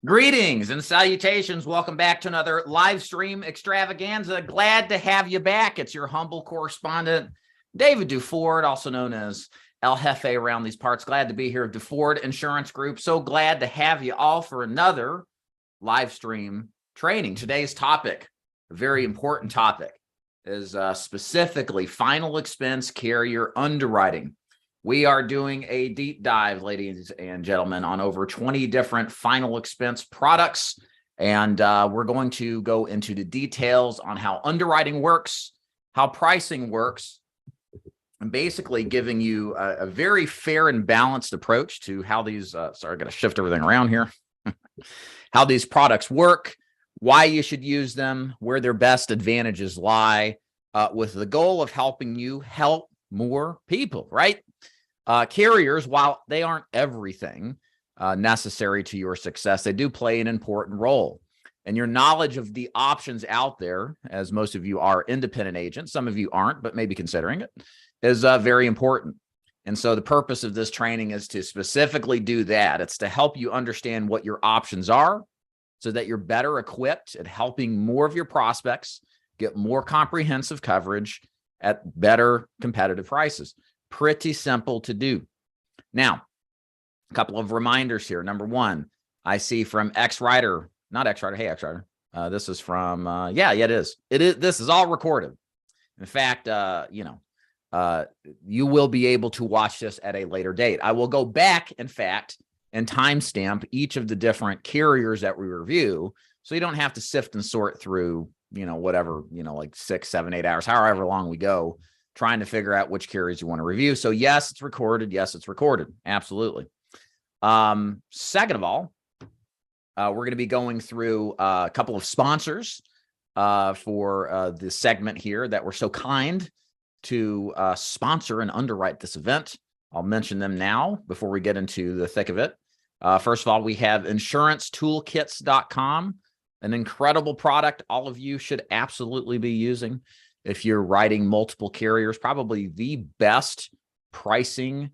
Greetings and salutations. Welcome back to another live stream extravaganza. Glad to have you back. It's your humble correspondent, David Duford, also known as El Jefe around these parts. Glad to be here at Duford Insurance Group. So glad to have you all for another live stream training. Today's topic, a very important topic, is specifically final expense carrier underwriting. We are doing a deep dive, ladies and gentlemen, on over 20 different final expense products. And we're going to go into the details on how underwriting works, how pricing works, and basically giving you a very fair and balanced approach to how these, sorry, I got to shift everything around here, how these products work, why you should use them, where their best advantages lie, with the goal of helping you help more people, right? Carriers, while they aren't everything necessary to your success, they do play an important role. And your knowledge of the options out there, as most of you are independent agents, some of you aren't, but maybe considering it, is very important. And so the purpose of this training is to specifically do that. It's to help you understand what your options are so that you're better equipped at helping more of your prospects get more comprehensive coverage at better competitive prices. Pretty simple to do. Now, a couple of reminders here. Number one, I see from X-Writer, not X-Writer, hey X-Writer. This is from, yeah, it is. This is all recorded. In fact, you will be able to watch this at a later date. I will go back, in fact, and timestamp each of the different carriers that we review, so you don't have to sift and sort through, whatever, like 6, 7, 8 hours, however long we go, trying to figure out which carriers you want to review. So yes, it's recorded. Yes, it's recorded. Absolutely. Second of all, we're going to be going through a couple of sponsors for the segment here that were so kind to sponsor and underwrite this event. I'll mention them now before we get into the thick of it. First of all, we have insurancetoolkits.com, an incredible product all of you should absolutely be using. If you're writing multiple carriers, probably the best pricing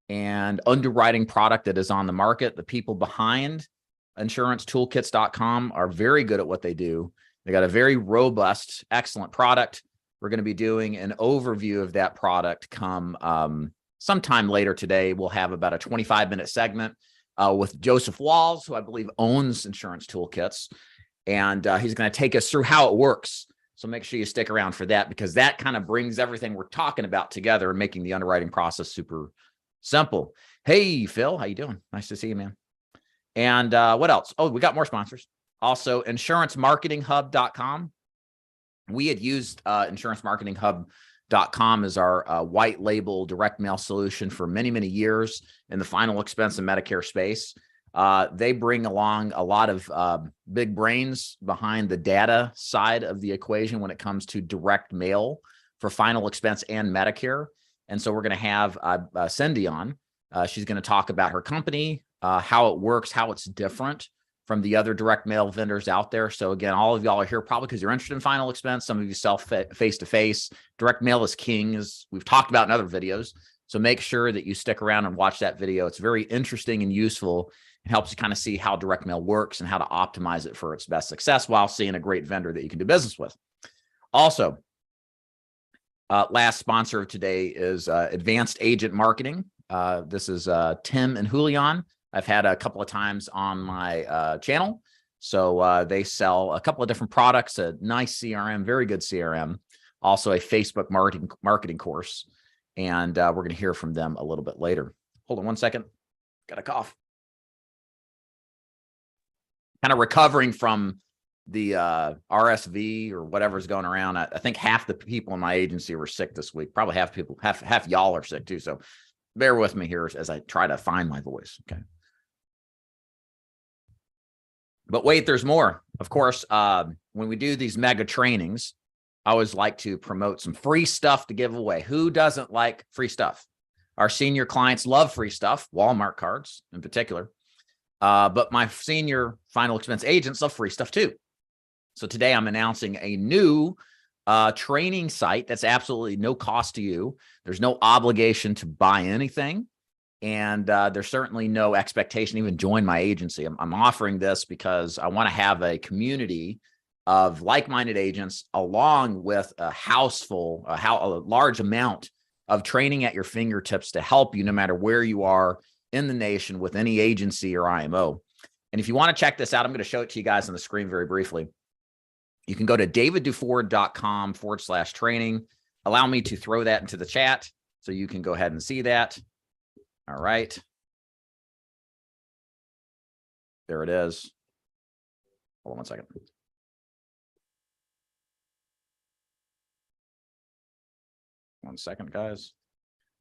and underwriting product that is on the market. The people behind insurancetoolkits.com are very good at what they do. They got a very robust, excellent product. We're going to be doing an overview of that product come sometime later today. We'll have about a 25-minute segment with Joseph Walls, who I believe owns Insurance Toolkits, and he's going to take us through how it works. So make sure you stick around for that, because that kind of brings everything we're talking about together and making the underwriting process super simple. Hey, Phil, how you doing? Nice to see you, man. And what else? Oh, we got more sponsors. Also, insurancemarketinghub.com. We had used insurancemarketinghub.com as our white label direct mail solution for many, many years in the final expense and Medicare space. They bring along a lot of big brains behind the data side of the equation when it comes to direct mail for final expense and Medicare. And so we're going to have Cindy on. She's going to talk about her company, how it works, how it's different from the other direct mail vendors out there. So again, all of y'all are here probably because you're interested in final expense. Some of you sell face-to-face. Direct mail is king, as we've talked about in other videos. So make sure that you stick around and watch that video. It's very interesting and useful. It helps you kind of see how direct mail works and how to optimize it for its best success while seeing a great vendor that you can do business with. Also, last sponsor of today is Advanced Agent Marketing. This is Tim and Julian. I've had a couple of times on my channel. So they sell a couple of different products, a nice CRM, very good CRM, also a Facebook marketing course. And we're going to hear from them a little bit later. Hold on one second. Got a cough. Kind of recovering from the RSV or whatever's going around. I think half the people in my agency were sick this week. Probably half y'all are sick too. So bear with me here as I try to find my voice. Okay. But wait, there's more. Of course, when we do these mega trainings, I always like to promote some free stuff to give away. Who doesn't like free stuff? Our senior clients love free stuff, Walmart cards in particular. But my senior final expense agents love free stuff too. So today I'm announcing a new training site that's absolutely no cost to you. There's no obligation to buy anything. And there's certainly no expectation to even join my agency. I'm offering this because I want to have a community of like-minded agents, along with a large amount of training at your fingertips to help you no matter where you are in the nation with any agency or IMO. And if you want to check this out, I'm going to show it to you guys on the screen very briefly. You can go to davidduford.com/training. Allow me to throw that into the chat so you can go ahead and see that. All right. There it is. Hold on one second. One second, guys.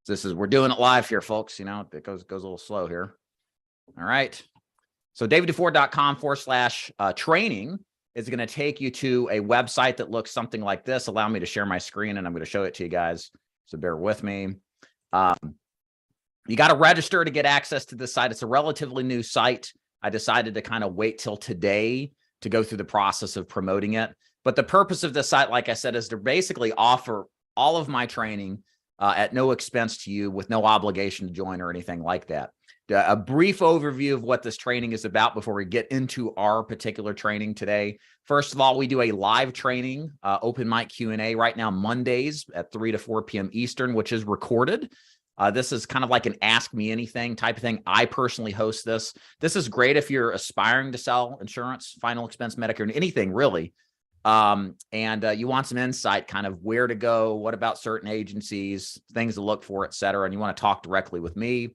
We're doing it live here, folks. You know, it goes a little slow here. All right. So davidduford.com/training is going to take you to a website that looks something like this. Allow me to share my screen and I'm going to show it to you guys. So bear with me. You got to register to get access to this site. It's a relatively new site. I decided to kind of wait till today to go through the process of promoting it. But the purpose of this site, like I said, is to basically offer all of my training at no expense to you, with no obligation to join or anything like that. A brief overview of what this training is about before we get into our particular training today. First of all, we do a live training, open mic Q&A right now, Mondays at 3 to 4 p.m. Eastern, which is recorded. This is kind of like an Ask Me Anything type of thing. I personally host this. This is great if you're aspiring to sell insurance, final expense, Medicare, and anything really. You want some insight, kind of where to go, what about certain agencies, things to look for, et cetera. And you want to talk directly with me.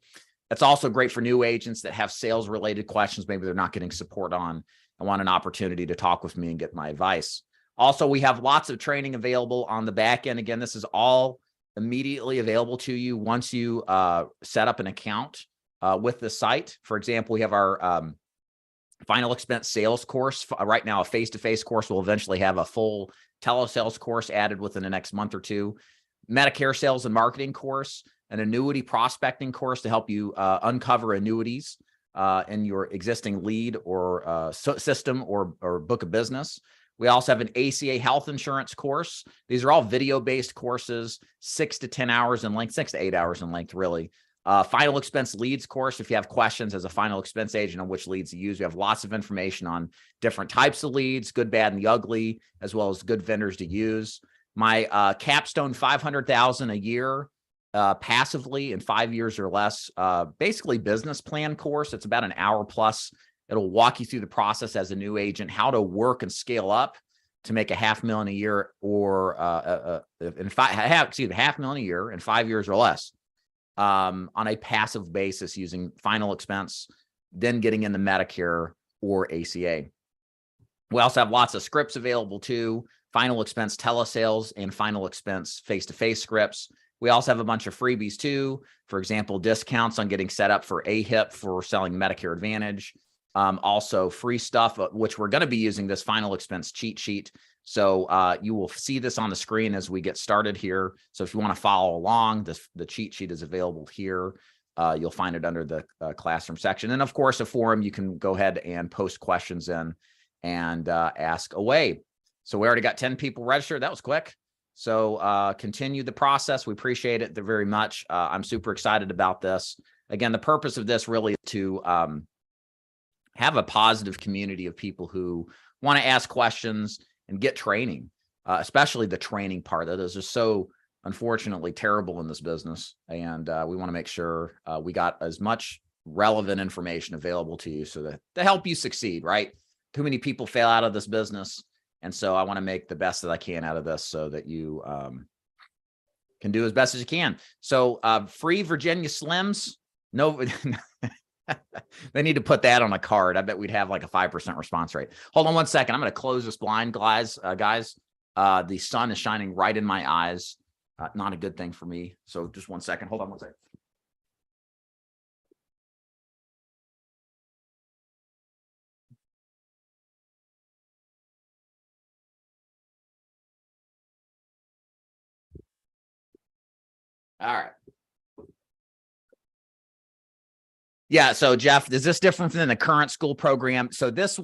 It's also great for new agents that have sales related questions. Maybe they're not getting support on and want an opportunity to talk with me and get my advice. Also, we have lots of training available on the back end. Again, this is all immediately available to you once you set up an account with the site. For example, we have our final expense sales course right now, a face-to-face course. We'll eventually have a full telesales course added within the next month or two, Medicare sales and marketing course, an annuity prospecting course to help you uncover annuities in your existing lead or system or book of business. We also have an ACA health insurance course. These are all video-based courses, 6 to 10 hours in length, 6 to 8 hours in length, really. Final expense leads course. If you have questions as a final expense agent on which leads to use, we have lots of information on different types of leads, good, bad, and the ugly, as well as good vendors to use. My capstone $500,000 a year passively in 5 years or less, basically business plan course. It's about an hour plus. It'll walk you through the process as a new agent, how to work and scale up to make $500,000 a year or $500,000 a year in 5 years or less on a passive basis using final expense, then getting into Medicare or ACA. We also have lots of scripts available too, final expense telesales and final expense face-to-face scripts. We also have a bunch of freebies too. For example, discounts on getting set up for AHIP for selling Medicare Advantage. Also free stuff, which we're going to be using this final expense cheat sheet. So you will see this on the screen as we get started here. So if you want to follow along, the cheat sheet is available here. You'll find it under the classroom section. And of course, a forum, you can go ahead and post questions in and ask away. So we already got 10 people registered. That was quick. So continue the process. We appreciate it very much. I'm super excited about this. Again, the purpose of this really is to have a positive community of people who want to ask questions and get training, especially the training part. That is just so unfortunately terrible in this business. And we want to make sure we got as much relevant information available to you so that to help you succeed, right? Too many people fail out of this business. And so I want to make the best that I can out of this so that you can do as best as you can. So free Virginia Slims. No, they need to put that on a card. I bet we'd have like a 5% response rate. Hold on one second. I'm going to close this blind, guys. The sun is shining right in my eyes. Not a good thing for me. So just one second. Hold on one second. All right. Yeah. So Jeff, is this different than the current school program? So this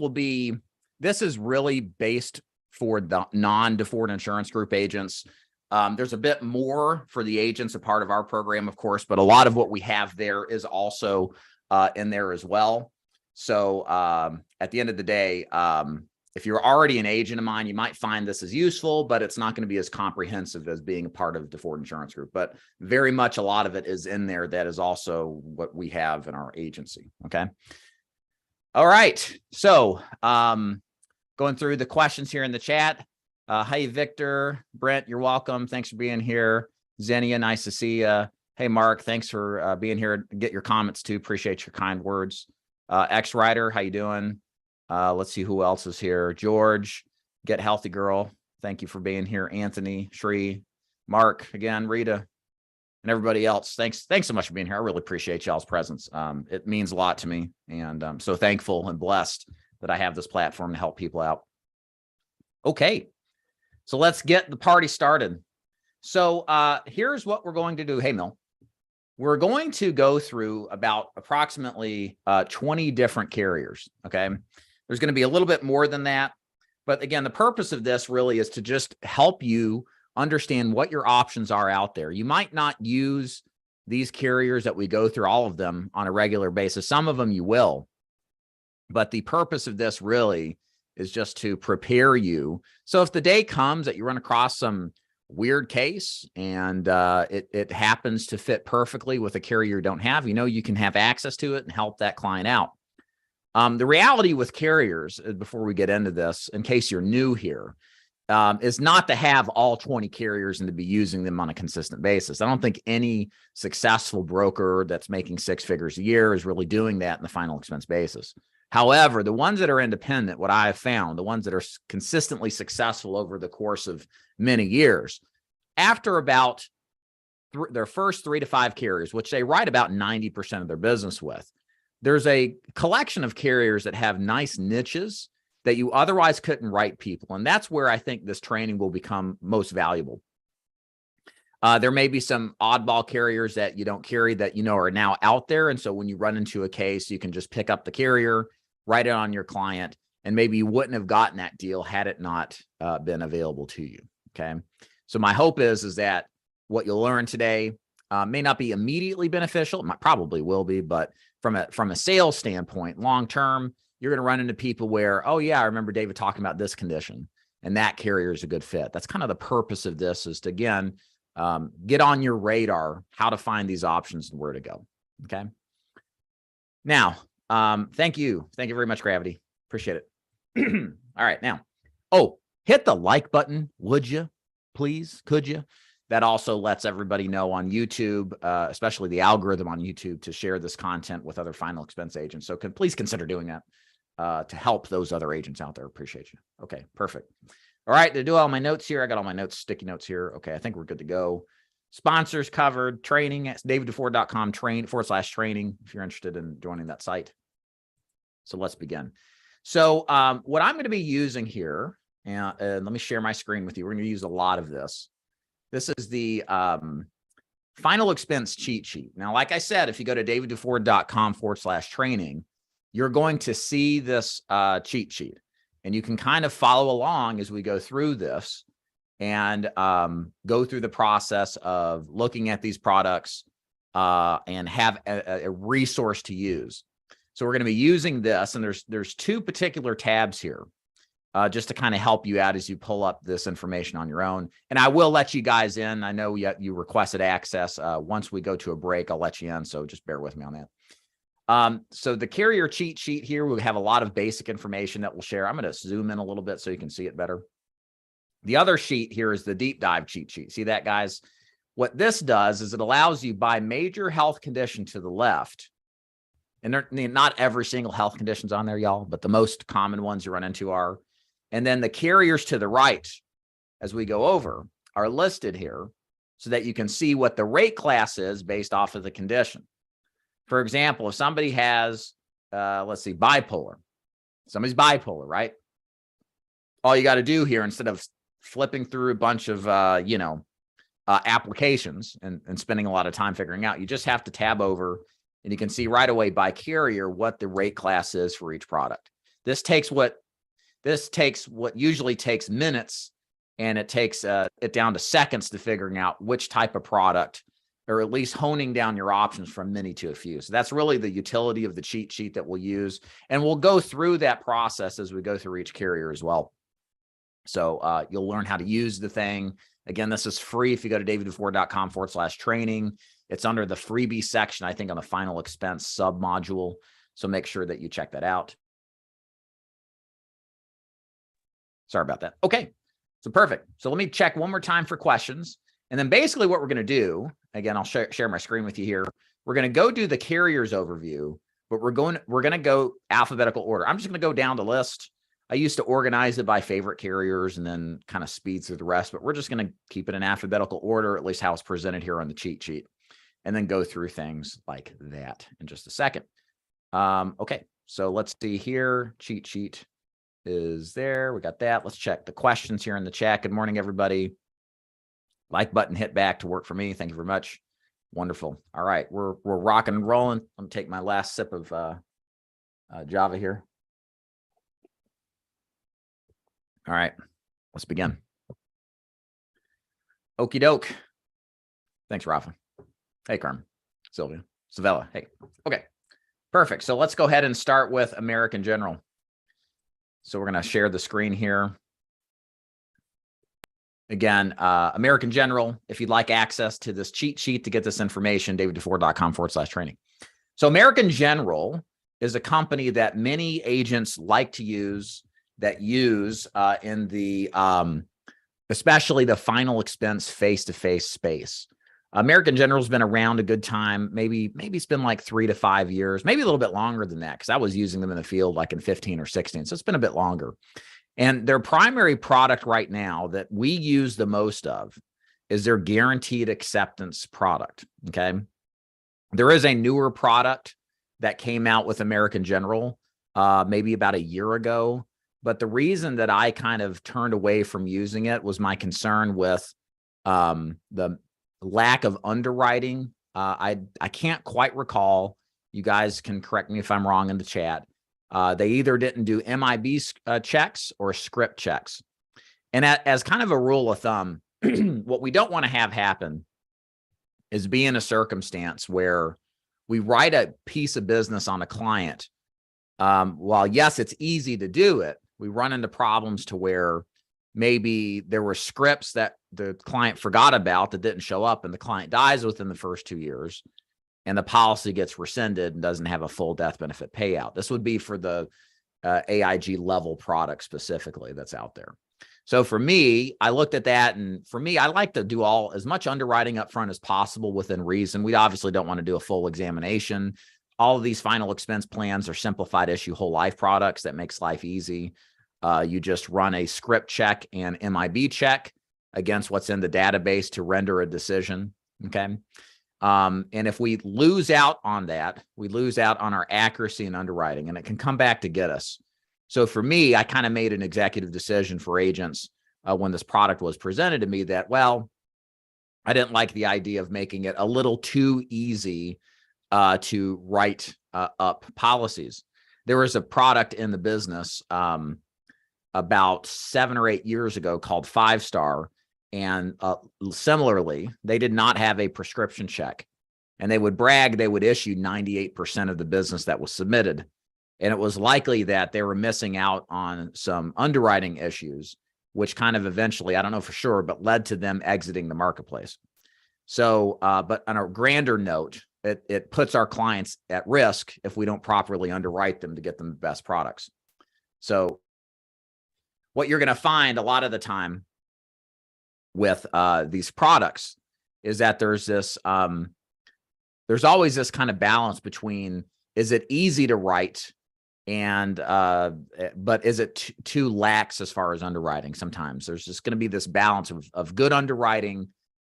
is really based for the non-DeFord Insurance Group agents. There's a bit more for the agents, a part of our program, of course, but a lot of what we have there is also in there as well. So at the end of the day, if you're already an agent of mine, you might find this is useful, but it's not going to be as comprehensive as being a part of DeFord Insurance Group. But very much a lot of it is in there. That is also what we have in our agency. Okay. All right. So going through the questions here in the chat. Hey, Victor, Brent, you're welcome. Thanks for being here. Xenia, nice to see you. Hey, Mark, thanks for being here. Get your comments too. Appreciate your kind words. X-Rider, how you doing? Let's see who else is here. George, Get Healthy Girl. Thank you for being here. Anthony, Shree, Mark, again, Rita, and everybody else. Thanks so much for being here. I really appreciate y'all's presence. It means a lot to me, and I'm so thankful and blessed that I have this platform to help people out. Okay, so let's get the party started. So here's what we're going to do. Hey, Mil. We're going to go through about approximately 20 different carriers, okay? There's going to be a little bit more than that. But again, the purpose of this really is to just help you understand what your options are out there. You might not use these carriers that we go through, all of them, on a regular basis. Some of them you will. But the purpose of this really is just to prepare you. So if the day comes that you run across some weird case and it happens to fit perfectly with a carrier you don't have, you know, you can have access to it and help that client out. The reality with carriers, before we get into this, in case you're new here, is not to have all 20 carriers and to be using them on a consistent basis. I don't think any successful broker that's making 6 figures a year is really doing that in the final expense basis. However, the ones that are independent, what I have found, the ones that are consistently successful over the course of many years, after about their first 3 to 5 carriers, which they write about 90% of their business with, there's a collection of carriers that have nice niches that you otherwise couldn't write people. And that's where I think this training will become most valuable. There may be some oddball carriers that you don't carry that you know are now out there. And so when you run into a case, you can just pick up the carrier, write it on your client, and maybe you wouldn't have gotten that deal had it not been available to you. Okay. So my hope is that what you'll learn today may not be immediately beneficial. It probably will be, but from a sales standpoint, long-term, you're going to run into people where, oh yeah, I remember David talking about this condition and that carrier is a good fit. That's kind of the purpose of this, is to, again, get on your radar how to find these options and where to go. Okay. Now, thank you. Thank you very much, Gravity. Appreciate it. All right. Now, hit the like button. Would you, please? Could you? That also lets everybody know on YouTube, especially the algorithm on YouTube, to share this content with other final expense agents. So please consider doing that to help those other agents out there. Appreciate you. Okay, perfect. All right, to do all my notes here, I got all my notes, sticky notes here. Okay, I think we're good to go. Sponsors covered, training at daviddeford.com/training if you're interested in joining that site. So let's begin. So what I'm going to be using here, and let me share my screen with you. We're going to use a lot of this. This is the final expense cheat sheet. Now, like I said, if you go to daviddeford.com/training, you're going to see this cheat sheet, and you can kind of follow along as we go through this and go through the process of looking at these products and have a resource to use. So we're going to be using this, and there's 2 particular tabs here. Just to kind of help you out as you pull up this information on your own. And I will let you guys in. I know you requested access. Once we go to a break, I'll let you in. So just bear with me on that. So the carrier cheat sheet here, we have a lot of basic information that we'll share. I'm going to zoom in a little bit so you can see it better. The other sheet here is the deep dive cheat sheet. See that, guys? What this does is it allows you by major health condition to the left. And not every single health condition's on there, y'all, but the most common ones you run into are. And then the carriers to the right, as we go over, are listed here so that you can see what the rate class is based off of the condition. For example, if somebody has, let's see, bipolar. Somebody's bipolar, right? All you got to do here, instead of flipping through a bunch of, applications and spending a lot of time figuring out, you just have to tab over, and you can see right away by carrier what the rate class is for each product. This takes what usually takes minutes and it takes it down to seconds to figuring out which type of product, or at least honing down your options from many to a few. So that's really the utility of the cheat sheet that we'll use. And we'll go through that process as we go through each carrier as well. So you'll learn how to use the thing. Again, this is free. If you go to daviddufour.com/training, it's under the freebie section, I think on the final expense sub module. So make sure that you check that out. Sorry about that. Okay. So perfect. So let me check one more time for questions. And then basically what we're going to do, again, I'll share my screen with you here. We're going to go do the carriers overview, but we're going to go alphabetical order. I'm just going to go down the list. I used to organize it by favorite carriers and then kind of speed through the rest, but we're just going to keep it in alphabetical order, at least how it's presented here on the cheat sheet, and then go through things like that in just a second. Okay. So let's see here. Cheat sheet is there. We got that. Let's check the questions here in the chat. Good morning, everybody. Like button hit back to work for me. Thank you very much. Wonderful. All right. We're rocking and rolling. I'm gonna take my last sip of Java here. All right, let's begin. Okie doke. Thanks, Rafa. Hey, Carmen, Sylvia, Savella. Hey, okay, perfect. So let's go ahead and start with American General. So we're going to share the screen here. Again, American General, if you'd like access to this cheat sheet to get this information, daviddufour.com/training. So American General is a company that many agents like to use, that use in the, especially the final expense face-to-face space. American General's been around a good time. Maybe it's been like 3 to 5 years, maybe a little bit longer than that, because I was using them in the field like in 15 or 16. So it's been a bit longer. And their primary product right now that we use the most of is their guaranteed acceptance product. Okay. There is a newer product that came out with American General maybe about a year ago. But the reason that I kind of turned away from using it was my concern with the lack of underwriting. I can't quite recall. You guys can correct me if I'm wrong in the chat. They either didn't do MIB checks or script checks. And as kind of a rule of thumb, what we don't want to have happen is be in a circumstance where we write a piece of business on a client. While yes, it's easy to do it, we run into problems to where maybe there were scripts that the client forgot about that didn't show up, and the client dies within the first 2 years, and the policy gets rescinded and doesn't have a full death benefit payout. This would be for the AIG level product specifically that's out there. So for me, I looked at that, and for me, I like to do as much underwriting up front as possible within reason. We obviously don't want to do a full examination. All of these final expense plans are simplified issue whole life products that makes life easy. You just run a script check and MIB check against what's in the database to render a decision. Okay. And if we lose out on that, we lose out on our accuracy and underwriting, and it can come back to get us. So for me, I kind of made an executive decision for agents when this product was presented to me that, well, I didn't like the idea of making it a little too easy to write up policies. There was a product in the business about 7 or 8 years ago called 5-Star. And similarly, they did not have a prescription check, and they would brag they would issue 98% of the business that was submitted. And it was likely that they were missing out on some underwriting issues, which kind of eventually, I don't know for sure, but led to them exiting the marketplace. So, but on a grander note, it puts our clients at risk if we don't properly underwrite them to get them the best products. So what you're going to find a lot of the time with these products is that there's always this kind of balance between, is it easy to write and but is it too lax as far as underwriting? Sometimes there's just going to be this balance of good underwriting,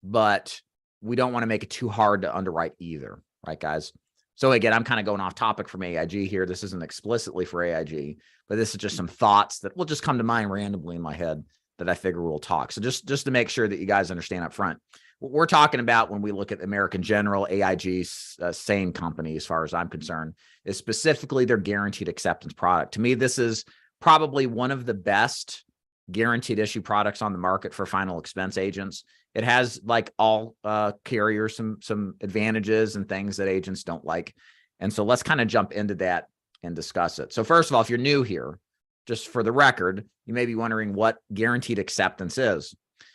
but we don't want to make it too hard to underwrite either, right, guys? So again, I'm kind of going off topic from AIG here. This isn't explicitly for AIG, but this is just some thoughts that will just come to mind randomly in my head that I figure we'll talk. So just to make sure that you guys understand up front, what we're talking about when we look at American General, AIG, same company, as far as I'm concerned, is specifically their guaranteed acceptance product. To me, this is probably one of the best guaranteed issue products on the market for final expense agents. It has, like all carriers, some advantages and things that agents don't like. And so let's kind of jump into that and discuss it. So first of all, if you're new here, just for the record, you may be wondering what guaranteed acceptance is.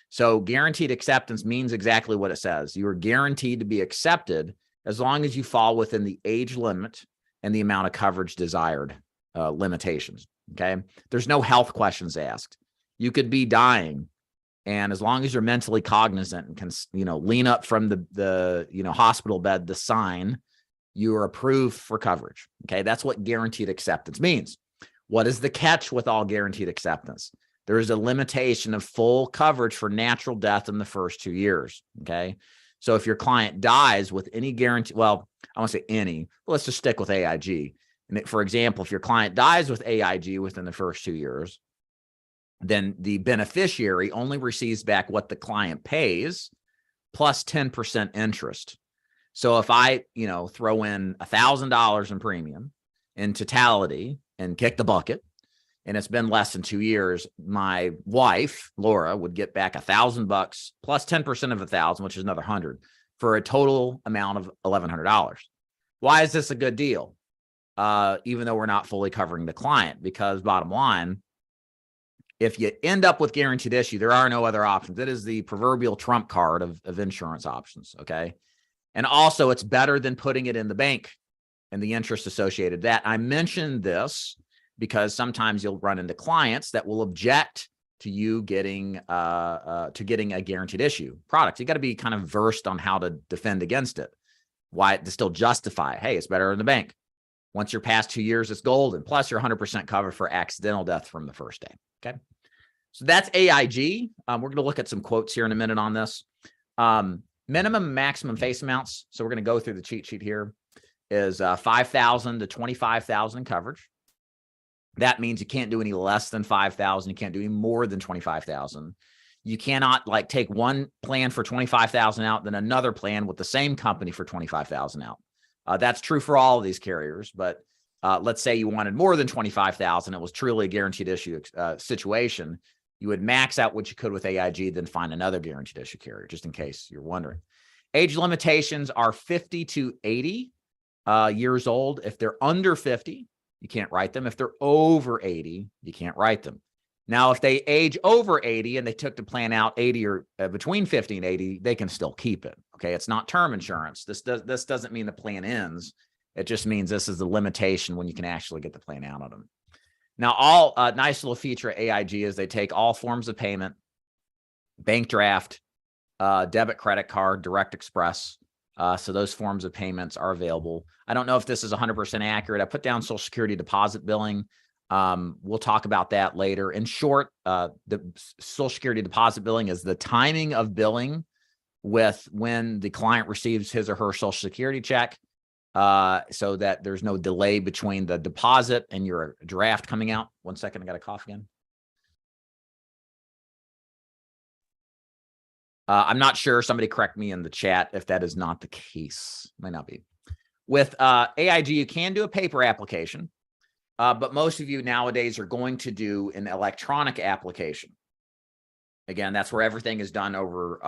So guaranteed acceptance means exactly what it says. You are guaranteed to be accepted as long as you fall within the age limit and the amount of coverage desired limitations. Okay. There's no health questions asked. You could be dying, and as long as you're mentally cognizant and can, lean up from the hospital bed to sign, you are approved for coverage. Okay. That's what guaranteed acceptance means. What is the catch with all guaranteed acceptance? There is a limitation of full coverage for natural death in the first 2 years. Okay. So if your client dies with any guarantee, well, I won't say any, but let's just stick with AIG. And for example, if your client dies with AIG within the first 2 years, then the beneficiary only receives back what the client pays plus 10% interest. So if I, throw in $1,000 in premium in totality and kick the bucket, and it's been less than 2 years, my wife, Laura, would get back $1,000 plus 10% of 1,000, which is another 100, for a total amount of $1,100. Why is this a good deal? Even though we're not fully covering the client, because bottom line, if you end up with guaranteed issue, there are no other options. It is the proverbial trump card of insurance options. Okay. And also it's better than putting it in the bank and the interest associated with that. I mentioned this because sometimes you'll run into clients that will object to you getting a guaranteed issue product. You got to be kind of versed on how to defend against it. Why to still justify, hey, it's better in the bank. Once you're past 2 years, it's golden. Plus, you're 100% covered for accidental death from the first day. Okay. So that's AIG. We're going to look at some quotes here in a minute on this. Minimum and maximum face amounts. So we're going to go through the cheat sheet here. Is 5,000 to 25,000 coverage. That means you can't do any less than 5,000. You can't do any more than 25,000. You cannot take one plan for 25,000 out, then another plan with the same company for 25,000 out. That's true for all of these carriers, but let's say you wanted more than 25,000. It was truly a guaranteed issue situation. You would max out what you could with AIG, then find another guaranteed issue carrier, just in case you're wondering. Age limitations are 50 to 80 years old. If they're under 50, you can't write them. If they're over 80, you can't write them. Now, if they age over 80 and they took the plan out 80 or between 50 and 80, they can still keep it. Okay. It's not term insurance. This doesn't mean the plan ends. It just means this is the limitation when you can actually get the plan out of them. Now, all nice little feature at AIG is they take all forms of payment, bank draft, debit, credit card, direct express. So those forms of payments are available. I don't know if this is 100% accurate. I put down Social Security deposit billing. We'll talk about that later. In short, the Social Security deposit billing is the timing of billing with when the client receives his or her Social Security check, so that there's no delay between the deposit and your draft coming out. 1 second, I got a cough again. I'm not sure. Somebody correct me in the chat if that is not the case. Might not be. With AIG, you can do a paper application, but most of you nowadays are going to do an electronic application. Again, that's where everything is done over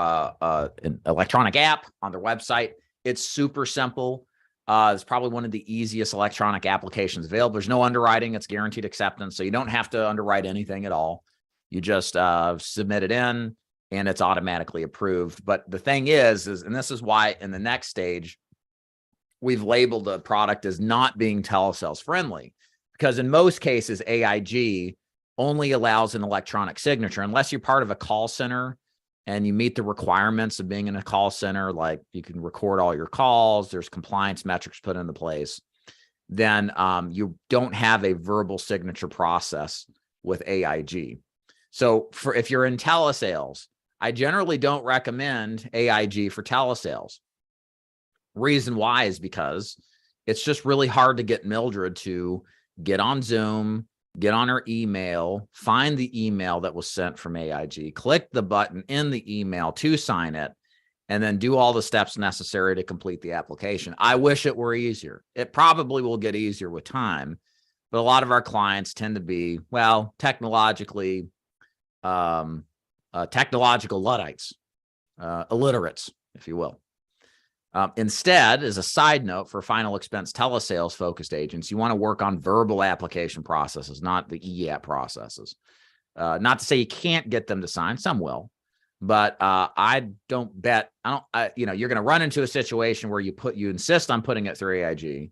an electronic app on their website. It's super simple. It's probably one of the easiest electronic applications available. There's no underwriting. It's guaranteed acceptance. So you don't have to underwrite anything at all. You just submit it in and it's automatically approved. But the thing is, and this is why in the next stage, we've labeled the product as not being telesales friendly, because in most cases, AIG only allows an electronic signature unless you're part of a call center and you meet the requirements of being in a call center, like you can record all your calls, there's compliance metrics put into place, then you don't have a verbal signature process with AIG. So if you're in telesales, I generally don't recommend AIG for telesales. Reason why is because it's just really hard to get Mildred to get on Zoom, get on her email, find the email that was sent from AIG, click the button in the email to sign it, and then do all the steps necessary to complete the application. I wish it were easier. It probably will get easier with time, but a lot of our clients tend to be, well, technologically technological Luddites, illiterates, if you will. Instead, as a side note for final expense telesales focused agents, you want to work on verbal application processes, not the EAP processes. Not to say you can't get them to sign, some will, but I don't bet, you're going to run into a situation where you insist on putting it through AIG.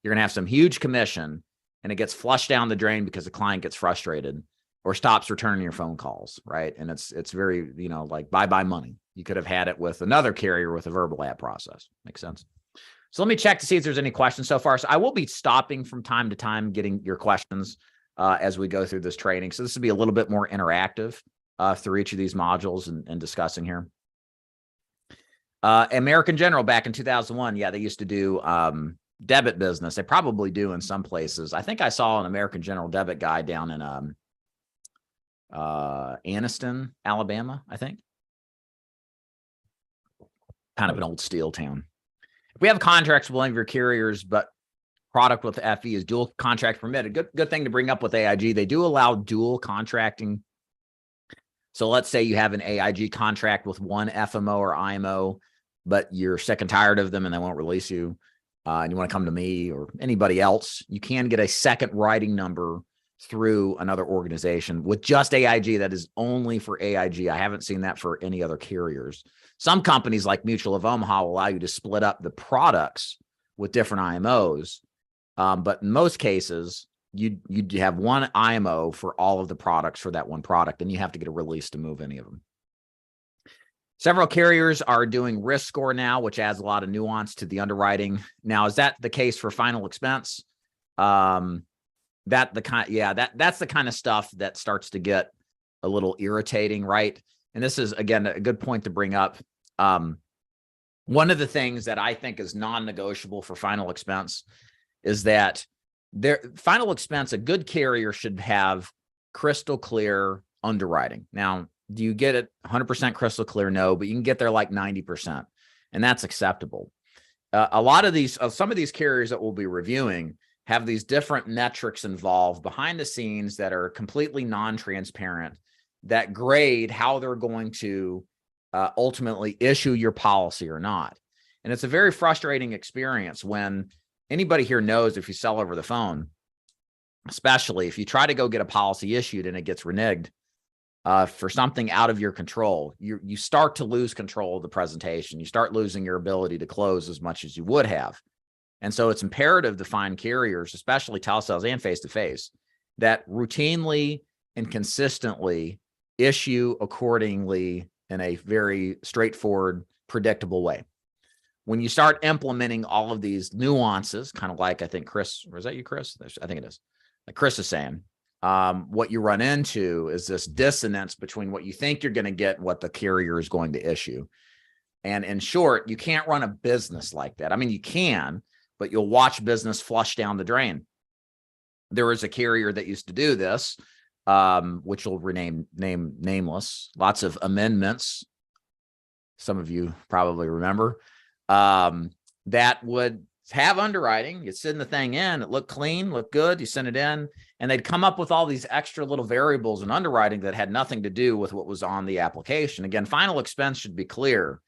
You're going to have some huge commission and it gets flushed down the drain because the client gets frustrated or stops returning your phone calls, right? And it's very, like bye-bye money. You could have had it with another carrier with a verbal app process. Makes sense. So let me check to see if there's any questions so far. So I will be stopping from time to time getting your questions as we go through this training. So this will be a little bit more interactive through each of these modules and discussing here. American General back in 2001, yeah, they used to do debit business. They probably do in some places. I think I saw an American General debit guy down in Anniston, Alabama, I think. Kind of an old steel town. If we have contracts with one of your carriers, but product with the FE is dual contract permitted. Good thing to bring up with AIG. They do allow dual contracting. So let's say you have an AIG contract with one FMO or IMO, but you're sick and tired of them and they won't release you, and you want to come to me or anybody else, you can get a second writing number through another organization with just AIG. That is only for AIG. I haven't seen that for any other carriers. Some companies like Mutual of Omaha will allow you to split up the products with different IMOs. But in most cases, you have one IMO for all of the products for that one product, and you have to get a release to move any of them. Several carriers are doing risk score now, which adds a lot of nuance to the underwriting. Now, is that the case for final expense? That's the kind of stuff that starts to get a little irritating, right? And this is, again, a good point to bring up. One of the things that I think is non-negotiable for final expense is that final expense, a good carrier should have crystal clear underwriting. Now, do you get it 100% crystal clear? No, but you can get there like 90%, and that's acceptable. Some of these carriers that we'll be reviewing have these different metrics involved behind the scenes that are completely non-transparent, that grade how they're going to ultimately issue your policy or not. And it's a very frustrating experience when anybody here knows, if you sell over the phone, especially if you try to go get a policy issued and it gets reneged for something out of your control, you start to lose control of the presentation. You start losing your ability to close as much as you would have. And so it's imperative to find carriers, especially telesales and face-to-face, that routinely and consistently issue accordingly in a very straightforward, predictable way. When you start implementing all of these nuances, kind of like I think Chris, or is that you, Chris? I think it is. Like Chris is saying, what you run into is this dissonance between what you think you're going to get and what the carrier is going to issue. And in short, you can't run a business like that. I mean, you can, but you'll watch business flush down the drain. There was a carrier that used to do this, which will name nameless, lots of amendments. Some of you probably remember, that would have underwriting. You send the thing in, it looked clean, looked good. You send it in, and they'd come up with all these extra little variables in underwriting that had nothing to do with what was on the application. Again, final expense should be clear.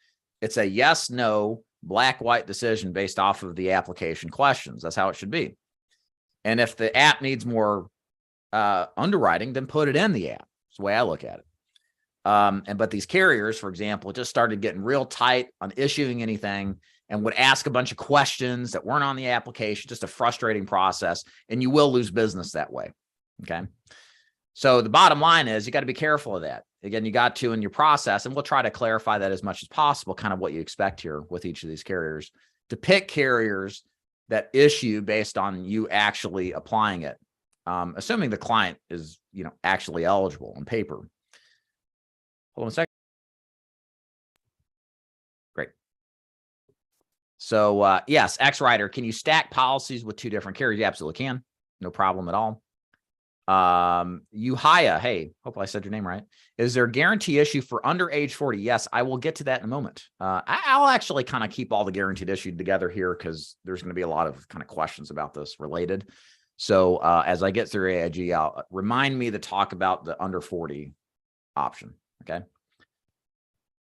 It's a yes, no, black, white decision based off of the application questions. That's how it should be. And if the app needs more underwriting, then put it in the app. That's the way I look at it. But these carriers, for example, just started getting real tight on issuing anything and would ask a bunch of questions that weren't on the application, just a frustrating process, and you will lose business that way. Okay. So the bottom line is you got to be careful of that. Again, you got to in your process, and we'll try to clarify that as much as possible, kind of what you expect here with each of these carriers, to pick carriers that issue based on you actually applying it, assuming the client is, actually eligible on paper. Hold on a second. Great. So yes, X-Rider, can you stack policies with two different carriers? You absolutely can. No problem at all. Uhaya, hey, hopefully I said your name right. Is there a guarantee issue for under age 40? Yes, I will get to that in a moment. I'll actually kind of keep all the guaranteed issued together here because there's going to be a lot of kind of questions about this related. So as I get through AIG, remind me to talk about the under 40 option. Okay.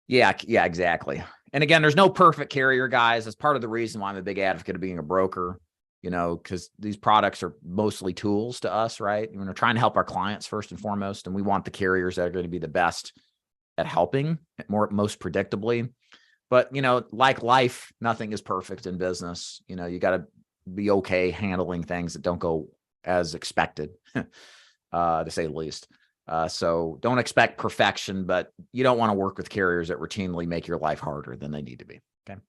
Yeah, exactly. And again, there's no perfect carrier, guys. That's part of the reason why I'm a big advocate of being a broker, because these products are mostly tools to us, right? We're trying to help our clients first and foremost, and we want the carriers that are going to be the best at helping most predictably. But, like life, nothing is perfect in business. You got to be okay handling things that don't go as expected, to say the least. So don't expect perfection, but you don't want to work with carriers that routinely make your life harder than they need to be. Okay.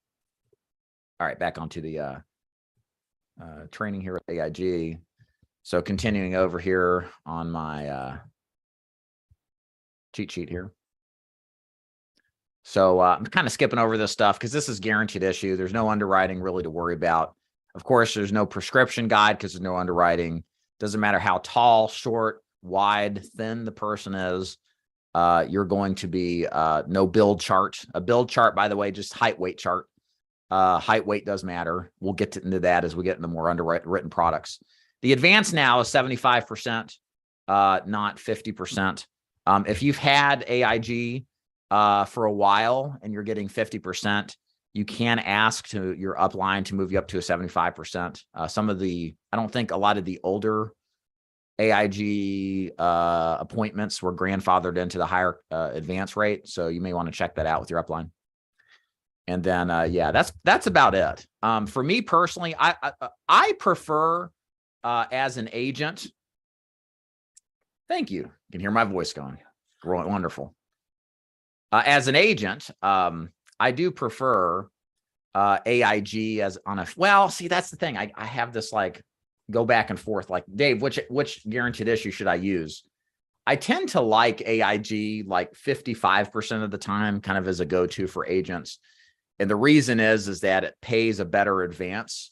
All right. Back onto the training here with AIG. So continuing over here on my cheat sheet here. So I'm kind of skipping over this stuff because this is guaranteed issue. There's no underwriting really to worry about. Of course, there's no prescription guide because there's no underwriting. Doesn't matter how tall, short, wide, thin the person is. You're going to be no build chart. A build chart, by the way, just height weight chart. Height weight does matter. We'll get into that as we get into more underwritten products. The advance now is 75%, not 50%. If you've had AIG for a while and you're getting 50%, you can ask to your upline to move you up to a 75%. I don't think a lot of the older AIG appointments were grandfathered into the higher advance rate. So you may want to check that out with your upline. And then, that's about it. For me personally, I prefer as an agent. Thank you. You can hear my voice going. Wonderful. As an agent, I do prefer AIG as on see, that's the thing. I have this go back and forth, like, Dave, which guaranteed issue should I use? I tend to like AIG 55% of the time, kind of as a go-to for agents. And the reason is that it pays a better advance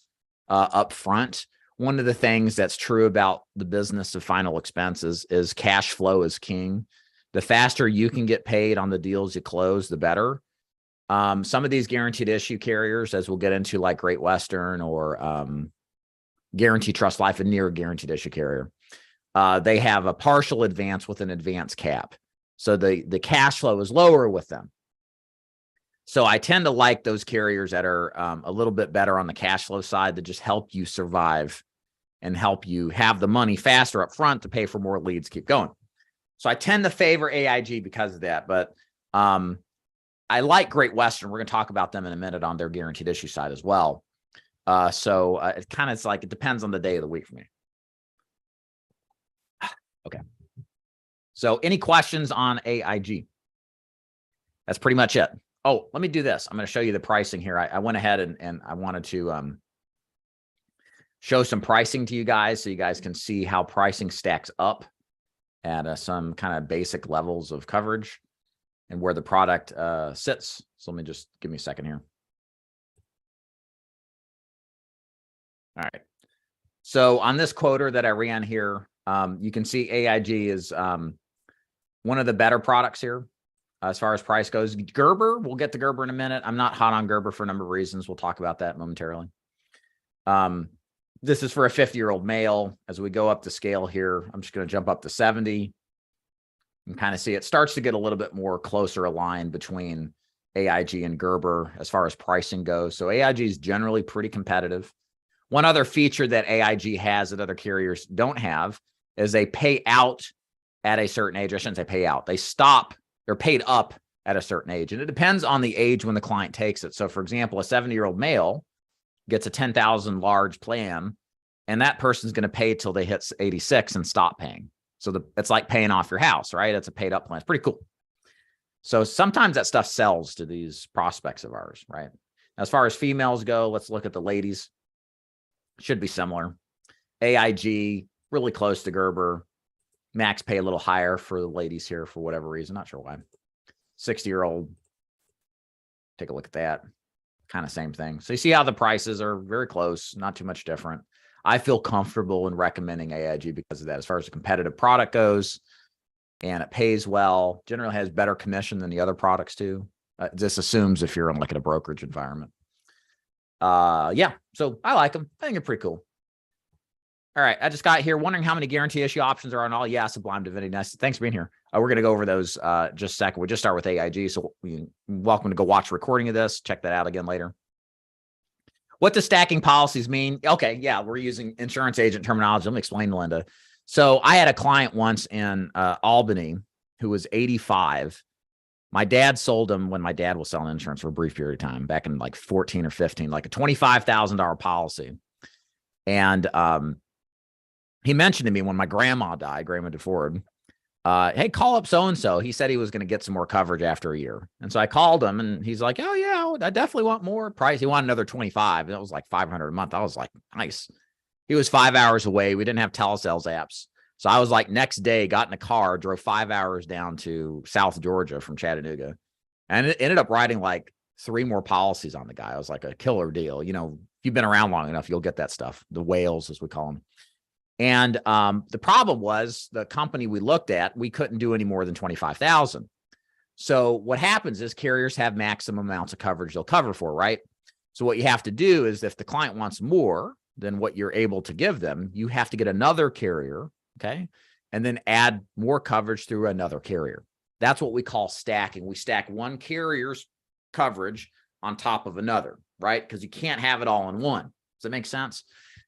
up front. One of the things that's true about the business of final expenses is cash flow is king. The faster you can get paid on the deals you close, the better. Some of these guaranteed issue carriers, as we'll get into, like Great Western or Guarantee Trust Life, a near guaranteed issue carrier, they have a partial advance with an advance cap. So the cash flow is lower with them. So I tend to like those carriers that are a little bit better on the cash flow side, that just help you survive and help you have the money faster up front to pay for more leads, keep going. So I tend to favor AIG because of that. But I like Great Western. We're going to talk about them in a minute on their guaranteed issue side as well. So it kind of it depends on the day of the week for me. Okay. So any questions on AIG? That's pretty much it. Oh, let me do this. I'm going to show you the pricing here. I went ahead and I wanted to show some pricing to you guys so you guys can see how pricing stacks up at some kind of basic levels of coverage and where the product sits. So let me just give me a second here. All right. So on this quoter that I ran here, you can see AIG is one of the better products here as far as price goes. Gerber, we'll get to Gerber in a minute. I'm not hot on Gerber for a number of reasons. We'll talk about that momentarily. This is for a 50-year-old male. As we go up the scale here, I'm just going to jump up to 70 and kind of see it starts to get a little bit more closer aligned between AIG and Gerber as far as pricing goes. So AIG is generally pretty competitive. One other feature that AIG has that other carriers don't have is they pay out at a certain age. I shouldn't say pay out. They're paid up at a certain age. And it depends on the age when the client takes it. So for example, a 70-year-old male gets a 10,000 large plan, and that person's going to pay till they hit 86 and stop paying. So it's like paying off your house, right? It's a paid up plan. It's pretty cool. So sometimes that stuff sells to these prospects of ours, right? As far as females go, let's look at the ladies. Should be similar. AIG, really close to Gerber. Max pay a little higher for the ladies here for whatever reason. Not sure why. 60-year-old. Take a look at that. Kind of same thing. So you see how the prices are very close, not too much different. I feel comfortable in recommending AIG because of that. As far as a competitive product goes, and it pays well, generally has better commission than the other products too. This assumes if you're in like in a brokerage environment. Yeah, so I like them. I think they're pretty cool. All right. I just got here wondering how many guarantee issue options are on all. Yeah, Sublime Divinity. Nice. Thanks for being here. We're going to go over those just a second. We'll just start with AIG. So you're welcome to go watch a recording of this. Check that out again later. What does stacking policies mean? Okay. Yeah. We're using insurance agent terminology. Let me explain, Linda. So I had a client once in Albany who was 85. My dad sold him when my dad was selling insurance for a brief period of time back in like 14 or 15, like a $25,000 policy. And he mentioned to me when my grandma died, Grandma DeFord, hey, call up so-and-so. He said he was going to get some more coverage after a year. And so I called him and he's like, oh yeah, I definitely want more price. He wanted another 25. That was like $500 a month. I was like, nice. He was 5 hours away. We didn't have telesales apps. So I was like, next day, got in a car, drove 5 hours down to South Georgia from Chattanooga. And it ended up writing like 3 more policies on the guy. It was like a killer deal. You know, if you've been around long enough, you'll get that stuff. The whales, as we call them. And the problem was the company we looked at, we couldn't do any more than 25,000. So what happens is carriers have maximum amounts of coverage they'll cover for, right? So what you have to do is if the client wants more than what you're able to give them, you have to get another carrier, okay? And then add more coverage through another carrier. That's what we call stacking. We stack one carrier's coverage on top of another, right? Because you can't have it all in one. Does that make sense?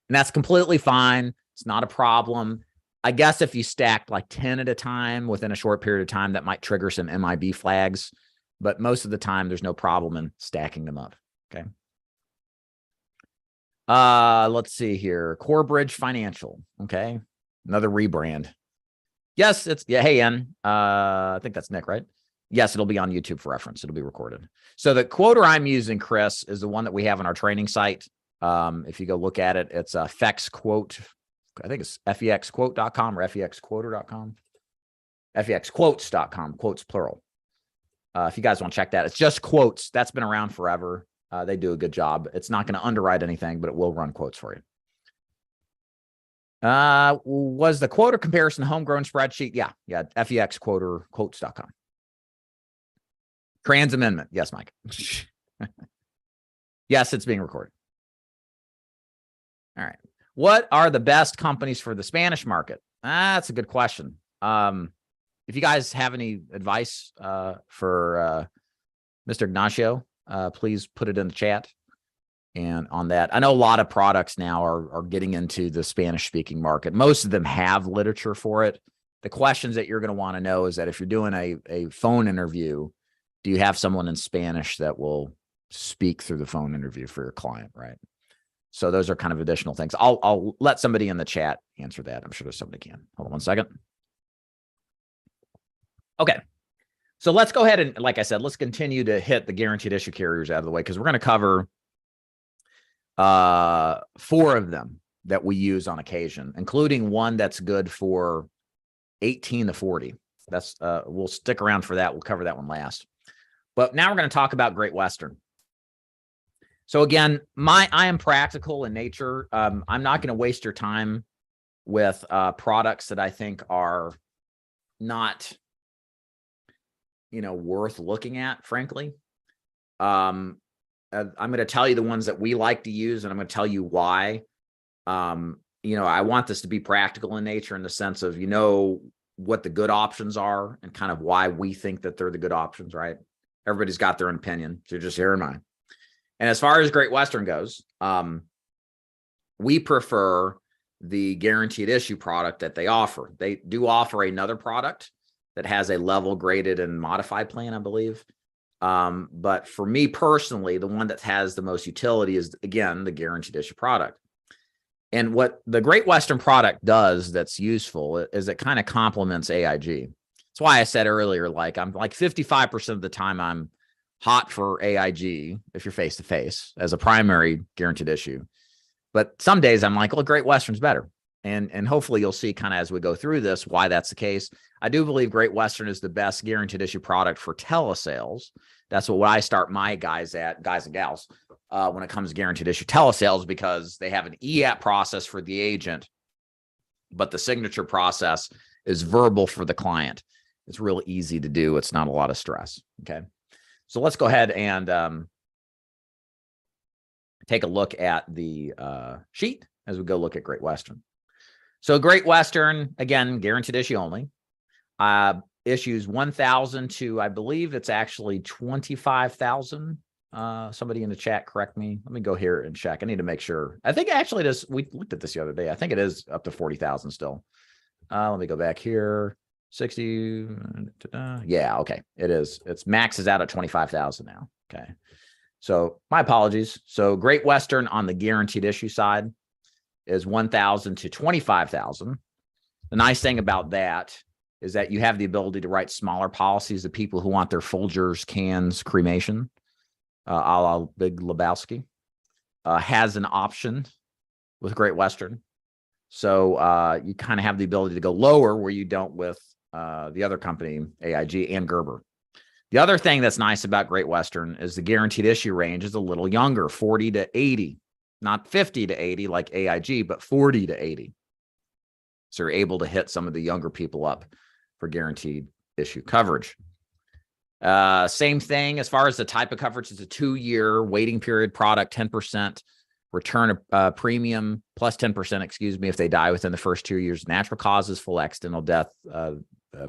And that's completely fine. It's not a problem. I guess if you stacked like 10 at a time within a short period of time, that might trigger some MIB flags. But most of the time, there's no problem in stacking them up, okay? Let's see here. Corebridge Financial, okay? Another rebrand. Yes, it's, yeah, hey, Ian. I think that's Nick, right? Yes, it'll be on YouTube for reference. It'll be recorded. So the quoter I'm using, Chris, is the one that we have on our training site. If you go look at it, it's a FEX quote. I think it's fexquote.com or fexquoter.com. fexquotes.com, quotes plural. If you guys want to check that, it's just quotes. That's been around forever. They do a good job. It's not going to underwrite anything, but it will run quotes for you. Was the quoter comparison homegrown spreadsheet? Yeah. fexquoter, quotes.com. Trans amendment. Yes, Mike. Yes, it's being recorded. All right. What are the best companies for the Spanish market? That's a good question. If you guys have any advice for Mr. Ignacio, please put it in the chat. And on that, I know a lot of products now are getting into the Spanish-speaking market. Most of them have literature for it. The questions that you're going to want to know is that if you're doing a phone interview, do you have someone in Spanish that will speak through the phone interview for your client, right? So those are kind of additional things. I'll let somebody in the chat answer that. I'm sure there's somebody can. Hold on one second. Okay. So let's go ahead and, like I said, let's continue to hit the guaranteed issue carriers out of the way because we're going to cover 4 of them that we use on occasion, including one that's good for 18 to 40. That's we'll stick around for that. We'll cover that one last. But now we're going to talk about Great Western. So again, I am practical in nature. I'm not going to waste your time with products that I think are not, worth looking at, frankly. I'm going to tell you the ones that we like to use, and I'm going to tell you why. I want this to be practical in nature in the sense of, what the good options are and kind of why we think that they're the good options, right? Everybody's got their own opinion. So just hearing mine. And as far as Great Western goes, we prefer the guaranteed issue product that they offer. They do offer another product that has a level graded and modified plan, I believe. But for me personally, the one that has the most utility is, again, the guaranteed issue product. And what the Great Western product does that's useful is it kind of complements AIG. That's why I said earlier, like I'm like 55% of the time I'm hot for AIG if you're face-to-face as a primary guaranteed issue. But some days I'm like, well, Great Western's better. And hopefully you'll see kind of as we go through this why that's the case. I do believe Great Western is the best guaranteed issue product for telesales. That's what I start my guys and gals, when it comes to guaranteed issue telesales, because they have an EAP process for the agent, but the signature process is verbal for the client. It's real easy to do. It's not a lot of stress. Okay. So let's go ahead and take a look at the sheet as we go look at Great Western. So Great Western, again, guaranteed issue only, issues 1,000 to, I believe it's actually 25,000. Somebody in the chat, correct me. Let me go here and check. I need to make sure. I think actually it is. We looked at this the other day. I think it is up to 40,000 still. Let me go back here. 60. Yeah. Okay. It is. It's maxes out at 25,000 now. Okay. So my apologies. So Great Western on the guaranteed issue side is 1,000 to 25,000. The nice thing about that is that you have the ability to write smaller policies to people who want their Folgers cans cremation. A la Big Lebowski has an option with Great Western. So you kind of have the ability to go lower where you don't with the other company, AIG and Gerber. The other thing that's nice about Great Western is the guaranteed issue range is a little younger, 40 to 80, not 50 to 80 like AIG, but 40 to 80. So you're able to hit some of the younger people up for guaranteed issue coverage. Same thing as far as the type of coverage. It's a 2-year waiting period product, 10% return premium plus 10%, excuse me, if they die within the first 2 years. Natural causes, full accidental death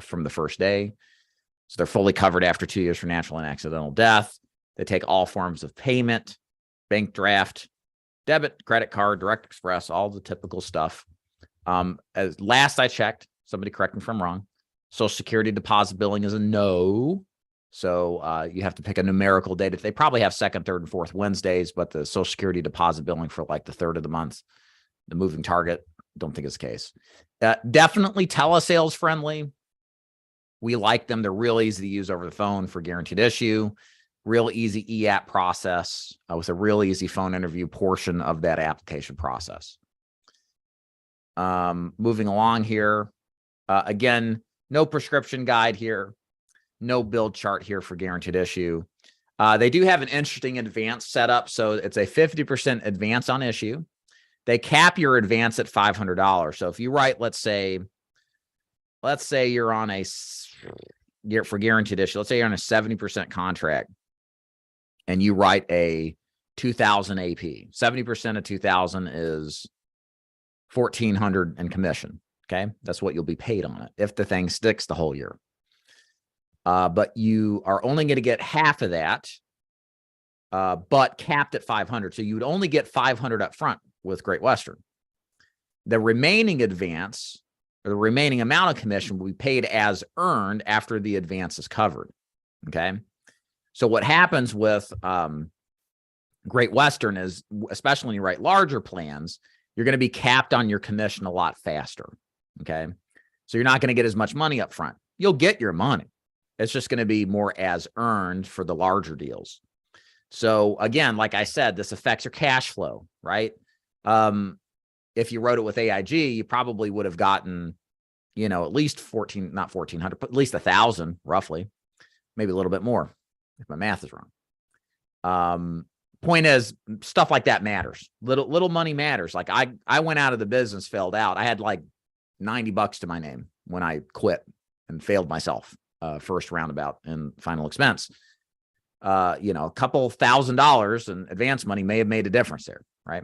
from the first day. So they're fully covered after 2 years for natural and accidental death. They take all forms of payment, bank draft, debit, credit card, direct express, all the typical stuff. As last I checked, somebody correct me if I'm wrong, Social Security deposit billing is a no. So you have to pick a numerical date. They probably have second, third, and fourth Wednesdays, but the Social Security deposit billing for like the third of the month, the moving target, don't think it's the case. Definitely telesales friendly. We like them. They're real easy to use over the phone for guaranteed issue. Real easy e-app process with a real easy phone interview portion of that application process. Moving along here. Again, no prescription guide here. No build chart here for guaranteed issue. They do have an interesting advance setup. So it's a 50% advance on issue. They cap your advance at $500. So if you write, let's say you're on for guaranteed issue, let's say you're on a 70% contract and you write a 2,000 AP. 70% of 2,000 is 1,400 in commission. Okay. That's what you'll be paid on it if the thing sticks the whole year. But you are only going to get half of that, but capped at 500. So you would only get 500 up front with Great Western. The remaining advance or the remaining amount of commission will be paid as earned after the advance is covered. Okay. So what happens with Great Western is, especially when you write larger plans, you're going to be capped on your commission a lot faster. Okay. So you're not going to get as much money up front. You'll get your money. It's just going to be more as earned for the larger deals. So again, like I said, this affects your cash flow, right? If you wrote it with AIG, you probably would have gotten, at least not 1,400, but at least 1,000 roughly, maybe a little bit more if my math is wrong. Point is, stuff like that matters. Little money matters. Like I went out of the business, failed out. I had like $90 to my name when I quit and failed myself. First roundabout and final expense. A couple $1,000 in advance money may have made a difference there, right?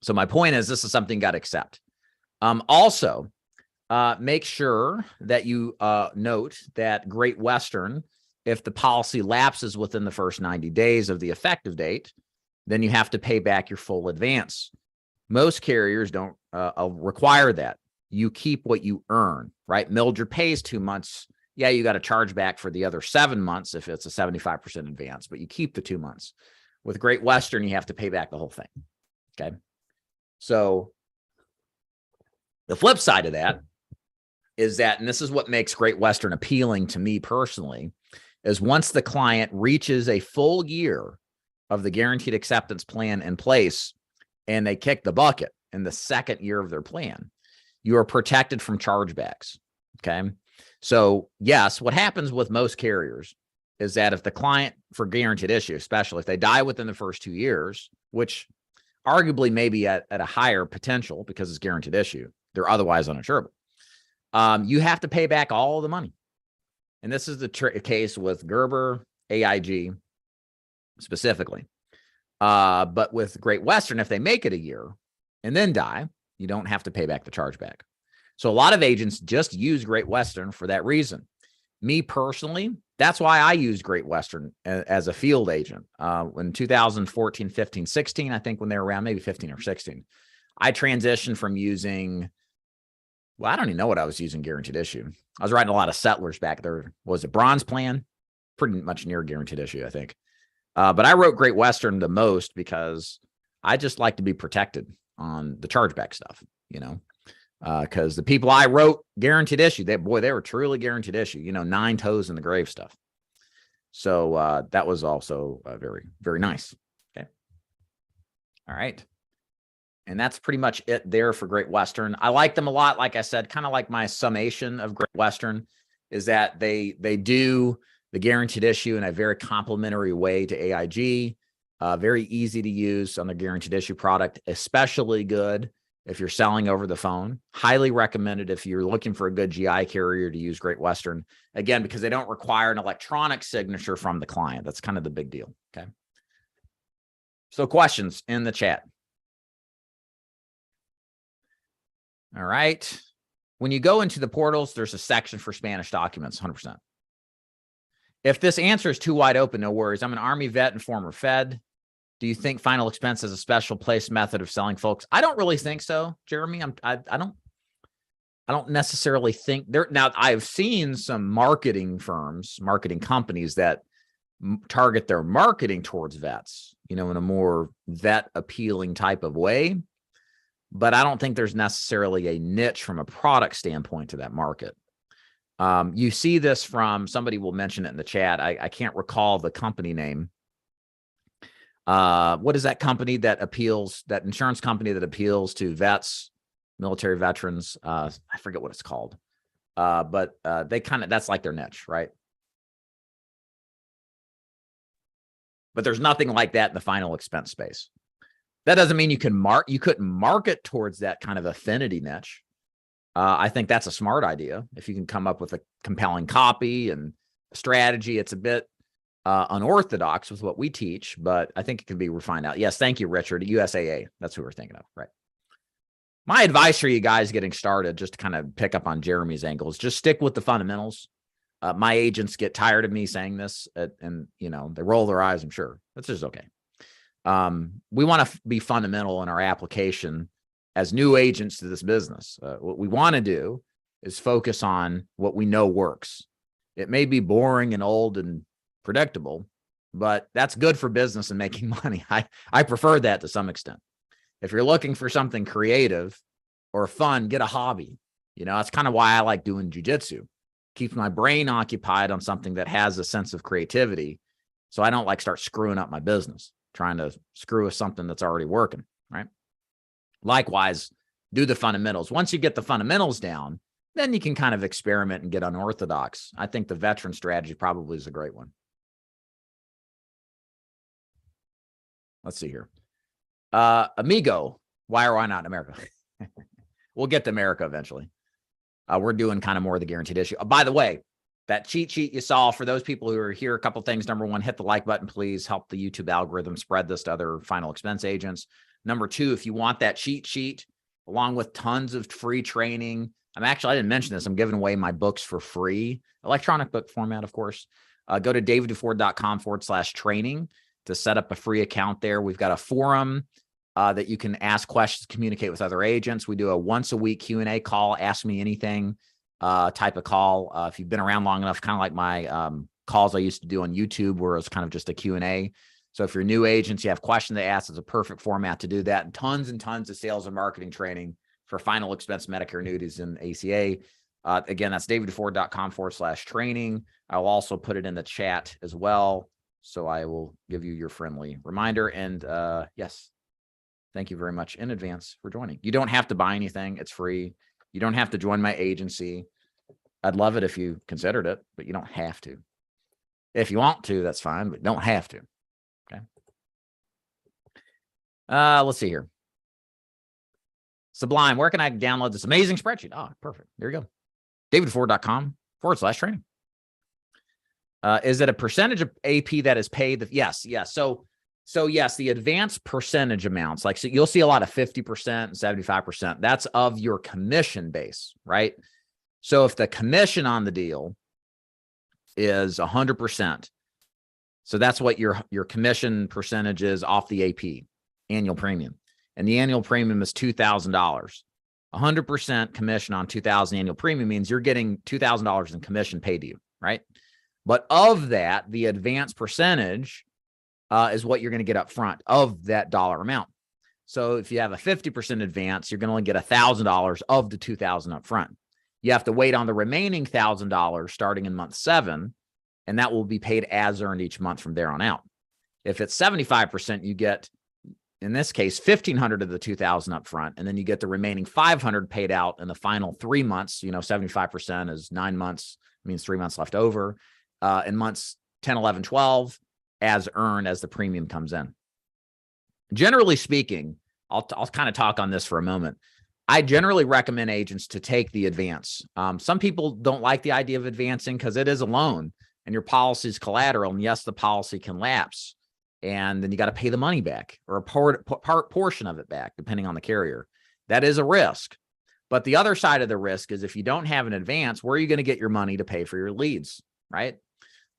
So my point is, this is something you got to accept. Also, make sure that you note that Great Western, if the policy lapses within the first 90 days of the effective date, then you have to pay back your full advance. Most carriers don't require that. You keep what you earn, right? Mildred pays 2 months. Yeah, you got a charge back for the other 7 months if it's a 75% advance, but you keep the 2 months. With Great Western, you have to pay back the whole thing. Okay. So the flip side of that is that, and this is what makes Great Western appealing to me personally, is once the client reaches a full year of the guaranteed acceptance plan in place and they kick the bucket in the second year of their plan, you are protected from chargebacks. Okay. So yes, what happens with most carriers is that if the client, for guaranteed issue, especially if they die within the first 2 years, which arguably may be at a higher potential because it's guaranteed issue, they're otherwise uninsurable. You have to pay back all of the money. And this is the case with Gerber, AIG specifically. But with Great Western, if they make it a year and then die, You don't have to pay back the chargeback. So a lot of agents just use Great Western for that reason. Me personally, that's why I used Great Western as a field agent. In 2014, 15, 16, I think when they were around, maybe 15 or 16, I transitioned from using, well, I don't even know what I was using guaranteed issue. I was writing a lot of settlers back there. Was it Bronze Plan? Pretty much near guaranteed issue, I think. But I wrote Great Western the most because I just like to be protected on the chargeback stuff, because the people I wrote guaranteed issue, they were truly guaranteed issue, 9 toes in the grave stuff. So that was also very, very nice. Okay. All right. And that's pretty much it there for Great Western. I like them a lot. Like I said, kind of like my summation of Great Western is that they do the guaranteed issue in a very complimentary way to AIG. Very easy to use on the guaranteed issue product, especially good if you're selling over the phone. Highly recommended if you're looking for a good GI carrier to use Great Western. Again, because they don't require an electronic signature from the client. That's kind of the big deal. Okay. So questions in the chat. All right. When you go into the portals, there's a section for Spanish documents, 100%. If this answer is too wide open, no worries. I'm an Army vet and former Fed. Do you think final expense is a special place method of selling folks? I don't really think so, Jeremy. I don't necessarily think there. Now, I've seen some marketing firms, marketing companies that target their marketing towards vets, in a more vet appealing type of way. But I don't think there's necessarily a niche from a product standpoint to that market. You see this from, somebody will mention it in the chat. I can't recall the company name. What is that company that appeals, that insurance company that appeals to vets, military veterans? I forget what it's called. But they that's like their niche, right? But there's nothing like that in the final expense space. That doesn't mean you couldn't market towards that kind of affinity niche. I think that's a smart idea. If you can come up with a compelling copy and strategy, it's a bit unorthodox with what we teach, but I think it can be refined out. Yes, thank you, Richard. USAA, that's who we're thinking of, right? My advice for you guys getting started, just to kind of pick up on Jeremy's angle, is just stick with the fundamentals. My agents get tired of me saying this, and they roll their eyes, I'm sure. That's just okay. We want to be fundamental in our application as new agents to this business. What we want to do is focus on what we know works. It may be boring and old and predictable, but that's good for business and making money. I prefer that to some extent. If you're looking for something creative or fun, get a hobby. That's kind of why I like doing jujitsu. Keeps my brain occupied on something that has a sense of creativity. So I don't start screwing up my business, trying to screw with something that's already working, right? Likewise, do the fundamentals. Once you get the fundamentals down, then you can kind of experiment and get unorthodox. I think the veteran strategy probably is a great one. Let's see here. Amigo, why or why not in America? We'll get to America eventually. We're doing kind of more of the guaranteed issue. By the way, that cheat sheet you saw, for those people who are here, a couple of things. Number one, hit the like button, please. Help the YouTube algorithm spread this to other final expense agents. Number two, if you want that cheat sheet, along with tons of free training, I didn't mention this. I'm giving away my books for free, electronic book format, of course. Go to davidduford.com/training to set up a free account there. We've got a forum that you can ask questions, communicate with other agents. We do a once a week Q&A call, ask me anything type of call. If you've been around long enough, kind of like my calls I used to do on YouTube, where it's kind of just a Q&A. So if you're new agents, you have questions to ask, it's a perfect format to do that. And tons of sales and marketing training for final expense Medicare annuities and ACA. Again, that's davidduford.com/training. I'll also put it in the chat as well. So I will give you your friendly reminder. And yes, thank you very much in advance for joining. You don't have to buy anything. It's free. You don't have to join my agency. I'd love it if you considered it, but you don't have to. If you want to, that's fine, but don't have to. Okay. Let's see here. Sublime, where can I download this amazing spreadsheet? Oh, perfect. There you go. davidduford.com/training. Is it a percentage of AP that is paid? Yes. So So yes, the advance percentage amounts, like, so you'll see a lot of 50% and 75%. That's of your commission base, right? So if the commission on the deal is 100%, so that's what your commission percentage is off the AP, annual premium. And the annual premium is $2,000. 100% commission on $2,000 annual premium means you're getting $2,000 in commission paid to you, right? But of that, the advance percentage is what you're going to get up front of that dollar amount. So if you have a 50% advance, you're going to only get $1,000 of the $2,000 up front. You have to wait on the remaining $1,000 starting in month 7, and that will be paid as earned each month from there on out. If it's 75%, you get, in this case, $1,500 of the $2,000 up front, and then you get the remaining $500 paid out in the final 3 months. 75% is 9 months, means 3 months left over. In months 10, 11, 12, as earned as the premium comes in. Generally speaking, I'll kind of talk on this for a moment. I generally recommend agents to take the advance. Some people don't like the idea of advancing because it is a loan and your policy is collateral. And yes, the policy can lapse, and then you got to pay the money back, or a portion of it back, depending on the carrier. That is a risk. But the other side of the risk is if you don't have an advance, where are you going to get your money to pay for your leads, right?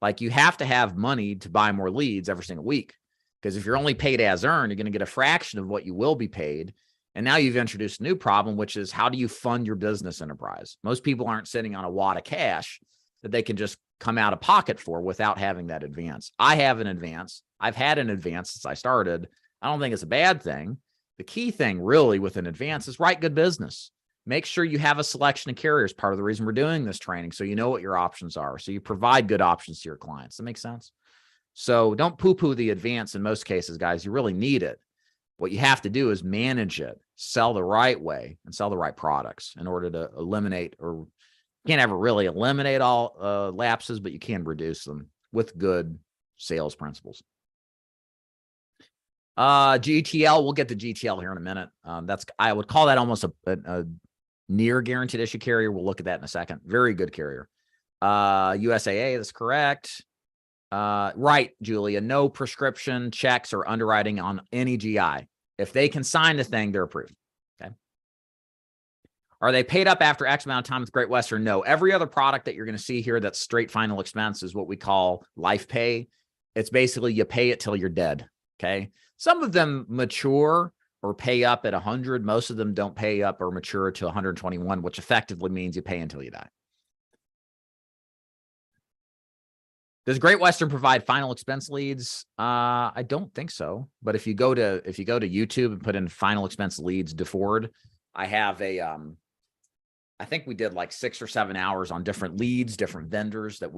Like, you have to have money to buy more leads every single week, because if you're only paid as earned, you're going to get a fraction of what you will be paid. And now you've introduced a new problem, which is, how do you fund your business enterprise? Most people aren't sitting on a wad of cash that they can just come out of pocket for without having that advance. I have an advance. I've had an advance since I started. I don't think it's a bad thing. The key thing really with an advance is write good business. Make sure you have a selection of carriers. Part of the reason we're doing this training, so you know what your options are, so you provide good options to your clients. That makes sense? So don't poo-poo the advance in most cases, guys. You really need it. What you have to do is manage it, sell the right way, and sell the right products in order to eliminate, or you can't ever really eliminate all lapses, but you can reduce them with good sales principles. GTL, we'll get to GTL here in a minute. I would call that almost a near guaranteed issue carrier. We'll look at that in a second. Very good carrier. USAA, that's correct. Right, Julia, no prescription checks or underwriting on any GI. If they can sign the thing, they're approved. Okay. Are they paid up after X amount of time with Great Western? No. Every other product that you're going to see here that's straight final expense is what we call life pay. It's basically you pay it till you're dead. Okay. Some of them mature or pay up at 100. Most of them don't pay up or mature to 121, which effectively means you pay until you die. Does Great Western provide final expense leads? I don't think so. But if you go to YouTube and put in final expense leads DeFord, I have I think we did like 6 or 7 hours on different leads, different vendors that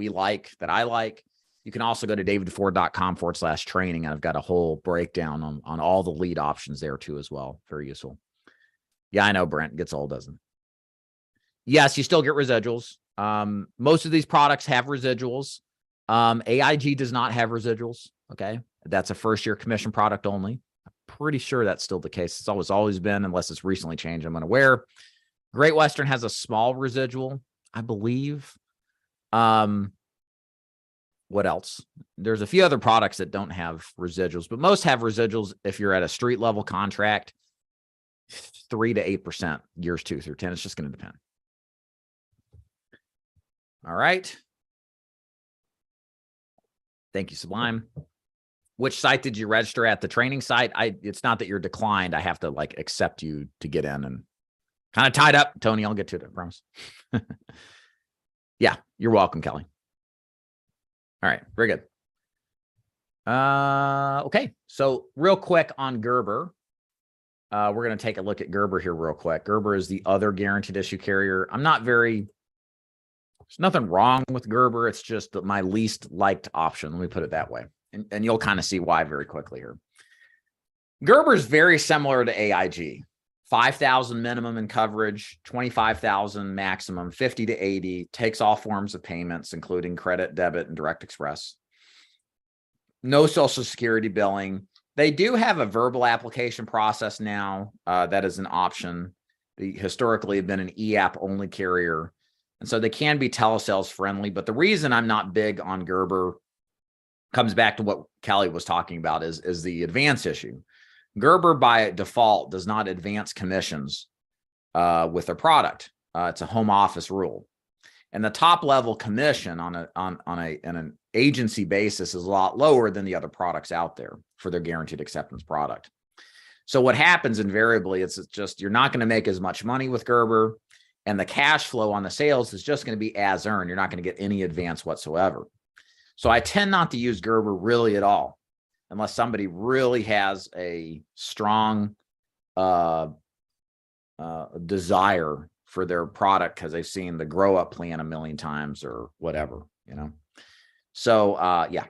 I like. You can also go to davidford.com/training, and I've got a whole breakdown on all the lead options there too as well. Very useful. Yeah, I know, Brent, gets old, doesn't it? Yes, you still get residuals. Most of these products have residuals. AIG does not have residuals. Okay. That's a first-year commission product only. I'm pretty sure that's still the case. It's always been, unless it's recently changed, I'm unaware. Great Western has a small residual, I believe. What else? There's a few other products that don't have residuals, but most have residuals. If you're at a street level contract, 3 to 8% years 2 through 10. It's just going to depend. All right. Thank you, Sublime. Which site did you register at? The training site? It's not that you're declined. I have to accept you to get in, and kind of tied up. Tony, I'll get to it, I promise. Yeah, you're welcome, Kelly. All right, very good. Okay, so real quick on Gerber. We're going to take a look at Gerber here real quick. Gerber is the other guaranteed issue carrier. There's nothing wrong with Gerber. It's just my least liked option. Let me put it that way. And you'll kind of see why very quickly here. Gerber is very similar to AIG. 5,000 minimum in coverage, 25,000 maximum, 50 to 80, takes all forms of payments, including credit, debit, and direct express. No Social Security billing. They do have a verbal application process now. That is an option. They historically have been an e-app only carrier. And so they can be telesales friendly. But the reason I'm not big on Gerber comes back to what Kelly was talking about is the advance issue. Gerber by default does not advance commissions with their product. It's a home office rule. And the top level commission on an agency basis is a lot lower than the other products out there for their guaranteed acceptance product. So what happens invariably is it's just you're not going to make as much money with Gerber, and the cash flow on the sales is just going to be as earned. You're not going to get any advance whatsoever. So I tend not to use Gerber really at all, unless somebody really has a strong desire for their product because they've seen the grow up plan a million times or whatever, you know. So yeah,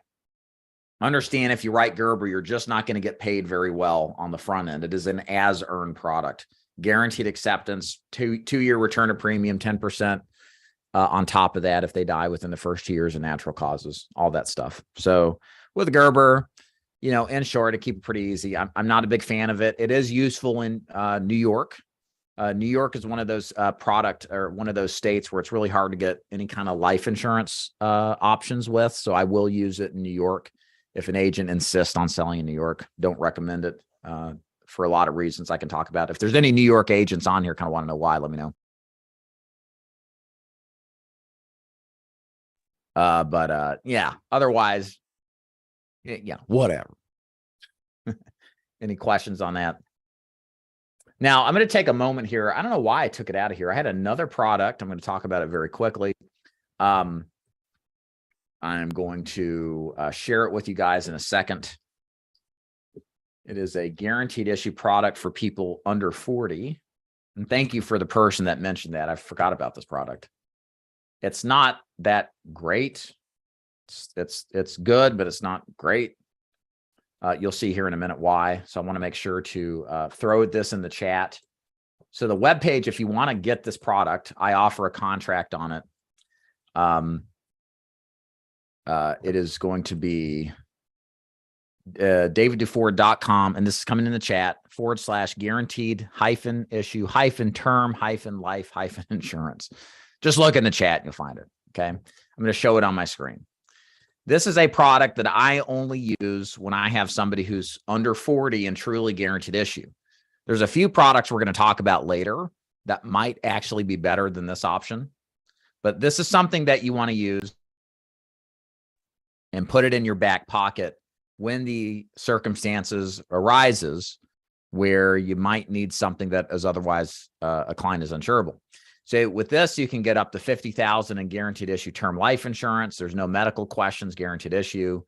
understand if you write Gerber, you're just not going to get paid very well on the front end. It is an as earned product, guaranteed acceptance, two-year return of premium, 10% on top of that if they die within the first 2 years of natural causes, all that stuff. So with Gerber, you know, in short, to keep it pretty easy, I'm not a big fan of it. It is useful in New York. New York is one of those one of those states where it's really hard to get any kind of life insurance options with. So I will use it in New York if an agent insists on selling in New York. Don't recommend it for a lot of reasons I can talk about. If there's any New York agents on here, kind of want to know why, let me know. But yeah, otherwise, yeah, whatever. Any questions on that? Now, I'm going to take a moment here. I don't know why I took it out of here. I had another product. I'm going to talk about it very quickly. I'm going to share it with you guys in a second. It is a guaranteed issue product for people under 40. And thank you for the person that mentioned that. I forgot about this product. It's not that great. It's good, but it's not great. You'll see here in a minute why. So I want to make sure to throw this in the chat. So the webpage, if you want to get this product, I offer a contract on it. It is going to be davidduford.com, and this is coming in the chat, /guaranteed-issue-term-life-insurance. Just look in the chat and you'll find it. Okay. I'm going to show it on my screen. This is a product that I only use when I have somebody who's under 40 and truly guaranteed issue. There's a few products we're going to talk about later that might actually be better than this option, but this is something that you want to use and put it in your back pocket when the circumstances arises where you might need something that is otherwise a client is insurable. So with this, you can get up to $50,000 in guaranteed issue term life insurance. There's no medical questions, guaranteed issue.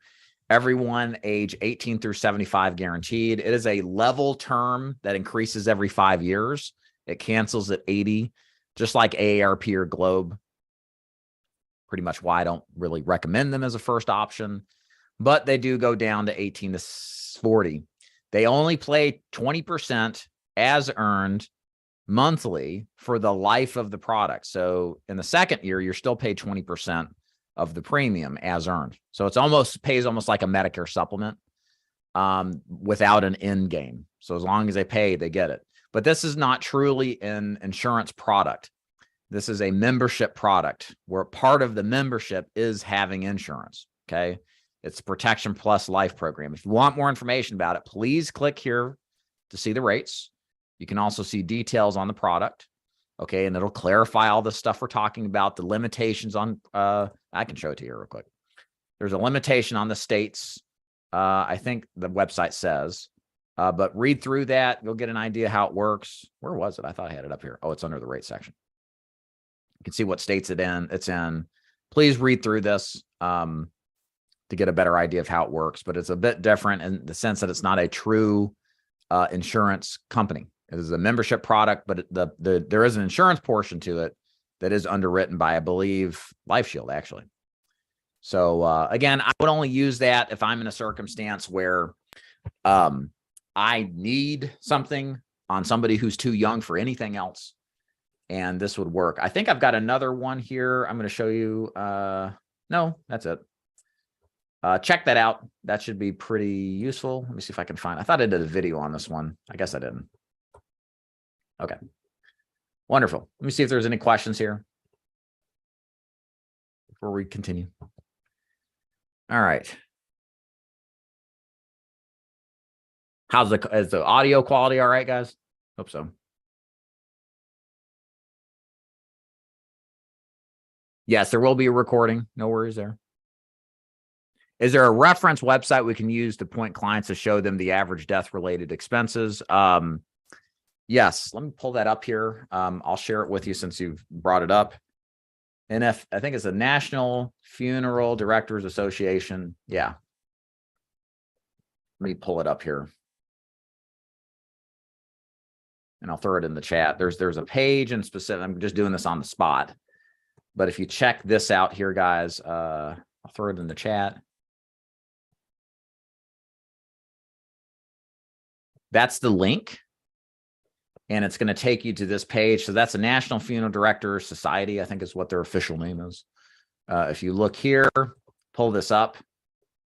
Everyone age 18 through 75 guaranteed. It is a level term that increases every 5 years. It cancels at 80, just like AARP or Globe. Pretty much why I don't really recommend them as a first option, but they do go down to 18 to 40. They only pay 20% as earned monthly for the life of the product. So in the second year, you're still paid 20% of the premium as earned. So it's pays almost like a Medicare supplement without an end game. So as long as they pay, they get it. But this is not truly an insurance product. This is a membership product where part of the membership is having insurance. Okay. It's Protection Plus Life program. If you want more information about it, please click here to see the rates. You can also see details on the product. Okay. And it'll clarify all the stuff we're talking about, the limitations on, I can show it to you real quick. There's a limitation on the states. I think the website says, but read through that. You'll get an idea how it works. Where was it? I thought I had it up here. Oh, it's under the rate section. You can see what states it's in. Please read through this to get a better idea of how it works, but it's a bit different in the sense that it's not a true insurance company. It is a membership product, but there is an insurance portion to it that is underwritten by, I believe, Life Shield, actually. So again, I would only use that if I'm in a circumstance where I need something on somebody who's too young for anything else, and this would work. I think I've got another one here. I'm going to show you. No, that's it. Check that out. That should be pretty useful. Let me see if I can find. I thought I did a video on this one. I guess I didn't. Okay. Wonderful. Let me see if there's any questions here before we continue. All right. Is the audio quality all right, guys? Hope so. Yes, there will be a recording. No worries there. Is there a reference website we can use to point clients to show them the average death-related expenses? Yes, let me pull that up here. I'll share it with you since you've brought it up. I think it's the National Funeral Directors Association. Yeah. Let me pull it up here. And I'll throw it in the chat. There's a page in specific. I'm just doing this on the spot. But if you check this out here, guys, I'll throw it in the chat. That's the link. And it's going to take you to this page. So that's the National Funeral Directors Society, I think is what their official name is. If you look here, pull this up,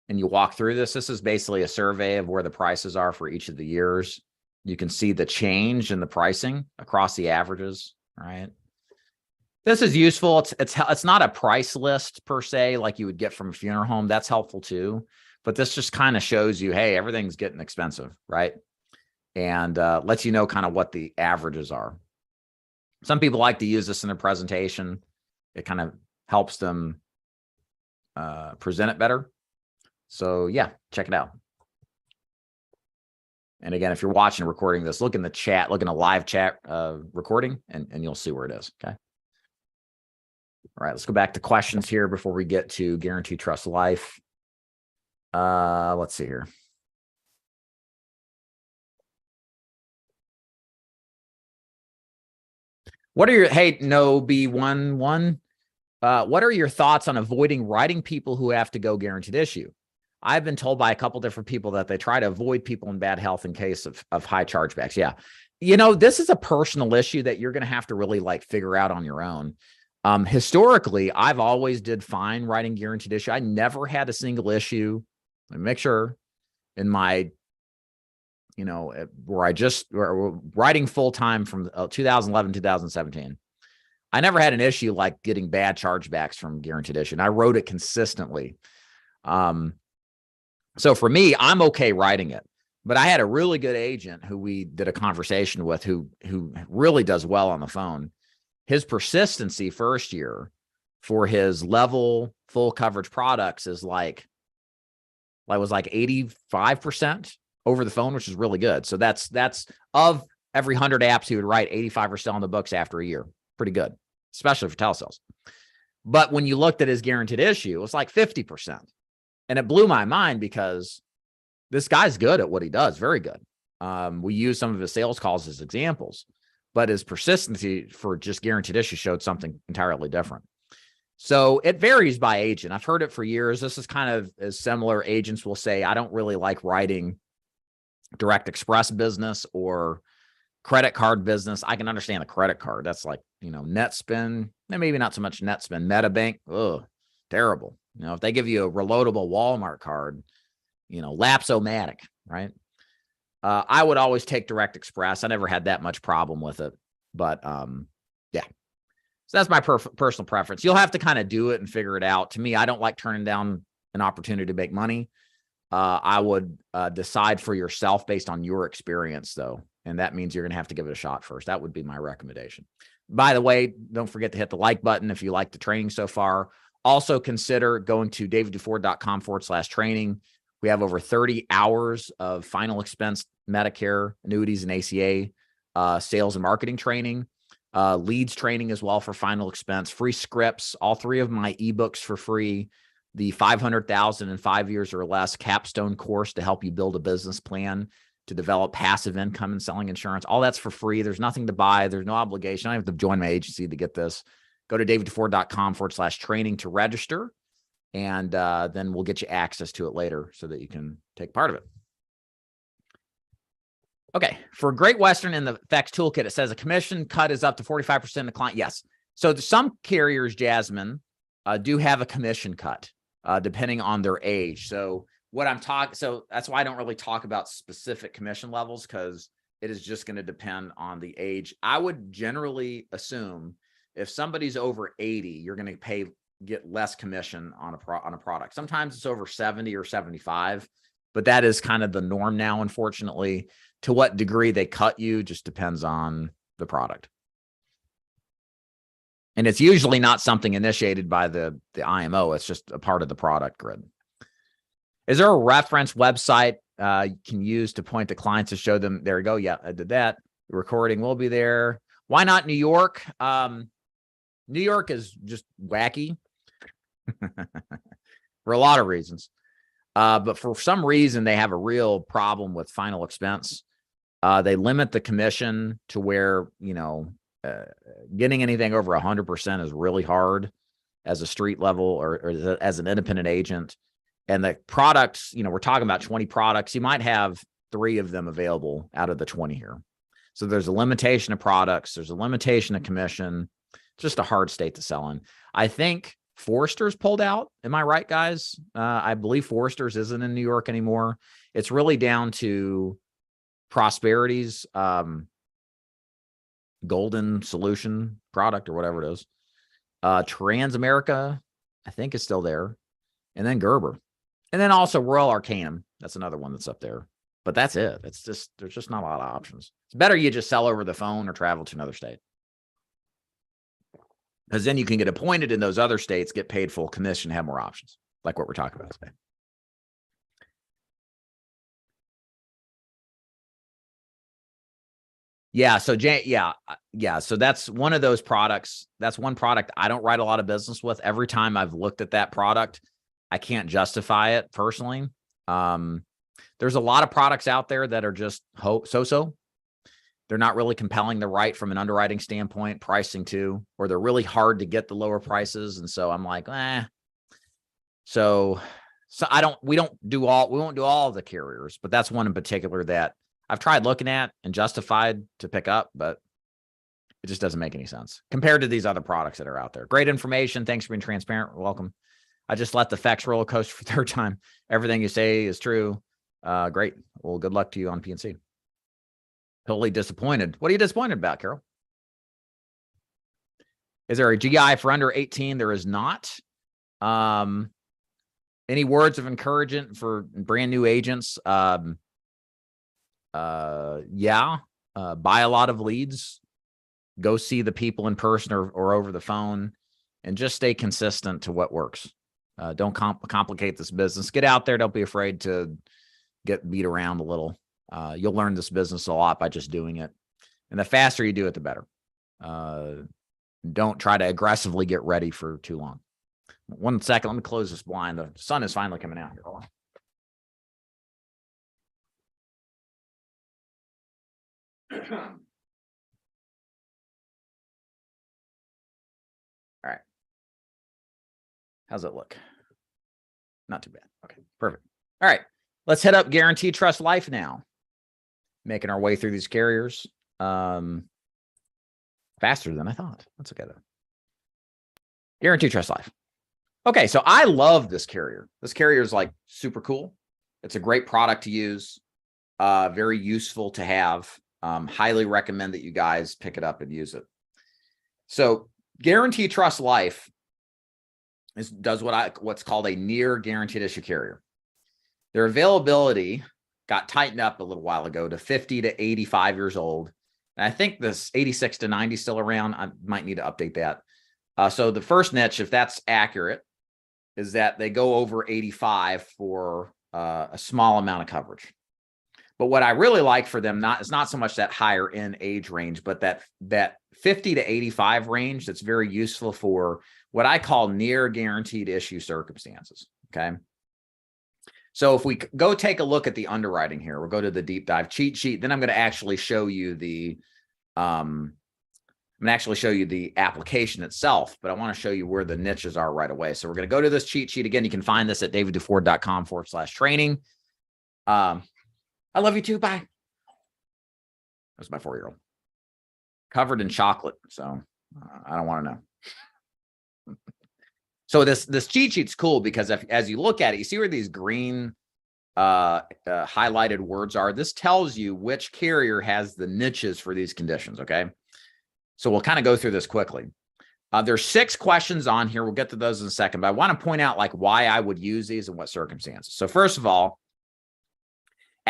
and you walk through this, this is basically a survey of where the prices are for each of the years. You can see the change in the pricing across the averages, right? This is useful. It's not a price list per se, like you would get from a funeral home. That's helpful too. But this just kind of shows you, hey, everything's getting expensive, right? And lets you know kind of what the averages are. Some people like to use this in their presentation. It kind of helps them present it better. So yeah, check it out. And again, if you're watching or recording this, look in the chat, look in a live chat recording, and you'll see where it is, okay? All right, let's go back to questions here before we get to Guaranteed Trust Life. Let's see here. What are your, hey, no B11, what are your thoughts on avoiding writing people who have to go guaranteed issue? I've been told by a couple different people that they try to avoid people in bad health in case of high chargebacks. Yeah. You know, this is a personal issue that you're going to have to really like figure out on your own. Historically, I've always did fine writing guaranteed issue. I never had a single issue. Let me make sure in my, you know, where writing full time from 2011, 2017. I never had an issue like getting bad chargebacks from guaranteed issue. And I wrote it consistently. So for me, I'm okay writing it. But I had a really good agent who we did a conversation with who really does well on the phone. His persistency first year for his level full coverage products is like 85% over the phone, which is really good. So that's of every 100 apps he would write, 85 are still on the books after a year. Pretty good, especially for telesales. But when you looked at his guaranteed issue, it was like 50%. And it blew my mind because this guy's good at what he does, very good. We use some of his sales calls as examples, but his persistency for just guaranteed issue showed something entirely different. So it varies by agent. I've heard it for years. This is kind of as similar. Agents will say, I don't really like writing direct express business or credit card business. I can understand the credit card. That's like, you know, net spend, maybe not so much net spend, MetaBank. Ugh, terrible. You know, if they give you a reloadable Walmart card, you know, Lapse-O-Matic, right? I would always take direct express. I never had that much problem with it, but yeah. So that's my personal preference. You'll have to kind of do it and figure it out. To me, I don't like turning down an opportunity to make money. I would decide for yourself based on your experience, though. And that means you're going to have to give it a shot first. That would be my recommendation. By the way, don't forget to hit the like button if you like the training so far. Also consider going to davidduford.com/training. We have over 30 hours of final expense, Medicare, annuities, and ACA, sales and marketing training, leads training as well for final expense, free scripts, all 3 of my ebooks for free, the 500,000 in 5 years or less capstone course to help you build a business plan to develop passive income and selling insurance. All that's for free. There's nothing to buy. There's no obligation. I don't have to join my agency to get this. Go to davidduford.com/training to register, and then we'll get you access to it later so that you can take part of it. Okay, for Great Western in the Facts Toolkit, it says a commission cut is up to 45% of the client. Yes. So some carriers, Jasmine, do have a commission cut depending on their age. So so that's why I don't really talk about specific commission levels, because it is just going to depend on the age. I would generally assume if somebody's over 80, you're going to get less commission on a product. Sometimes it's over 70 or 75. but that is kind of the norm now, unfortunately. To what degree they cut you just depends on the product. And it's usually not something initiated by the IMO. It's just a part of the product grid. Is there a reference website you can use to point to clients to show them, there we go. Yeah, I did that. The recording will be there. Why not New York? New York is just wacky for a lot of reasons. But for some reason, they have a real problem with final expense. They limit the commission to where, getting anything over 100% is really hard as a street level or as an independent agent. And the products, we're talking about 20 products. You might have 3 of them available out of the 20 here. So there's a limitation of products. There's a limitation of commission. It's just a hard state to sell in. I think Forrester's pulled out. Am I right, guys? I believe Forrester's isn't in New York anymore. It's really down to Prosperity's Golden Solution product or whatever it is. Transamerica, I think, is still there. And then Gerber. And then also Royal Arcanum. That's another one that's up there. But that's it. It's just, there's just not a lot of options. It's better you just sell over the phone or travel to another state. Because then you can get appointed in those other states, get paid full commission, have more options, like what we're talking about today. Yeah. So So that's one of those products. That's one product I don't write a lot of business with. Every time I've looked at that product, I can't justify it personally. There's a lot of products out there that are just so-so. They're not really compelling the right from an underwriting standpoint, pricing too, or they're really hard to get the lower prices. And so I'm like, So we won't do all of the carriers, but that's one in particular that I've tried looking at and justified to pick up, but it just doesn't make any sense compared to these other products that are out there. Great information. Thanks for being transparent. Welcome. I just let the facts roller coaster for the 3rd time. Everything you say is true. Great. Well, good luck to you on PNC. Totally disappointed. What are you disappointed about, Carol? Is there a GI for under 18? There is not. Any words of encouragement for brand new agents? Buy a lot of leads, go see the people in person or over the phone, and just stay consistent to what works. Don't complicate this business. Get out there. Don't be afraid to get beat around a little. You'll learn this business a lot by just doing it. And the faster you do it, the better. Don't try to aggressively get ready for too long. 1 second. Let me close this blind. The sun is finally coming out here. Hold on. All right. How's it look? Not too bad. Okay, perfect. All right. Let's head up Guaranteed Trust Life now. Making our way through these carriers. Faster than I thought. That's okay, though. Guaranteed Trust Life. Okay, so I love this carrier. This carrier is like super cool. It's a great product to use. Very useful to have. Highly recommend that you guys pick it up and use it. So Guaranteed Trust Life does what's called a near guaranteed issue carrier. Their availability got tightened up a little while ago to 50 to 85 years old. And I think this 86 to 90 is still around. I might need to update that. So the first niche, if that's accurate, is that they go over 85 for a small amount of coverage. But what I really like for them is not so much that higher end age range, but that 50 to 85 range that's very useful for what I call near guaranteed issue circumstances. Okay. So if we go take a look at the underwriting here, we'll go to the deep dive cheat sheet. Then I'm going to actually show you the application itself, but I want to show you where the niches are right away. So we're going to go to this cheat sheet. Again, you can find this at davidduford.com/training. I love you too. Bye. That's my 4-year-old. Covered in chocolate. So I don't want to know. So this cheat sheet's cool because as you look at it, you see where these green highlighted words are. This tells you which carrier has the niches for these conditions. Okay. So we'll kind of go through this quickly. There's 6 questions on here. We'll get to those in a second, but I want to point out like why I would use these and what circumstances. So first of all,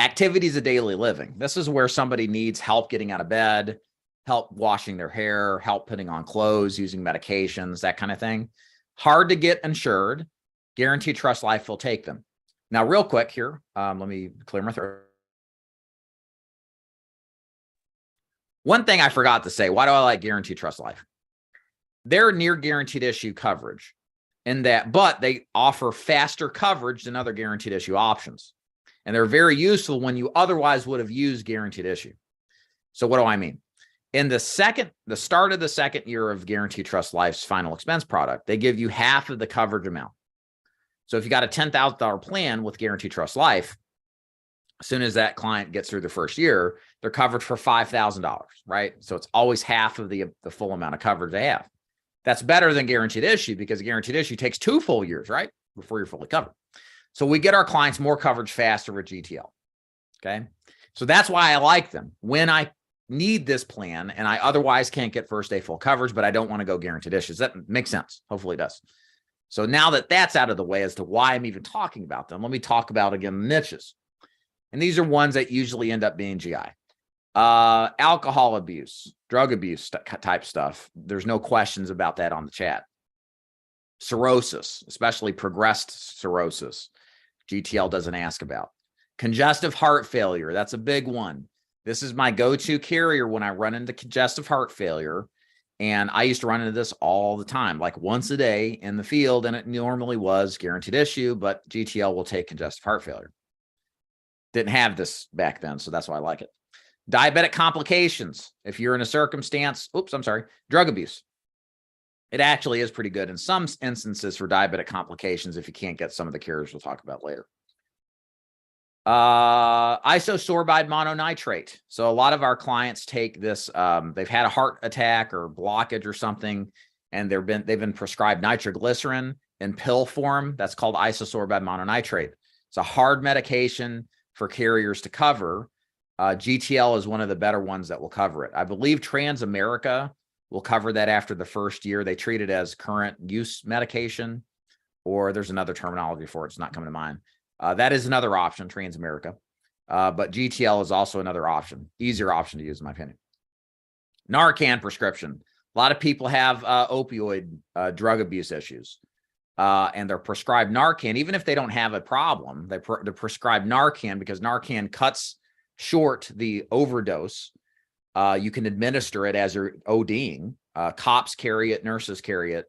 Activities of daily living. This is where somebody needs help getting out of bed, help washing their hair, help putting on clothes, using medications, that kind of thing. Hard to get insured. Guaranteed Trust Life will take them. Now, real quick here, let me clear my throat. One thing I forgot to say, why do I like Guaranteed Trust Life? They're near guaranteed issue coverage in that, but they offer faster coverage than other guaranteed issue options. And they're very useful when you otherwise would have used guaranteed issue. So what do I mean? In the start of the second year of Guaranteed Trust Life's final expense product, they give you half of the coverage amount. So if you got a $10,000 plan with Guaranteed Trust Life, as soon as that client gets through the first year, they're covered for $5,000, right? So it's always half of the full amount of coverage they have. That's better than guaranteed issue because guaranteed issue takes 2 full years, right? Before you're fully covered. So we get our clients more coverage faster with GTL. Okay. So that's why I like them. When I need this plan and I otherwise can't get first day full coverage, but I don't want to go guaranteed issues. That makes sense. Hopefully it does. So now that that's out of the way as to why I'm even talking about them, let me talk about again niches. And these are ones that usually end up being GI. Alcohol abuse, drug abuse type stuff. There's no questions about that on the chat. Cirrhosis, especially progressed cirrhosis, GTL doesn't ask about. Congestive heart failure, that's a big one. This is my go-to carrier when I run into congestive heart failure. And I used to run into this all the time, like once a day in the field, and it normally was guaranteed issue, but GTL will take congestive heart failure. Didn't have this back then, so that's why I like it. Diabetic complications. If you're in a circumstance, drug abuse. It actually is pretty good in some instances for diabetic complications if you can't get some of the carriers we'll talk about later. Isosorbide mononitrate. So a lot of our clients take this, they've had a heart attack or blockage or something, and they've been prescribed nitroglycerin in pill form. That's called isosorbide mononitrate. It's a hard medication for carriers to cover. GTL is one of the better ones that will cover it. I believe Transamerica will cover that after the first year. They treat it as current use medication, or there's another terminology for it. It's not coming to mind. That is another option, Transamerica. But GTL is also another option, easier option to use in my opinion. Narcan prescription. A lot of people have opioid drug abuse issues. And they're prescribed Narcan, even if they don't have a problem, they're prescribed Narcan because Narcan cuts short the overdose. You can administer it as you're ODing. Cops carry it, nurses carry it.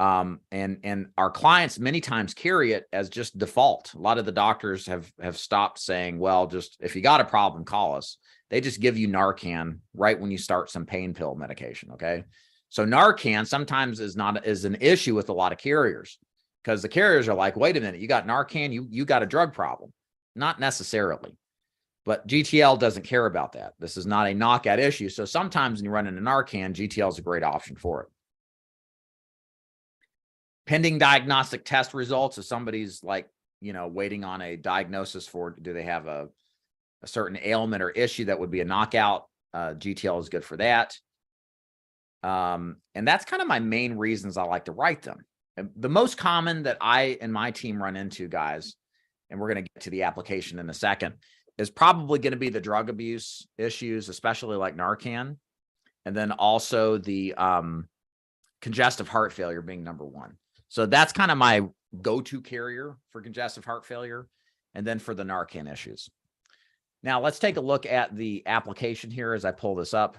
And our clients many times carry it as just default. A lot of the doctors have stopped saying, well, just if you got a problem, call us. They just give you Narcan right when you start some pain pill medication. Okay. So Narcan sometimes is an issue with a lot of carriers because the carriers are like, wait a minute, you got Narcan, you got a drug problem. Not necessarily, but GTL doesn't care about that. This is not a knockout issue. So sometimes when you run into Narcan, GTL is a great option for it. Pending diagnostic test results. If somebody's like, waiting on a diagnosis for, do they have a certain ailment or issue that would be a knockout, GTL is good for that. And that's kind of my main reasons I like to write them. And the most common that I and my team run into, guys, and we're going to get to the application in a second, is probably going to be the drug abuse issues, especially like Narcan. And then also the congestive heart failure being number one. So that's kind of my go-to carrier for congestive heart failure. And then for the Narcan issues. Now let's take a look at the application here as I pull this up.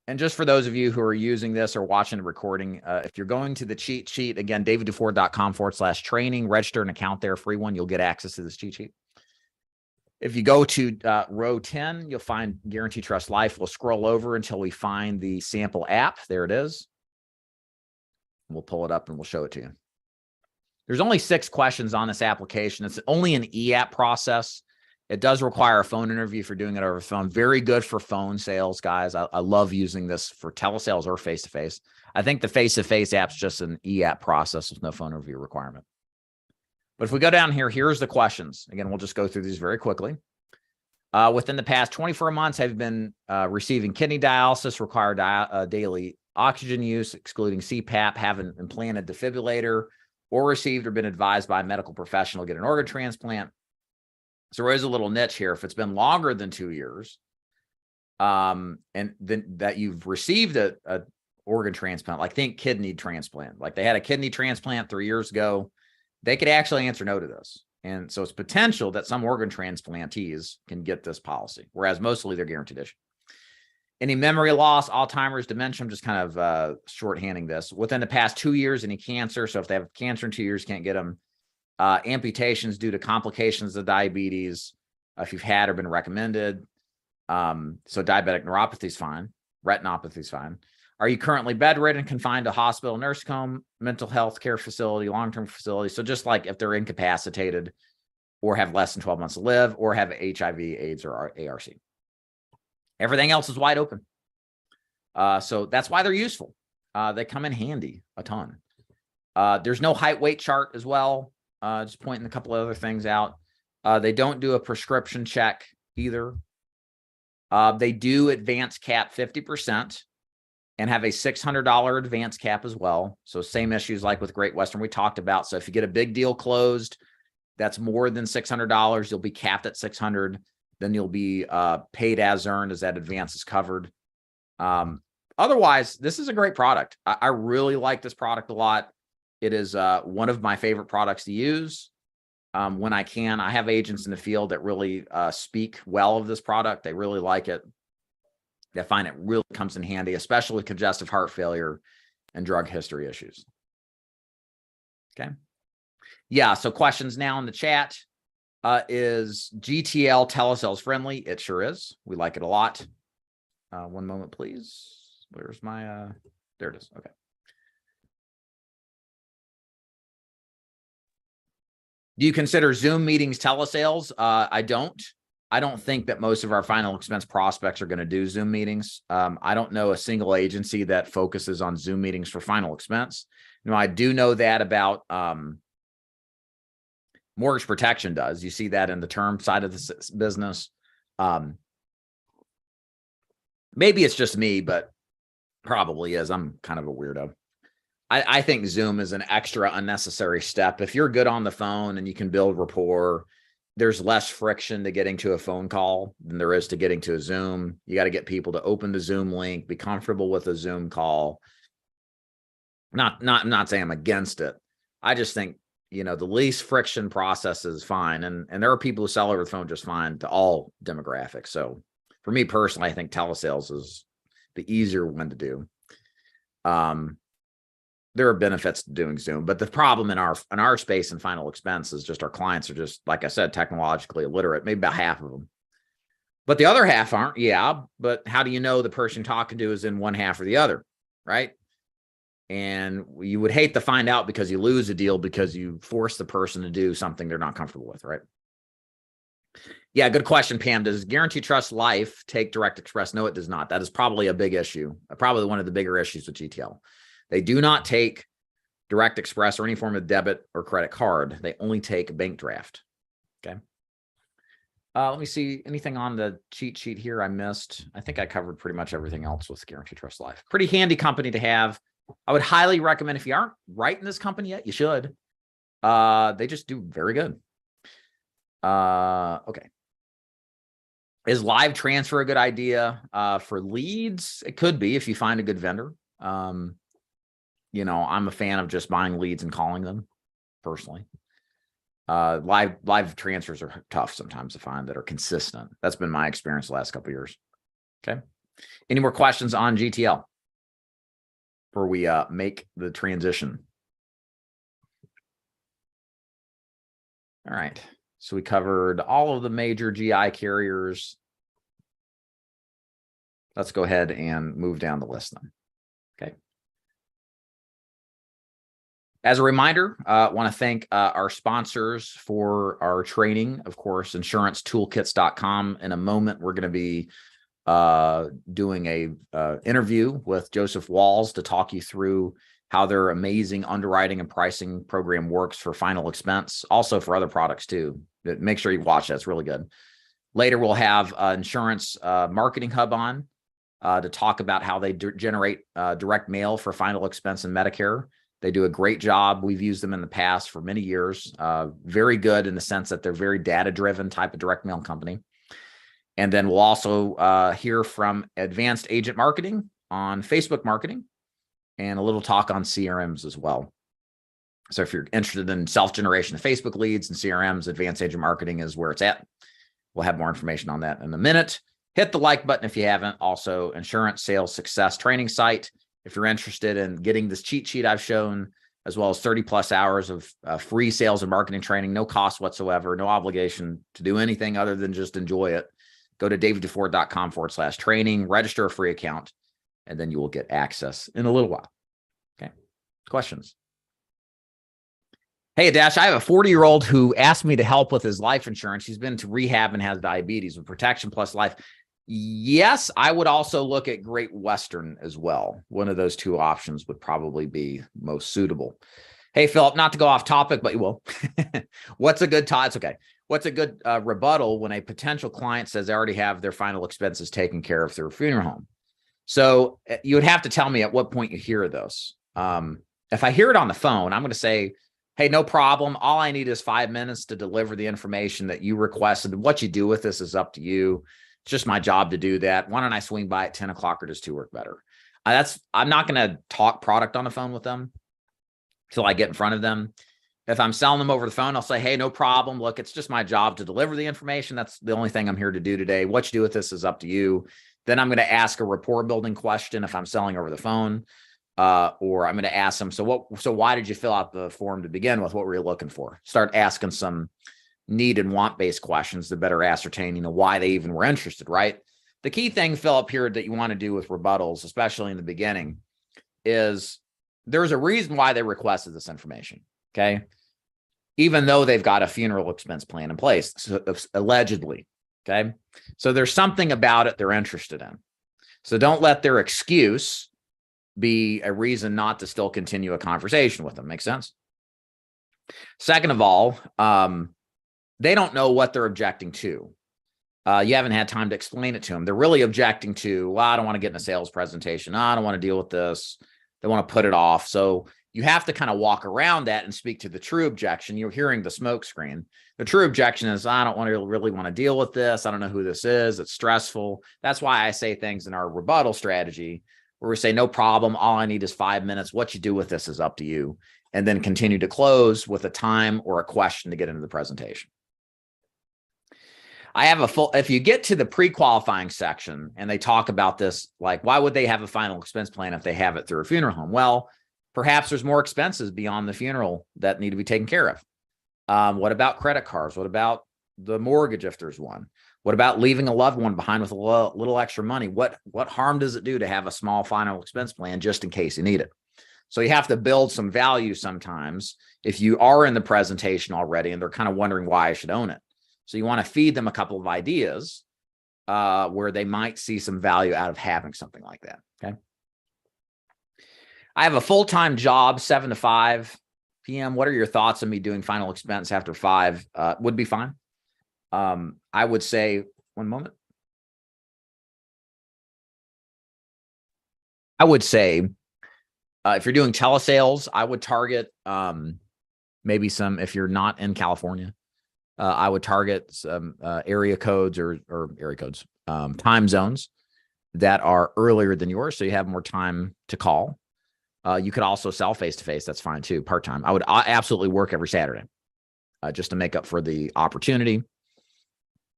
And just for those of you who are using this or watching the recording, if you're going to the cheat sheet, again, davidduford.com/training, register an account there, free one, you'll get access to this cheat sheet. If you go to row 10, you'll find Guaranteed Trust Life. We'll scroll over until we find the sample app. There it is. We'll pull it up and we'll show it to you. There's only 6 questions on this application. It's only an e-app process. It does require a phone interview for doing it over the phone. Very good for phone sales, guys. I love using this for telesales or face-to-face. I think the face-to-face app's just an e-app process with no phone interview requirement. But if we go down here, here's the questions. Again, we'll just go through these very quickly. Within the past 24 months, have been receiving kidney dialysis, require daily oxygen use, excluding CPAP, have an implanted defibrillator, or received or been advised by a medical professional to get an organ transplant. So there is a little niche here. If it's been longer than 2 years, and then that you've received a organ transplant, like think kidney transplant, like they had a kidney transplant 3 years ago, they could actually answer no to this. And so it's potential that some organ transplantees can get this policy, whereas mostly they're guaranteed issue. Any memory loss, Alzheimer's, dementia, I'm just kind of shorthanding this. Within the past 2 years, any cancer. So if they have cancer in 2 years, can't get them. Amputations due to complications of diabetes, if you've had or been recommended. So diabetic neuropathy is fine. Retinopathy is fine. Are you currently bedridden, confined to hospital, nursing home, mental health care facility, long-term facility? So just like if they're incapacitated or have less than 12 months to live or have HIV, AIDS, or ARC. Everything else is wide open. So that's why they're useful. They come in handy a ton. There's no height weight chart as well. Just pointing a couple of other things out. They don't do a prescription check either. They do advance cap 50% and have a $600 advance cap as well. So same issues like with Great Western we talked about. So if you get a big deal closed, that's more than $600, you'll be capped at $600. Then you'll be paid as earned as that advance is covered. Otherwise, this is a great product. I really like this product a lot. It is one of my favorite products to use when I can. I have agents in the field that really speak well of this product. They really like it. They find it really comes in handy, especially with congestive heart failure and drug history issues. Okay. Yeah. So questions now in the chat. Is GTL Telesales friendly? It sure is. We like it a lot. One moment, please. Where's my, there it is. Okay. Do you consider Zoom meetings telesales? I don't. I don't think that most of our final expense prospects are going to do Zoom meetings. I don't know a single agency that focuses on Zoom meetings for final expense. I do know that about mortgage protection does. You see that in the term side of the business. Maybe it's just me, but probably is. I'm kind of a weirdo. I think Zoom is an extra unnecessary step. If you're good on the phone and you can build rapport, there's less friction to getting to a phone call than there is to getting to a Zoom. You got to get people to open the Zoom link, be comfortable with a Zoom call. I'm not saying I'm against it. I just think, the least friction process is fine. And there are people who sell over the phone just fine to all demographics. So for me personally, I think telesales is the easier one to do. There are benefits to doing Zoom, but the problem in our space and final expense is just our clients are just, like I said, technologically illiterate, maybe about half of them. But the other half aren't. Yeah. But how do you know the person you're talking to is in one half or the other? Right. And you would hate to find out because you lose a deal because you force the person to do something they're not comfortable with, right? Yeah, good question, Pam. Does Guarantee Trust Life take Direct Express? No, it does not. That is probably a big issue, probably one of the bigger issues with GTL. They do not take Direct Express or any form of debit or credit card. They only take bank draft. Okay. Let me see anything on the cheat sheet here I missed. I think I covered pretty much everything else with Guarantee Trust Life. Pretty handy company to have. I would highly recommend, if you aren't right in this company yet, you should. They just do very good. Okay. Is live transfer a good idea for leads? It could be if you find a good vendor. I'm a fan of just buying leads and calling them personally. Live transfers are tough sometimes to find that are consistent. That's been my experience the last couple of years. Okay. Any more questions on GTL before we make the transition? All right. So we covered all of the major GI carriers. Let's go ahead and move down the list then. Okay. As a reminder, I want to thank our sponsors for our training, of course, insurancetoolkits.com. In a moment, we're going to be doing a interview with Joseph Walls to talk you through how their amazing underwriting and pricing program works for final expense, also for other products too. Make sure you watch that. It's really good. Later, we'll have Insurance Marketing Hub on to talk about how they generate direct mail for final expense and Medicare. They do a great job. We've used them in the past for many years. Very good in the sense that they're very data-driven type of direct mail company. And then we'll also hear from Advanced Agent Marketing on Facebook marketing and a little talk on CRMs as well. So if you're interested in self-generation of Facebook leads and CRMs, Advanced Agent Marketing is where it's at. We'll have more information on that in a minute. Hit the like button if you haven't. Also, Insurance Sales Success Training Site. If you're interested in getting this cheat sheet I've shown, as well as 30 plus hours of free sales and marketing training, no cost whatsoever, no obligation to do anything other than just enjoy it. Go to davidduford.com/training, register a free account, and then you will get access in a little while. Okay. Questions? Hey, Dash, I have a 40-year-old who asked me to help with his life insurance. He's been to rehab and has diabetes with protection plus life. Yes, I would also look at Great Western as well. One of those two options would probably be most suitable. Hey, Philip, not to go off topic, but you will. What's a good It's okay. What's a good rebuttal when a potential client says they already have their final expenses taken care of through a funeral home? So you would have to tell me at what point you hear those. If I hear it on the phone, I'm going to say, hey, no problem. All I need is 5 minutes to deliver the information that you requested. What you do with this is up to you. It's just my job to do that. Why don't I swing by at 10 o'clock or does 2 work better? I'm not going to talk product on the phone with them till I get in front of them. If I'm selling them over the phone, I'll say, hey, no problem. Look, it's just my job to deliver the information. That's the only thing I'm here to do today. What you do with this is up to you. Then I'm going to ask a rapport building question if I'm selling over the phone, or I'm going to ask them, so why did you fill out the form to begin with? What were you looking for? Start asking some need and want based questions to better ascertain, why they even were interested, right? The key thing, Philip, here that you want to do with rebuttals, especially in the beginning, is there's a reason why they requested this information. Okay. Even though they've got a funeral expense plan in place, so, allegedly. Okay. So there's something about it they're interested in. So don't let their excuse be a reason not to still continue a conversation with them. Make sense? Second of all, they don't know what they're objecting to. You haven't had time to explain it to them. They're really objecting to, well, I don't want to get in a sales presentation. I don't want to deal with this. They want to put it off. So you have to kind of walk around that and speak to the true objection. You're hearing the smoke screen. The true objection is, I don't really want to deal with this. I don't know who this is. It's stressful. That's why I say things in our rebuttal strategy where we say, no problem. All I need is 5 minutes. What you do with this is up to you. And then continue to close with a time or a question to get into the presentation. I have if you get to the pre-qualifying section and they talk about this, like, why would they have a final expense plan if they have it through a funeral home? Well, perhaps there's more expenses beyond the funeral that need to be taken care of. What about credit cards? What about the mortgage if there's one? What about leaving a loved one behind with a little extra money? What harm does it do to have a small final expense plan just in case you need it? So you have to build some value sometimes if you are in the presentation already and they're kind of wondering why I should own it. So you want to feed them a couple of ideas where they might see some value out of having something like that. Okay. I have a full-time job, 7 to 5 p.m. What are your thoughts on me doing final expense after 5? Would be fine. I would say, one moment. I would say, if you're doing telesales, I would target maybe some, if you're not in California, I would target some area codes or area codes, time zones that are earlier than yours. So you have more time to call. You could also sell face-to-face. That's fine too, part-time. I absolutely work every Saturday just to make up for the opportunity.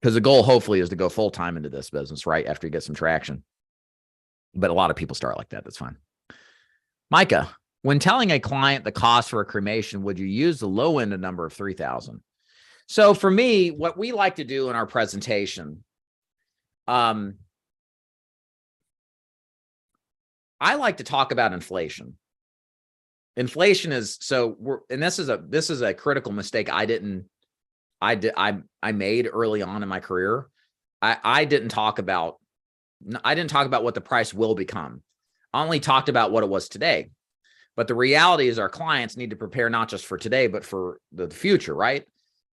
Because the goal hopefully is to go full-time into this business, right? After you get some traction. But a lot of people start like that. That's fine. Micah, when telling a client the cost for a cremation, would you use the low end number of $3,000? So for me, what we like to do in our presentation, I like to talk about inflation. Inflation is this is a critical mistake I made early on in my career. I didn't talk about what the price will become. I only talked about what it was today. But the reality is our clients need to prepare not just for today, but for the future, right?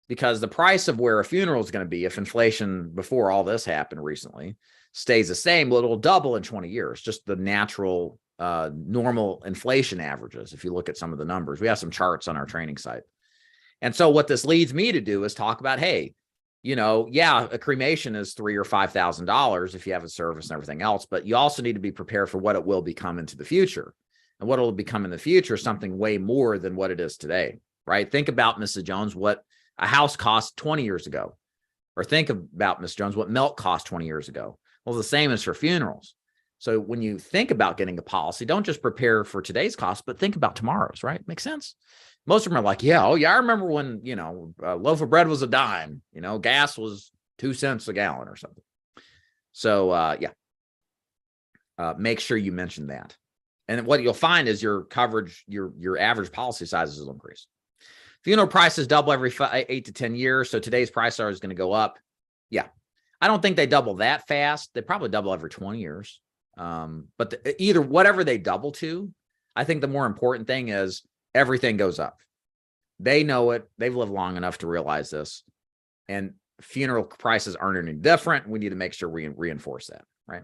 Because the price of where a funeral is going to be, if inflation before all this happened recently stays the same, well, it'll double in 20 years, just the natural normal inflation averages. If you look at some of the numbers, we have some charts on our training site. And so what this leads me to do is talk about, hey, yeah, a cremation is $3,000 or $5,000 if you have a service and everything else, but you also need to be prepared for what it will become into the future. And what it'll become in the future is something way more than what it is today, right? Think about, Mrs. Jones, what a house cost 20 years ago, or think about, Ms. Jones, what milk cost 20 years ago. Well, the same as for funerals. So when you think about getting a policy, don't just prepare for today's cost, but think about tomorrow's, right? Makes sense. Most of them are like, yeah, oh yeah, I remember when, a loaf of bread was a dime, gas was 2 cents a gallon or something. So make sure you mention that. And what you'll find is your coverage, your average policy sizes will increase. Funeral prices double every 8 to 10 years. So today's price is going to go up. Yeah. I don't think they double that fast. They probably double every 20 years. But either whatever they double to, I think the more important thing is everything goes up. They know it. They've lived long enough to realize this. And funeral prices aren't any different. We need to make sure we reinforce that, right?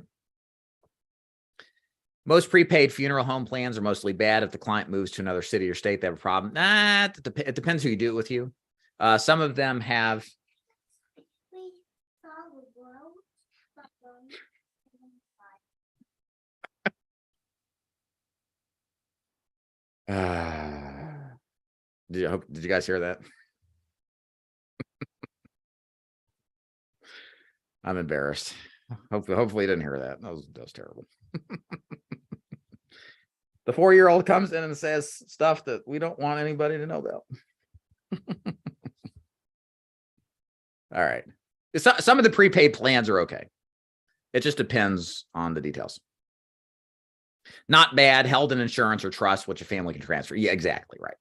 Most prepaid funeral home plans are mostly bad. If the client moves to another city or state, they have a problem. It depends who you do it with you. Some of them have. Did you guys hear that? I'm embarrassed. Hopefully you didn't hear that. That was terrible. The 4-year-old comes in and says stuff that we don't want anybody to know about. All right. Some of the prepaid plans are okay. It just depends on the details. Not bad, held in insurance or trust, which a family can transfer. Yeah, exactly right.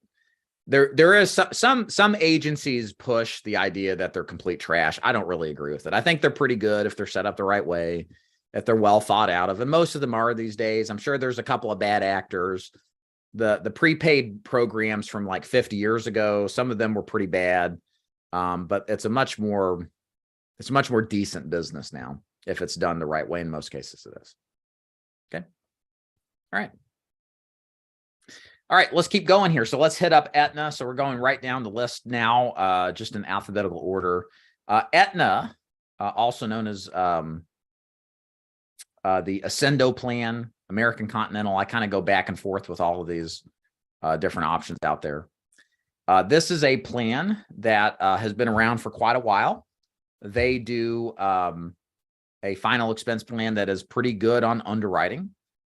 There is some agencies push the idea that they're complete trash. I don't really agree with it. I think they're pretty good if they're set up the right way, if they're well thought out of, and most of them are these days. I'm sure there's a couple of bad actors. The prepaid programs from like 50 years ago, some of them were pretty bad, but it's much more decent business now if it's done the right way. In most cases, it is. Okay. All right. All right, let's keep going here. So let's hit up Aetna. So we're going right down the list now, just in alphabetical order. Aetna, also known as the Ascendo plan, American Continental. I kind of go back and forth with all of these different options out there. This is a plan that has been around for quite a while. They do a final expense plan that is pretty good on underwriting,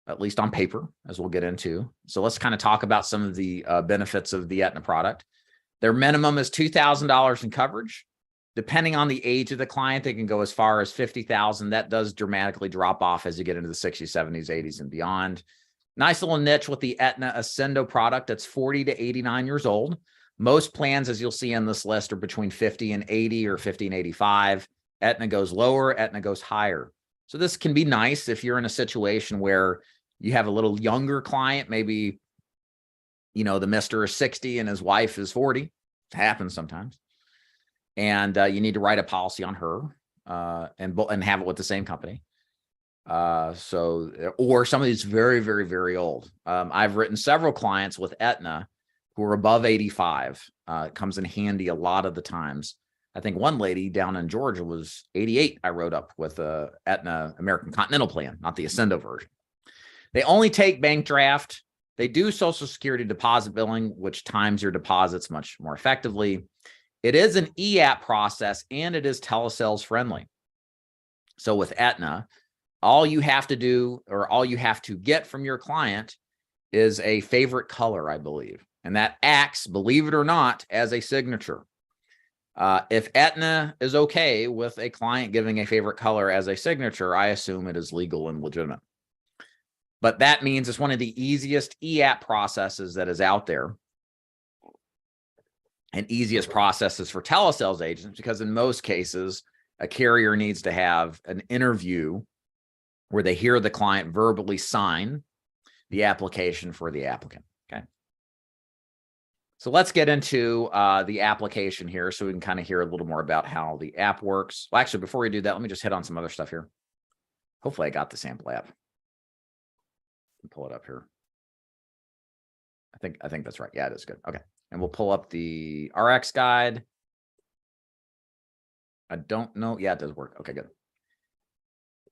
at least on paper, as we'll get into. So let's kind of talk about some of the benefits of the Aetna product. Their minimum is $2,000 in coverage. Depending on the age of the client, they can go as far as $50,000. That does dramatically drop off as you get into the 60s, 70s, 80s, and beyond. Nice little niche with the Aetna Ascendo product that's 40 to 89 years old. Most plans, as you'll see on this list, are between 50 and 80 or 50 and 85. Aetna goes lower, Aetna goes higher. So this can be nice if you're in a situation where you have a little younger client, maybe, the Mr. is 60 and his wife is 40. It happens sometimes. And you need to write a policy on her and have it with the same company. Or somebody that's very, very, very old. I've written several clients with Aetna who are above 85. It comes in handy a lot of the times. I think one lady down in Georgia was 88. I wrote up with a Aetna American Continental plan, not the Ascendo version. They only take bank draft. They do Social Security deposit billing, which times your deposits much more effectively. It is an e-app process and it is telesales friendly. So with Aetna, all you have to do, or all you have to get from your client, is a favorite color, I believe. And that acts, believe it or not, as a signature. If Aetna is okay with a client giving a favorite color as a signature, I assume it is legal and legitimate. But that means it's one of the easiest e-app processes that is out there, and easiest processes for telesales agents, because in most cases, a carrier needs to have an interview where they hear the client verbally sign the application for the applicant. Okay. So let's get into the application here so we can kind of hear a little more about how the app works. Well, actually, before we do that, let me just hit on some other stuff here. Hopefully I got the sample app. Pull it up here. I think that's right. Yeah, it is good. Okay. And we'll pull up the RX guide. I don't know. Yeah, it does work. Okay, good.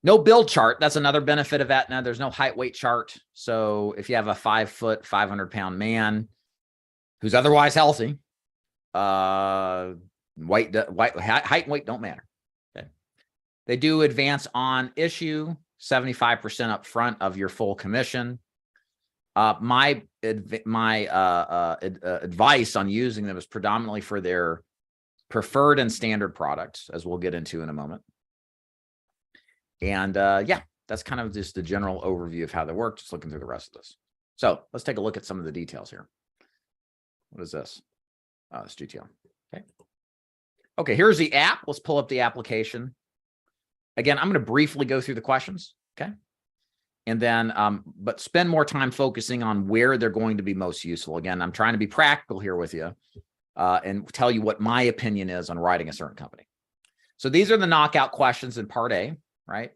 No build chart. That's another benefit of Aetna. There's no height weight chart. So if you have a 5 foot, 500-pound man who's otherwise healthy, height and weight don't matter. Okay. They do advance on issue 75% up front of your full commission. My advice on using them is predominantly for their preferred and standard products, as we'll get into in a moment. And yeah, that's kind of just the general overview of how they work, just looking through the rest of this. So let's take a look at some of the details here. What is this? It's GTL. Okay. Okay, here's the app. Let's pull up the application. Again, I'm going to briefly go through the questions. Okay. And then, but spend more time focusing on where they're going to be most useful. Again, I'm trying to be practical here with you and tell you what my opinion is on writing a certain company. So these are the knockout questions in part A, right?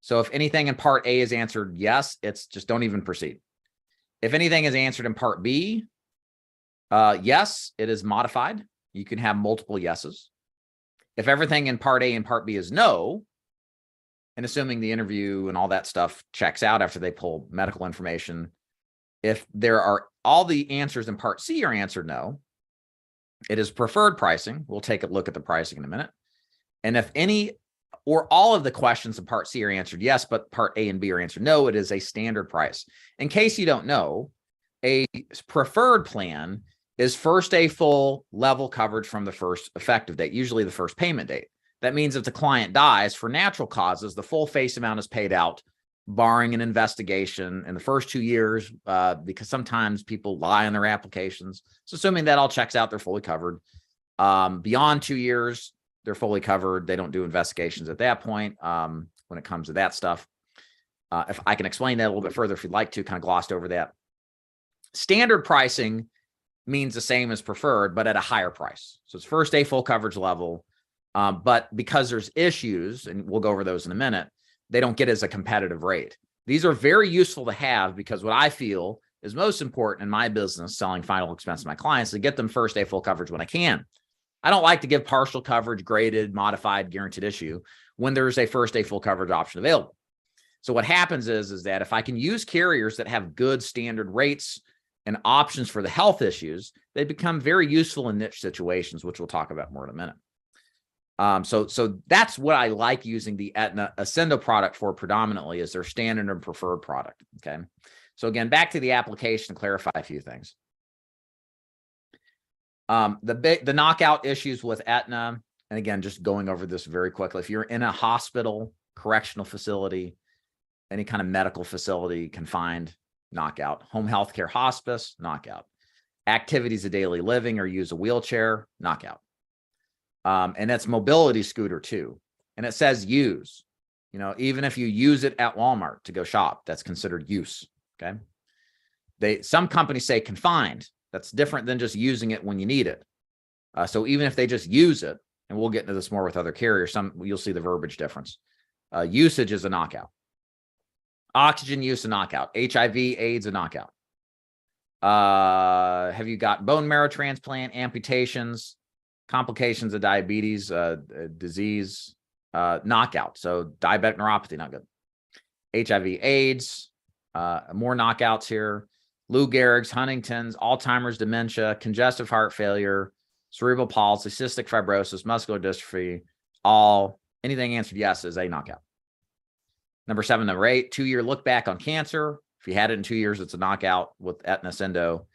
So if anything in part A is answered yes, it's just don't even proceed. If anything is answered in part B, yes, it is modified. You can have multiple yeses. If everything in part A and part B is no, and assuming the interview and all that stuff checks out after they pull medical information, if there are all the answers in part C are answered no, it is preferred pricing. We'll take a look at the pricing in a minute. And if any or all of the questions in part C are answered yes, but part A and B are answered no, it is a standard price. In case you don't know, a preferred plan is first a full level coverage from the first effective date, usually the first payment date. That means if the client dies for natural causes, the full face amount is paid out, barring an investigation in the first 2 years, because sometimes people lie on their applications. So assuming that all checks out, they're fully covered. Beyond 2 years, they're fully covered. They don't do investigations at that point when it comes to that stuff. If I can explain that a little bit further, if you'd like to, kind of glossed over that. Standard pricing means the same as preferred, but at a higher price. So it's first a full coverage level. But because there's issues, and we'll go over those in a minute, they don't get as a competitive rate. These are very useful to have because what I feel is most important in my business, selling final expense to my clients, to get them first day full coverage when I can. I don't like to give partial coverage, graded, modified, guaranteed issue when there's a first day full coverage option available. So what happens is that if I can use carriers that have good standard rates and options for the health issues, they become very useful in niche situations, which we'll talk about more in a minute. So that's what I like using the Aetna Ascendo product for predominantly, is their standard and preferred product. Okay. So again, back to the application to clarify a few things. The knockout issues with Aetna, and again, just going over this very quickly. If you're in a hospital, correctional facility, any kind of medical facility, confined, knockout. Home health care, hospice, knockout. Activities of daily living or use a wheelchair, knockout. And that's mobility scooter too. And it says use, even if you use it at Walmart to go shop, that's considered use. Okay. Some companies say confined. That's different than just using it when you need it. So even if they just use it, and we'll get into this more with other carriers, you'll see the verbiage difference. Usage is a knockout. Oxygen use, a knockout. HIV, AIDS, a knockout. Have you got bone marrow transplant, amputations, complications of diabetes, disease, knockout. So diabetic neuropathy, not good. HIV, AIDS, more knockouts here. Lou Gehrig's, Huntington's, Alzheimer's, dementia, congestive heart failure, cerebral palsy, cystic fibrosis, muscular dystrophy, anything answered yes is a knockout. Number 7, number 8, 2-year look back on cancer. If you had it in 2 years, it's a knockout with Aetna Ascendo.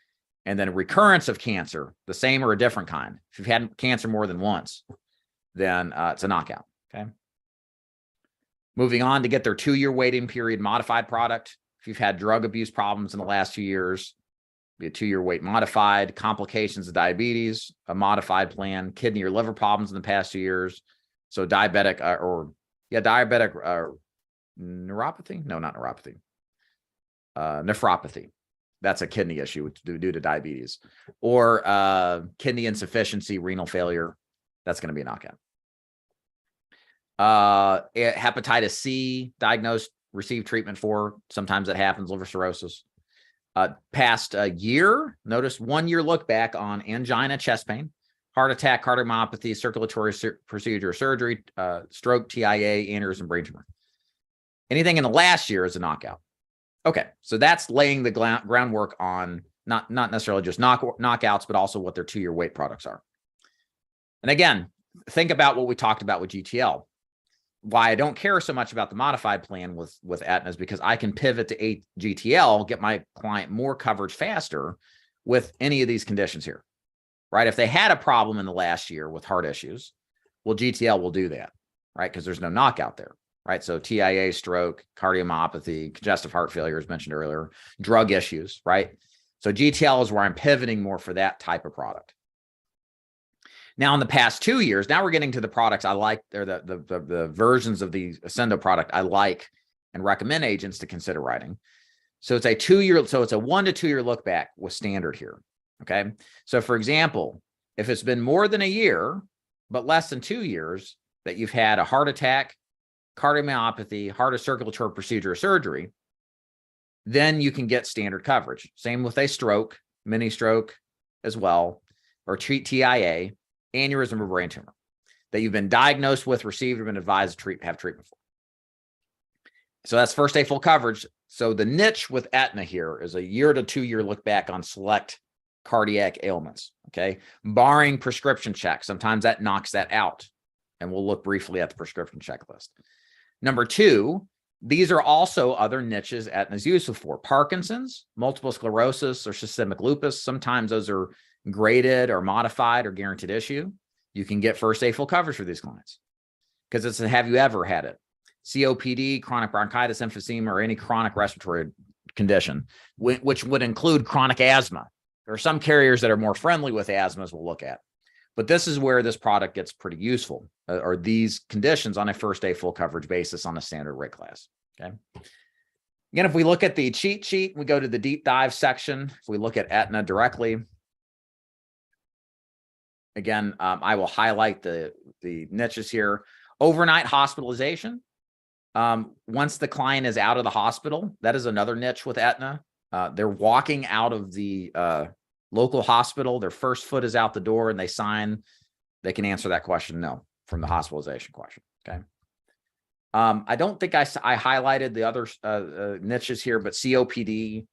And then recurrence of cancer, the same or a different kind. If you've had cancer more than once, then it's a knockout. Okay. Moving on to get their 2-year waiting period modified product. If you've had drug abuse problems in the last few years, be a 2-year wait modified. Complications of diabetes, a modified plan. Kidney or liver problems in the past 2 years. So diabetic neuropathy? No, not neuropathy. Nephropathy. That's a kidney issue due to diabetes. Or kidney insufficiency, renal failure. That's going to be a knockout. Hepatitis C, diagnosed received treatment for. Sometimes it happens, liver cirrhosis. Past a year, notice 1 year look back on angina, chest pain, heart attack, cardiomyopathy, circulatory procedure, surgery, stroke, TIA, aneurysm, brain tumor. Anything in the last year is a knockout. Okay, so that's laying the groundwork on not necessarily just knockouts, but also what their 2-year wait products are. And again, think about what we talked about with GTL. Why I don't care so much about the modified plan with Aetna is because I can pivot to GTL, get my client more coverage faster with any of these conditions here, right? If they had a problem in the last year with heart issues, well, GTL will do that, right? Because there's no knockout there, right? So TIA, stroke, cardiomyopathy, congestive heart failure, as mentioned earlier, drug issues, right? So GTL is where I'm pivoting more for that type of product. Now, in the past 2 years, now we're getting to the products I like, or the versions of the Ascendo product I like and recommend agents to consider writing. So it's a 2-year, so it's a 1 to 2 year look back with standard here. Okay. So for example, if it's been more than a year, but less than 2 years that you've had a heart attack, cardiomyopathy, heart or circulatory procedure or surgery, then you can get standard coverage. Same with a stroke, mini stroke as well, or TIA, aneurysm or brain tumor that you've been diagnosed with, received, or been advised to have treatment for. So that's first day full coverage. So the niche with Aetna here is a 1 to 2 year look back on select cardiac ailments. Okay. Barring prescription check. Sometimes that knocks that out. And we'll look briefly at the prescription checklist. Number 2, these are also other niches Aetna is useful for. Parkinson's, multiple sclerosis, or systemic lupus. Sometimes those are graded or modified or guaranteed issue. You can get first day full coverage for these clients because it's a have you ever had it? COPD, chronic bronchitis, emphysema, or any chronic respiratory condition, which would include chronic asthma. There are some carriers that are more friendly with asthma, as we'll look at. But this is where this product gets pretty useful, or these conditions on a first day full coverage basis on a standard rate class. Okay. Again, if we look at the cheat sheet, we go to the deep dive section. If we look at Aetna directly, again, I will highlight the niches here. Overnight hospitalization. Once the client is out of the hospital, that is another niche with Aetna. They're walking out of the local hospital. Their first foot is out the door and they sign. They can answer that question no from the hospitalization question. Okay. I don't think I highlighted the other niches here, but COPD,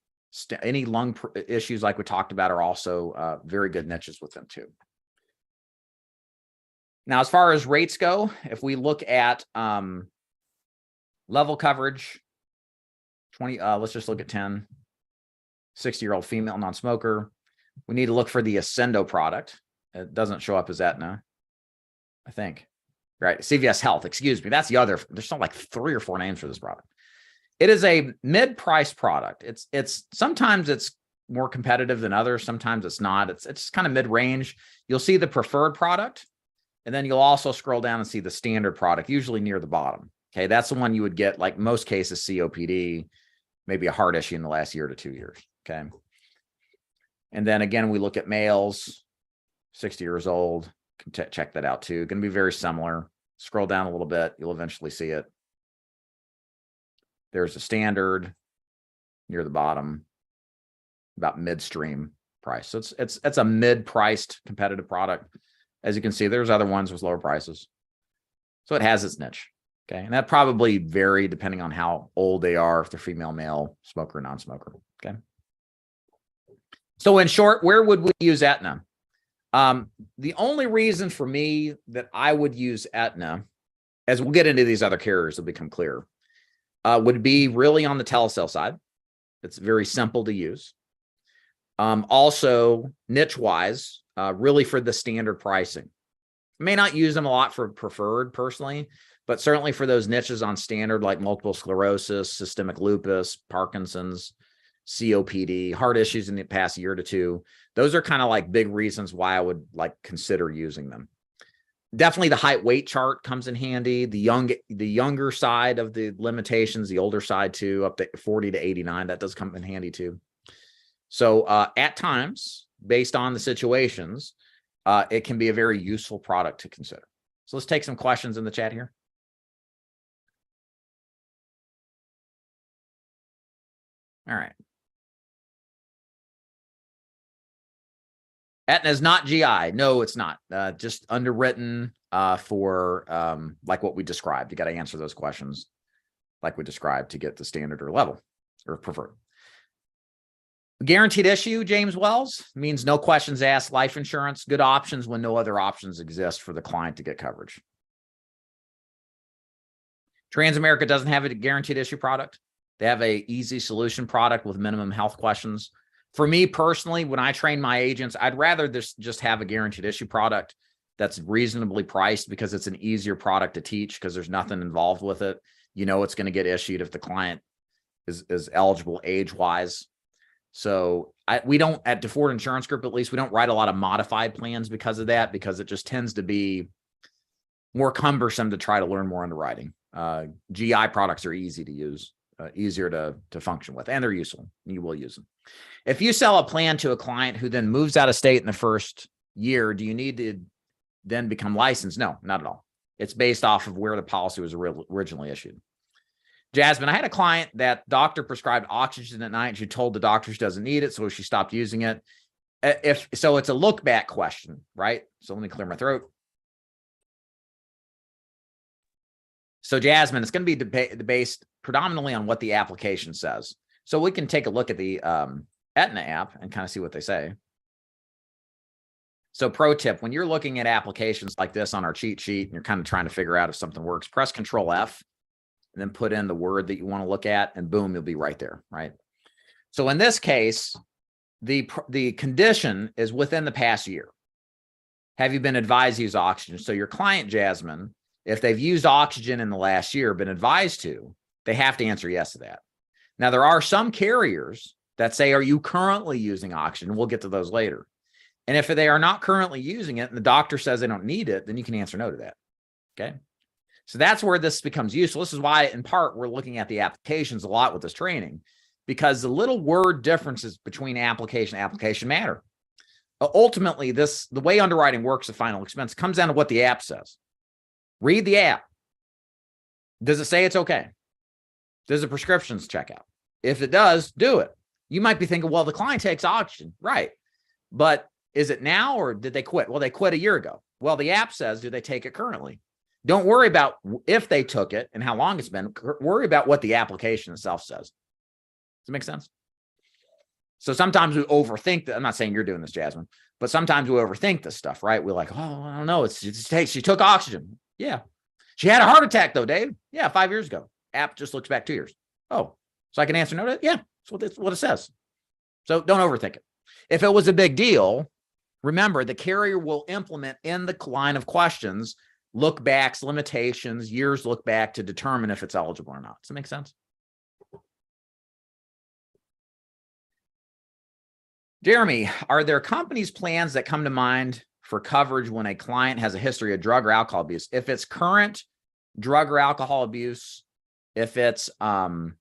any lung issues like we talked about are also very good niches with them too. Now, as far as rates go, if we look at level coverage, 20, let's just look at 10, 60-year-old female non-smoker. We need to look for the Ascendo product. It doesn't show up as Aetna, I think. Right, CVS Health, excuse me. That's the other, there's still like 3 or 4 names for this product. It is a mid-price product. It's sometimes it's more competitive than others. Sometimes it's not. It's kind of mid-range. You'll see the preferred product, and then you'll also scroll down and see the standard product, usually near the bottom. Okay, that's the one you would get, like most cases, COPD, maybe a heart issue in the last year to 2 years. Okay. And then again, we look at males, 60 years old. Can check that out too. Going to be very similar. Scroll down a little bit. You'll eventually see it. There's a standard near the bottom, about midstream price. So it's a mid-priced competitive product. As you can see, there's other ones with lower prices. So it has its niche. Okay. And that probably vary depending on how old they are, if they're female, male, smoker, or non-smoker. Okay. So in short, where would we use Aetna? The only reason for me that I would use Aetna, as we'll get into these other carriers, will become clear, would be really on the telesale side. It's very simple to use. Also, niche-wise, really for the standard pricing. I may not use them a lot for preferred personally, but certainly for those niches on standard like multiple sclerosis, systemic lupus, Parkinson's, COPD, heart issues in the past year to 2. Those are kind of like big reasons why I would like consider using them. Definitely the height weight chart comes in handy. The younger side of the limitations, the older side too, up to 40 to 89, that does come in handy too. So at times, based on the situations, it can be a very useful product to consider. So let's take some questions in the chat here. All right. Aetna is not GI. No, it's not. Just underwritten for like what we described. You got to answer those questions like we described to get the standard or level or preferred. Guaranteed issue, James Wells, means no questions asked life insurance. Good options when no other options exist for the client to get coverage. Transamerica doesn't have a guaranteed issue product. They have a easy solution product with minimum health questions. For me personally, when I train my agents, I'd rather just have a guaranteed issue product that's reasonably priced because it's an easier product to teach because there's nothing involved with it. You know it's going to get issued if the client is eligible age-wise. So we don't, at DeFord Insurance Group at least, we don't write a lot of modified plans because of that, because it just tends to be more cumbersome to try to learn more underwriting. GI products are easy to use, easier to function with, and they're useful. You will use them. If you sell a plan to a client who then moves out of state in the first year, do you need to then become licensed? No, not at all. It's based off of where the policy was originally issued. Jasmine, I had a client that doctor prescribed oxygen at night and she told the doctor she doesn't need it, so she stopped using it. So it's a look back question, right? So let me clear my throat. So Jasmine, it's going to be based predominantly on what the application says. So we can take a look at the Aetna app and kind of see what they say. So pro tip, when you're looking at applications like this on our cheat sheet and you're kind of trying to figure out if something works, press Control F and then put in the word that you want to look at, and boom, you'll be right there, right? So in this case, the condition is within the past year. Have you been advised to use oxygen? So your client, Jasmine, if they've used oxygen in the last year, been advised to, they have to answer yes to that. Now, there are some carriers that say, are you currently using oxygen? We'll get to those later. And if they are not currently using it and the doctor says they don't need it, then you can answer no to that, okay? So that's where this becomes useful. This is why, in part, we're looking at the applications a lot with this training, because the little word differences between application and application matter. Ultimately, the way underwriting works at final expense comes down to what the app says. Read the app. Does it say it's okay? Does the prescriptions check out? If it does, do it. You might be thinking, well, the client takes oxygen, right? But is it now or did they quit? Well, they quit a year ago. Well, the app says, do they take it currently? Don't worry about if they took it and how long it's been. Worry about what the application itself says. Does it make sense? So sometimes we overthink that. I'm not saying you're doing this, Jasmine, but sometimes we overthink this stuff, right? We're like, oh, I don't know. She took oxygen. Yeah. She had a heart attack though, Dave. Yeah, 5 years ago. App just looks back 2 years. Oh, so I can answer no to it? Yeah, that's what it says. So don't overthink it. If it was a big deal, remember the carrier will implement in the line of questions look backs, limitations, years look back to determine if it's eligible or not. Does that make sense? Jeremy, are there companies' plans that come to mind for coverage when a client has a history of drug or alcohol abuse? If it's current drug or alcohol abuse, if it's that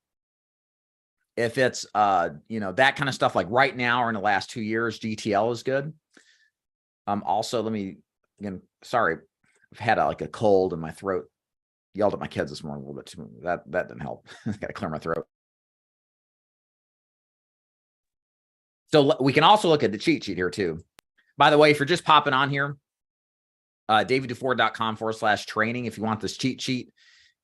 kind of stuff, like right now or in the last 2 years, GTL is good. Also, sorry, I've had a cold and my throat. Yelled at my kids this morning a little bit too. That didn't help. Got to clear my throat. So we can also look at the cheat sheet here too. By the way, if you're just popping on here, davidduford.com/training. If you want this cheat sheet,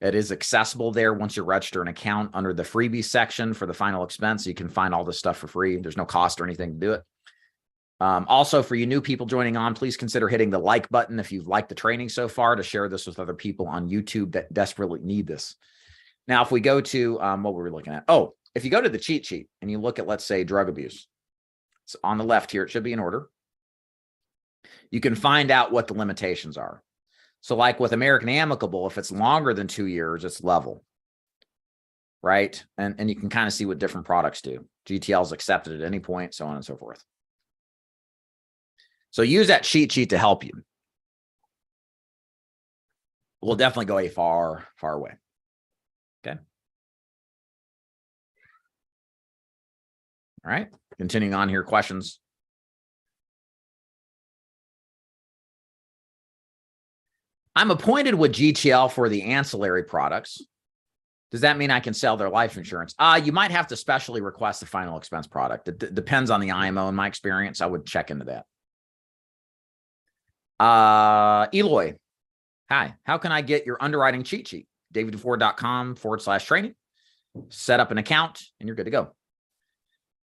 it is accessible there once you register an account under the freebies section for the final expense. You can find all this stuff for free. There's no cost or anything to do it. Also, for you new people joining on, please consider hitting the like button if you've liked the training so far, to share this with other people on YouTube that desperately need this. Now, if we go to what were we looking at? Oh, if you go to the cheat sheet and you look at, let's say, drug abuse, it's on the left here. It should be in order. You can find out what the limitations are. So like with American Amicable, if it's longer than 2 years, it's level, right? And you can kind of see what different products do. GTL is accepted at any point, so on and so forth. So use that cheat sheet to help you. We'll definitely go a far, far way. Okay. All right. Continuing on here, questions. I'm appointed with GTL for the ancillary products. Does that mean I can sell their life insurance? You might have to specially request the final expense product. It depends on the IMO. In my experience, I would check into that. Eloy, hi. How can I get your underwriting cheat sheet? davidduford.com/training. Set up an account and you're good to go.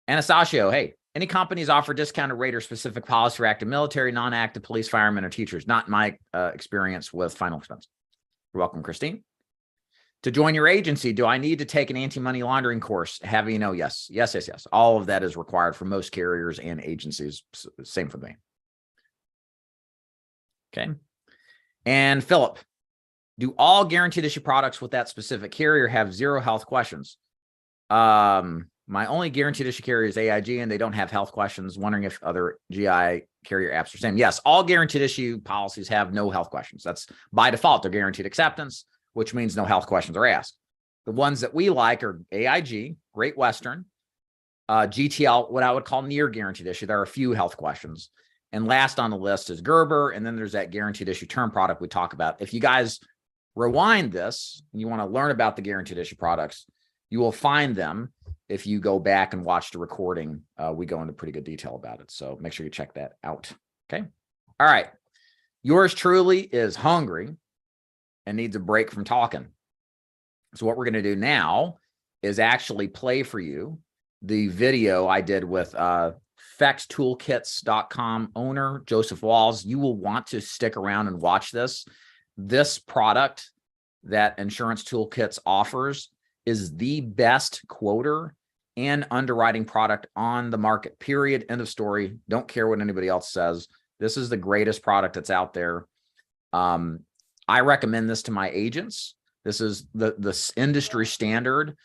Anastasio, hey, any companies offer discounted rate or specific policy for active military, non-active police, firemen, or teachers? Not my experience with final expense. You're welcome, Christine. To join your agency, do I need to take an anti-money laundering course? Have you know? Yes. All of that is required for most carriers and agencies. Same for me. Okay. And Philip, do all guaranteed issue products with that specific carrier have zero health questions? My only guaranteed issue carrier is AIG, and they don't have health questions. Wondering if other GI carrier apps are the same. Yes, all guaranteed issue policies have no health questions. That's by default. They're guaranteed acceptance, which means no health questions are asked. The ones that we like are AIG, Great Western, GTL, what I would call near guaranteed issue. There are a few health questions. And last on the list is Gerber. And then there's that guaranteed issue term product we talk about. If you guys rewind this and you want to learn about the guaranteed issue products, you will find them. If you go back and watch the recording, we go into pretty good detail about it. So make sure you check that out. Okay. All right. Yours truly is hungry and needs a break from talking. So what we're going to do is actually play for you the video I did with fextoolkits.com owner, Joseph Walls. You will want to stick around and watch this. This product that Insurance Toolkits offers is the best quoter and underwriting product on the market, period. End of story. Don't care what anybody else says. This is the greatest product that's out there. I recommend this to my agents. This is the industry standard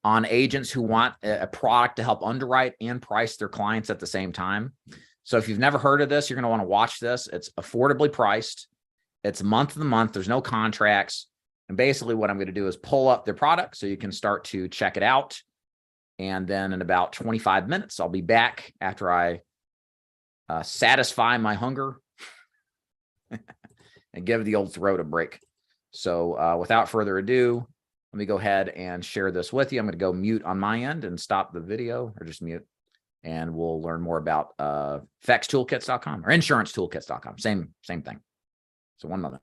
on agents who want a product to help underwrite and price their clients at the same time. So if you've never heard of this, you're going to want to watch this. It's affordably priced. It's month to month. There's no contracts. And basically what I'm going to do is pull up their product so you can start to check it out. And then in about 25 minutes, I'll be back after I satisfy my hunger and give the old throat a break. So without further ado, let me go ahead and share this with you. I'm going to go mute on my end and stop the video, or just mute. And we'll learn more about fextoolkits.com or insurancetoolkits.com. Same thing. So one moment.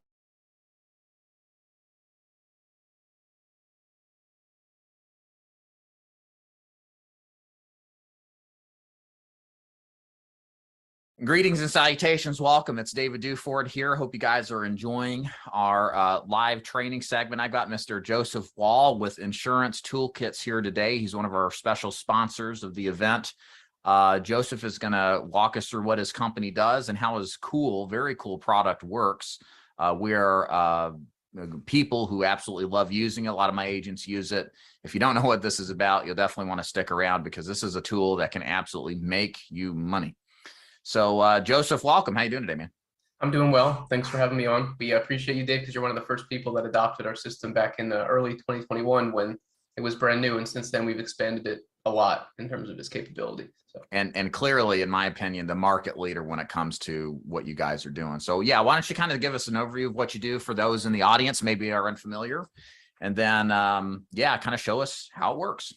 Greetings and salutations. Welcome. It's David Duford here. Hope you guys are enjoying our live training segment. I got Mr. Joseph Wall with Insurance Toolkits here today. He's one of our special sponsors of the event. Joseph is going to walk us through what his company does and how his very cool product works. We are people who absolutely love using it. A lot of my agents use it. If you don't know what this is about, you'll definitely want to stick around because this is a tool that can absolutely make you money. So Joseph, welcome. How you doing today, man? I'm doing well. Thanks for having me on. We appreciate you, Dave, because you're one of the first people that adopted our system back in the early 2021 when it was brand new. And since then, we've expanded it a lot in terms of its capability. So. And clearly, in my opinion, the market leader when it comes to what you guys are doing. So yeah, why don't you kind of give us an overview of what you do for those in the audience, maybe are unfamiliar, and then kind of show us how it works.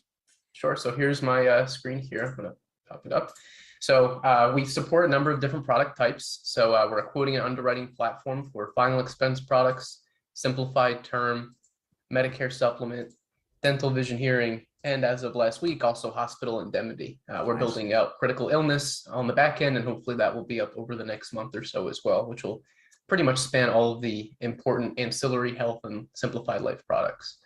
Sure. So here's my screen here. I'm going to pop it up. So we support a number of different product types. So we're a quoting and underwriting platform for final expense products, simplified term, Medicare supplement, dental, vision, hearing, and as of last week, also hospital indemnity. We're building out critical illness on the back end, and hopefully that will be up over the next month or so as well, which will pretty much span all of the important ancillary health and simplified life products.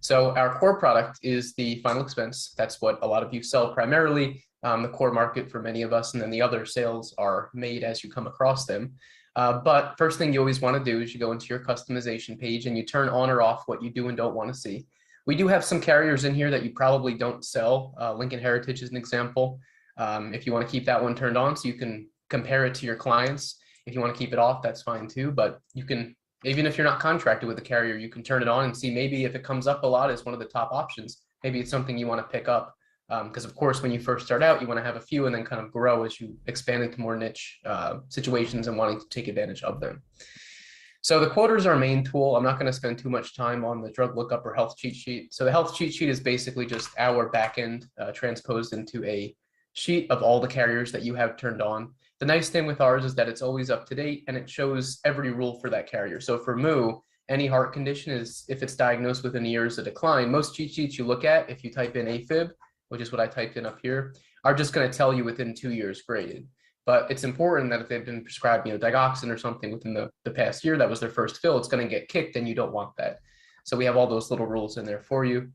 So our core product is the final expense. That's what a lot of you sell primarily. The core market for many of us, and then the other sales are made as you come across them. But first thing you always want to do is you go into your customization page and you turn on or off what you do and don't want to see. We do have some carriers in here that you probably don't sell. Lincoln Heritage is an example. If you want to keep that one turned on so you can compare it to your clients. If you want to keep it off, that's fine too. But you can, even if you're not contracted with a carrier, you can turn it on and see maybe if it comes up a lot as one of the top options, maybe it's something you want to pick up. Because of course, when you first start out, you want to have a few and then kind of grow as you expand into more niche situations and wanting to take advantage of them. So the quoter is our main tool. I'm not going to spend too much time on the drug lookup or health cheat sheet. So the health cheat sheet is basically just our backend transposed into a sheet of all the carriers that you have turned on. The nice thing with ours is that it's always up to date and it shows every rule for that carrier. So for Moo, any heart condition is, if it's diagnosed within a year, is a decline. Most cheat sheets you look at, if you type in AFib, which is what I typed in up here, are just going to tell you within 2 years graded. But it's important that if they've been prescribed, digoxin or something within the past year, that was their first fill, it's going to get kicked and you don't want that. So we have all those little rules in there for you.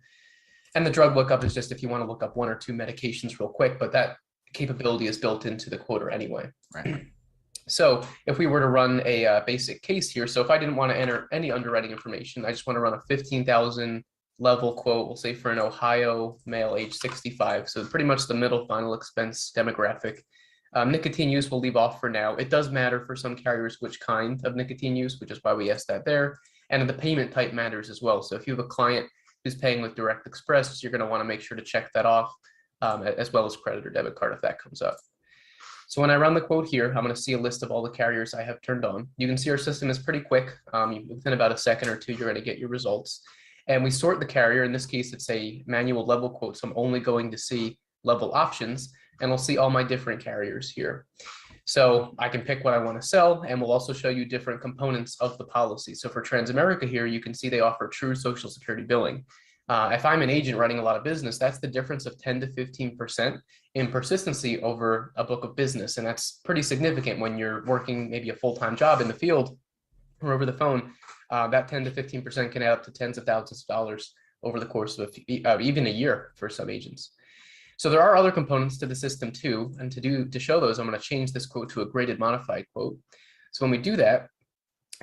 And the drug lookup is just if you want to look up 1 or 2 medications real quick, but that capability is built into the quoter anyway. Right. So if we were to run a basic case here, so if I didn't want to enter any underwriting information, I just want to run a 15,000 level quote, we'll say for an Ohio male age 65. So pretty much the middle final expense demographic. Nicotine use we'll leave off for now. It does matter for some carriers which kind of nicotine use, which is why we asked that there. And the payment type matters as well. So if you have a client who's paying with Direct Express, you're going to want to make sure to check that off, as well as credit or debit card if that comes up. So when I run the quote here, I'm going to see a list of all the carriers I have turned on. You can see our system is pretty quick. Within about a second or two, you're going to get your results. And we sort the carrier. In this case, it's a manual level quote. So I'm only going to see level options, and I'll see all my different carriers here. So I can pick what I want to sell, and we'll also show you different components of the policy. So for Transamerica here, you can see they offer true Social Security billing. If I'm an agent running a lot of business, that's the difference of 10 to 15% in persistency over a book of business. And that's pretty significant when you're working maybe a full-time job in the field or over the phone. That 10 to 15% can add up to tens of thousands of dollars over the course of even a year for some agents. So there are other components to the system too. And to show those, I'm going to change this quote to a graded modified quote. So when we do that,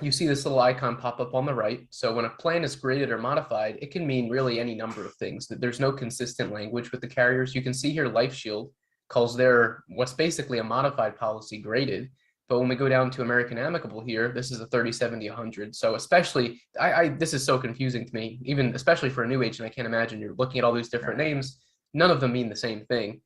you see this little icon pop up on the right. So when a plan is graded or modified, it can mean really any number of things. There's no consistent language with the carriers. You can see here Life Shield calls their what's basically a modified policy graded. But when we go down to American Amicable here, this is a 30, 70, 100. So especially, this is so confusing to me, even especially for a new agent. I can't imagine you're looking at all these different names. None of them mean the same thing.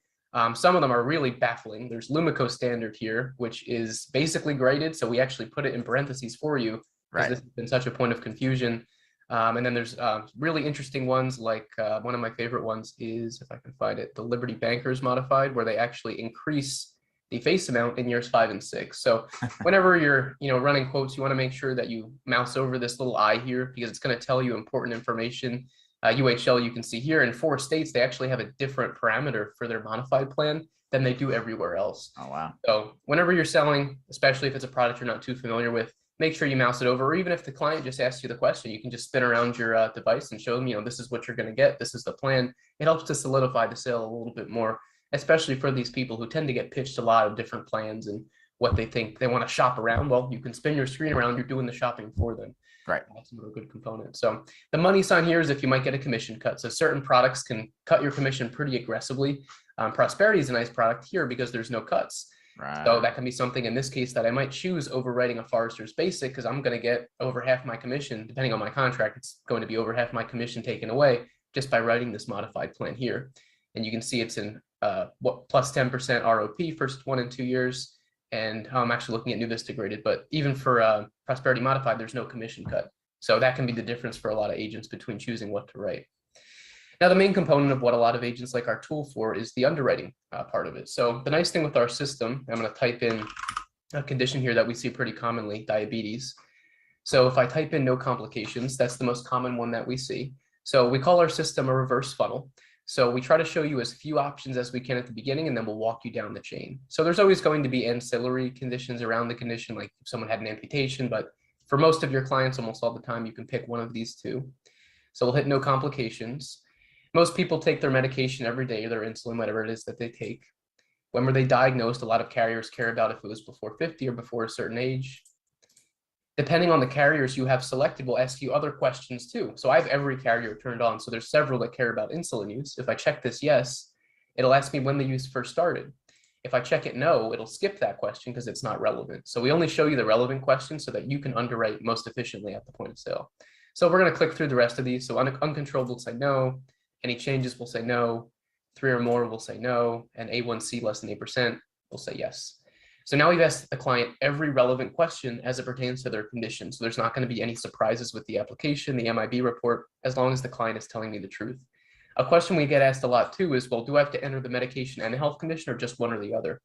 Some of them are really baffling. There's Lumico Standard here, which is basically graded. So we actually put it in parentheses for you because this has been such a point of confusion. And then there's really interesting ones like one of my favorite ones is, if I can find it, the Liberty Bankers Modified, where they actually increase the face amount in years 5 and 6. So whenever you're running quotes, you want to make sure that you mouse over this little I here because it's going to tell you important information. UHL, you can see here in 4 states, they actually have a different parameter for their modified plan than they do everywhere else. Oh, wow. So whenever you're selling, especially if it's a product you're not too familiar with, make sure you mouse it over. Or even if the client just asks you the question, you can just spin around your device and show them, this is what you're going to get. This is the plan. It helps to solidify the sale a little bit more, especially for these people who tend to get pitched a lot of different plans and what they think they want to shop around. Well, you can spin your screen around. You're doing the shopping for them. Right. That's another good component. So the money sign here is if you might get a commission cut. So certain products can cut your commission pretty aggressively. Prosperity is a nice product here because there's no cuts. Right. So that can be something in this case that I might choose over writing a Forrester's Basic because I'm going to get over half my commission. Depending on my contract, it's going to be over half my commission taken away just by writing this modified plan here. And you can see it's in plus 10% ROP first 1 and 2 years. And I'm actually looking at New Vista graded, but even for Prosperity Modified, there's no commission cut. So that can be the difference for a lot of agents between choosing what to write. Now, the main component of what a lot of agents like our tool for is the underwriting part of it. So the nice thing with our system, I'm going to type in a condition here that we see pretty commonly, diabetes. So if I type in no complications, that's the most common one that we see. So we call our system a reverse funnel. So we try to show you as few options as we can at the beginning, and then we'll walk you down the chain. So there's always going to be ancillary conditions around the condition, like if someone had an amputation, but for most of your clients, almost all the time, you can pick one of these two. So we'll hit no complications. Most people take their medication every day, their insulin, whatever it is that they take. When were they diagnosed? A lot of carriers care about if it was before 50 or before a certain age. Depending on the carriers you have selected, we'll ask you other questions too. So I have every carrier turned on. So there's several that care about insulin use. If I check this yes, it'll ask me when the use first started. If I check it no, it'll skip that question because it's not relevant. So we only show you the relevant questions so that you can underwrite most efficiently at the point of sale. So we're going to click through the rest of these. So uncontrolled will say no. Any changes will say no. 3 or more will say no. And A1C less than 8% will say yes. So now we've asked the client every relevant question as it pertains to their condition. So there's not going to be any surprises with the application, the MIB report, as long as the client is telling me the truth. A question we get asked a lot too is, well, do I have to enter the medication and the health condition or just one or the other?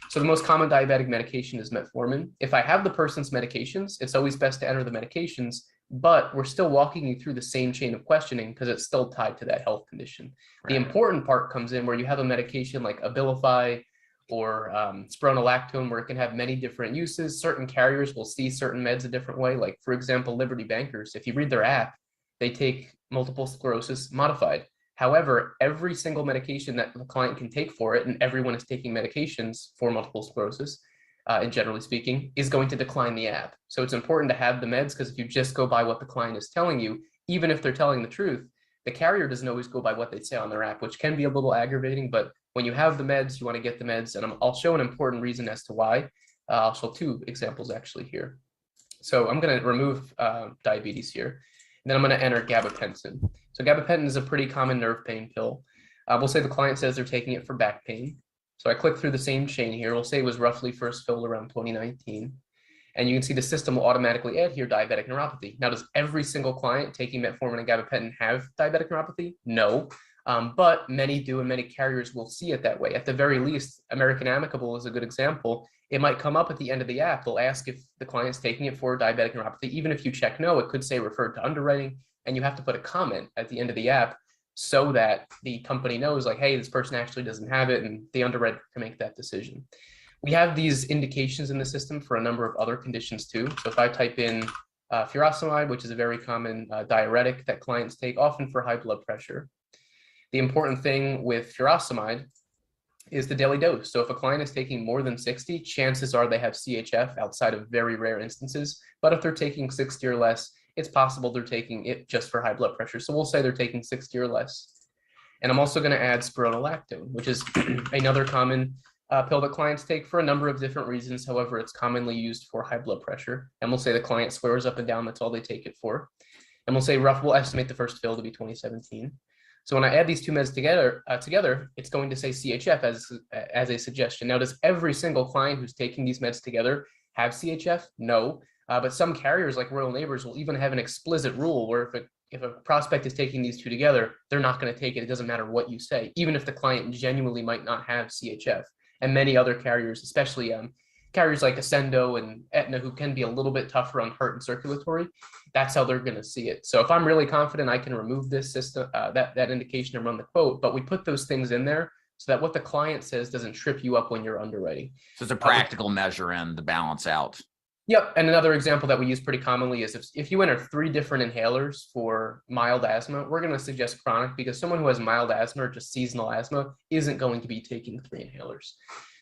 So the most common diabetic medication is metformin. If I have the person's medications, it's always best to enter the medications, but we're still walking you through the same chain of questioning because it's still tied to that health condition. Right. The important part comes in where you have a medication like Abilify or spironolactone, where it can have many different uses. Certain carriers will see certain meds a different way. Like, for example, Liberty Bankers, if you read their app, they take multiple sclerosis modified. However, every single medication that the client can take for it, and everyone is taking medications for multiple sclerosis, and generally speaking, is going to decline the app. So it's important to have the meds, because if you just go by what the client is telling you, even if they're telling the truth, the carrier doesn't always go by what they say on their app, which can be a little aggravating. But when you have the meds, you want to get the meds. And I'll show an important reason as to why. I'll show two examples actually here. So I'm going to remove diabetes here. And then I'm going to enter gabapentin. So gabapentin is a pretty common nerve pain pill. We'll say the client says they're taking it for back pain. So I click through the same chain here. We'll say it was roughly first filled around 2019. And you can see the system will automatically add here diabetic neuropathy. Now, does every single client taking metformin and gabapentin have diabetic neuropathy? No, but many do, and many carriers will see it that way. At the very least, American Amicable is a good example. It might come up at the end of the app. They'll ask if the client's taking it for diabetic neuropathy. Even if you check no, it could say referred to underwriting, and you have to put a comment at the end of the app so that the company knows, like, hey, this person actually doesn't have it, and the underwriter can make that decision. We have these indications in the system for a number of other conditions too. So if I type in furosemide, which is a very common diuretic that clients take, often for high blood pressure. The important thing with furosemide is the daily dose. So if a client is taking more than 60, chances are they have CHF outside of very rare instances. But if they're taking 60 or less, it's possible they're taking it just for high blood pressure. So we'll say they're taking 60 or less. And I'm also going to add spironolactone, which is another common pill that clients take for a number of different reasons. However, it's commonly used for high blood pressure. And we'll say the client swears up and down that's all they take it for. And we'll say we'll estimate the first fill to be 2017. So when I add these two meds together, it's going to say CHF as a suggestion. Now, does every single client who's taking these meds together have CHF? No. But some carriers like Royal Neighbors will even have an explicit rule where if a prospect is taking these two together, they're not going to take it. It doesn't matter what you say, even if the client genuinely might not have CHF. And many other carriers, especially carriers like Ascendo and Aetna, who can be a little bit tougher on heart and circulatory, that's how they're going to see it. So if I'm really confident, I can remove this system, that indication and run the quote, but we put those things in there so that what the client says doesn't trip you up when you're underwriting. So it's a practical measure and the balance out. Yep. And another example that we use pretty commonly is if you enter 3 different inhalers for mild asthma, we're going to suggest chronic, because someone who has mild asthma or just seasonal asthma isn't going to be taking 3 inhalers.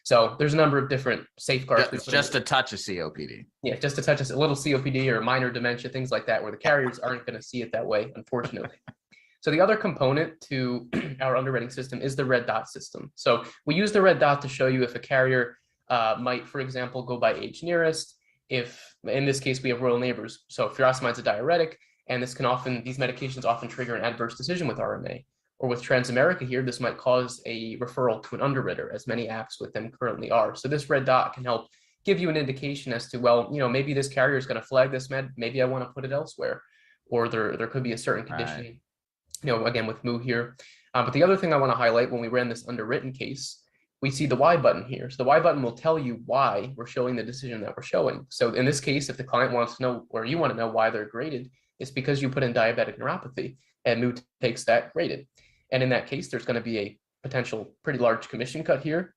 So there's a number of different safeguards. It's just a touch of COPD. Yeah, just a touch of a little COPD or minor dementia, things like that, where the carriers aren't going to see it that way, unfortunately. So the other component to our underwriting system is the red dot system. So we use the red dot to show you if a carrier might, for example, go by age nearest. If in this case we have Royal Neighbors, so furosemide is a diuretic, and these medications often trigger an adverse decision with RMA. Or with Transamerica here, this might cause a referral to an underwriter, as many apps with them currently are. So this red dot can help give you an indication as to, well, maybe this carrier is going to flag this med, maybe I want to put it elsewhere, or there could be a certain condition, right. Again with Moo here. But the other thing I want to highlight, when we ran this underwritten case, we see the Y button here. So the Y button will tell you why we're showing the decision that we're showing. So in this case, if the client wants to know, or you want to know why they're graded, it's because you put in diabetic neuropathy, and Moo takes that graded. And in that case, there's going to be a potential pretty large commission cut here,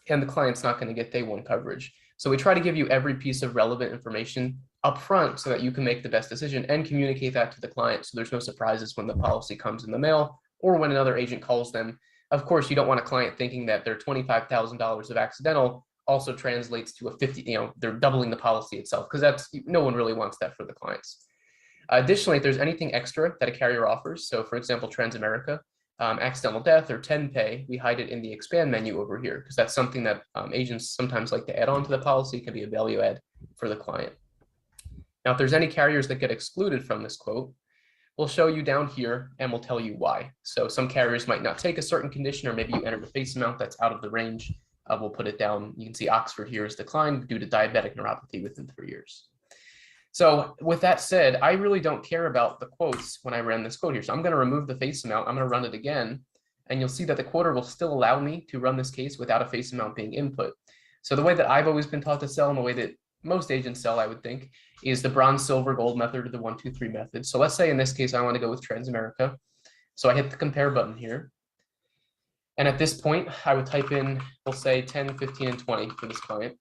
and the client's not going to get day one coverage. So we try to give you every piece of relevant information upfront so that you can make the best decision and communicate that to the client, so there's no surprises when the policy comes in the mail or when another agent calls them. Of course, you don't want a client thinking that their $25,000 of accidental also translates to a 50, they're doubling the policy itself, because no one really wants that for the clients. Additionally, if there's anything extra that a carrier offers, so for example, Transamerica, accidental death or 10 pay, we hide it in the expand menu over here, because that's something that agents sometimes like to add on to the policy. It can be a value add for the client. Now, if there's any carriers that get excluded from this quote, we'll show you down here and we'll tell you why. So some carriers might not take a certain condition, or maybe you entered a face amount that's out of the range we'll put it down. You can see Oxford here is declined due to diabetic neuropathy within 3 years. So with that said, I really don't care about the quotes when I ran this quote here. So I'm going to remove the face amount. I'm going to run it again. And you'll see that the quoter will still allow me to run this case without a face amount being input. So the way that I've always been taught to sell and the way that most agents sell, I would think, is the bronze, silver, gold method or the 1, 2, 3 method. So let's say in this case, I want to go with Transamerica. So I hit the compare button here. And at this point, I would type in, we'll say 10, 15, and 20 for this client.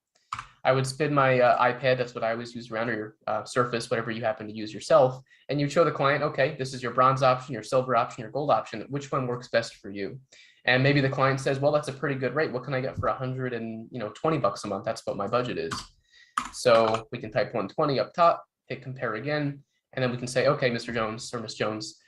I would spin my iPad, that's what I always use around, or your Surface, whatever you happen to use yourself. And you show the client, okay, this is your bronze option, your silver option, your gold option. Which one works best for you? And maybe the client says, well, that's a pretty good rate. What can I get for $120 a month? That's what my budget is. So we can type 120 up top, hit compare again. And then we can say, okay, Mr. Jones or Miss Jones,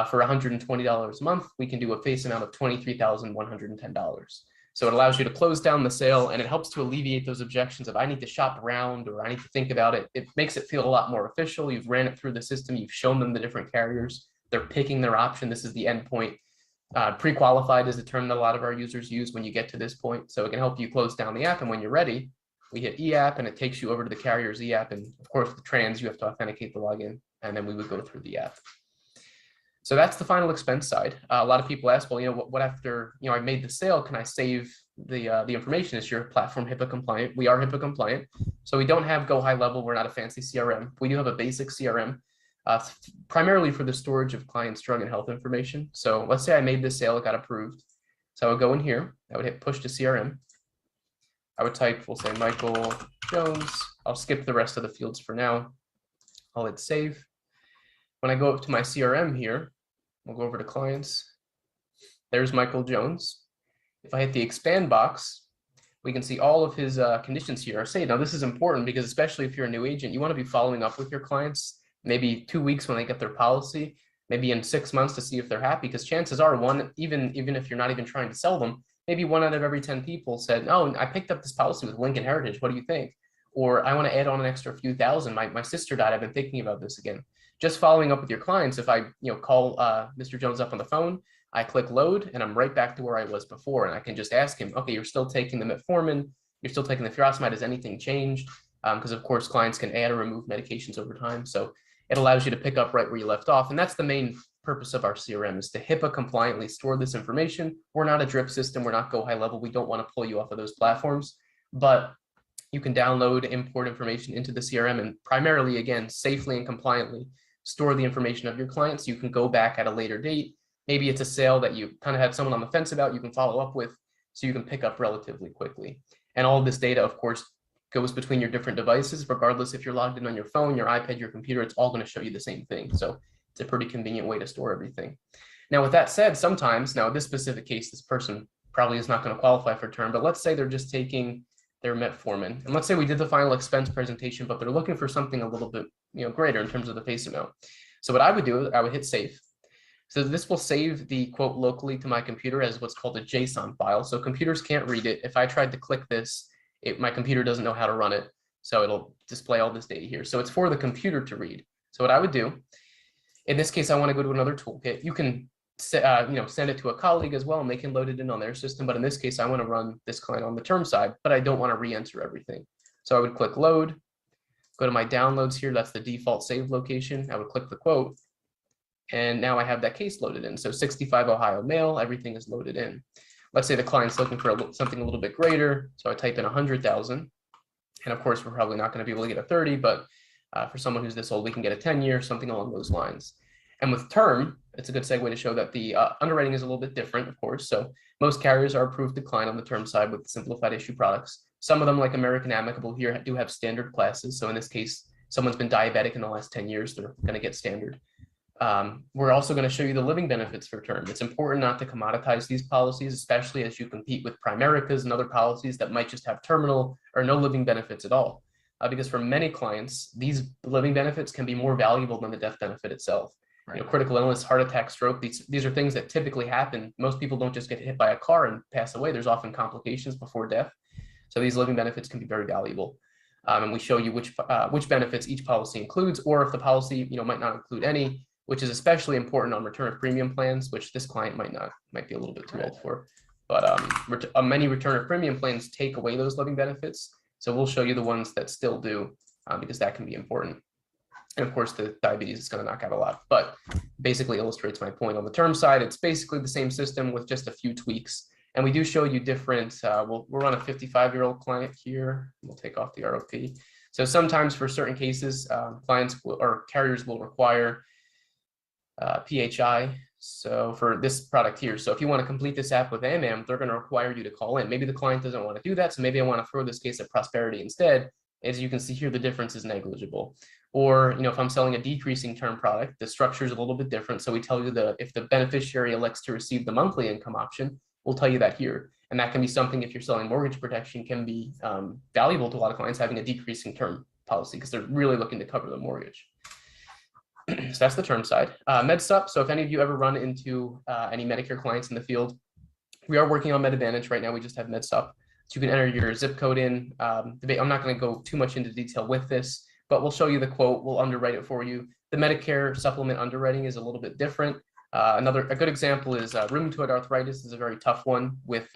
for $120 a month, we can do a face amount of $23,110. So it allows you to close down the sale, and it helps to alleviate those objections of I need to shop around or I need to think about it. It makes it feel a lot more official. You've ran it through the system. You've shown them the different carriers. They're picking their option. This is the end point. Pre-qualified is the term that a lot of our users use when you get to this point. So it can help you close down the app. And when you're ready, we hit e-app and it takes you over to the carrier's e-app. And of course, the trans, you have to authenticate the login, and then we would go through the app. So that's the final expense side. A lot of people ask, well, what after, I made the sale, can I save the information? Is your platform HIPAA compliant? We are HIPAA compliant. So we don't have go high level. We're not a fancy CRM. We do have a basic CRM, primarily for the storage of clients' drug and health information. So let's say I made this sale, it got approved. So I would go in here, I would hit push to CRM. I would type, we'll say Michael Jones. I'll skip the rest of the fields for now. I'll hit save. When I go up to my CRM here, we'll go over to clients. There's Michael Jones. If I hit the expand box, we can see all of his conditions here are saved. Now, this is important because especially if you're a new agent, you want to be following up with your clients, maybe 2 weeks when they get their policy, maybe in 6 months to see if they're happy, because chances are even if you're not even trying to sell them, maybe 1 out of every 10 people said, oh, I picked up this policy with Lincoln Heritage. What do you think? Or I want to add on an extra few thousand. My sister died. I've been thinking about this again. Just following up with your clients, if I call Mr. Jones up on the phone, I click load and I'm right back to where I was before. And I can just ask him, okay, you're still taking the metformin, you're still taking the furosemide, has anything changed? Because of course, clients can add or remove medications over time. So it allows you to pick up right where you left off. And that's the main purpose of our CRM, is to HIPAA compliantly store this information. We're not a drip system. We're not go high level. We don't want to pull you off of those platforms, but you can download, import information into the CRM and primarily, again, safely and compliantly store the information of your clients. You can go back at a later date. Maybe it's a sale that you kind of had someone on the fence about, you can follow up with, so you can pick up relatively quickly. And all of this data, of course, goes between your different devices, regardless if you're logged in on your phone, your iPad, your computer, it's all going to show you the same thing. So it's a pretty convenient way to store everything. Now, with that said, sometimes, now in this specific case, this person probably is not going to qualify for term, but let's say they're just taking their metformin. And let's say we did the final expense presentation, but they're looking for something a little bit greater in terms of the face amount. So what I would do, I would hit save. So this will save the quote locally to my computer as what's called a JSON file. So computers can't read it. If I tried to click this, my computer doesn't know how to run it. So it'll display all this data here. So it's for the computer to read. So what I would do, in this case, I want to go to another toolkit. You can send it to a colleague as well, and they can load it in on their system. But in this case, I want to run this client on the term side, but I don't want to re-enter everything. So I would click load, go to my downloads here. That's the default save location. I would click the quote, and now I have that case loaded in. So 65 Ohio male, everything is loaded in. Let's say the client's looking for something a little bit greater. So I type in 100,000. And of course, we're probably not going to be able to get a 30, but for someone who's this old, we can get a 10-year, something along those lines. And with term, it's a good segue to show that the underwriting is a little bit different, of course. So most carriers are approved decline on the term side with simplified issue products. Some of them, like American Amicable here, do have standard classes. So in this case, someone's been diabetic in the last 10 years, they're going to get standard. We're also going to show you the living benefits for term. It's important not to commoditize these policies, especially as you compete with Primericas and other policies that might just have terminal or no living benefits at all. Because for many clients, these living benefits can be more valuable than the death benefit itself. Right. Critical illness, heart attack, stroke, these are things that typically happen. Most people don't just get hit by a car and pass away. There's often complications before death. So these living benefits can be very valuable. And we show you which benefits each policy includes, or if the policy might not include any, which is especially important on return of premium plans, which this client might be a little bit too old for. but many return of premium plans take away those living benefits. So we'll show you the ones that still do, because that can be important. And of course, the diabetes is going to knock out a lot, but basically illustrates my point. On the term side, it's basically the same system with just a few tweaks. And we do show you different, we'll run a 55-year-old client here. We'll take off the ROP. So sometimes for certain cases, clients or carriers will require PHI. So for this product here, so if you want to complete this app with AMAM, they're going to require you to call in. Maybe the client doesn't want to do that. So maybe I want to throw this case at Prosperity instead. As you can see here, the difference is negligible. Or, if I'm selling a decreasing term product, the structure is a little bit different. So we tell you if the beneficiary elects to receive the monthly income option, we'll tell you that here. And that can be something, if you're selling mortgage protection, can be valuable to a lot of clients having a decreasing term policy because they're really looking to cover the mortgage. So that's the term side. MedSup. So if any of you ever run into any Medicare clients in the field, we are working on Med Advantage right now. We just have MedSup. So you can enter your zip code in. I'm not going to go too much into detail with this, but we'll show you the quote. We'll underwrite it for you. The Medicare supplement underwriting is a little bit different. A good example is rheumatoid arthritis is a very tough one with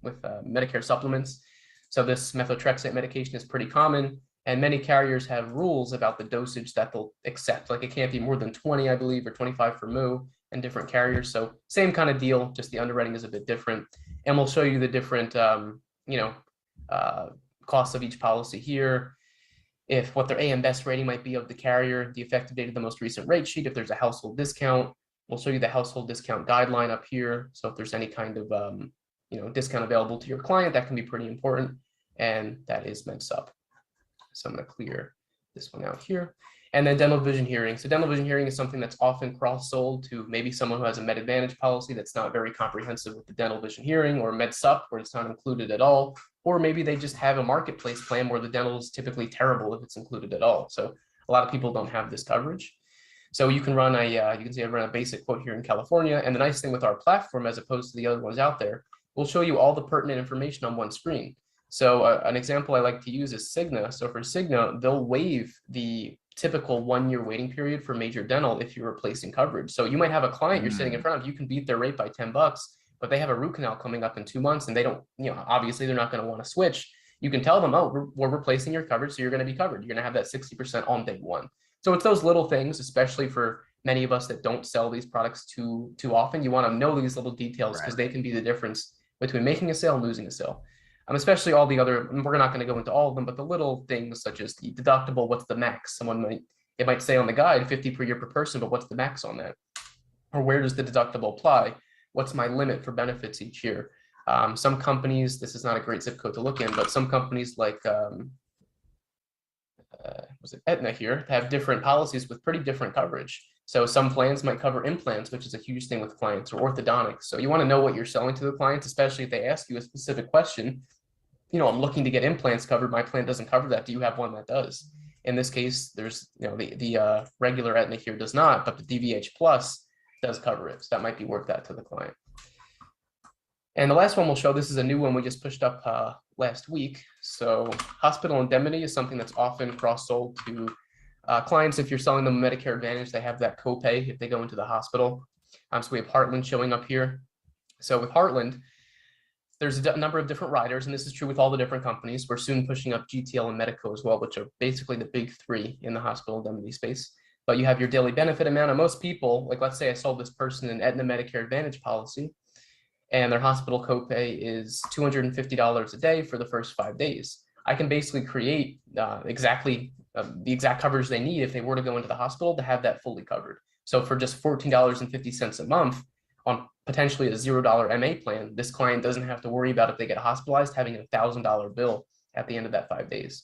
Medicare supplements. So this methotrexate medication is pretty common, and many carriers have rules about the dosage that they'll accept. Like it can't be more than 20, I believe, or 25 for Moo and different carriers. So same kind of deal, just the underwriting is a bit different. And we'll show you the different, costs of each policy here. What their AM Best rating might be of the carrier, the effective date of the most recent rate sheet, if there's a household discount. We'll show you the household discount guideline up here. So if there's any kind of, discount available to your client, that can be pretty important. And that is MedSup. So I'm going to clear this one out here. And then dental vision hearing. So dental vision hearing is something that's often cross-sold to maybe someone who has a Med Advantage policy that's not very comprehensive with the dental vision hearing, or MedSup where it's not included at all. Or maybe they just have a marketplace plan where the dental is typically terrible if it's included at all. So a lot of people don't have this coverage. So you can run you can see I run a basic quote here in California. And the nice thing with our platform, as opposed to the other ones out there, we'll show you all the pertinent information on one screen. So an example I like to use is Cigna. So for Cigna, they'll waive the typical 1-year waiting period for major dental if you're replacing coverage. So you might have a client you're sitting in front of, you can beat their rate by $10, but they have a root canal coming up in 2 months and they don't, obviously they're not going to want to switch. You can tell them, oh, we're replacing your coverage, so you're going to be covered. You're going to have that 60% on day one. So it's those little things, especially for many of us that don't sell these products too often. You want to know these little details because they can be the difference between making a sale and losing a sale. Especially all the other, we're not going to go into all of them, but the little things such as the deductible, what's the max? It might say on the guide 50 per year per person, but what's the max on that? Or where does the deductible apply? What's my limit for benefits each year? Some companies, this is not a great zip code to look in, but some companies like, was it Aetna here, have different policies with pretty different coverage. So some plans might cover implants, which is a huge thing with clients, or orthodontics. So you want to know what you're selling to the clients, especially if they ask you a specific question. I'm looking to get implants covered. My plan doesn't cover that. Do you have one that does? In this case, there's, the regular Aetna here does not, but the DVH Plus does cover it. So that might be worth that to the client. And the last one we'll show, this is a new one we just pushed up last week. So hospital indemnity is something that's often cross-sold to clients. If you're selling them Medicare Advantage, they have that copay if they go into the hospital. So we have Heartland showing up here. So with Heartland, there's a number of different riders, and this is true with all the different companies. We're soon pushing up GTL and Medico as well, which are basically the big three in the hospital indemnity space. But you have your daily benefit amount, and most people, like let's say I sold this person an Aetna Medicare Advantage policy, and their hospital copay is $250 a day for the first 5 days. I can basically create the exact coverage they need if they were to go into the hospital to have that fully covered. So for just $14.50 a month on potentially a $0 MA plan, this client doesn't have to worry about if they get hospitalized having a $1,000 bill at the end of that 5 days.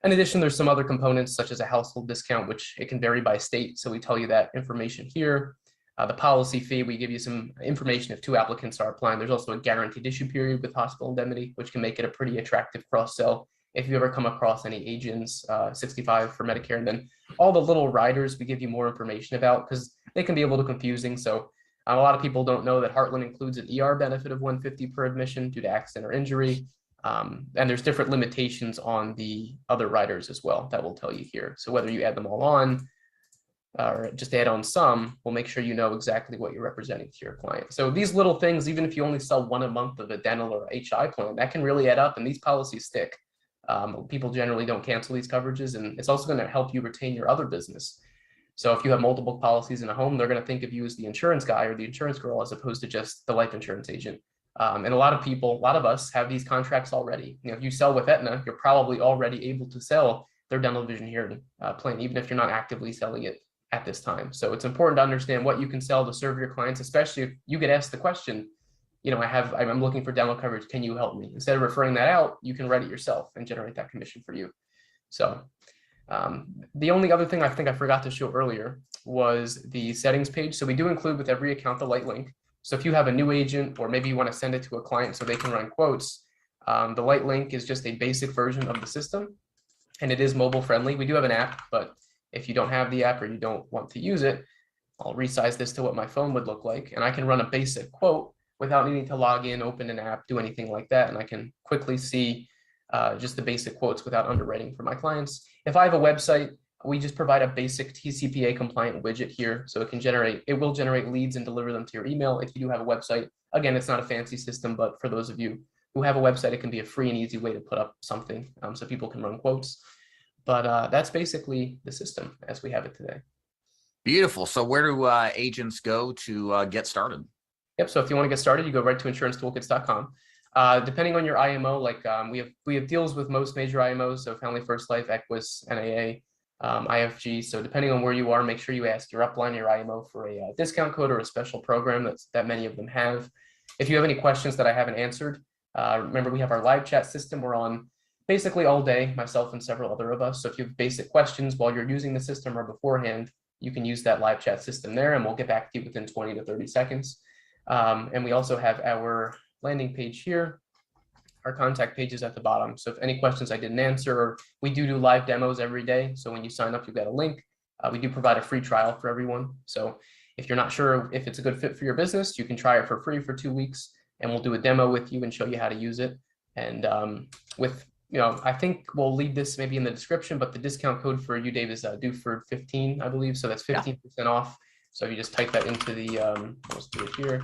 In addition, there's some other components such as a household discount, which it can vary by state. So we tell you that information here. The policy fee, we give you some information if 2 applicants are applying. There's also a guaranteed issue period with hospital indemnity, which can make it a pretty attractive cross-sell if you ever come across any agents, 65 for Medicare. And then all the little riders we give you more information about because they can be a little confusing. So a lot of people don't know that Heartland includes an ER benefit of $150 per admission due to accident or injury. And there's different limitations on the other riders as well that will tell you here. So whether you add them all on, or just add on some, will make sure you know exactly what you're representing to your client. So these little things, even if you only sell one a month of a dental or HI plan, that can really add up, and these policies stick. People generally don't cancel these coverages, and it's also going to help you retain your other business. So if you have multiple policies in a home, they're going to think of you as the insurance guy or the insurance girl, as opposed to just the life insurance agent. And a lot of us have these contracts already. If you sell with Aetna, you're probably already able to sell their dental vision hearing plan, even if you're not actively selling it at this time. So it's important to understand what you can sell to serve your clients, especially if you get asked the question, I'm looking for dental coverage. Can you help me? Instead of referring that out, you can write it yourself and generate that commission for you. So the only other thing I think I forgot to show earlier was the settings page. So we do include with every account the light link. So if you have a new agent, or maybe you want to send it to a client so they can run quotes, the light link is just a basic version of the system, and it is mobile friendly. We do have an app, but if you don't have the app or you don't want to use it, I'll resize this to what my phone would look like, and I can run a basic quote without needing to log in, open an app, do anything like that. And I can quickly see just the basic quotes without underwriting for my clients. If I have a website, we just provide a basic TCPA compliant widget here. So it will generate leads and deliver them to your email if you do have a website. Again, it's not a fancy system, but for those of you who have a website, it can be a free and easy way to put up something so people can run quotes. But that's basically the system as we have it today. Beautiful. So where do agents go to get started? Yep. So if you want to get started, you go right to insurancetoolkits.com. Depending on your IMO, we have deals with most major IMOs, so Family First Life, Equus, NAA, IFG. So depending on where you are, make sure you ask your upline, your IMO, for a discount code or a special program that many of them have. If you have any questions that I haven't answered, remember we have our live chat system. We're on basically all day, myself and several other of us. So if you have basic questions while you're using the system or beforehand, you can use that live chat system there, and we'll get back to you within 20 to 30 seconds. And we also have our landing page here. Our contact page is at the bottom. So if any questions I didn't answer, or we do live demos every day. So when you sign up, you've got a link. We do provide a free trial for everyone. So if you're not sure if it's a good fit for your business, you can try it for free for 2 weeks, and we'll do a demo with you and show you how to use it. And I think we'll leave this maybe in the description, but the discount code for you, Dave, is DUFORD15, I believe. So that's 15% off. So if you just type that into the, let's do it here.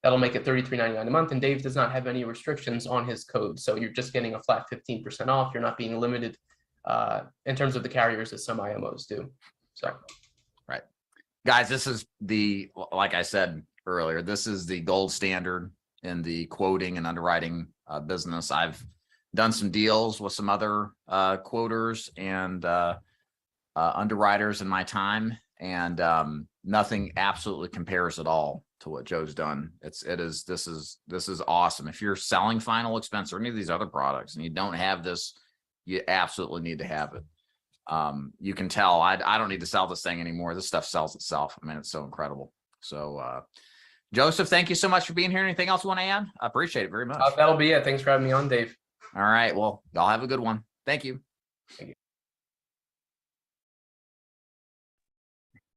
That'll make it $33.99 a month. And Dave does not have any restrictions on his code. So you're just getting a flat 15% off. You're not being limited in terms of the carriers that some IMOs do. So, right. Guys, this is like I said earlier, this is the gold standard in the quoting and underwriting business. I've done some deals with some other quoters and underwriters in my time, and nothing absolutely compares at all to what Joe's done. This is awesome. If you're selling final expense or any of these other products and you don't have this, you absolutely need to have it. You can tell I don't need to sell this thing anymore. This stuff sells itself. I mean, it's so incredible. So Joseph, thank you so much for being here. Anything else you want to add? I appreciate it very much. That'll be it. Thanks for having me on, Dave. All right. Well, y'all have a good one. Thank you. Thank you.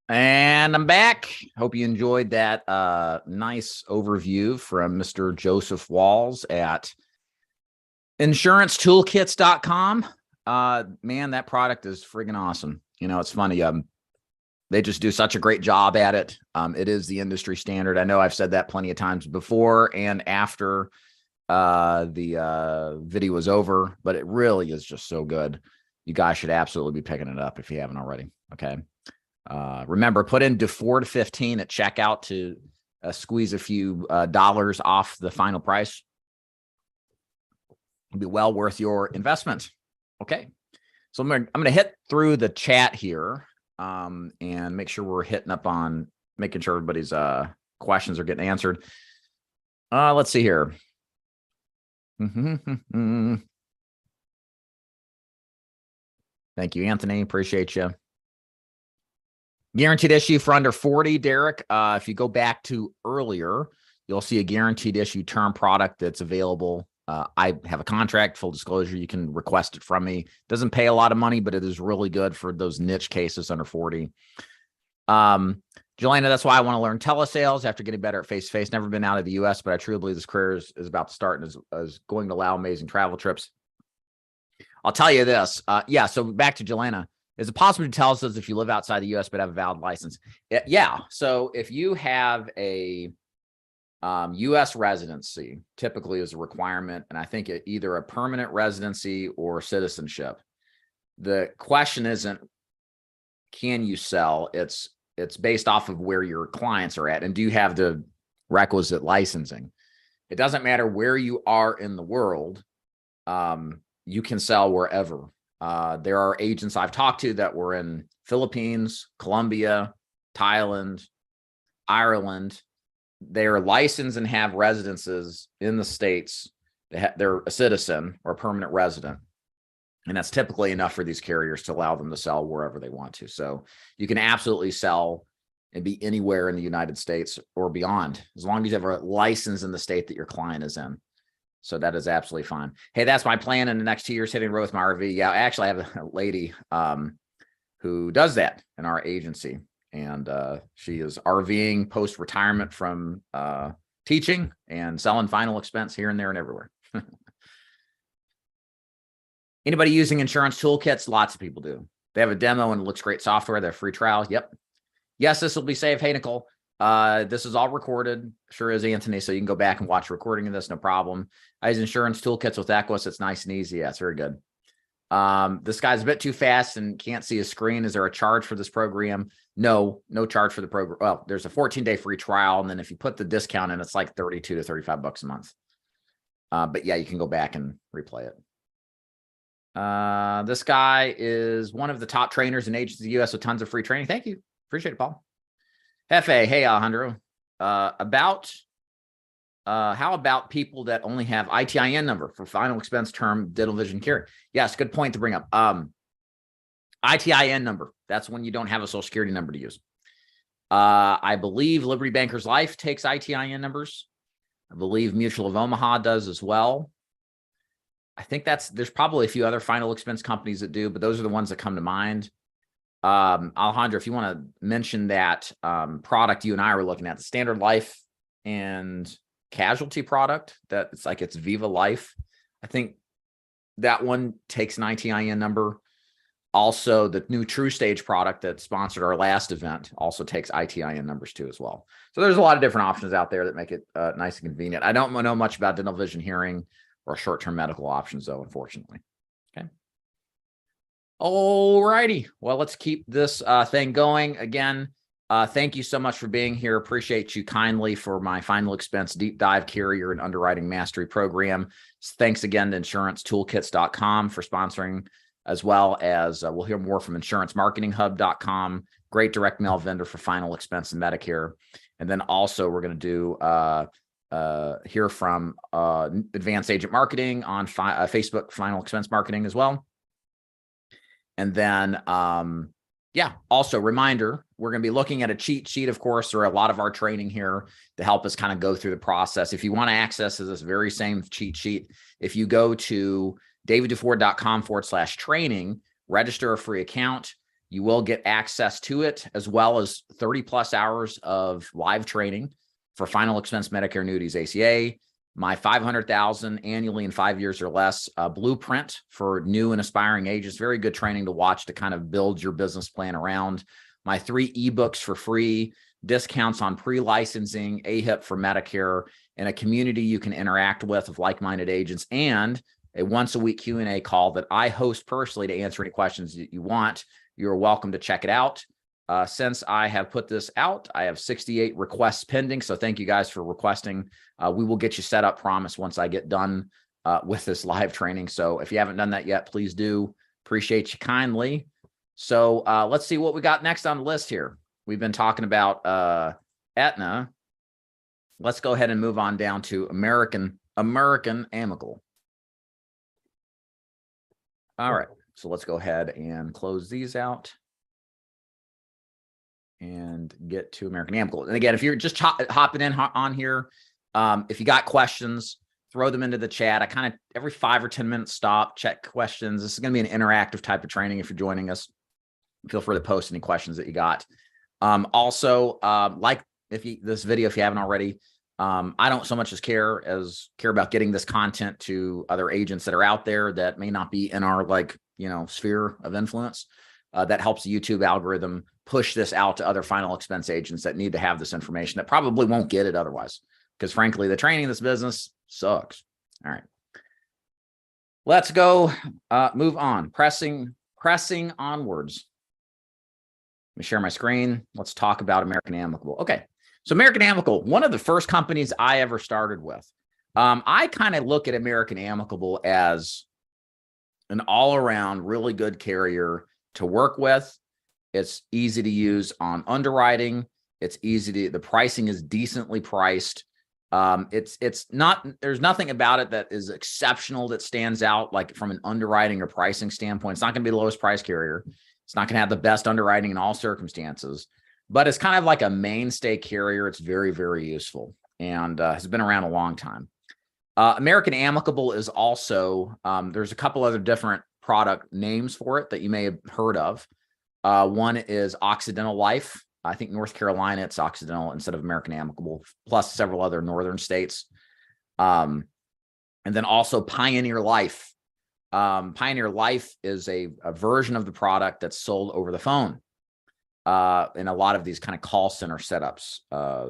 And I'm back. Hope you enjoyed that nice overview from Mr. Joseph Walls at insurancetoolkits.com. Man, that product is friggin' awesome. It's funny. They just do such a great job at it. It is the industry standard. I know I've said that plenty of times before and after the video was over, but it really is just so good. You guys should absolutely be picking it up if you haven't already. Okay. Remember, put in DUFORD15 at checkout to squeeze a few dollars off the final price. It'll be well worth your investment. Okay. So I'm going to hit through the chat here and make sure we're hitting up on making sure everybody's questions are getting answered. Let's see here. Thank you, Anthony. Appreciate you. Guaranteed issue for under 40, Derek. If you go back to earlier, you'll see a guaranteed issue term product that's available. I have a contract, full disclosure. You can request it from me. Doesn't pay a lot of money, but it is really good for those niche cases under 40. Jelena, that's why I want to learn telesales after getting better at face-to-face. Never been out of the U.S., but I truly believe this career is about to start and is going to allow amazing travel trips. I'll tell you this. So back to Jelena. Is it possible to tell us if you live outside the U.S. but have a valid license? Yeah. So if you have a U.S. residency, typically is a requirement, and I think either a permanent residency or citizenship. The question isn't, can you sell? It's based off of where your clients are at, and do you have the requisite licensing? It doesn't matter where you are in the world. You can sell wherever. There are agents I've talked to that were in Philippines, Colombia, Thailand, Ireland. They're licensed and have residences in the States. They're a citizen or a permanent resident. And that's typically enough for these carriers to allow them to sell wherever they want to. So you can absolutely sell and be anywhere in the United States or beyond, as long as you have a license in the state that your client is in. So that is absolutely fine. Hey, that's my plan in the next 2 years, hitting the road with my RV. Yeah, actually, I have a lady who does that in our agency. And she is RVing post-retirement from teaching and selling final expense here and there and everywhere. Anybody using insurance toolkits? Lots of people do. They have a demo and it looks great software. They have free trial. Yep. Yes, this will be saved. Hey, Nicole. This is all recorded. Sure is, Anthony. So you can go back and watch a recording of this. No problem. I use insurance toolkits with Equus. It's nice and easy. Yeah, it's very good. This guy's a bit too fast and can't see his screen. Is there a charge for this program? No charge for the program. Well, there's a 14-day free trial. And then if you put the discount in, it's like 32 to 35 bucks a month. But yeah, you can go back and replay it. This guy is one of the top trainers and agents in the US with tons of free training. Thank you. Appreciate it, Paul. Hefe, hey, Alejandro. How about people that only have ITIN number for final expense term dental vision care? Yes, good point to bring up. ITIN number, that's when you don't have a social security number to use. I believe Liberty Bankers Life takes ITIN numbers. I believe Mutual of Omaha does as well. I think there's probably a few other final expense companies that do, but those are the ones that come to mind. Alejandro, if you want to mention that product you and I were looking at, the standard life and casualty product, that it's Viva Life. I think that one takes an ITIN number. Also, the new True Stage product that sponsored our last event also takes ITIN numbers too as well. So there's a lot of different options out there that make it nice and convenient. I don't know much about dental vision hearing or short-term medical options though, unfortunately. Okay. All righty. Well, let's keep this thing going. Again, thank you so much for being here. Appreciate you kindly for my final expense deep dive carrier and underwriting mastery program. Thanks again to insurancetoolkits.com for sponsoring, as well as we'll hear more from insurancemarketinghub.com, great direct mail vendor for final expense and Medicare. And then also we're going to do hear from Advanced Agent Marketing on Facebook Final Expense Marketing as well. And then, yeah, also reminder, we're going to be looking at a cheat sheet, of course, or a lot of our training here to help us kind of go through the process. If you want to access this very same cheat sheet, if you go to daviddufour.com/training, register a free account, you will get access to it, as well as 30+ hours of live training for final expense Medicare annuities ACA, my $500,000 annually in 5 years or less blueprint for new and aspiring agents. Very good training to watch to kind of build your business plan around. My 3 ebooks for free, discounts on pre-licensing, AHIP for Medicare, and a community you can interact with of like-minded agents, and a once-a-week Q&A call that I host personally to answer any questions that you want. You're welcome to check it out. Since I have put this out, I have 68 requests pending. So thank you guys for requesting. We will get you set up, promise, once I get done with this live training. So if you haven't done that yet, please do. Appreciate you kindly. So let's see what we got next on the list here. We've been talking about Aetna. Let's go ahead and move on down to American Amicable. All right. So let's go ahead and close these out and get to American Amicable. And again, if you're just hopping in on here, if you got questions, throw them into the chat. I kind of every 5 or 10 minutes stop, check questions. This is going to be an interactive type of training. If you're joining us, feel free to post any questions that you got. Also, like this video, if you haven't already, I don't so much as care about getting this content to other agents that are out there that may not be in our sphere of influence. that helps the YouTube algorithm push this out to other final expense agents that need to have this information that probably won't get it otherwise. Because frankly, the training in this business sucks. All right. Let's go move on. Pressing onwards. Let me share my screen. Let's talk about American Amicable. Okay. So American Amicable, one of the first companies I ever started with. I kind of look at American Amicable as an all-around really good carrier to work with. It's easy to use on underwriting. It's easy to, the pricing is decently priced. It's not, there's nothing about it that is exceptional that stands out like from an underwriting or pricing standpoint. It's not going to be the lowest price carrier. It's not going to have the best underwriting in all circumstances, but it's kind of like a mainstay carrier. It's very, very useful and has been around a long time. American Amicable is also, there's a couple other different product names for it that you may have heard of. One is Occidental Life. I think North Carolina, it's Occidental instead of American Amicable, plus several other northern states. And then also Pioneer Life. Pioneer Life is a version of the product that's sold over the phone in a lot of these kind of call center setups.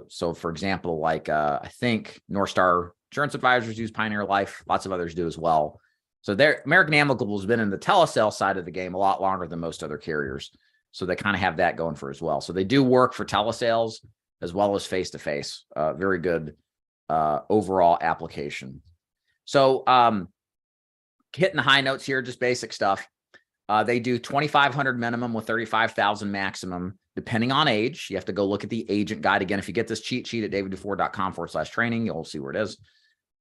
So for example, like I think North Star Insurance Advisors use Pioneer Life. Lots of others do as well. So American Amicable has been in the telesale side of the game a lot longer than most other carriers. So they kind of have that going for as well. So they do work for telesales as well as face-to-face. Very good overall application. So hitting the high notes here, just basic stuff. They do 2,500 minimum with 35,000 maximum, depending on age. You have to go look at the agent guide. Again, if you get this cheat sheet at daviddufour.com/training, you'll see where it is.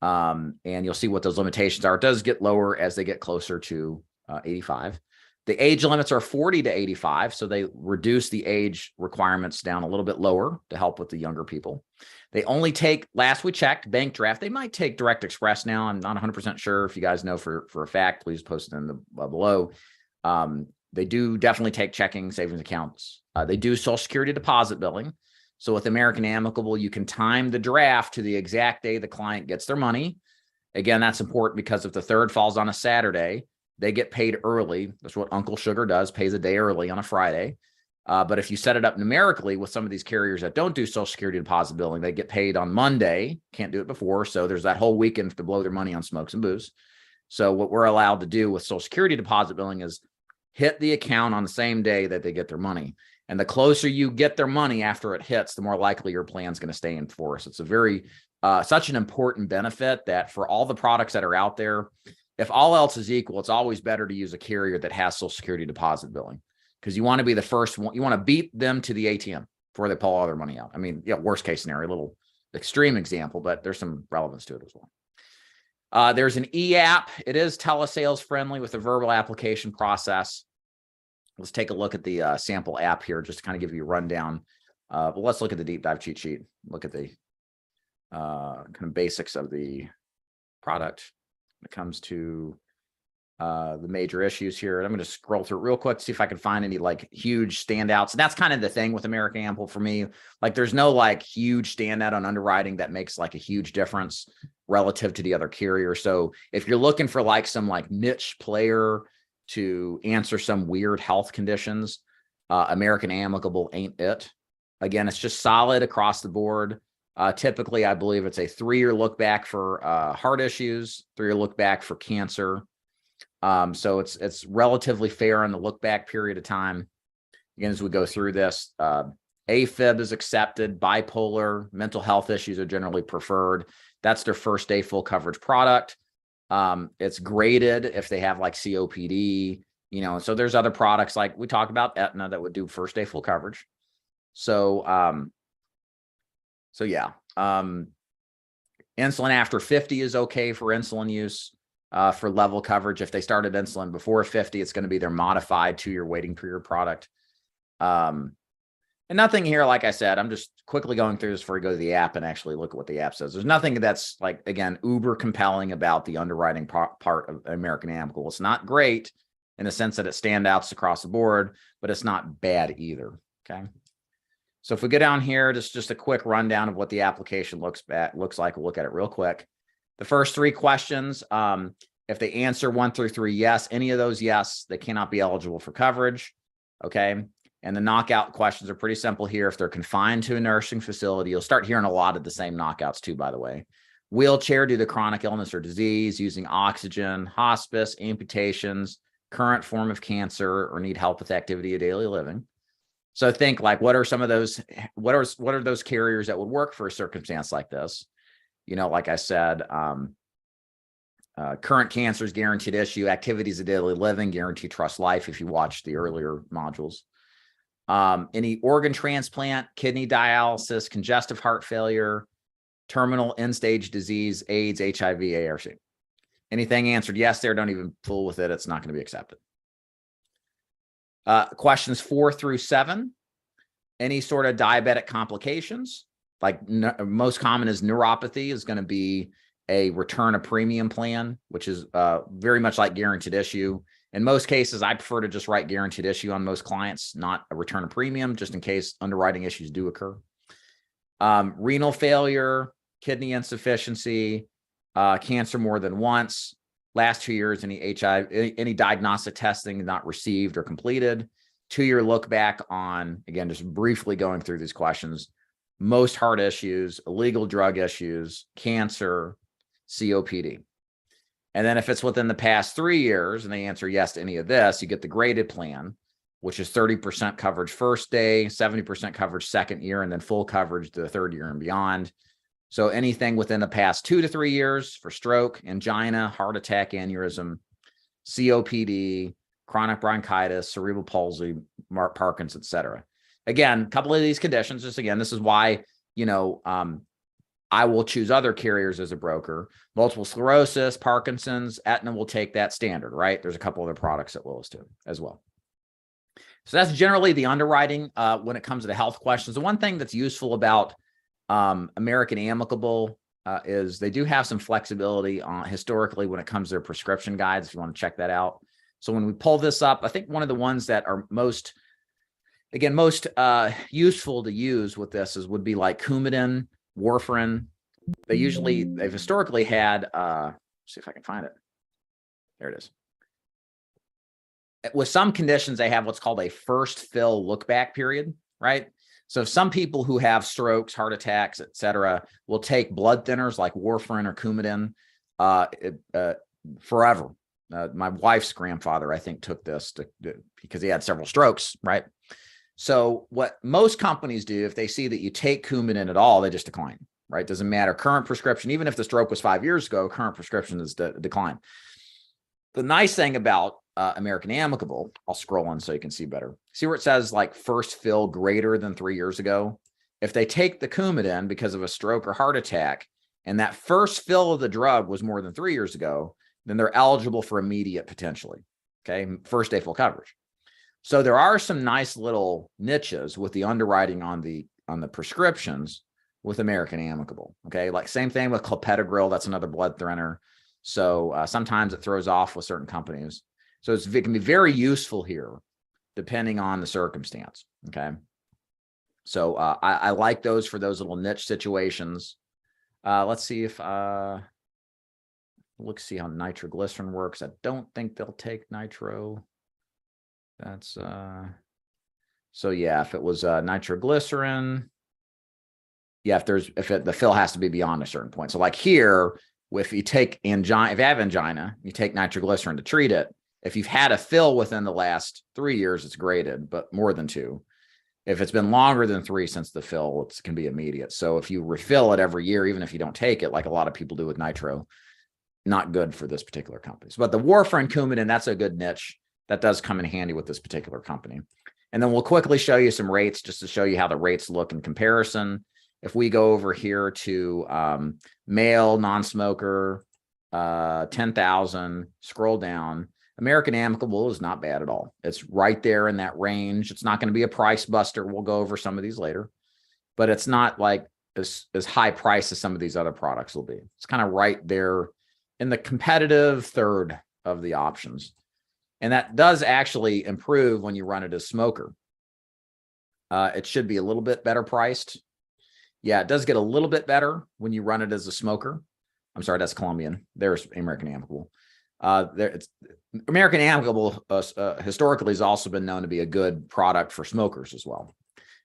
And you'll see what those limitations are. It does get lower as they get closer to 85. The age limits are 40 to 85. So they reduce the age requirements down a little bit lower to help with the younger people. They only take, last we checked, bank draft. They might take direct express now. I'm not 100% sure. If you guys know for a fact, please post it in the below. They do definitely take checking savings accounts. They do Social Security deposit billing. So with American Amicable, you can time the draft to the exact day the client gets their money. Again, that's important because if the third falls on a Saturday, they get paid early. That's what Uncle Sugar does, pays a day early on a Friday. But if you set it up numerically with some of these carriers that don't do Social Security deposit billing, they get paid on Monday, can't do it before. So there's that whole weekend to blow their money on smokes and booze. So what we're allowed to do with Social Security deposit billing is hit the account on the same day that they get their money. And the closer you get their money after it hits, the more likely your plan is going to stay in force. It's a very, such an important benefit that for all the products that are out there, if all else is equal, it's always better to use a carrier that has Social Security deposit billing because you want to be the first one. You want to beat them to the ATM before they pull all their money out. I mean, yeah, worst case scenario, a little extreme example, but there's some relevance to it as well. There's an e-app. It is telesales friendly with a verbal application process. Let's take a look at the sample app here just to kind of give you a rundown. But let's look at the deep dive cheat sheet. Look at the kind of basics of the product when it comes to the major issues here. And I'm going to scroll through it real quick to see if I can find any like huge standouts. And that's kind of the thing with American Amicable for me. Like there's no like huge standout on underwriting that makes like a huge difference relative to the other carrier. So if you're looking for like some like niche player to answer some weird health conditions, American Amicable ain't it. Again, it's just solid across the board. Typically, I believe it's a 3-year look back for heart issues, 3-year look back for cancer. So it's relatively fair on the look back period of time. Again, as we go through this, AFib is accepted, bipolar, mental health issues are generally preferred. That's their first day full coverage product. It's graded if they have like COPD, you know, so there's other products like we talked about Aetna that would do first day full coverage. So, yeah, insulin after 50 is okay for insulin use, for level coverage. If they started insulin before 50, it's going to be their modified 2-year waiting period product. And nothing here, like I said, I'm just quickly going through this before we go to the app and actually look at what the app says. There's nothing that's like, again, uber compelling about the underwriting part of American Amicable. It's not great in the sense that it stands out across the board, but it's not bad either. Okay. So if we go down here, just a quick rundown of what the application looks like. We'll look at it real quick. The first 3 questions, if they answer 1 through 3, yes, any of those, yes, they cannot be eligible for coverage. Okay. And the knockout questions are pretty simple here. If they're confined to a nursing facility, you'll start hearing a lot of the same knockouts too, by the way. Wheelchair due to chronic illness or disease, using oxygen, hospice, amputations, current form of cancer, or need help with activity of daily living. So think like, what are some of those, what are those carriers that would work for a circumstance like this? You know, like I said, current cancers, guaranteed issue, activities of daily living, guaranteed trust life, if you watched the earlier modules. Any organ transplant, kidney dialysis, congestive heart failure, terminal end-stage disease, AIDS, HIV, ARC. Anything answered yes there, don't even fool with it. It's not going to be accepted. Questions 4 through 7. Any sort of diabetic complications, like most common is neuropathy, is going to be a return of premium plan, which is very much like guaranteed issue. In most cases, I prefer to just write guaranteed issue on most clients, not a return of premium, just in case underwriting issues do occur. Renal failure, kidney insufficiency, cancer more than once, last 2 years, any HIV, any diagnostic testing not received or completed, 2-year look back on, again, just briefly going through these questions, most heart issues, illegal drug issues, cancer, COPD. And then if it's within the past 3 years and they answer yes to any of this, you get the graded plan, which is 30% coverage first day, 70% coverage second year, and then full coverage to the third year and beyond. So anything within the past 2 to 3 years for stroke, angina, heart attack, aneurysm, COPD, chronic bronchitis, cerebral palsy, Parkinson's, et cetera. Again, a couple of these conditions, just again, this is why, you know, I will choose other carriers as a broker. Multiple sclerosis, Parkinson's, Aetna will take that standard, right? There's a couple other products that Willis too as well. So that's generally the underwriting when it comes to the health questions. The one thing that's useful about American Amicable is they do have some flexibility on historically when it comes to their prescription guides, if you want to check that out. So when we pull this up, I think one of the ones that are most useful to use with this would be like Coumadin, warfarin. They've historically had, see if I can find it. There it is. With some conditions, they have what's called a first fill look back period, right? So some people who have strokes, heart attacks, et cetera, will take blood thinners like warfarin or Coumadin forever. My wife's grandfather, I think, took this because he had several strokes, right? So what most companies do, if they see that you take Coumadin at all, they just decline, right? Doesn't matter. Current prescription, even if the stroke was 5 years ago, current prescription is decline. The nice thing about American Amicable, I'll scroll on so you can see better. See where it says like first fill greater than 3 years ago? If they take the Coumadin because of a stroke or heart attack, and that first fill of the drug was more than 3 years ago, then they're eligible for immediate potentially, okay? First day full coverage. So there are some nice little niches with the underwriting on the prescriptions with American Amicable, okay? Like same thing with clopidogrel, that's another blood thinner. So sometimes it throws off with certain companies. So it can be very useful here depending on the circumstance, okay? So I like those for those little niche situations. Let's see if, let's see how nitroglycerin works. I don't think they'll take nitro. That's, so yeah, if it was nitroglycerin, yeah, the fill has to be beyond a certain point. So like here, if you take angina, if you have angina, you take nitroglycerin to treat it. If you've had a fill within the last 3 years, it's graded, but more than 2. If it's been longer than 3 since the fill, it can be immediate. So if you refill it every year, even if you don't take it, like a lot of people do with nitro, not good for this particular company. But the warfarin, Coumadin, that's a good niche. That does come in handy with this particular company. And then we'll quickly show you some rates just to show you how the rates look in comparison. If we go over here to male, non-smoker, 10,000, scroll down, American Amicable is not bad at all. It's right there in that range. It's not going to be a price buster. We'll go over some of these later, but it's not like as high price as some of these other products will be. It's kind of right there in the competitive third of the options. And that does actually improve when you run it as smoker. It should be a little bit better priced. Yeah, it does get a little bit better when you run it as a smoker. I'm sorry, that's Colombian. There's American Amicable. American Amicable historically has also been known to be a good product for smokers as well.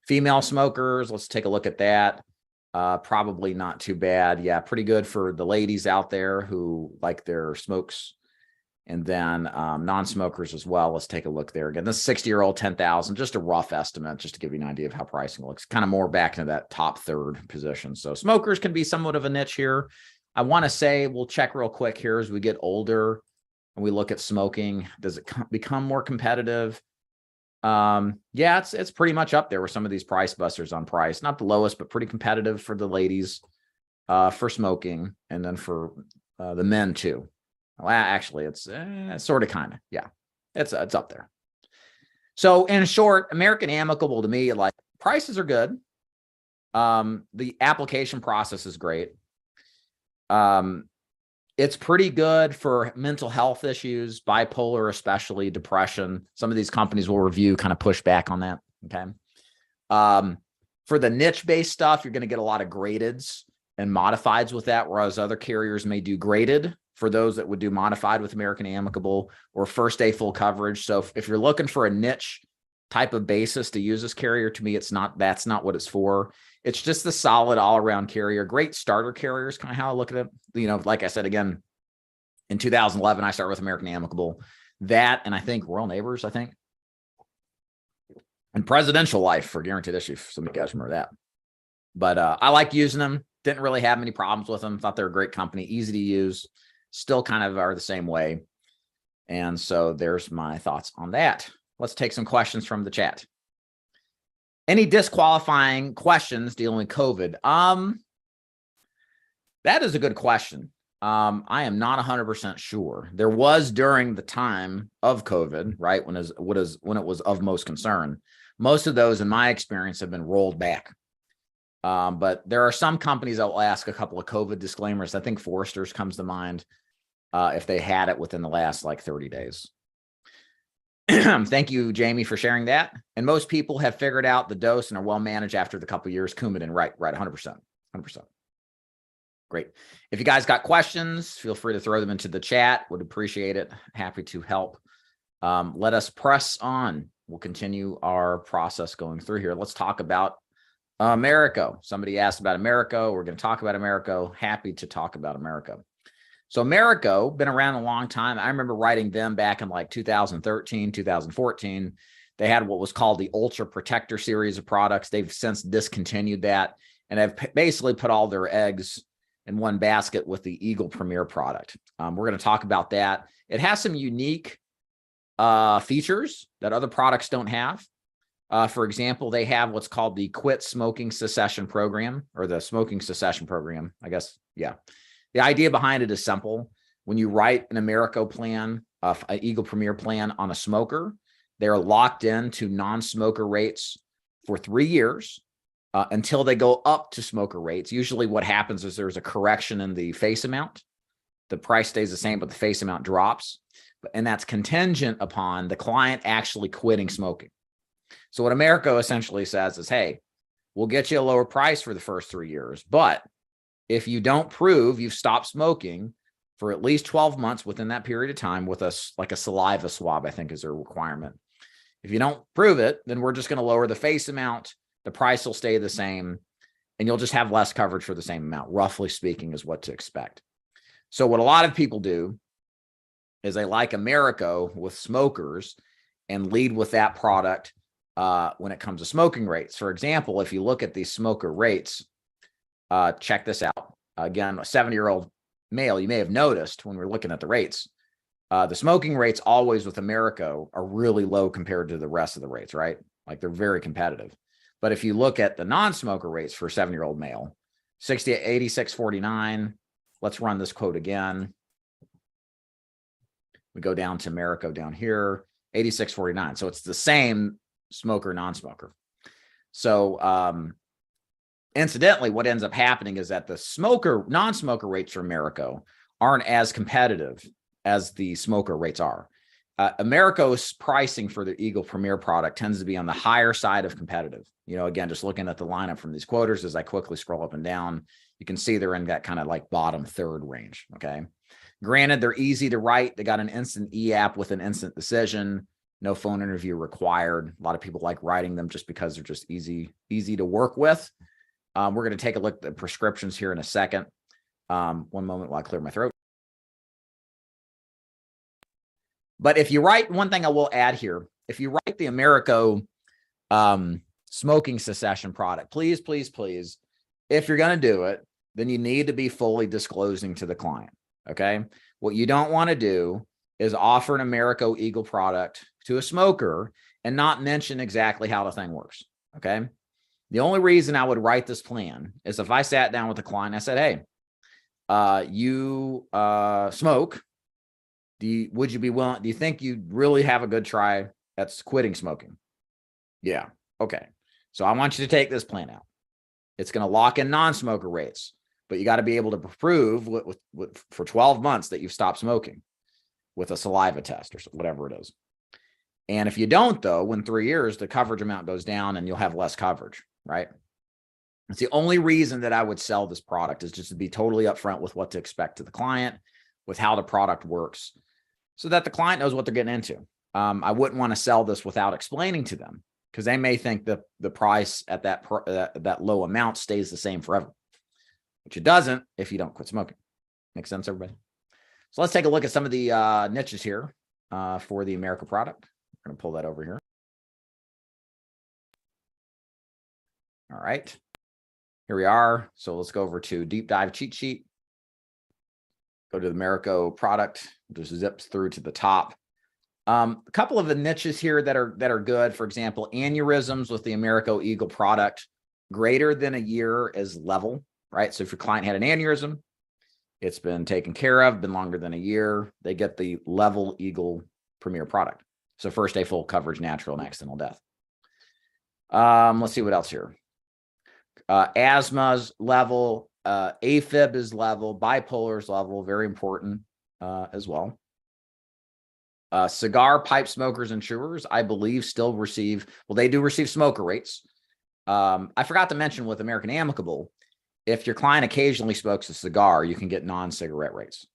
Female smokers, let's take a look at that. Probably not too bad. Yeah, pretty good for the ladies out there who like their smokes. And then non-smokers as well. Let's take a look there again. This 60-year-old, 10,000, just a rough estimate, just to give you an idea of how pricing looks. Kind of more back into that top third position. So smokers can be somewhat of a niche here. I want to say, we'll check real quick here as we get older and we look at smoking. Does it become more competitive? Yeah, it's pretty much up there with some of these price busters on price. Not the lowest, but pretty competitive for the ladies for smoking, and then for the men too. Well, actually, it's sort of kind of, yeah, it's up there. So in short, American Amicable to me, like, prices are good. The application process is great. It's pretty good for mental health issues, bipolar, especially depression. Some of these companies will review, kind of push back on that. Okay. For the niche-based stuff, you're going to get a lot of gradeds and modifieds with that, whereas other carriers may do graded for those that would do modified with American Amicable, or first day full coverage. So if you're looking for a niche type of basis to use this carrier, to me, that's not what it's for. It's just the solid all around carrier, great starter carrier is kind of how I look at it. You know, like I said, again, in 2011, I started with American Amicable, that, and I think Royal Neighbors, and Presidential Life for guaranteed issue. Some of you guys remember that, but I like using them. Didn't really have many problems with them. Thought they're a great company, easy to use. Still kind of are the same way. And so there's my thoughts on that. Let's take some questions from the chat. Any disqualifying questions dealing with COVID? That is a good question. I am not 100% sure. There was during the time of COVID, right, when it was of most concern. Most of those, in my experience, have been rolled back. But there are some companies that will ask a couple of COVID disclaimers. I think Forrester's comes to mind if they had it within the last like 30 days. Thank you, Jamie, for sharing that. And most people have figured out the dose and are well managed after the couple of years. Coumadin, right, 100%. Great. If you guys got questions, feel free to throw them into the chat. Would appreciate it. Happy to help. Let us press on. We'll continue our process going through here. Let's talk about Americo. Somebody asked about Americo. We're going to talk about Americo. Happy to talk about Americo. So Americo, been around a long time. I remember writing them back in like 2013, 2014. They had what was called the Ultra Protector series of products. They've since discontinued that and have basically put all their eggs in one basket with the Eagle Premier product. We're going to talk about that. It has some unique features that other products don't have. For example, they have what's called the Quit Smoking Cessation Program, or the Smoking Cessation Program, I guess. Yeah. The idea behind it is simple. When you write an Americo plan, an Eagle Premier plan on a smoker, they're locked into non-smoker rates for 3 years until they go up to smoker rates. Usually what happens is there's a correction in the face amount. The price stays the same, but the face amount drops. And that's contingent upon the client actually quitting smoking. So what Americo essentially says is, hey, we'll get you a lower price for the first 3 years, but if you don't prove you've stopped smoking for at least 12 months within that period of time with us, like a saliva swab, I think is a requirement. If you don't prove it, then we're just going to lower the face amount. The price will stay the same and you'll just have less coverage for the same amount, roughly speaking, is what to expect. So what a lot of people do is they like Americo with smokers and lead with that product when it comes to smoking rates. For example, if you look at these smoker rates, check this out. Again, a 70-year-old male, you may have noticed when we're looking at the rates, the smoking rates always with Americo are really low compared to the rest of the rates, right? Like they're very competitive. But if you look at the non-smoker rates for a 70-year-old male, 86.49. Let's run this quote again. We go down to Americo down here, 86.49. So it's the same smoker, non-smoker. So incidentally, what ends up happening is that the non-smoker rates for Americo aren't as competitive as the smoker rates are. Americo's pricing for the Eagle Premier product tends to be on the higher side of competitive. You know, again, just looking at the lineup from these quoters, as I quickly scroll up and down, you can see they're in that kind of like bottom third range. Okay. Granted, they're easy to write. They got an instant e-app with an instant decision, no phone interview required. A lot of people like writing them just because they're just easy to work with. We're going to take a look at the prescriptions here in a second. One moment while I clear my throat. But if you write, one thing I will add here, if you write the Americo smoking cessation product, please, please, please, if you're going to do it, then you need to be fully disclosing to the client. Okay. What you don't want to do is offer an Americo Eagle product to a smoker and not mention exactly how the thing works. Okay. The only reason I would write this plan is if I sat down with a client and I said, hey, you smoke. Would you be willing? Do you think you'd really have a good try at quitting smoking? Yeah. Okay. So I want you to take this plan out. It's going to lock in non-smoker rates, but you got to be able to prove for 12 months that you've stopped smoking with a saliva test or whatever it is. And if you don't, though, in 3 years, the coverage amount goes down and you'll have less coverage, right? It's the only reason that I would sell this product, is just to be totally upfront with what to expect to the client, with how the product works, so that the client knows what they're getting into. I wouldn't want to sell this without explaining to them, because they may think that the price at that low amount stays the same forever, which it doesn't if you don't quit smoking. Make sense, everybody? So let's take a look at some of the niches here for the America product. I'm going to pull that over here. All right, here we are. So let's go over to deep dive cheat sheet. Go to the Americo product, just zips through to the top. A couple of the niches here that are good. For example, aneurysms with the Americo Eagle product, greater than a year is level, right? So if your client had an aneurysm, it's been taken care of, been longer than a year, they get the level Eagle Premier product. So first day full coverage, natural and accidental death. Let's see what else here. Asthma's level, AFib is level, bipolar is level, very important as well. Cigar, pipe smokers, and chewers, I believe, still receive, well, they do receive smoker rates. I forgot to mention with American Amicable, if your client occasionally smokes a cigar, you can get non-cigarette rates.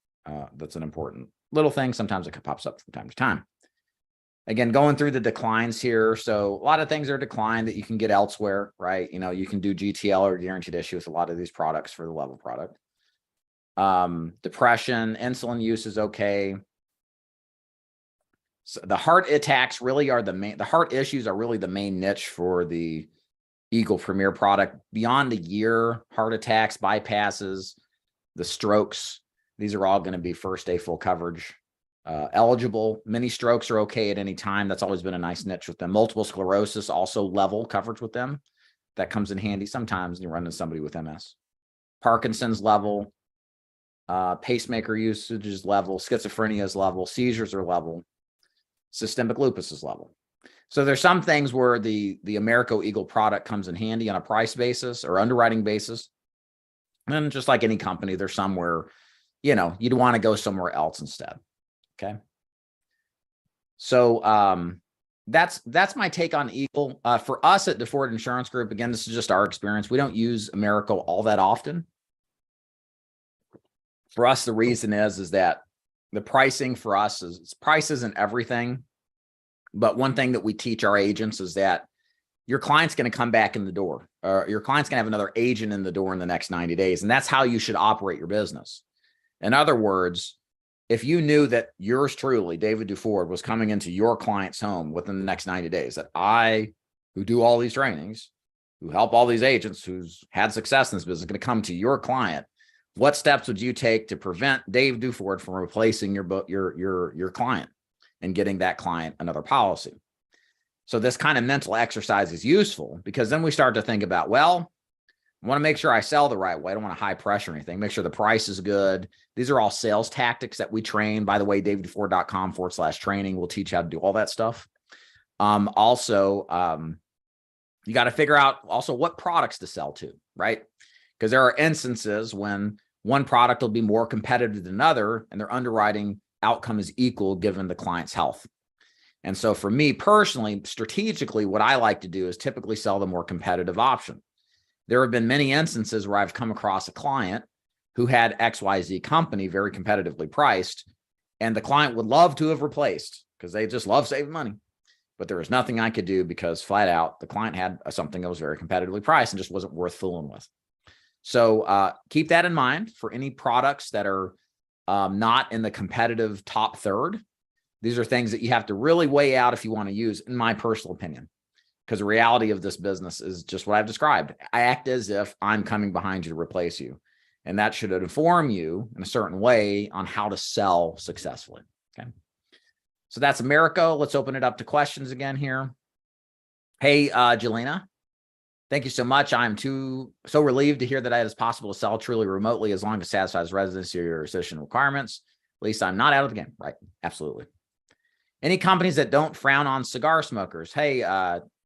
That's an important little thing. Sometimes it pops up from time to time. Again, going through the declines here. So a lot of things are declined that you can get elsewhere, right? You know, you can do GTL or guaranteed issue with a lot of these products for the level product. Depression, insulin use is okay. So the heart attacks really are the heart issues are really the main niche for the Eagle Premier product. Beyond a year, heart attacks, bypasses, the strokes, these are all going to be first day full coverage. Eligible. Mini strokes are okay at any time. That's always been a nice niche with them. Multiple sclerosis, also level coverage with them. That comes in handy sometimes when you run into somebody with MS. Parkinson's level. Pacemaker usage is level. Schizophrenia is level. Seizures are level. Systemic lupus is level. So there's some things where the Americo Eagle product comes in handy on a price basis or underwriting basis. And just like any company, there's somewhere, you know, you'd want to go somewhere else instead. Okay. So that's my take on Eagle. For us at DeFord Insurance Group, again, this is just our experience. We don't use Americo all that often. For us, the reason is that the pricing for us is price isn't everything. But one thing that we teach our agents is that your client's going to come back in the door, or your client's going to have another agent in the door in the next 90 days. And that's how you should operate your business. In other words, if you knew that yours truly, David DeFord, was coming into your client's home within the next 90 days, that I, who do all these trainings, who help all these agents who's had success in this business, going to come to your client, what steps would you take to prevent Dave DeFord from replacing your client and getting that client another policy? So this kind of mental exercise is useful, because then we start to think about, well, I want to make sure I sell the right way. I don't want to high pressure or anything. Make sure the price is good. These are all sales tactics that we train. By the way, daviddeford.com/training will teach you how to do all that stuff. Also, you got to figure out also what products to sell to, right? Because there are instances when one product will be more competitive than another, and their underwriting outcome is equal given the client's health. And so for me personally, strategically, what I like to do is typically sell the more competitive option. There have been many instances where I've come across a client who had XYZ company very competitively priced, and the client would love to have replaced because they just love saving money. But there was nothing I could do because flat out the client had something that was very competitively priced and just wasn't worth fooling with. So keep that in mind for any products that are not in the competitive top third. These are things that you have to really weigh out if you want to use, in my personal opinion, because the reality of this business is just what I've described. I act as if I'm coming behind you to replace you. And that should inform you in a certain way on how to sell successfully. Okay. So that's America. Let's open it up to questions again here. Hey, Jelena, thank you so much. I'm so relieved to hear that it is possible to sell truly remotely as long as it satisfies residency or citizen requirements. At least I'm not out of the game. Right. Absolutely. Any companies that don't frown on cigar smokers? Hey,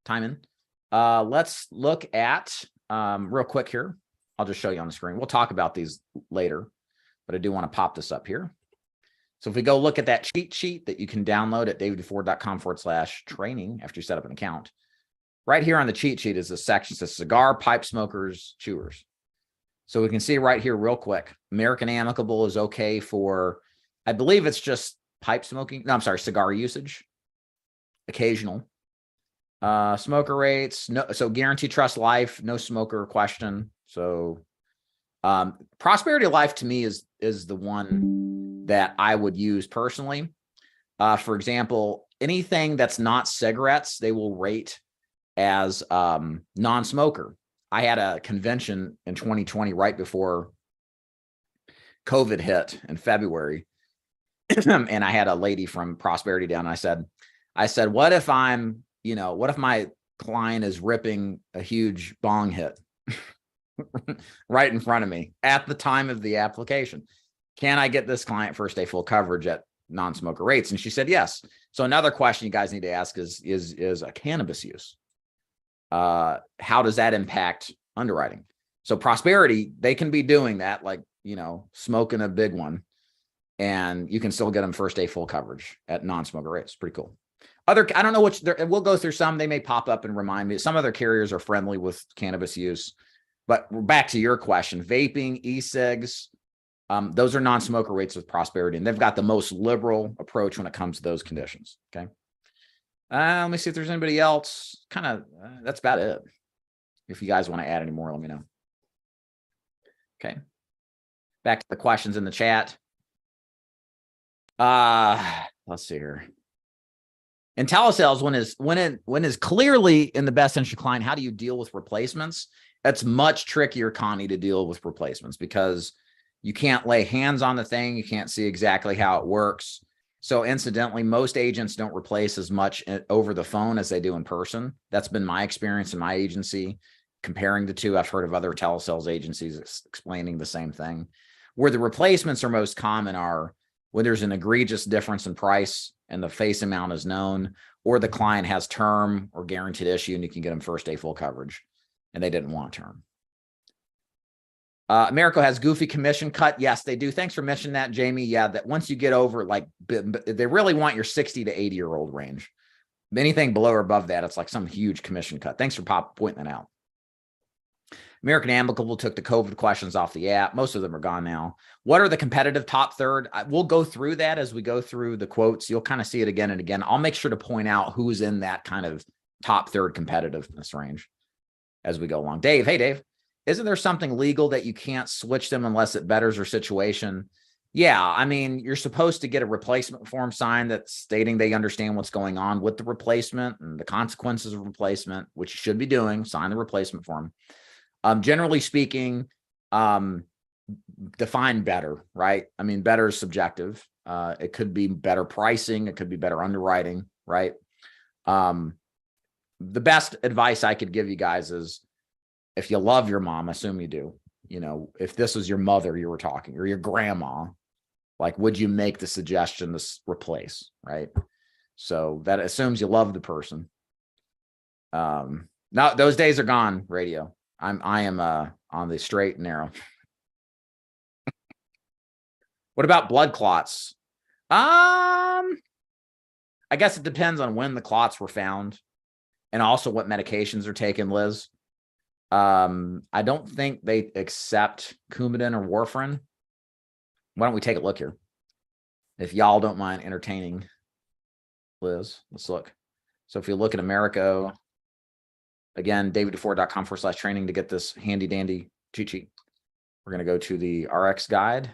Timon, let's look at real quick here. I'll just show you on the screen. We'll talk about these later, but I do want to pop this up here. So if we go look at that cheat sheet that you can download at daviddeford.com/training after you set up an account, right here on the cheat sheet is a section that says cigar, pipe smokers, chewers. So we can see right here real quick, American Amicable is okay for, I believe it's just pipe smoking. No, I'm sorry, cigar usage, occasional. Smoker rates, no, so Guarantee Trust Life, no smoker question. So Prosperity Life to me is the one that I would use personally. For example, anything that's not cigarettes, they will rate as non-smoker. I had a convention in 2020 right before COVID hit in February. And I had a lady from Prosperity down. I said, what if what if my client is ripping a huge bong hit right in front of me at the time of the application? Can I get this client first day full coverage at non-smoker rates? And she said, yes. So another question you guys need to ask is a cannabis use. How does that impact underwriting? So Prosperity, they can be doing that, like, smoking a big one, and you can still get them first day full coverage at non-smoker rates. Pretty cool. I don't know which, we'll go through some. They may pop up and remind me. Some other carriers are friendly with cannabis use. But back to your question, vaping, e-cigs, those are non-smoker rates with Prosperity, and they've got the most liberal approach when it comes to those conditions. Okay. Let me see if there's anybody else. That's about it. If you guys want to add any more, let me know. Okay. Back to the questions in the chat. Let's see here. In telesales, when is clearly in the best interest of client, how do you deal with replacements? That's much trickier, Connie, to deal with replacements because you can't lay hands on the thing. You can't see exactly how it works. So incidentally, most agents don't replace as much over the phone as they do in person. That's been my experience in my agency. Comparing the two, I've heard of other telesales agencies explaining the same thing. Where the replacements are most common are when there's an egregious difference in price and the face amount is known, or the client has term or guaranteed issue and you can get them first day full coverage and they didn't want term. Americo has goofy commission cut. Yes, they do. Thanks for mentioning that, Jamie. Yeah, that once you get over, like, they really want your 60 to 80-year-old range. Anything below or above that, it's like some huge commission cut. Thanks for pointing that out. American Amicable took the COVID questions off the app. Most of them are gone now. What are the competitive top third? We'll go through that as we go through the quotes. You'll kind of see it again and again. I'll make sure to point out who's in that kind of top third competitiveness range as we go along. Dave, hey, Dave, isn't there something legal that you can't switch them unless it betters your situation? Yeah, I mean, you're supposed to get a replacement form signed that's stating they understand what's going on with the replacement and the consequences of replacement, which you should be doing. Sign the replacement form. Generally speaking, define better, right? I mean, better is subjective. It could be better pricing. It could be better underwriting, right? The best advice I could give you guys is if you love your mom, assume you do, if this was your mother you were talking or your grandma, like, would you make the suggestion to replace, right? So that assumes you love the person. Now those days are gone, radio. I am on the straight and narrow. What about blood clots? I guess it depends on when the clots were found and also what medications are taken, Liz. I don't think they accept Coumadin or warfarin. Why don't we take a look here? If y'all don't mind entertaining Liz, let's look. So if you look at America, again, daviddufour.com/training to get this handy dandy cheat sheet. We're going to go to the RX guide,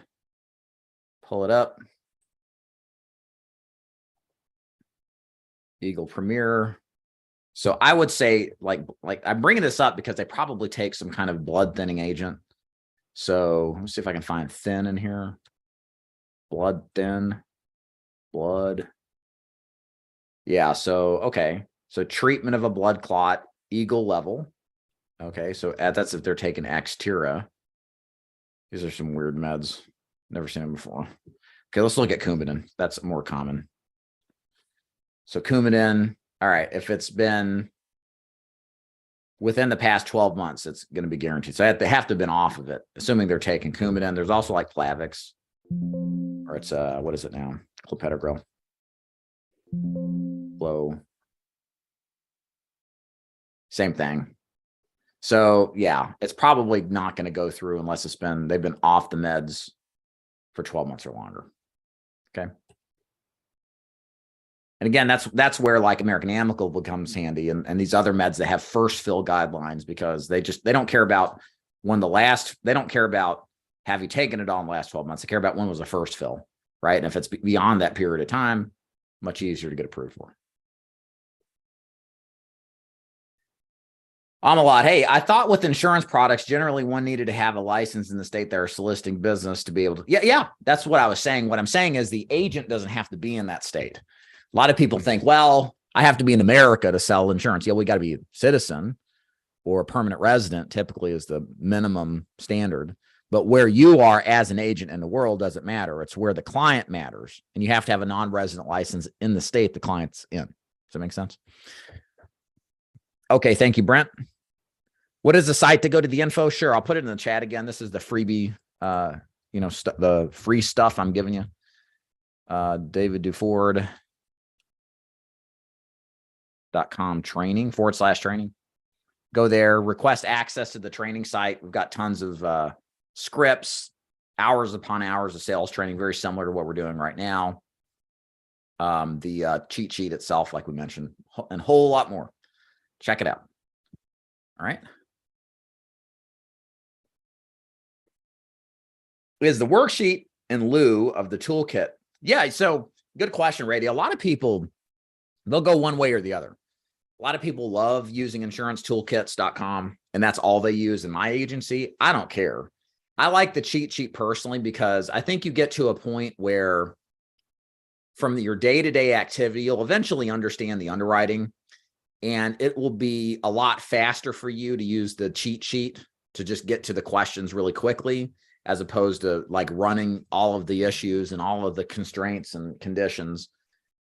pull it up. Eagle Premier. So I would say like I'm bringing this up because they probably take some kind of blood thinning agent. So let's see if I can find thin in here. Blood thin, blood. Yeah. So, okay. So treatment of a blood clot, Eagle level. Okay. So that's if they're taking Xtera. These are some weird meds. Never seen them before. Okay. Let's look at Coumadin. That's more common. So Coumadin. All right. If it's been within the past 12 months, it's going to be guaranteed. So they have to have been off of it, assuming they're taking Coumadin. There's also like Plavix, or it's what is it now? Clopidogrel. Low. Same thing. So yeah, it's probably not going to go through unless they've been off the meds for 12 months or longer. Okay. And again, that's where like American Amicable becomes handy, and these other meds that have first fill guidelines, because they don't care about they don't care about have you taken it all in the last 12 months. They care about when was the first fill, right? And if it's beyond that period of time, much easier to get approved for. Amalot, hey, I thought with insurance products, generally one needed to have a license in the state they're soliciting business to be able to. Yeah, that's what I was saying. What I'm saying is the agent doesn't have to be in that state. A lot of people think, well, I have to be in America to sell insurance. Yeah, we got to be a citizen or a permanent resident, typically is the minimum standard. But where you are as an agent in the world doesn't matter. It's where the client matters. And you have to have a non-resident license in the state the client's in. Does that make sense? Okay, thank you, Brent. What is the site to go to the info? Sure, I'll put it in the chat again. This is the freebie, the free stuff I'm giving you. daviddufour.com training/training. Go there, request access to the training site. We've got tons of scripts, hours upon hours of sales training, very similar to what we're doing right now. The cheat sheet itself, like we mentioned, and a whole lot more. Check it out. All right. Is the worksheet in lieu of the toolkit? Yeah, so good question, Rady. A lot of people, they'll go one way or the other. A lot of people love using insurancetoolkits.com, and that's all they use in my agency. I don't care. I like the cheat sheet personally because I think you get to a point where from your day-to-day activity, you'll eventually understand the underwriting, and it will be a lot faster for you to use the cheat sheet to just get to the questions really quickly, as opposed to like running all of the issues and all of the constraints and conditions.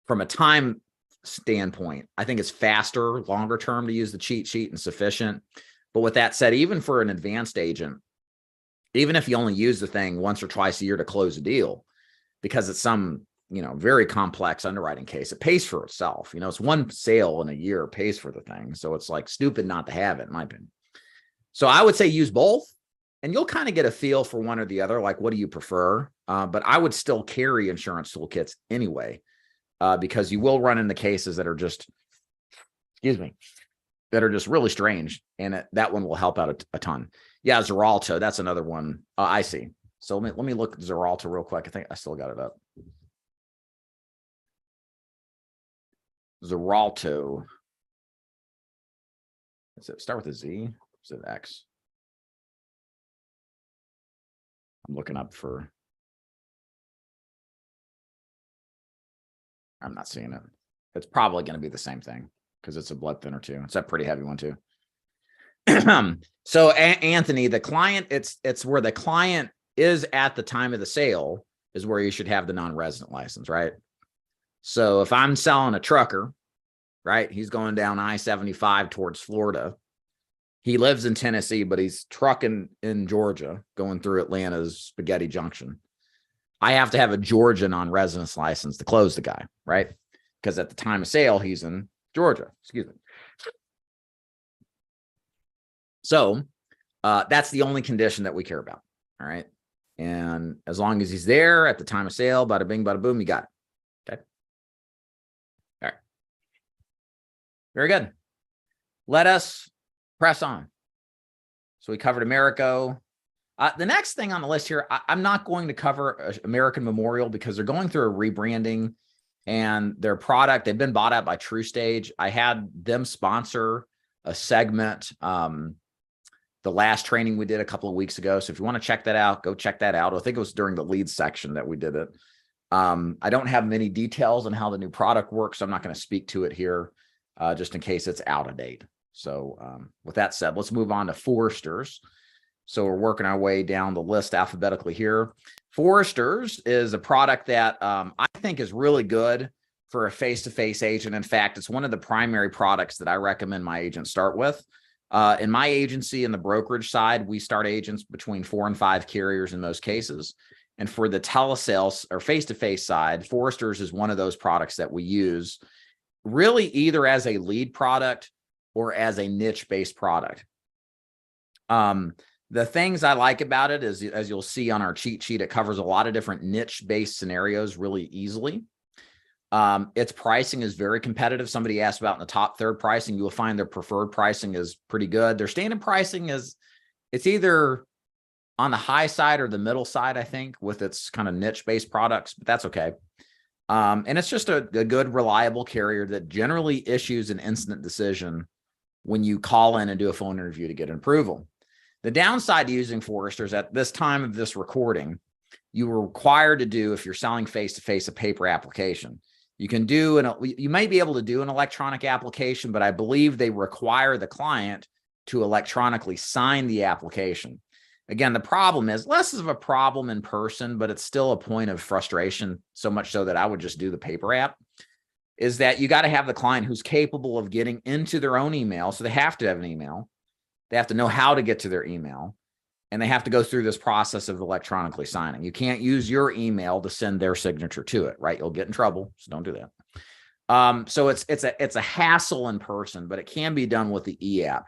From a time standpoint, I think it's faster, longer term to use the cheat sheet and sufficient. But with that said, even for an advanced agent, even if you only use the thing once or twice a year to close a deal, because it's some, very complex underwriting case, it pays for itself. It's one sale in a year pays for the thing. So it's like stupid not to have it, in my opinion. So I would say use both. And you'll kind of get a feel for one or the other, like what do you prefer? But I would still carry insurance toolkits anyway, because you will run into cases that are just, that are just really strange. And that one will help out a ton. Yeah, Xaralto, that's another one. I see. So let me look at Xaralto real quick. I think I still got it up. Xaralto. Does it start with a Z? Is it X? I'm looking up for. I'm not seeing it. It's probably going to be the same thing because it's a blood thinner too. It's a pretty heavy one too. So Anthony, the client, it's where the client is at the time of the sale is where you should have the non-resident license, right? So if I'm selling a trucker, right, he's going down I-75 towards Florida. He lives in Tennessee, but he's trucking in Georgia, going through Atlanta's Spaghetti Junction. I have to have a Georgia non-residence license to close the guy, right? Because at the time of sale, he's in Georgia. Excuse me. So that's the only condition that we care about. All right. And as long as he's there at the time of sale, bada bing, bada boom, you got it. Okay. All right. Very good. Let us press on. So we covered Americo. The next thing on the list here, I'm not going to cover American Memorial because they're going through a rebranding and their product, they've been bought out by TrueStage. I had them sponsor a segment, the last training we did a couple of weeks ago. So if you want to check that out, go check that out. I think it was during the leads section that we did it. I don't have many details on how the new product works, so I'm not going to speak to it here just in case it's out of date. So with that said, let's move on to Foresters. So we're working our way down the list alphabetically here. Foresters is a product that I think is really good for a face-to-face agent. In fact, it's one of the primary products that I recommend my agents start with. In my agency, in the brokerage side, we start agents between 4 and 5 carriers in most cases. And for the telesales or face-to-face side, Foresters is one of those products that we use really either as a lead product or as a niche-based product. The things I like about it is, as you'll see on our cheat sheet, it covers a lot of different niche-based scenarios really easily. Its pricing is very competitive. Somebody asked about in the top third pricing. You will find their preferred pricing is pretty good. Their standard pricing is, it's either on the high side or the middle side, I think, with its kind of niche-based products, but that's okay. And it's just a good, reliable carrier that generally issues an instant decision when you call in and do a phone interview to get an approval. The downside to using Foresters at this time of this recording, you are required to do, if you're selling face-to-face, a paper application. You can do, you may be able to do an electronic application, but I believe they require the client to electronically sign the application. Again, the problem is less of a problem in person, but it's still a point of frustration, so much so that I would just do the paper app, is that you got to have the client who's capable of getting into their own email. So they have to have an email. They have to know how to get to their email, and they have to go through this process of electronically signing. You can't use your email to send their signature to it, right? You'll get in trouble, so don't do that. So it's a hassle in person, but it can be done with the e-app.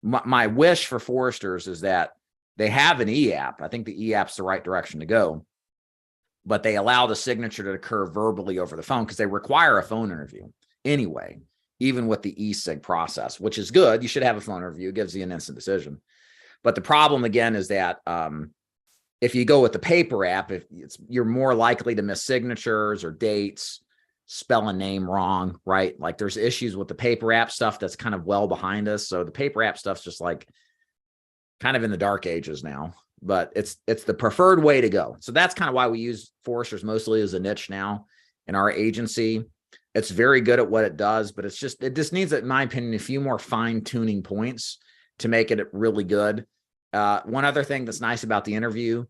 My wish for Foresters is that they have an e-app. I think the e-app's the right direction to go, but they allow the signature to occur verbally over the phone because they require a phone interview anyway, even with the e-sig process, which is good. You should have a phone interview. It gives you an instant decision. But the problem, again, is that if you go with the paper app, you're more likely to miss signatures or dates, spell a name wrong, right? Like there's issues with the paper app stuff that's kind of well behind us. So the paper app stuff's just like kind of in the dark ages now, but it's the preferred way to go. So that's kind of why we use Foresters mostly as a niche now in our agency. It's very good at what it does, but it just needs, in my opinion, a few more fine-tuning points to make it really good. One other thing that's nice about the interview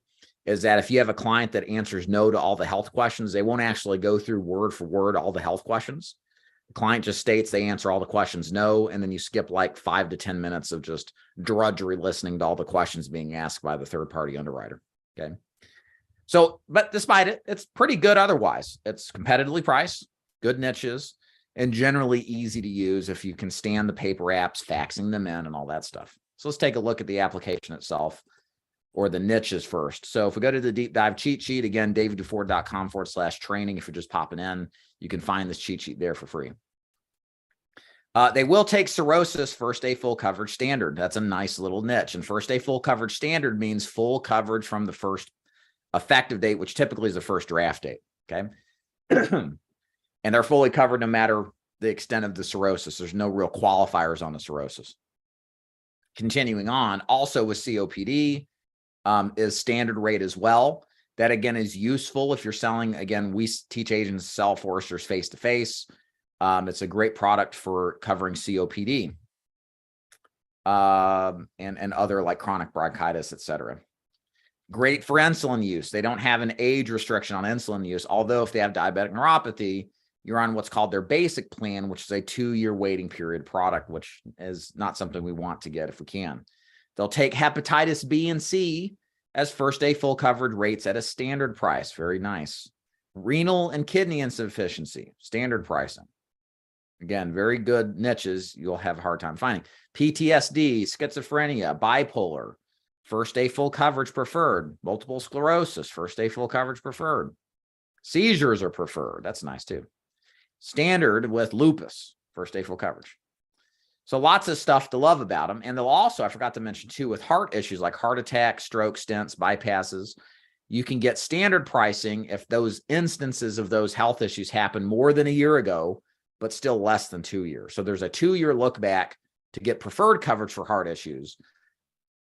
is that if you have a client that answers no to all the health questions, they won't actually go through word for word all the health questions. The client just states they answer all the questions no, and then you skip like 5 to 10 minutes of just drudgery listening to all the questions being asked by the third-party underwriter. Okay. So, but despite it, it's pretty good otherwise. It's competitively priced, good niches, and generally easy to use if you can stand the paper apps, faxing them in and all that stuff. So let's take a look at the application itself, or the niches first. So if we go to the deep dive cheat sheet, again, daviddufour.com/training. If you're just popping in, you can find this cheat sheet there for free. They will take cirrhosis first day full coverage standard. That's a nice little niche. And first day full coverage standard means full coverage from the first effective date, which typically is the first draft date. Okay. And they're fully covered no matter the extent of the cirrhosis. There's no real qualifiers on the cirrhosis. Continuing on, also with COPD is standard rate as well. That, again, is useful if you're selling. Again, we teach agents to sell Foresters face-to-face. It's a great product for covering COPD and other like chronic bronchitis, et cetera. Great for insulin use. They don't have an age restriction on insulin use, although if they have diabetic neuropathy, you're on what's called their basic plan, which is a 2-year waiting period product, which is not something we want to get if we can. They'll take hepatitis B and C as first day full coverage rates at a standard price. Very nice. Renal and kidney insufficiency, standard pricing. Again, very good niches you'll have a hard time finding. PTSD, schizophrenia, bipolar, first day full coverage preferred. Multiple sclerosis, first day full coverage preferred. Seizures are preferred. That's nice too. Standard with lupus, first day full coverage. So lots of stuff to love about them. And they'll also, I forgot to mention too, with heart issues like heart attacks, stroke, stents, bypasses, you can get standard pricing if those instances of those health issues happen more than a year ago, but still less than 2 years. So there's a 2-year look back to get preferred coverage for heart issues,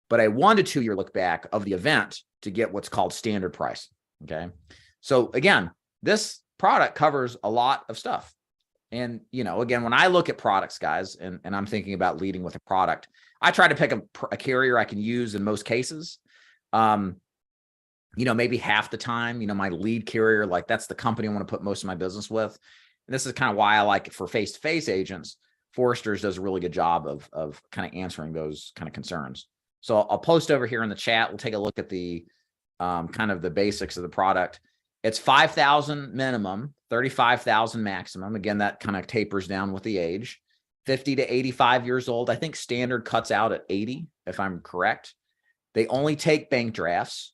but a 1 to 2 year look back of the event to get what's called standard price. Okay. So again, this product covers a lot of stuff. And, you know, again, when I look at products, guys, and I'm thinking about leading with a product, I try to pick a carrier I can use in most cases. You know, maybe half the time, you know, my lead carrier, like that's the company I want to put most of my business with. And this is kind of why I like it for face-to-face agents. Forrester's does a really good job of kind of answering those kind of concerns. So I'll post over here in the chat. We'll take a look at the kind of the basics of the product. It's 5,000 minimum, 35,000 maximum. Again, that kind of tapers down with the age. 50 to 85 years old. I think standard cuts out at 80, if I'm correct. They only take bank drafts.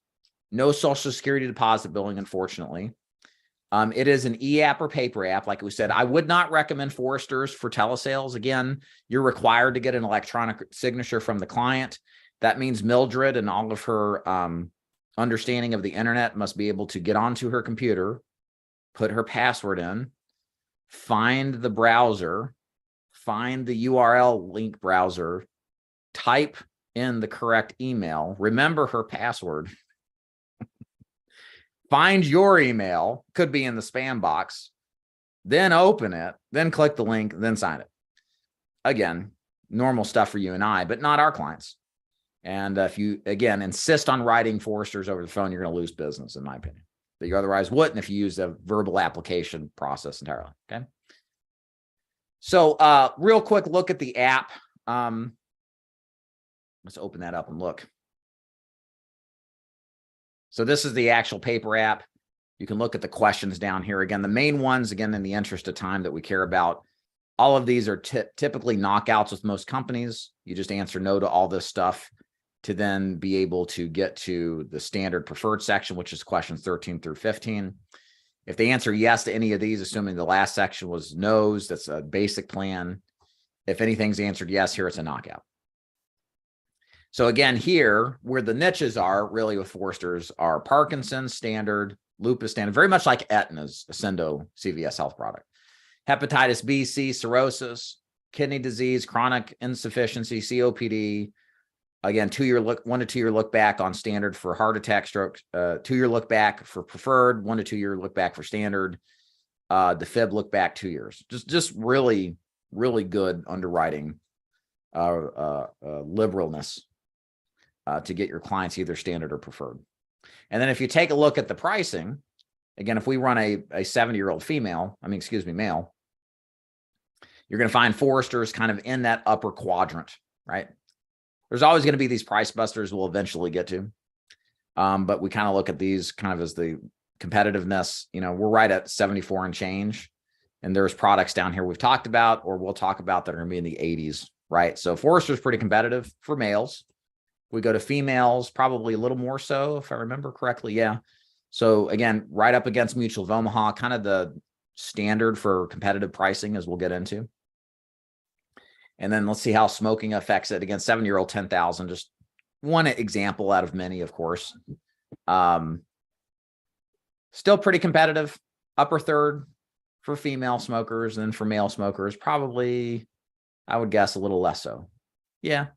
No Social Security deposit billing, unfortunately. It is an e-app or paper app. Like we said, I would not recommend Forrester's for telesales. Again, you're required to get an electronic signature from the client. That means Mildred and all of her understanding of the internet must be able to get onto her computer, put her password in, find the browser, find the URL link browser, type in the correct email, remember her password, find your email, could be in the spam box, then open it, then click the link, then sign it. Again, normal stuff for you and I, but not our clients. And if you, again, insist on writing Forrester's over the phone, you're going to lose business, in my opinion, that you otherwise wouldn't if you use a verbal application process entirely. Okay. So real quick look at the app. Let's open that up and look. So this is the actual paper app. You can look at the questions down here. Again, the main ones, again, in the interest of time that we care about, all of these are typically knockouts with most companies. You just answer no to all this stuff to then be able to get to the standard preferred section, which is questions 13 through 15. If they answer yes to any of these, assuming the last section was no's, that's a basic plan. If anything's answered yes here, it's a knockout. So again, here, where the niches are really with Forrester's are Parkinson's standard, lupus standard, very much like Aetna's Ascendo CVS health product. Hepatitis B, C, cirrhosis, kidney disease, chronic insufficiency, COPD. Again, 1 to 2 year look back on standard for heart attack, stroke, 2 year look back for preferred, 1 to 2 year look back for standard, the fib look back 2 years. Just really, really good underwriting liberalness to get your clients either standard or preferred. And then if you take a look at the pricing, again, if we run a 70-year-old male, you're going to find Forrester's kind of in that upper quadrant, right? There's always going to be these price busters we'll eventually get to. But we kind of look at these kind of as the competitiveness. You know, we're right at 74 and change. And there's products down here we've talked about, or we'll talk about that are going to be in the 80s, right? So Forrester's pretty competitive for males. We go to females, probably a little more so, if I remember correctly. Yeah. So again, right up against Mutual of Omaha, kind of the standard for competitive pricing as we'll get into. And then let's see how smoking affects it. Again, 7-year-old, 10,000, just one example out of many, of course. Still pretty competitive, upper third for female smokers, and for male smokers, probably, I would guess, a little less so. Yeah,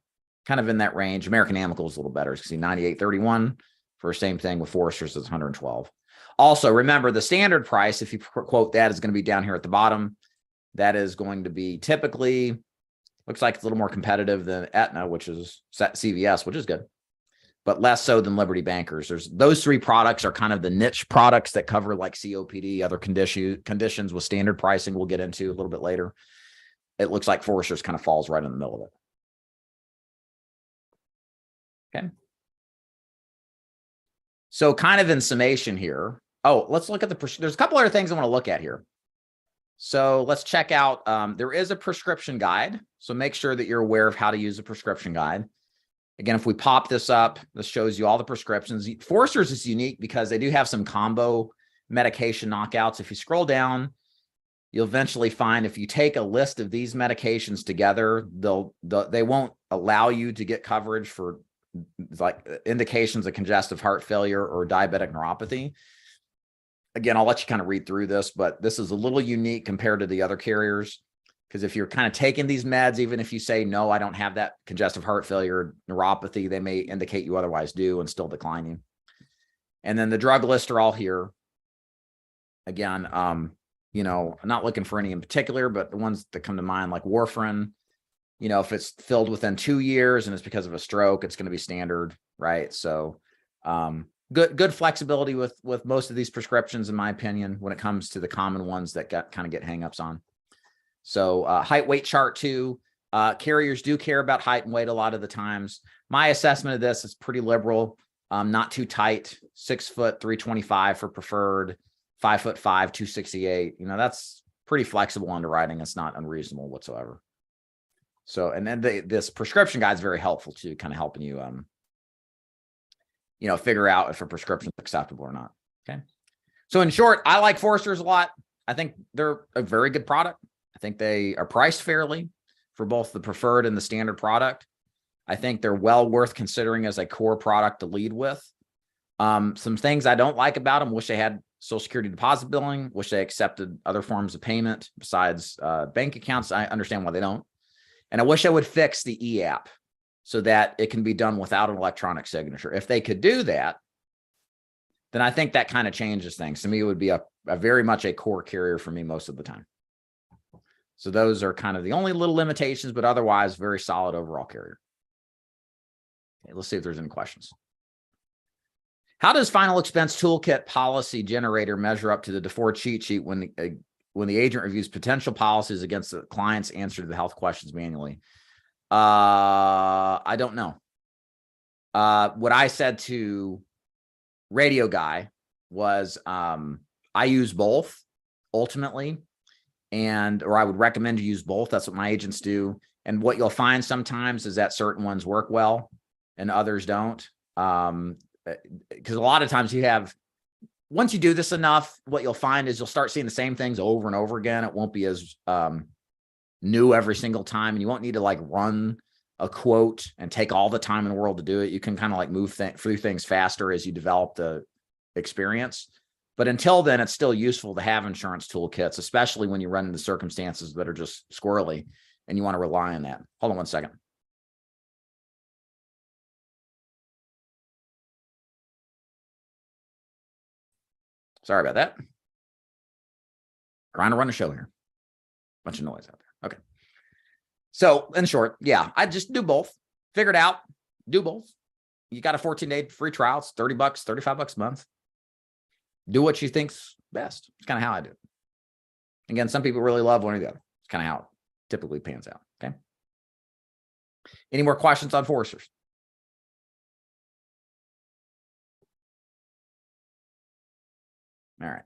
kind of in that range. American Amicable is a little better. You can see 98.31 for same thing with Forrester's is 112. Also, remember the standard price, if you quote that, is going to be down here at the bottom. That is going to be typically, looks like it's a little more competitive than Aetna, which is CVS, which is good, but less so than Liberty Bankers. Those 3 products are kind of the niche products that cover like COPD, other conditions with standard pricing we'll get into a little bit later. It looks like Forrester's kind of falls right in the middle of it. Okay. So kind of in summation here. Oh, let's look at there's a couple other things I want to look at here. So let's check out, there is a prescription guide. So make sure that you're aware of how to use a prescription guide. Again, if we pop this up, this shows you all the prescriptions. Forrester's is unique because they do have some combo medication knockouts. If you scroll down, you'll eventually find if you take a list of these medications together, they won't allow you to get coverage for like indications of congestive heart failure or diabetic neuropathy. Again, I'll let you kind of read through this, but this is a little unique compared to the other carriers. Because if you're kind of taking these meds, even if you say, no, I don't have that congestive heart failure, neuropathy, they may indicate you otherwise do and still decline you. And then the drug lists are all here. Again, you know, I'm not looking for any in particular, but the ones that come to mind, like warfarin, you know, if it's filled within 2 years and it's because of a stroke, it's going to be standard, right? So good flexibility with most of these prescriptions, in my opinion, when it comes to the common ones that kind of get hangups on. So height weight chart too. Carriers do care about height and weight a lot of the times. My assessment of this is pretty liberal, not too tight. 6 foot 325 for preferred, 5'5", 268. You know, that's pretty flexible underwriting. It's not unreasonable whatsoever. So, and then this prescription guide is very helpful too, kind of helping you, you know, figure out if a prescription is acceptable or not. Okay. So in short, I like Forrester's a lot. I think they're a very good product. I think they are priced fairly for both the preferred and the standard product. I think they're well worth considering as a core product to lead with. Some things I don't like about them, wish they had Social Security deposit billing, wish they accepted other forms of payment besides bank accounts. I understand why they don't. And I wish I would fix the e-app so that it can be done without an electronic signature. If they could do that, then I think that kind of changes things. To me, it would be a very much a core carrier for me most of the time. So those are kind of the only little limitations, but otherwise very solid overall carrier. Okay, let's see if there's any questions. How does final expense toolkit policy generator measure up to the default cheat sheet when the agent reviews potential policies against the client's answer to the health questions manually? I don't know. What I said to Radio Guy was I use both ultimately, or I would recommend to use both. That's what my agents do. And what you'll find sometimes is that certain ones work well and others don't. Because a lot of times once you do this enough, what you'll find is you'll start seeing the same things over and over again. It won't be as new every single time, and you won't need to like run a quote and take all the time in the world to do it. You can kind of like move through things faster as you develop the experience. But until then, it's still useful to have insurance toolkits, especially when you run into circumstances that are just squirrely and you want to rely on that. Hold on one second. Sorry about that. Trying to run a show here. Bunch of noise out there. Okay. So in short, yeah, I just do both. Figure it out. Do both. You got a 14-day free trial. It's $30, $35 a month. Do what you think's best. It's kind of how I do it. Again, some people really love one or the other. It's kind of how it typically pans out. Okay. Any more questions on Foresters? All right.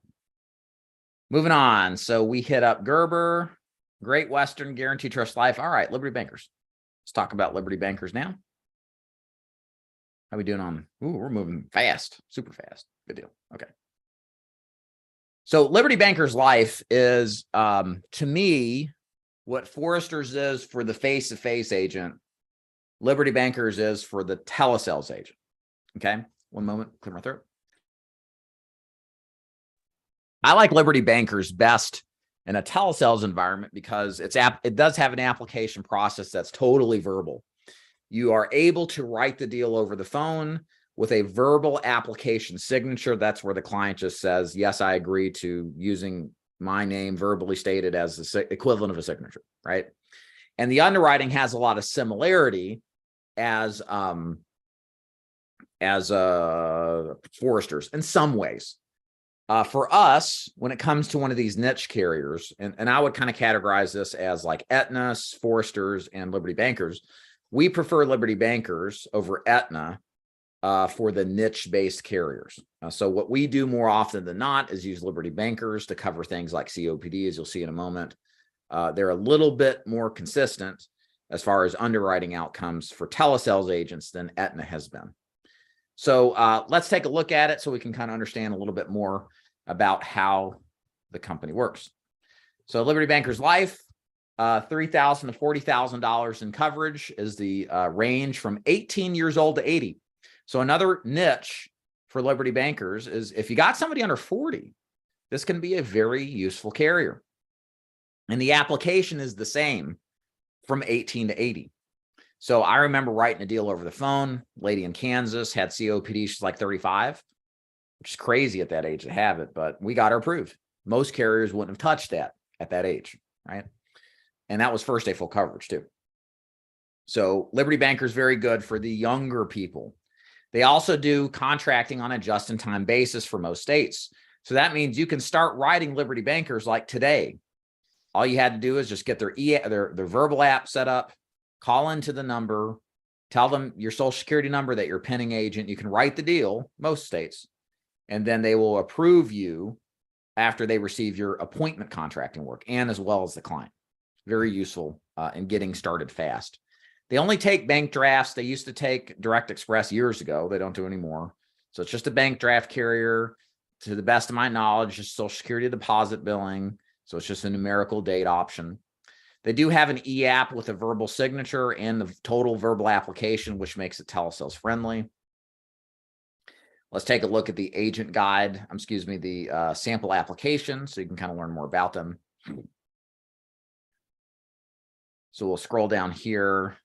Moving on. So we hit up Gerber, Great Western, Guaranteed Trust Life. All right, Liberty Bankers. Let's talk about Liberty Bankers now. How we doing on? Ooh, we're moving fast, super fast. Good deal. Okay. So Liberty Bankers Life is, to me, what Foresters is for the face-to-face agent. Liberty Bankers is for the telesales agent. Okay. One moment, clear my throat. I like Liberty Bankers best in a telesales environment because it does have an application process that's totally verbal. You are able to write the deal over the phone with a verbal application signature. That's where the client just says, yes, I agree to using my name verbally stated as the equivalent of a signature, right? And the underwriting has a lot of similarity as Foresters in some ways. For us, when it comes to one of these niche carriers, and I would kind of categorize this as like Aetna, Foresters, and Liberty Bankers, we prefer Liberty Bankers over Aetna for the niche-based carriers. So what we do more often than not is use Liberty Bankers to cover things like COPD, as you'll see in a moment. They're a little bit more consistent as far as underwriting outcomes for telesales agents than Aetna has been. So let's take a look at it so we can kind of understand a little bit more about how the company works. So Liberty Bankers Life, $3,000 to $40,000 in coverage is the range from 18 years old to 80. So another niche for Liberty Bankers is if you got somebody under 40, this can be a very useful carrier. And the application is the same from 18 to 80. So I remember writing a deal over the phone. Lady in Kansas had COPD. She's like 35, which is crazy at that age to have it, but we got her approved. Most carriers wouldn't have touched that at that age, right? And that was first day full coverage too. So Liberty Bankers very good for the younger people. They also do contracting on a just-in-time basis for most states. So that means you can start writing Liberty Bankers like today. All you had to do is just get their verbal app set up, call into the number, tell them your social security number that you're a pending agent. You can write the deal, most states, and then they will approve you after they receive your appointment contracting work and as well as the client. Very useful in getting started fast. They only take bank drafts. They used to take Direct Express years ago. They don't do anymore. So it's just a bank draft carrier. To the best of my knowledge, just social security deposit billing. So it's just a numerical date option. They do have an e-app with a verbal signature and the total verbal application, which makes it telesales friendly. Let's take a look at the agent guide, the sample application, so you can kind of learn more about them. So we'll scroll down here.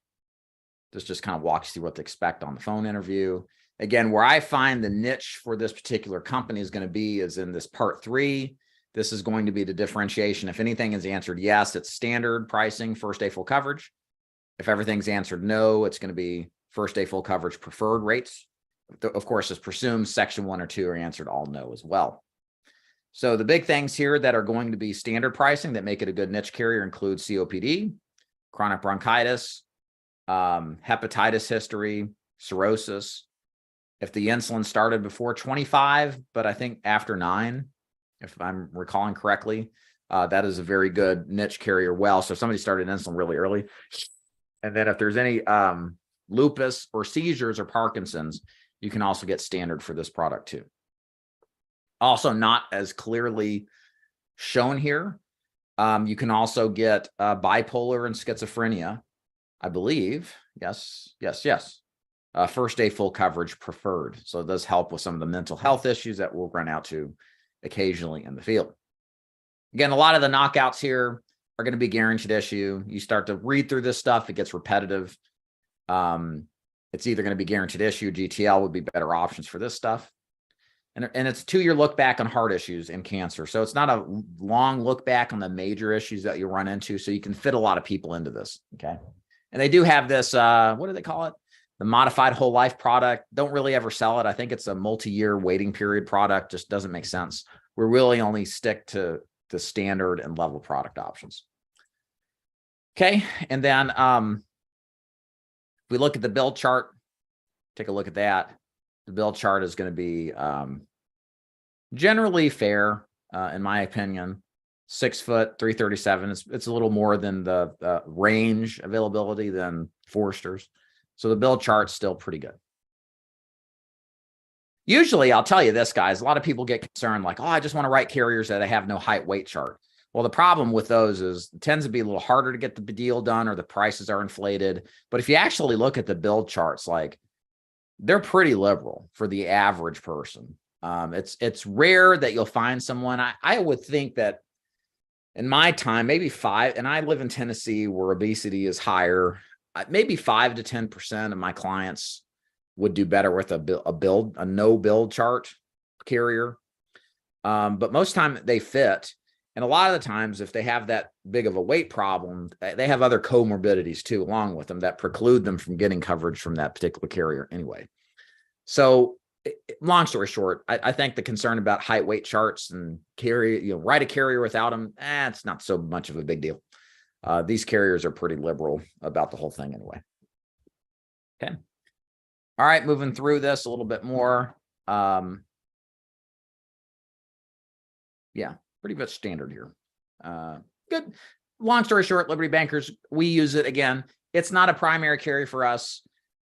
This just kind of walks you through what to expect on the phone interview. Again, where I find the niche for this particular company is going to be is in this part 3. This is going to be the differentiation. If anything is answered yes, it's standard pricing, first day full coverage. If everything's answered no, it's going to be first day full coverage preferred rates. Of course, it's presumed section 1 or 2 are answered all no as well. So the big things here that are going to be standard pricing that make it a good niche carrier include COPD, chronic bronchitis, hepatitis history, cirrhosis. If the insulin started before 25, but I think after 9, if I'm recalling correctly, that is a very good niche carrier. Well, so if somebody started insulin really early, and then if there's any lupus or seizures or Parkinson's, you can also get standard for this product too. Also not as clearly shown here. You can also get bipolar and schizophrenia, I believe. Yes. First day full coverage preferred. So it does help with some of the mental health issues that we'll run out to occasionally in the field. Again, a lot of the knockouts here are going to be guaranteed issue. You start to read through this stuff, it gets repetitive. It's either going to be guaranteed issue, GTL would be better options for this stuff. And it's a 2-year look back on heart issues and cancer. So it's not a long look back on the major issues that you run into. So you can fit a lot of people into this. Okay. And they do have this, what do they call it? The modified whole life product. Don't really ever sell it. I think it's a multi-year waiting period product. Just doesn't make sense. We really only stick to the standard and level product options. Okay. And then if we look at the bill chart, take a look at that. The bill chart is going to be generally fair, in my opinion. 6 foot, 337. It's a little more than the range availability than Forrester's. So the bill chart's still pretty good. Usually, I'll tell you this, guys, a lot of people get concerned like, oh, I just want to write carriers that have no height weight chart. Well, the problem with those is it tends to be a little harder to get the deal done or the prices are inflated. But if you actually look at the bill charts, like they're pretty liberal for the average person. It's rare that you'll find someone. I would think that in my time, maybe 5, and I live in Tennessee where obesity is higher, maybe 5 to 10% of my clients would do better with a no build chart carrier. But most time they fit. And a lot of the times, if they have that big of a weight problem, they have other comorbidities too, along with them that preclude them from getting coverage from that particular carrier anyway. So long story short, I think the concern about height weight charts and carrier, write a carrier without them, it's not so much of a big deal. These carriers are pretty liberal about the whole thing anyway. Okay. All right, moving through this a little bit more. Yeah, pretty much standard here. Good. Long story short, Liberty Bankers, we use it again. It's not a primary carrier for us.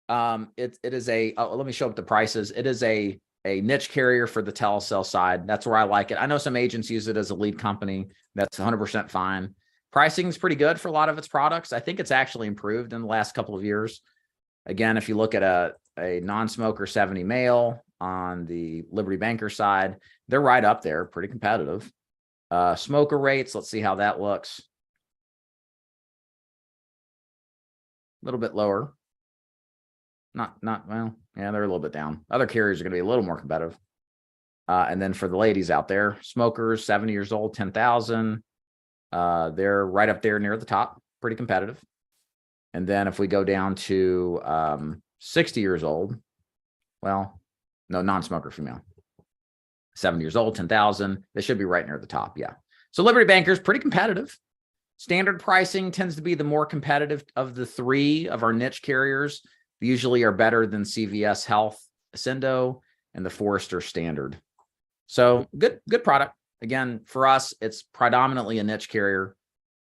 It is a, let me show up the prices. It is a niche carrier for the telesale side. That's where I like it. I know some agents use it as a lead company. That's 100% fine. Pricing is pretty good for a lot of its products. I think it's actually improved in the last couple of years. Again, if you look at a non-smoker 70 male on the Liberty Banker side, they're right up there, pretty competitive. Smoker rates, let's see how that looks. A little bit lower. Not well, yeah, they're a little bit down. Other carriers are going to be a little more competitive. And then for the ladies out there, smokers, 70 years old, 10,000. They're right up there near the top, pretty competitive. And then if we go down to 60 years old, well, no, non-smoker female, 70 years old, 10,000. They should be right near the top. Yeah. So Liberty Bankers, pretty competitive. Standard pricing tends to be the more competitive of the three of our niche carriers. Usually are better than CVS Health, Ascendo, and the Forester Standard. So good product. Again, for us, it's predominantly a niche carrier.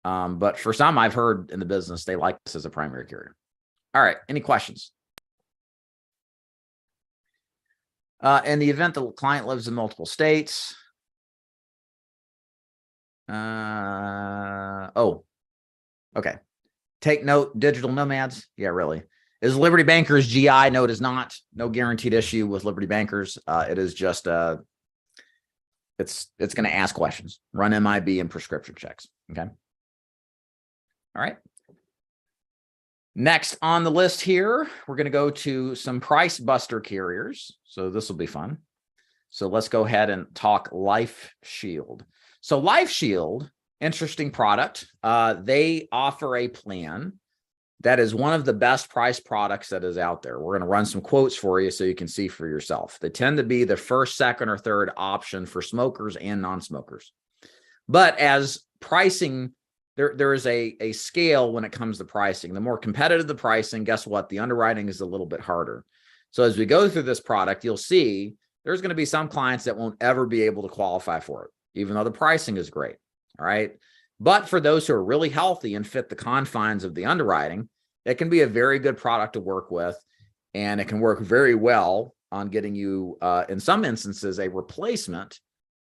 But for some, I've heard in the business, they like this as a primary carrier. All right. Any questions? In the event the client lives in multiple states. Oh, okay. Take note, digital nomads. Yeah, really. Is Liberty Bankers GI? No, it is not. No guaranteed issue with Liberty Bankers. It is just it's going to ask questions, run MIB and prescription checks. Okay. All right. Next on the list here, we're going to go to some price buster carriers. So this will be fun. So let's go ahead and talk Life Shield. So Life Shield, interesting product. They offer a plan that is one of the best price products that is out there. We're going to run some quotes for you so you can see for yourself. They tend to be the first, second, or third option for smokers and non-smokers. But as pricing, there is a scale when it comes to pricing. The more competitive the pricing, guess what? The underwriting is a little bit harder. So as we go through this product, you'll see there's going to be some clients that won't ever be able to qualify for it, even though the pricing is great. All right. But for those who are really healthy and fit the confines of the underwriting, it can be a very good product to work with, and it can work very well on getting you, in some instances, a replacement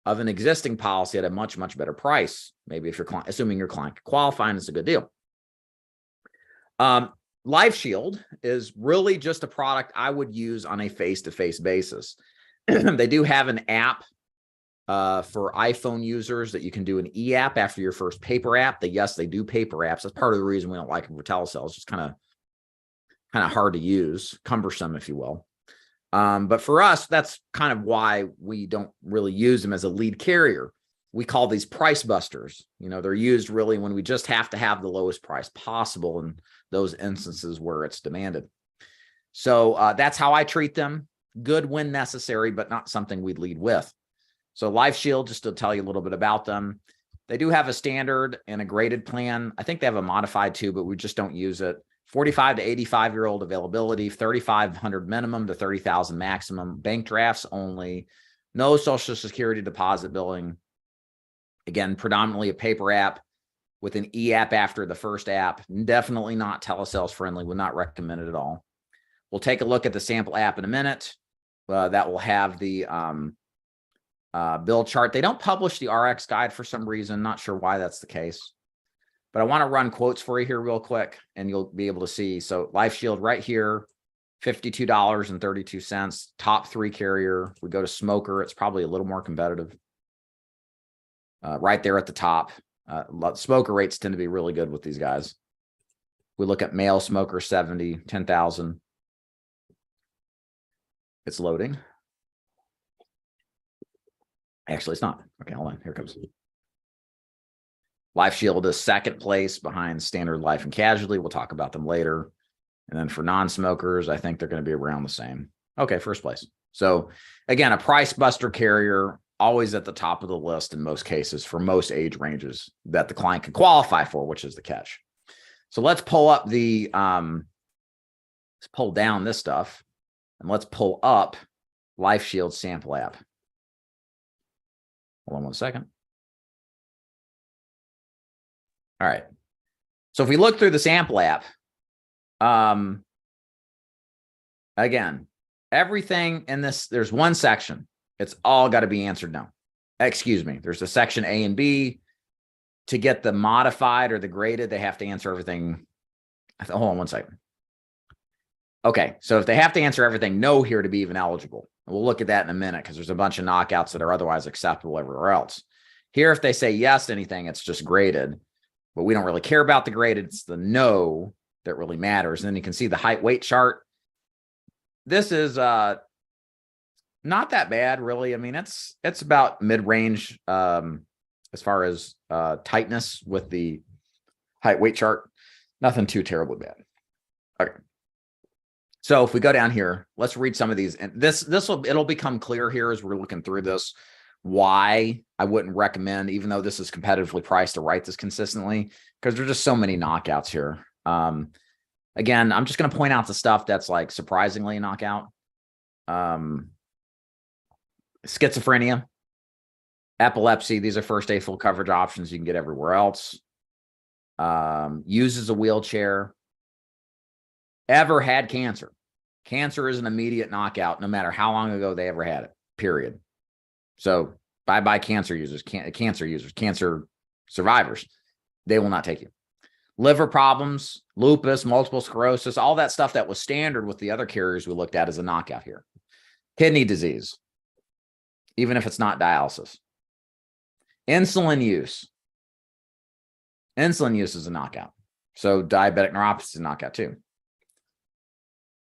of an existing policy at a much, much better price. Maybe if your client, assuming your client can qualify, and it's a good deal. Life Shield is really just a product I would use on a face-to-face basis. They do have an app for iPhone users that you can do an e-app after your first paper app. Yes, they do paper apps. That's part of the reason we don't like them for telesales. It's kind of hard to use, cumbersome, if you will. But for us, that's kind of why we don't really use them as a lead carrier. We call these price busters. You know, they're used really when we just have to have the lowest price possible in those instances where it's demanded. So that's how I treat them. Good when necessary, but not something we'd lead with. So Life Shield, just to tell you a little bit about them, they do have a standard and a graded plan. I think they have a modified too, but we just don't use it. 45 to 85-year-old availability, 3,500 minimum to 30,000 maximum. Bank drafts only. No Social Security deposit billing. Again, predominantly a paper app with an e-app after the first app. Definitely not telesales friendly. Would not recommend it at all. We'll take a look at the sample app in a minute. That will have the bill chart. They don't publish the RX guide for some reason. Not sure why that's the case. But I want to run quotes for you here real quick, and you'll be able to see. So Life Shield right here, $52.32, top 3 carrier. We go to smoker. It's probably a little more competitive. Right there at the top. Smoker rates tend to be really good with these guys. We look at male smoker 70, 10,000. It's loading. Actually, it's not. Okay, hold on. Here it comes. Life Shield is second place behind Standard Life and Casualty. We'll talk about them later. And then for non-smokers, I think they're going to be around the same. Okay, first place. So again, a price buster carrier, always at the top of the list in most cases for most age ranges that the client can qualify for, which is the catch. So let's pull up the, let's pull down this stuff. And let's pull up LifeShield sample app. Hold on one second. All right. So if we look through the sample app, again, everything in this, there's one section. It's all got to be answered no. Excuse me. There's a section A and B. To get the modified or the graded, they have to answer everything. Hold on one second. Okay, so if they have to answer everything no here to be even eligible, we'll look at that in a minute because there's a bunch of knockouts that are otherwise acceptable everywhere else. Here, if they say yes to anything, it's just graded, but we don't really care about the graded. It's the no that really matters. And then you can see the height weight chart. This is not that bad, really. I mean, it's about mid-range as far as tightness with the height weight chart. Nothing too terribly bad. Okay. So if we go down here, let's read some of these. And it'll become clear here as we're looking through this, why I wouldn't recommend, even though this is competitively priced, to write this consistently, because there's just so many knockouts here. Again, I'm just going to point out the stuff that's like surprisingly a knockout. Schizophrenia, epilepsy. These are first day full coverage options you can get everywhere else. Uses a wheelchair. Ever had cancer. Cancer is an immediate knockout, no matter how long ago they ever had it, period. So bye-bye cancer users, cancer survivors. They will not take you. Liver problems, lupus, multiple sclerosis, all that stuff that was standard with the other carriers we looked at is a knockout here. Kidney disease, even if it's not dialysis. Insulin use. Insulin use is a knockout. So diabetic neuropathy is a knockout too.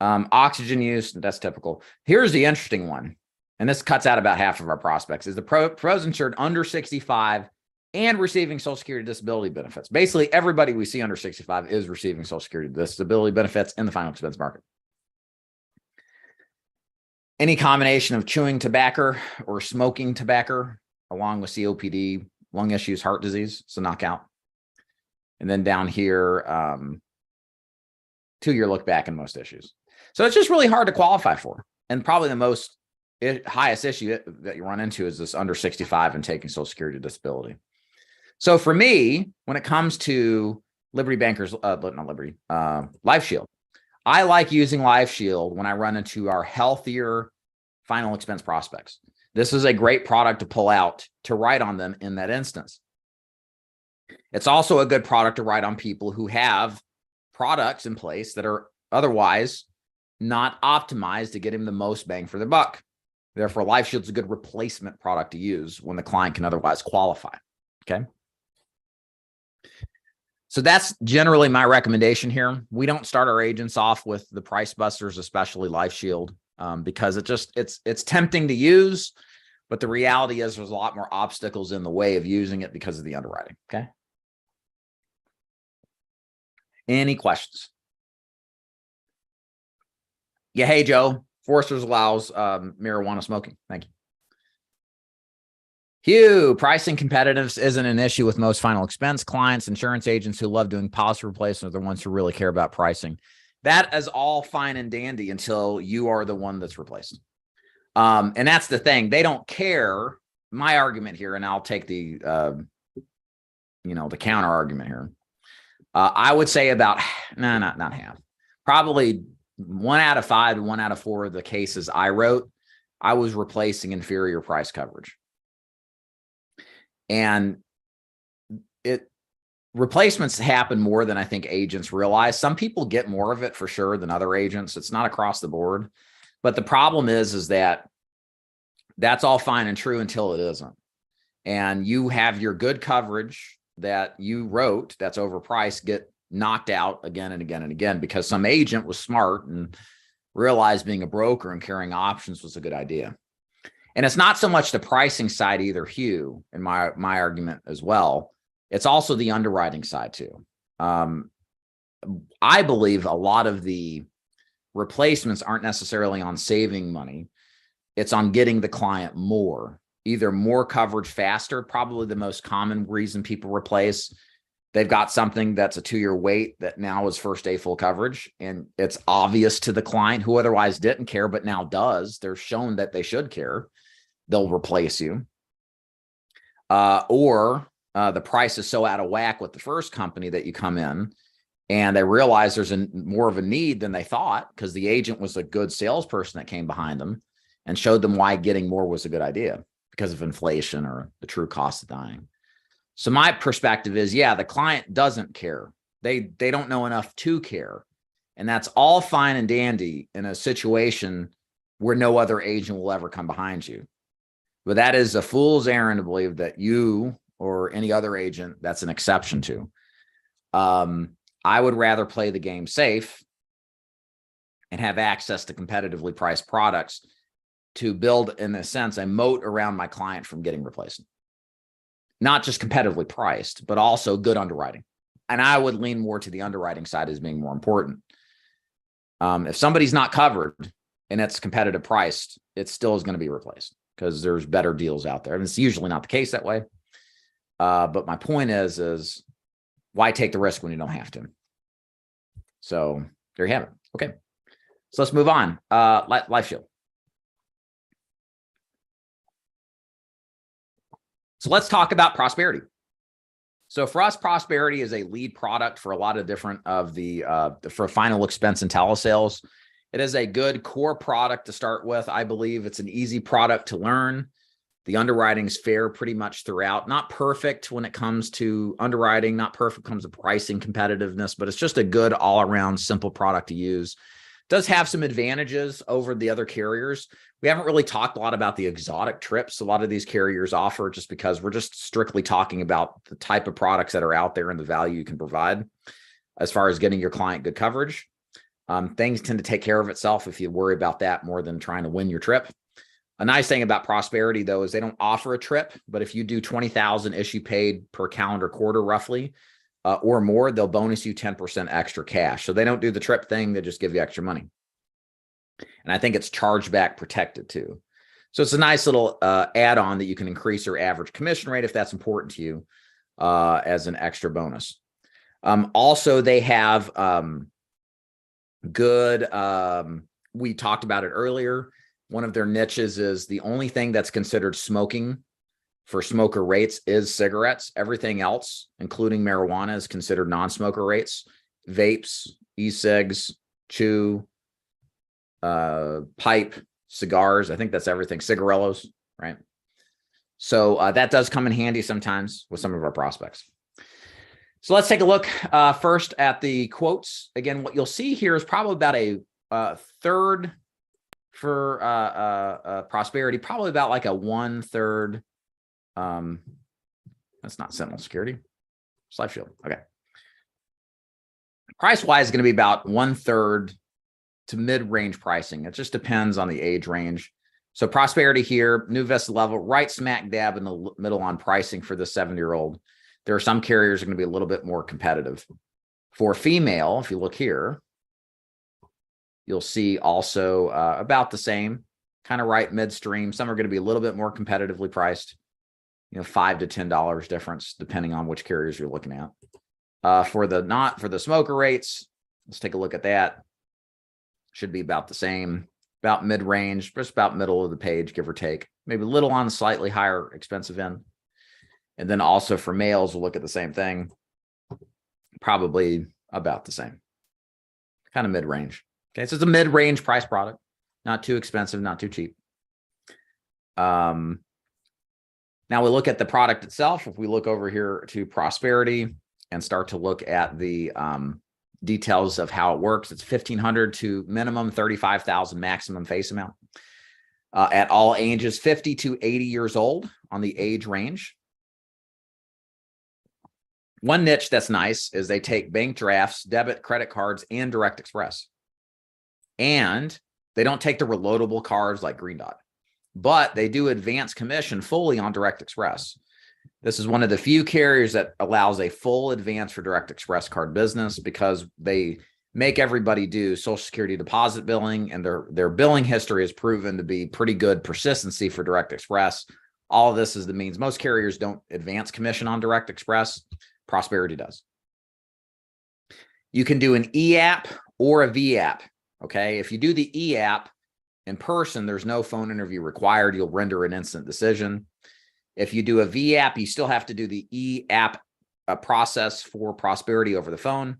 Oxygen use, that's typical. Here's the interesting one, and this cuts out about half of our prospects, is the pros insured under 65 and receiving Social Security disability benefits. Basically, everybody we see under 65 is receiving Social Security disability benefits in the final expense market. Any combination of chewing tobacco or smoking tobacco, along with COPD, lung issues, heart disease, it's a knockout. And then down here, 2-year look back in most issues. So it's just really hard to qualify for. And probably the highest issue that you run into is this under 65 and taking Social Security disability. So for me, when it comes to Liberty Bankers, LifeShield, I like using LifeShield when I run into our healthier final expense prospects. This is a great product to pull out to write on them in that instance. It's also a good product to write on people who have products in place that are otherwise not optimized to get him the most bang for their buck. Therefore, LifeShield is a good replacement product to use when the client can otherwise qualify. Okay. So that's generally my recommendation here. We don't start our agents off with the price busters, especially LifeShield, because it's tempting to use, but the reality is there's a lot more obstacles in the way of using it because of the underwriting. Okay. Any questions? Yeah. Hey, Joe. Foresters allows marijuana smoking. Thank you. Hugh, pricing competitiveness isn't an issue with most final expense clients. Insurance agents who love doing policy replacement are the ones who really care about pricing. That is all fine and dandy until you are the one that's replaced. And that's the thing. They don't care. My argument here, and I'll take the, the counter argument here. I would say about, not half, probably 1 out of 5 to 1 out of 4 of the cases I wrote, I was replacing inferior price coverage. And replacements happen more than I think agents realize. Some people get more of it for sure than other agents. It's not across the board. But the problem is that that's all fine and true until it isn't. And you have your good coverage that you wrote that's overpriced get knocked out again and again and again because some agent was smart and realized being a broker and carrying options was a good idea. And it's not so much the pricing side either, Hugh, in my argument as well. It's also the underwriting side too. I believe a lot of the replacements aren't necessarily on saving money. It's on getting the client more, either more coverage faster. Probably the most common reason people replace they've got something that's a 2-year wait that now is first day full coverage, and it's obvious to the client who otherwise didn't care but now does. They're shown that they should care. They'll replace you. Or the price is so out of whack with the first company that you come in and they realize there's more of a need than they thought, because the agent was a good salesperson that came behind them and showed them why getting more was a good idea because of inflation or the true cost of dying. So my perspective is, yeah, the client doesn't care. They don't know enough to care. And that's all fine and dandy in a situation where no other agent will ever come behind you. But that is a fool's errand to believe that you or any other agent, that's an exception to. I would rather play the game safe and have access to competitively priced products to build, in a sense, a moat around my client from getting replaced. Not just competitively priced, but also good underwriting. And I would lean more to the underwriting side as being more important. If somebody's not covered and it's competitive priced, it still is going to be replaced because there's better deals out there. And it's usually not the case that way. But my point is why take the risk when you don't have to? So there you have it. Okay. So let's move on. Life Shield. So let's talk about Prosperity. So for us, Prosperity is a lead product for a lot of different of for final expense and telesales. It is a good core product to start with. I believe it's an easy product to learn. The underwriting's fair pretty much throughout. Not perfect when it comes to underwriting, not perfect when it comes to pricing competitiveness, but it's just a good all-around simple product to use. Does have some advantages over the other carriers. We haven't really talked a lot about the exotic trips a lot of these carriers offer, just because we're just strictly talking about the type of products that are out there and the value you can provide as far as getting your client good coverage. Things tend to take care of itself if you worry about that more than trying to win your trip. A nice thing about Prosperity, though, is they don't offer a trip, but if you do 20,000 issue paid per calendar quarter, roughly, or more, they'll bonus you 10% extra cash. So they don't do the trip thing. They just give you extra money. And I think it's chargeback protected too. So it's a nice little add-on that you can increase your average commission rate if that's important to you as an extra bonus. Also, they have we talked about it earlier. One of their niches is the only thing that's considered smoking for smoker rates is cigarettes. Everything else, including marijuana, is considered non-smoker rates. Vapes, e-cigs, chew, pipe, cigars. I think that's everything. Cigarillos, right? So that does come in handy sometimes with some of our prospects. So let's take a look first at the quotes. Again, what you'll see here is probably about a third for Prosperity, probably about like a 1/3. That's not Sentinel Security. It's Life Shield. Okay. Price-wise is going to be about 1/3 to mid-range pricing. It just depends on the age range. So Prosperity here, new Vista level, right smack dab in the middle on pricing for the 70-year-old. There are some carriers that are going to be a little bit more competitive. For female, if you look here, you'll see also about the same, kind of right midstream. Some are going to be a little bit more competitively priced, $5 to $10 difference, depending on which carriers you're looking at. For the smoker rates, let's take a look at that. Should be about the same, about mid-range, just about middle of the page, give or take. Maybe a little on the slightly higher expensive end. And then also for males, we'll look at the same thing. Probably about the same, kind of mid-range. Okay, so it's a mid-range price product, not too expensive, not too cheap. Now we look at the product itself. If we look over here to Prosperity and start to look at the details of how it works, it's $1,500 to minimum, $35,000 maximum face amount. At all ages, 50 to 80 years old on the age range. One niche that's nice is they take bank drafts, debit, credit cards, and Direct Express. And they don't take the reloadable cards like Green Dot, but they do advance commission fully on Direct Express. This is one of the few carriers that allows a full advance for Direct Express card business, because they make everybody do Social Security deposit billing, and their billing history has proven to be pretty good persistency for Direct Express. All of this is the means most carriers don't advance commission on Direct Express, Prosperity does. You can do an e-app or a v-app. Okay. If you do the e-app in person, there's no phone interview required. You'll render an instant decision. If you do a v-app, you still have to do the e-app process for Prosperity over the phone.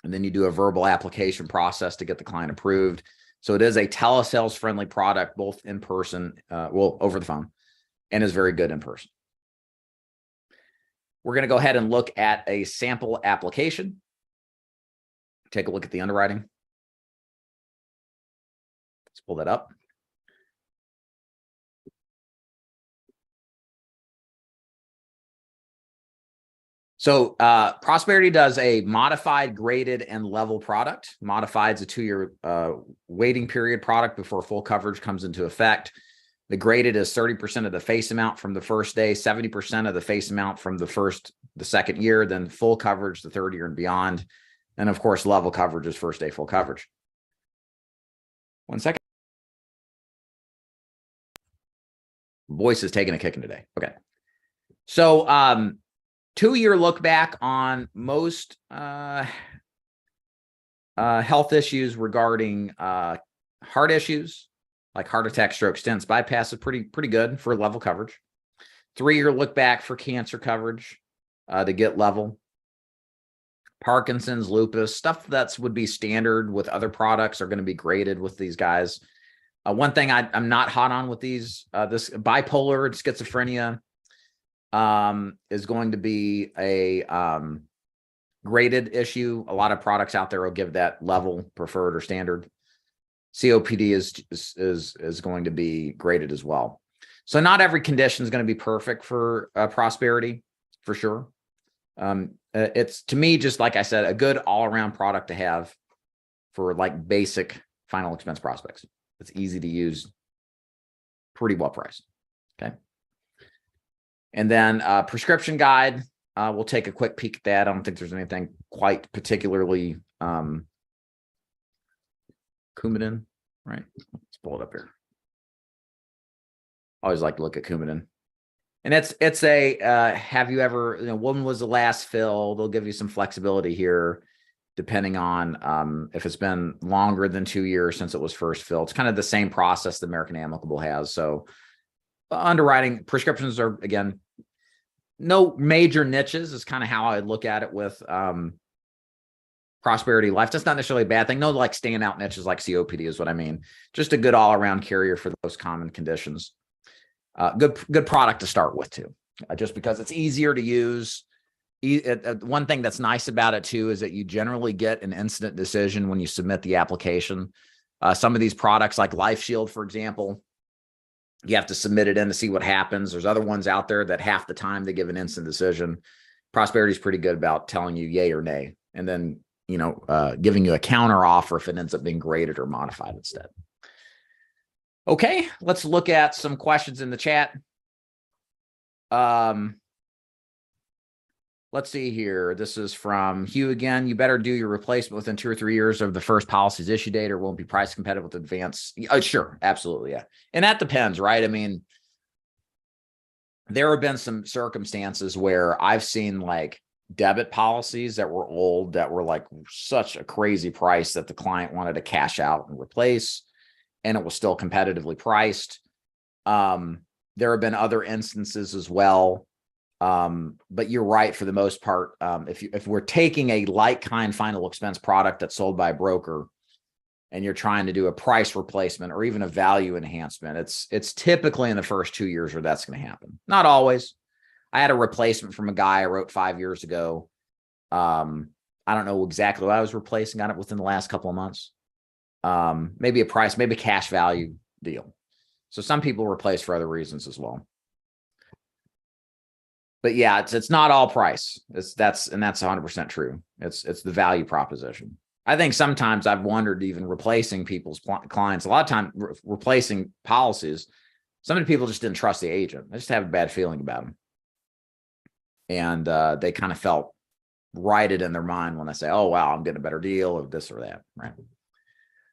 And then you do a verbal application process to get the client approved. So it is a telesales friendly product, both in person, over the phone, and is very good in person. We're going to go ahead and look at a sample application. Take a look at the underwriting. Let's pull that up. So Prosperity does a modified, graded, and level product. Modified is a 2-year waiting period product before full coverage comes into effect. The graded is 30% of the face amount from the first day, 70% of the face amount from the second year, then full coverage the third year and beyond. And of course, level coverage is first day full coverage. One second. Voice is taking a kicking today. Okay. So 2-year look back on most health issues regarding heart issues like heart attack, stroke, stents, bypass is pretty good for level coverage. 3-year look back for cancer coverage to get level. Parkinson's, lupus, stuff that's would be standard with other products are going to be graded with these guys. One thing I'm not hot on with these, this bipolar schizophrenia is going to be a graded issue. A lot of products out there will give that level, preferred, or standard. COPD is going to be graded as well. So not every condition is going to be perfect for Prosperity, for sure. It's, to me, just like I said, a good all-around product to have for like basic final expense prospects. It's easy to use, pretty well priced. Okay. And then prescription guide, we'll take a quick peek at that. I don't think there's anything quite particularly Coumadin, right? Let's pull it up here. I always like to look at Coumadin. And it's a, have you ever, when was the last fill? They'll give you some flexibility here, depending on if it's been longer than 2 years since it was first filled. It's kind of the same process the American Amicable has. So underwriting prescriptions are, again, no major niches is kind of how I look at it with Prosperity Life. That's not necessarily a bad thing. No, like standout niches like COPD is what I mean. Just a good all-around carrier for those common conditions. Good product to start with too, just because it's easier to use. One thing that's nice about it too is that you generally get an instant decision when you submit the application. Some of these products like Life Shield, for example, you have to submit it in to see what happens. There's other ones out there that half the time they give an instant decision. Prosperity is pretty good about telling you yay or nay, and then giving you a counter offer if it ends up being graded or modified instead. Okay, let's look at some questions in the chat. Let's see here. This is from Hugh again. You better do your replacement within 2 or 3 years of the first policy's issue date, or won't be price competitive with advance. Sure, absolutely, yeah. And that depends, right? I mean, there have been some circumstances where I've seen like debit policies that were old, that were like such a crazy price that the client wanted to cash out and replace, and it was still competitively priced. There have been other instances as well. But you're right, for the most part, if we're taking a like-kind final expense product that's sold by a broker and you're trying to do a price replacement or even a value enhancement, it's typically in the first 2 years where that's going to happen. Not always. I had a replacement from a guy I wrote 5 years ago. I don't know exactly what I was replacing. Got it within the last couple of months. Maybe a price, maybe cash value deal. So some people replace for other reasons as well. But yeah, it's not all price. That's 100% true. It's the value proposition. I think sometimes I've wondered, even replacing people's clients, a lot of time replacing policies, some of the people just didn't trust the agent. They just have a bad feeling about them. And they kind of felt righted in their mind when I say, oh, wow, I'm getting a better deal of this or that, right?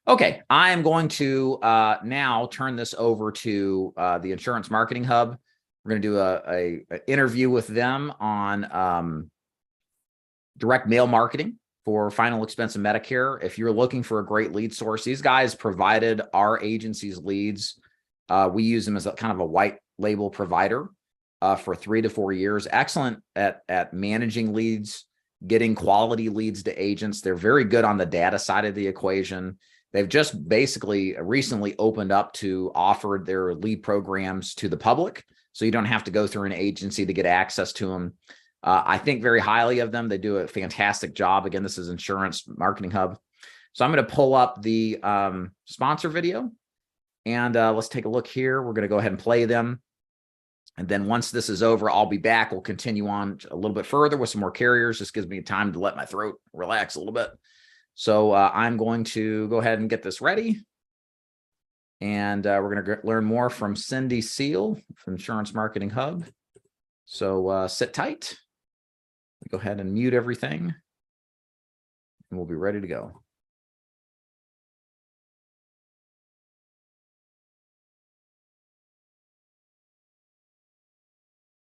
Okay, I am going to now turn this over to the Insurance Marketing Hub. We're going to do a interview with them on direct mail marketing for final expense and Medicare. If you're looking for a great lead source, these guys provided our agency's leads. We use them as a kind of a white label provider for 3 to 4 years. Excellent at managing leads, getting quality leads to agents. They're very good on the data side of the equation. They've just basically recently opened up to offer their lead programs to the public, so you don't have to go through an agency to get access to them. I think very highly of them. They do a fantastic job. Again, this is Insurance Marketing Hub. So I'm going to pull up the sponsor video, and let's take a look here. We're going to go ahead and play them. And then once this is over, I'll be back. We'll continue on a little bit further with some more carriers. This gives me time to let my throat relax a little bit. So I'm going to go ahead and get this ready. And we're going to learn more from Cindy Seal from Insurance Marketing Hub. So sit tight. Go ahead and mute everything, and we'll be ready to go.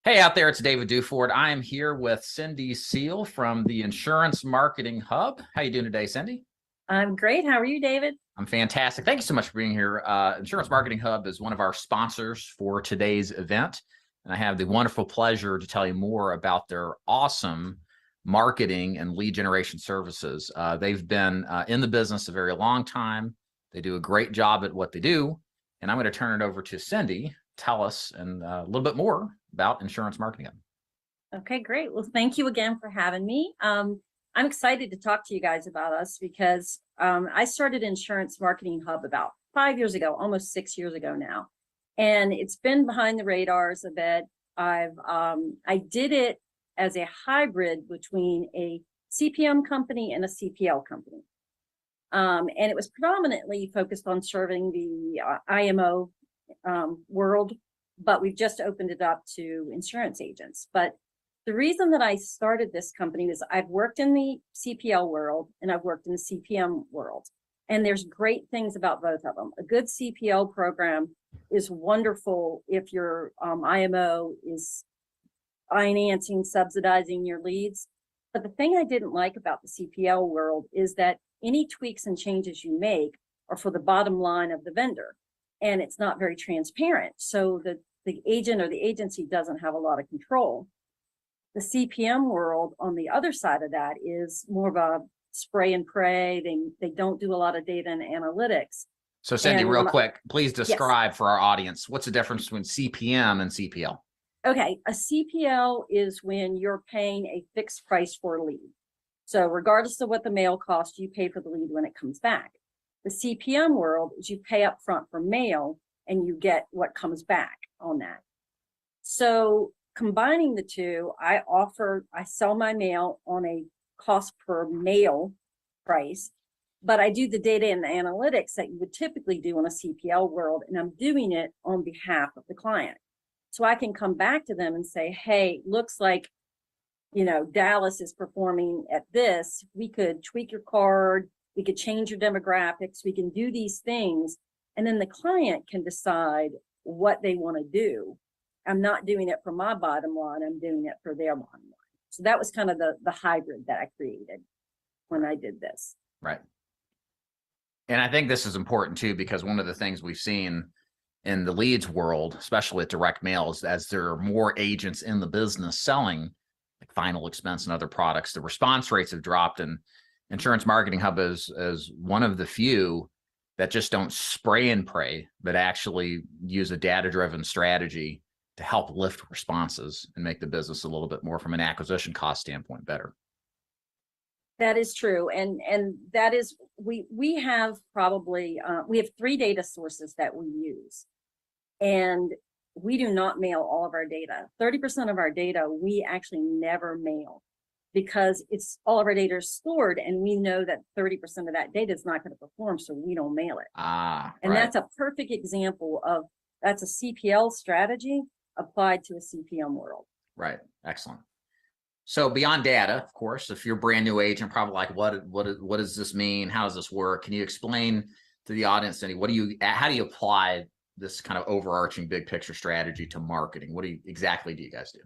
Hey out there, it's David Duford. I am here with Cindy Seal from the Insurance Marketing Hub. How you doing today, Cindy? I'm great. How are you, David? I'm fantastic. Thank you so much for being here. Insurance Marketing Hub is one of our sponsors for today's event, and I have the wonderful pleasure to tell you more about their awesome marketing and lead generation services. They've been in the business a very long time. They do a great job at what they do, and I'm going to turn it over to Cindy. Tell us a little bit more about Insurance Marketing Hub. Okay, great. Well, thank you again for having me. I'm excited to talk to you guys about us because I started Insurance Marketing Hub about 5 years ago, almost 6 years ago now. And it's been behind the radars a bit. I did it as a hybrid between a CPM company and a CPL company. And it was predominantly focused on serving the IMO world, but we've just opened it up to insurance agents. But the reason that I started this company is I've worked in the CPL world and I've worked in the CPM world. And there's great things about both of them. A good CPL program is wonderful if your IMO is financing, subsidizing your leads. But the thing I didn't like about the CPL world is that any tweaks and changes you make are for the bottom line of the vendor. And it's not very transparent. So the agent or the agency doesn't have a lot of control. The CPM world on the other side of that is more of a spray and pray. They don't do a lot of data and analytics. So Cindy, real quick, please describe Yes. for our audience, what's the difference between CPM and CPL? Okay, a CPL is when you're paying a fixed price for a lead. So regardless of what the mail costs, you pay for the lead when it comes back. The CPM world is you pay up front for mail and you get what comes back on that. So combining the two, I sell my mail on a cost per mail price, but I do the data and the analytics that you would typically do in a CPL world, and I'm doing it on behalf of the client. So I can come back to them and say, hey, looks like, Dallas is performing at this. We could tweak your card. We could change your demographics. We can do these things. And then the client can decide what they want to do. I'm not doing it for my bottom line. I'm doing it for their bottom line. So that was kind of the hybrid that I created when I did this. Right. And I think this is important too, because one of the things we've seen in the leads world, especially with direct mail, is as there are more agents in the business selling like final expense and other products, the response rates have dropped. And Insurance Marketing Hub is one of the few that just don't spray and pray, but actually use a data-driven strategy to help lift responses and make the business a little bit more from an acquisition cost standpoint better. That is true. And that is, we have probably, we have 3 data sources that we use. And we do not mail all of our data. 30% of our data, we actually never mail because it's all of our data is stored. And we know that 30% of that data is not going to perform. So we don't mail it. And right. that's a perfect example of, that's a CPL strategy applied to a CPM world. Right. Excellent. So beyond data, of course, if you're a brand new agent, probably like, what does this mean? How does this work? Can you explain to the audience, Cindy, how do you apply this kind of overarching big picture strategy to marketing? What exactly do you guys do?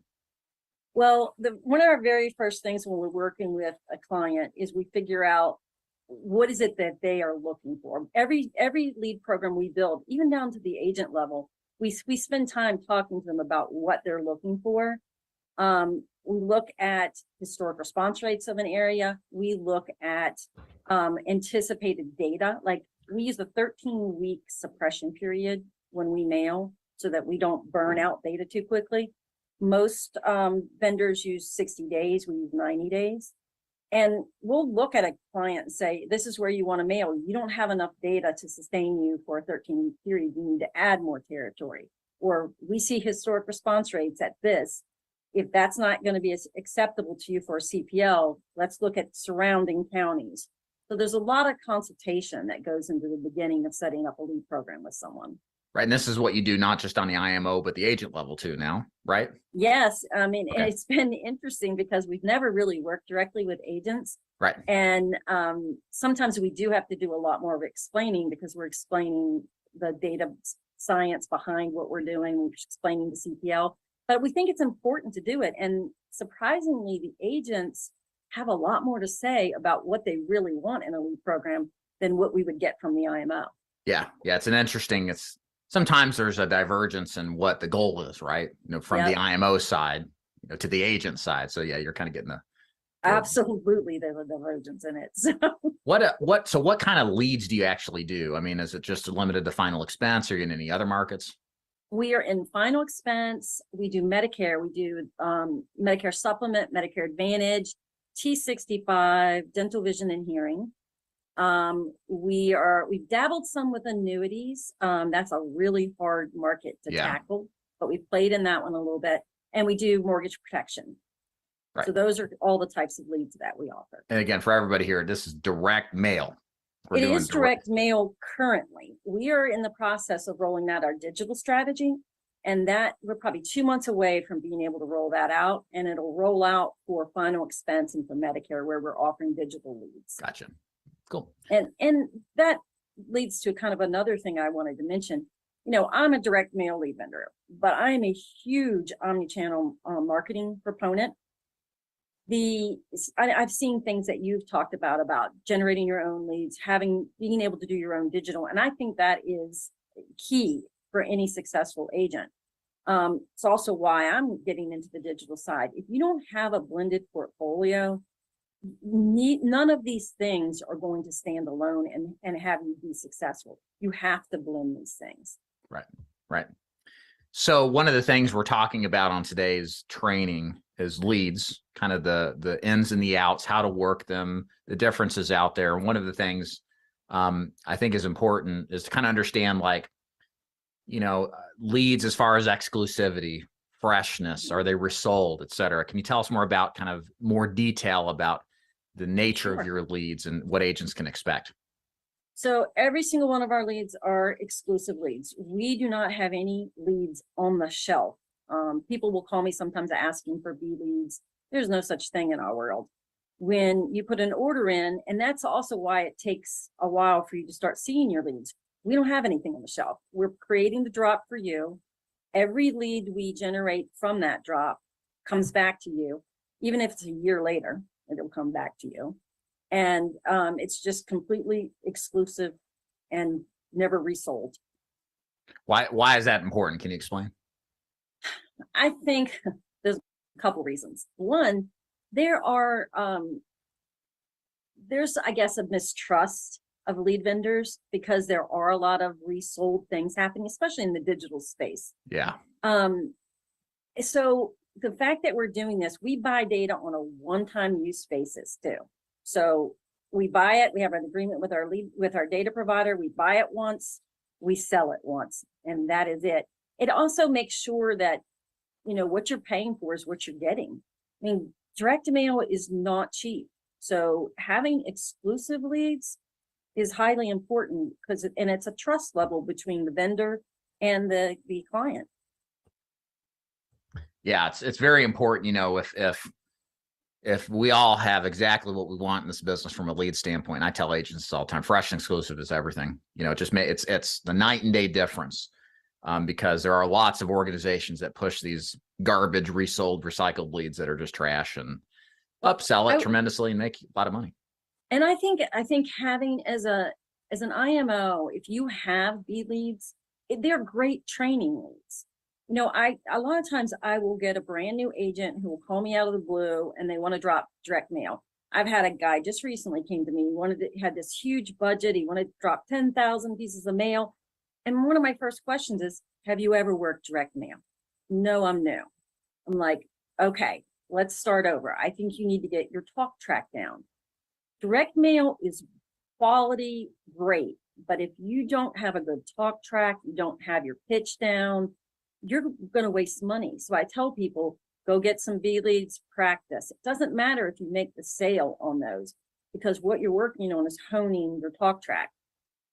Well, one of our very first things when we're working with a client is we figure out what is it that they are looking for. Every lead program we build, even down to the agent level, we spend time talking to them about what they're looking for. We look at historic response rates of an area. We look at anticipated data. Like we use a 13-week suppression period when we mail so that we don't burn out data too quickly. Most vendors use 60 days. We use 90 days. And we'll look at a client and say, this is where you want to mail. You don't have enough data to sustain you for a 13-week period. You need to add more territory. Or we see historic response rates at this. If that's not going to be acceptable to you for a CPL, let's look at surrounding counties. So there's a lot of consultation that goes into the beginning of setting up a lead program with someone. Right. And this is what you do, not just on the IMO, but the agent level too now, right? Yes. I mean, Okay. It's been interesting because we've never really worked directly with agents. Right. And sometimes we do have to do a lot more of explaining because we're explaining the data science behind what we're doing. We're explaining the CPL, but we think it's important to do it. And surprisingly, the agents have a lot more to say about what they really want in a lead program than what we would get from the IMO. Yeah. Yeah. Sometimes there's a divergence in what the goal is, right? From the IMO side, to the agent side. So yeah, you're kind of getting absolutely, there's a divergence in it. So what kind of leads do you actually do? I mean, is it just limited to final expense, or are you in any other markets? We are in final expense. We do Medicare. We do Medicare Supplement, Medicare Advantage, T65, dental, vision, and hearing. We've dabbled some with annuities. That's a really hard market to tackle, but we've played in that one a little bit, and we do mortgage protection. Right. So those are all the types of leads that we offer. And again, for everybody here, this is direct mail. It is direct mail currently. We are in the process of rolling out our digital strategy, and that we're probably 2 months away from being able to roll that out, and it'll roll out for final expense and for Medicare, where we're offering digital leads. Gotcha. Cool. And that leads to kind of another thing I wanted to mention. I'm a direct mail lead vendor, but I am a huge omni-channel marketing proponent. I've seen things that you've talked about generating your own leads, being able to do your own digital. And I think that is key for any successful agent. It's also why I'm getting into the digital side. If you don't have a blended portfolio, none of these things are going to stand alone and have you be successful. You have to blend these things. Right. So one of the things we're talking about on today's training is leads, kind of the ins and the outs, how to work them, the differences out there. And one of the things I think is important is to kind of understand, leads as far as exclusivity, freshness, are they resold, et cetera. Can you tell us more about kind of more detail about the nature of your leads and what agents can expect? So every single one of our leads are exclusive leads. We do not have any leads on the shelf. People will call me sometimes asking for B leads. There's no such thing in our world. When you put an order in, and that's also why it takes a while for you to start seeing your leads. We don't have anything on the shelf. We're creating the drop for you. Every lead we generate from that drop comes back to you, even if it's a year later. It'll come back to you. And it's just completely exclusive and never resold. Why is that important? Can you explain? I think there's a couple reasons. One, there's, I guess, a mistrust of lead vendors because there are a lot of resold things happening, especially in the digital space. Yeah. So the fact that we're doing this, we buy data on a one-time use basis too. So we buy it, we have an agreement with our data provider, we buy it once, we sell it once, and that is it. It also makes sure that, what you're paying for is what you're getting. I mean, direct mail is not cheap. So having exclusive leads is highly important because it's a trust level between the vendor and the client. Yeah, it's very important, if we all have exactly what we want in this business from a lead standpoint. I tell agents all the time, fresh and exclusive is everything. It's the night and day difference. because there are lots of organizations that push these garbage, resold, recycled leads that are just trash and upsell it tremendously and make a lot of money. And I think having as an IMO, if you have B leads, they're great training leads. You know, a lot of times I will get a brand new agent who will call me out of the blue and they want to drop direct mail. I've had a guy just recently came to me, he had this huge budget. He wanted to drop 10,000 pieces of mail. And one of my first questions is, have you ever worked direct mail? No, I'm new. I'm like, okay, let's start over. I think you need to get your talk track down. Direct mail is quality, great. But if you don't have a good talk track, you don't have your pitch down, you're going to waste money. So I tell people, go get some B leads, practice. It doesn't matter if you make the sale on those, because what you're working on is honing your talk track.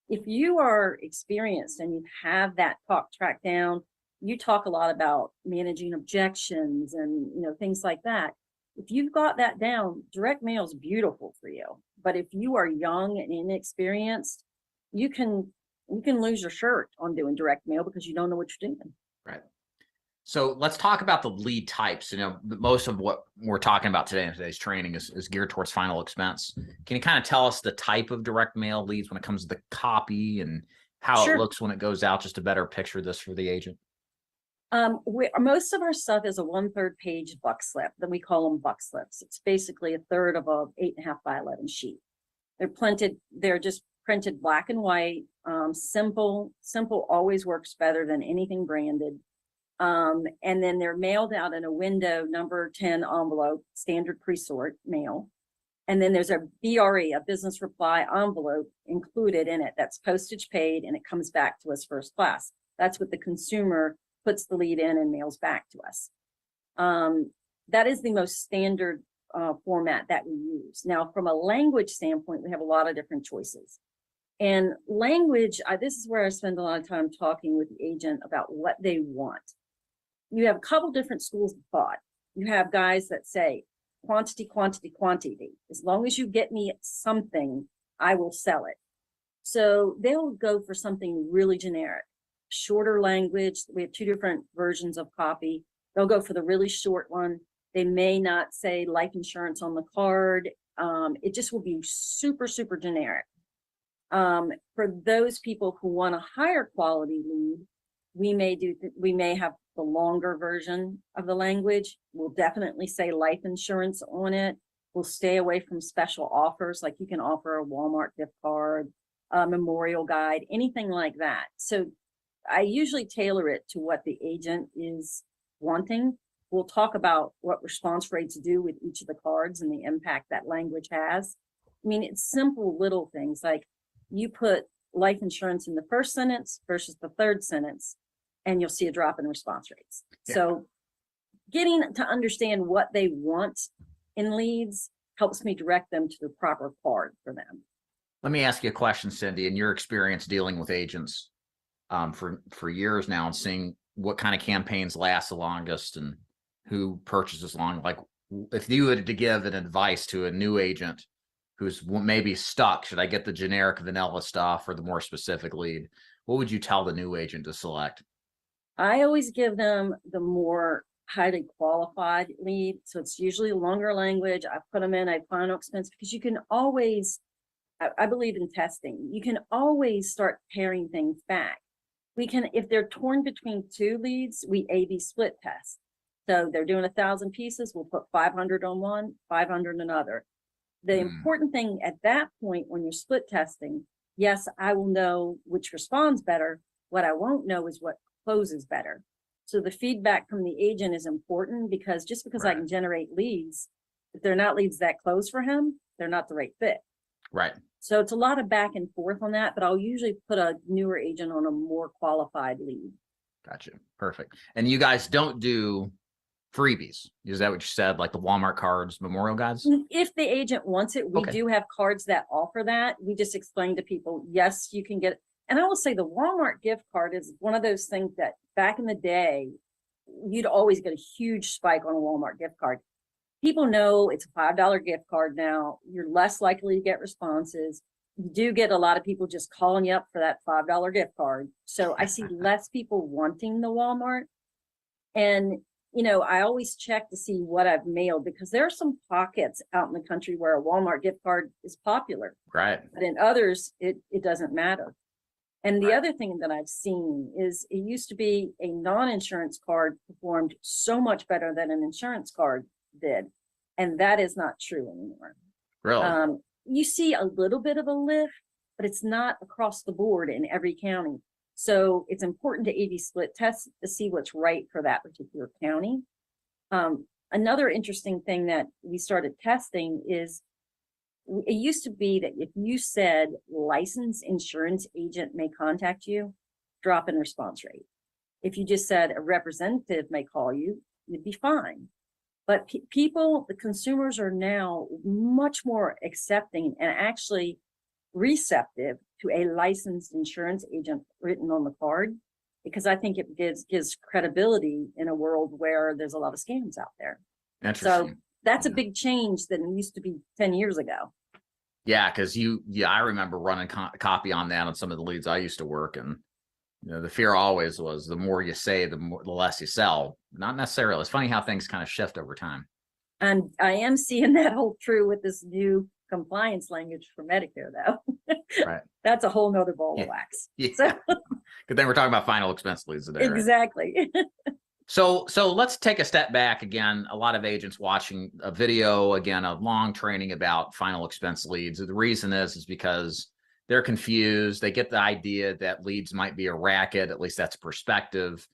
If you are experienced and you have that talk track down, you talk a lot about managing objections and, you know, things like that. If you've got that down, direct mail is beautiful for you. But if you are young and inexperienced, you can lose your shirt on doing direct mail because you don't know what you're doing. Right. So let's talk about the lead types. You know, most of what we're talking about today in today's training is geared towards final expense. Can you kind of tell us the type of direct mail leads when it comes to the copy and how Sure. it looks when it goes out, just to better picture this for the agent? Most of our stuff is a 1/3 page buck slip. Then we call them buck slips. It's basically a third of a 8.5 by 11 sheet. They're just printed black and white. Simple always works better than anything branded. And then they're mailed out in a window number 10 envelope, standard pre-sort mail. And then there's a BRE, a business reply envelope included in it. That's postage paid, and it comes back to us first class. That's what the consumer puts the lead in and mails back to us. That is the most standard format that we use. Now, from a language standpoint, we have a lot of different choices. And language, this is where I spend a lot of time talking with the agent about what they want. You have a couple different schools of thought. You have guys that say, quantity, quantity, quantity. As long as you get me something, I will sell it. So they'll go for something really generic, shorter language. We have two different versions of copy. They'll go for the really short one. They may not say life insurance on the card. It just will be super, super generic. For those people who want a higher quality lead, we may have the longer version of the language. We'll definitely say life insurance on it. We'll stay away from special offers, like you can offer a Walmart gift card, a memorial guide, anything like that. So I usually tailor it to what the agent is wanting. We'll talk about what response rates do with each of the cards and the impact that language has. I mean, it's simple little things like you put life insurance in the first sentence versus the third sentence, and you'll see a drop in response rates. Yeah. So getting to understand what they want in leads helps me direct them to the proper card for them. Let me ask you a question, Cindy. In your experience dealing with agents for years now and seeing what kind of campaigns last the longest and who purchases long, like if you had to give an advice to a new agent who's maybe stuck, should I get the generic vanilla stuff or the more specific lead? What would you tell the new agent to select? I always give them the more highly qualified lead. So it's usually longer language. I put them in a final expense because you can always, I believe in testing. You can always start paring things back. We can, if they're torn between two leads, we A/B split test. So they're doing 1,000 pieces. We'll put 500 on one, 500 on another. The important thing at that point when you're split testing, yes, I will know which responds better. What I won't know is what closes better. So the feedback from the agent is important because just because I can generate leads, if they're not leads that close for him, they're not the right fit. Right. So it's a lot of back and forth on that, but I'll usually put a newer agent on a more qualified lead. Gotcha. Perfect. And you guys don't do freebies. Is that what you said? Like the Walmart cards, memorial guides? If the agent wants it, we do have cards that offer that. We just explain to people, yes, you can get it. And I will say the Walmart gift card is one of those things that back in the day, you'd always get a huge spike on a Walmart gift card. People know it's a $5 gift card now. You're less likely to get responses. you do get a lot of people just calling you up for that $5 gift card. So I see less people wanting the Walmart. And, you know, I always check to see what I've mailed, because there are some pockets out in the country where a Walmart gift card is popular. Right. But in others, it doesn't matter. And the other thing that I've seen is it used to be a non-insurance card performed so much better than an insurance card did. And that is not true anymore. Really? You see a little bit of a lift, but it's not across the board in every county. So it's important to A/B split test to see what's right for that particular county. Another interesting thing that we started testing is, it used to be that if you said licensed insurance agent may contact you, drop in response rate. If you just said a representative may call you, you'd be fine. But people, the consumers, are now much more accepting and actually receptive to a licensed insurance agent written on the card, because I think it gives credibility in a world where there's a lot of scams out there. So that's a big change than it used to be 10 years ago. Yeah, because I remember running copy on that on some of the leads I used to work, and you know, the fear always was the more you say, the less you sell. Not necessarily. It's funny how things kind of shift over time. And I am seeing that hold true with this new compliance language for Medicare, though. Right. That's a whole nother ball of wax. Yeah. So, good thing we're talking about final expense leads today. Exactly. Right? So let's take a step back again. A lot of agents watching a video, again, a long training about final expense leads. The reason is because they're confused. They get the idea that leads might be a racket. At least that's perspective,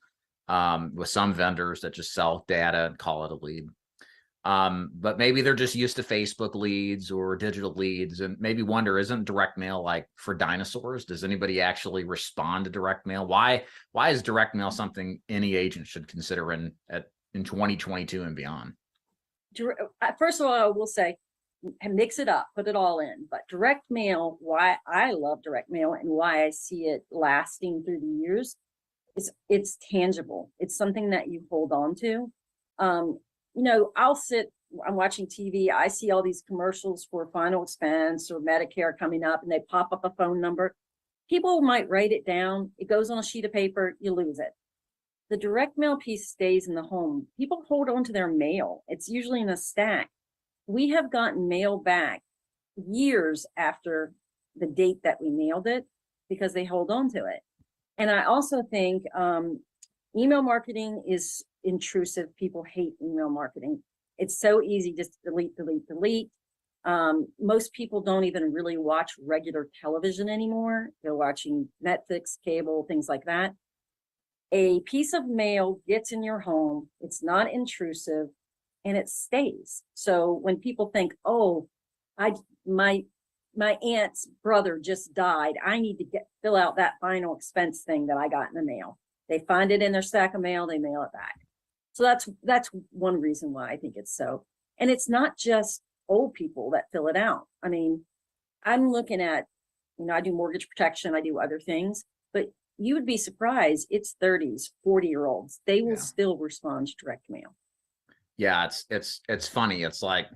with some vendors that just sell data and call it a lead. But maybe they're just used to Facebook leads or digital leads, and maybe wonder, isn't direct mail like for dinosaurs? Does anybody actually respond to direct mail? Why is direct mail something any agent should consider in 2022 and beyond? First of all, I will say, mix it up, put it all in. But direct mail, why I love direct mail and why I see it lasting through the years, is it's tangible. It's something that you hold on to. You know, I'm watching TV, I see all these commercials for final expense or Medicare coming up, and they pop up a phone number. People might write it down. It goes on a sheet of paper, you lose it. The direct mail piece stays in the home. People hold on to their mail. It's usually in a stack. We have gotten mail back years after the date that we mailed it because they hold on to it. And I also think email marketing is intrusive. People hate email marketing. It's so easy just to delete. Most people don't even really watch regular television anymore. They're watching Netflix, cable, things like that. A piece of mail gets in your home. It's not intrusive, and it stays. So when people think, oh, my aunt's brother just died, I need to fill out that final expense thing that I got in the mail. They find it in their stack of mail, they mail it back. So that's one reason why I think it's so. And it's not just old people that fill it out. I mean, I'm looking at, you know, I do mortgage protection, I do other things, but you would be surprised. It's 30s, 40-year-olds. They will still respond to direct mail. Yeah, it's funny. It's like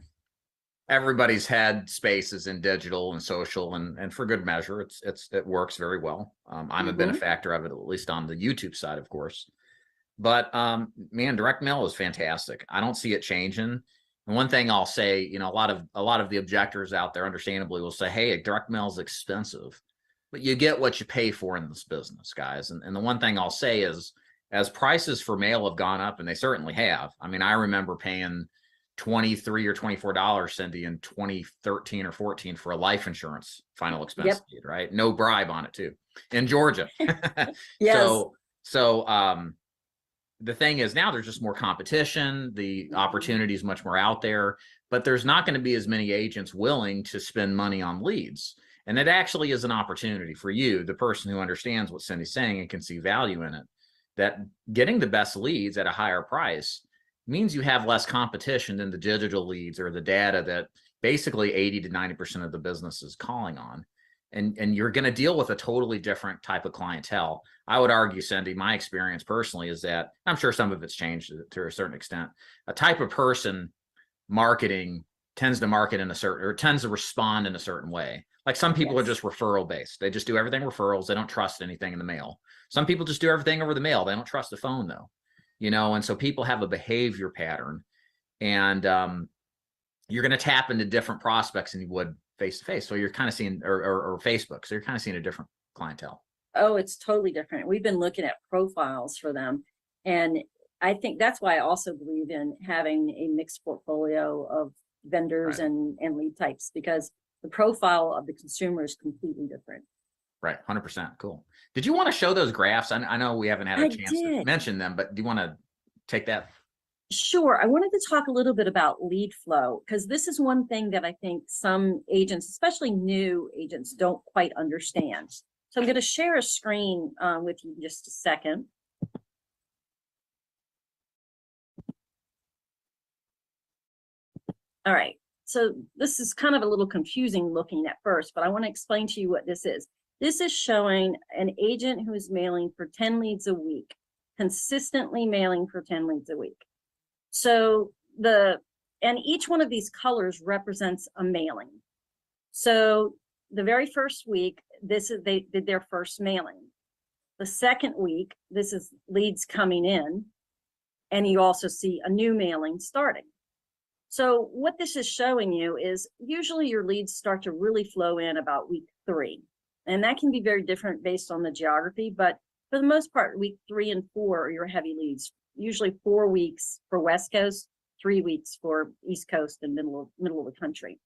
everybody's had spaces in digital and social, and for good measure, it works very well. I'm a benefactor of it, at least on the YouTube side, of course. But man, direct mail is fantastic. I don't see it changing. And one thing I'll say, you know, a lot of the objectors out there, understandably, will say, "Hey, direct mail is expensive," but you get what you pay for in this business, guys. And the one thing I'll say is, as prices for mail have gone up, and they certainly have. I mean, I remember paying $23 or $24, Cindy, in 2013 or 14 for a life insurance final expense lead, right? No bribe on it, too, in Georgia. Yes. So the thing is, now there's just more competition. The opportunity is much more out there, but there's not going to be as many agents willing to spend money on leads. And it actually is an opportunity for you, the person who understands what Cindy's saying and can see value in it, that getting the best leads at a higher price means you have less competition than the digital leads or the data that basically 80 to 90% of the business is calling on. And you're going to deal with a totally different type of clientele. I would argue, Cindy, my experience personally is that, I'm sure some of it's changed to a certain extent, a type of person marketing tends to market in a certain, or tends to respond in a certain way. Like some people are Yes. just referral based. They just do everything referrals. They don't trust anything in the mail. Some people just do everything over the mail. They don't trust the phone though, you know? And so people have a behavior pattern, and you're going to tap into different prospects than you would face to face. So you're kind of seeing, or Facebook. So you're kind of seeing a different clientele. Oh, it's totally different. We've been looking at profiles for them. And I think that's why I also believe in having a mixed portfolio of vendors Right. and lead types, because the profile of the consumer is completely different. Right. 100%. Cool. Did you want to show those graphs? I know we haven't had a I chance to did. mention them, but do you want to take that? Sure. I wanted to talk a little bit about lead flow, because this is one thing that I think some agents, especially new agents, don't quite understand. So I'm going to share a screen with you in just a second. All right. So this is kind of a little confusing looking at first, but I want to explain to you what this is. This is showing an agent who is mailing for 10 leads a week, consistently mailing for 10 leads a week. So and each one of these colors represents a mailing. So the very first week, they did their first mailing. The second week, this is leads coming in, and you also see a new mailing starting. So what this is showing you is usually your leads start to really flow in about week 3. And that can be very different based on the geography, but for the most part, week 3 and 4 are your heavy leads. Usually 4 weeks for West Coast, 3 weeks for East Coast and middle of the country.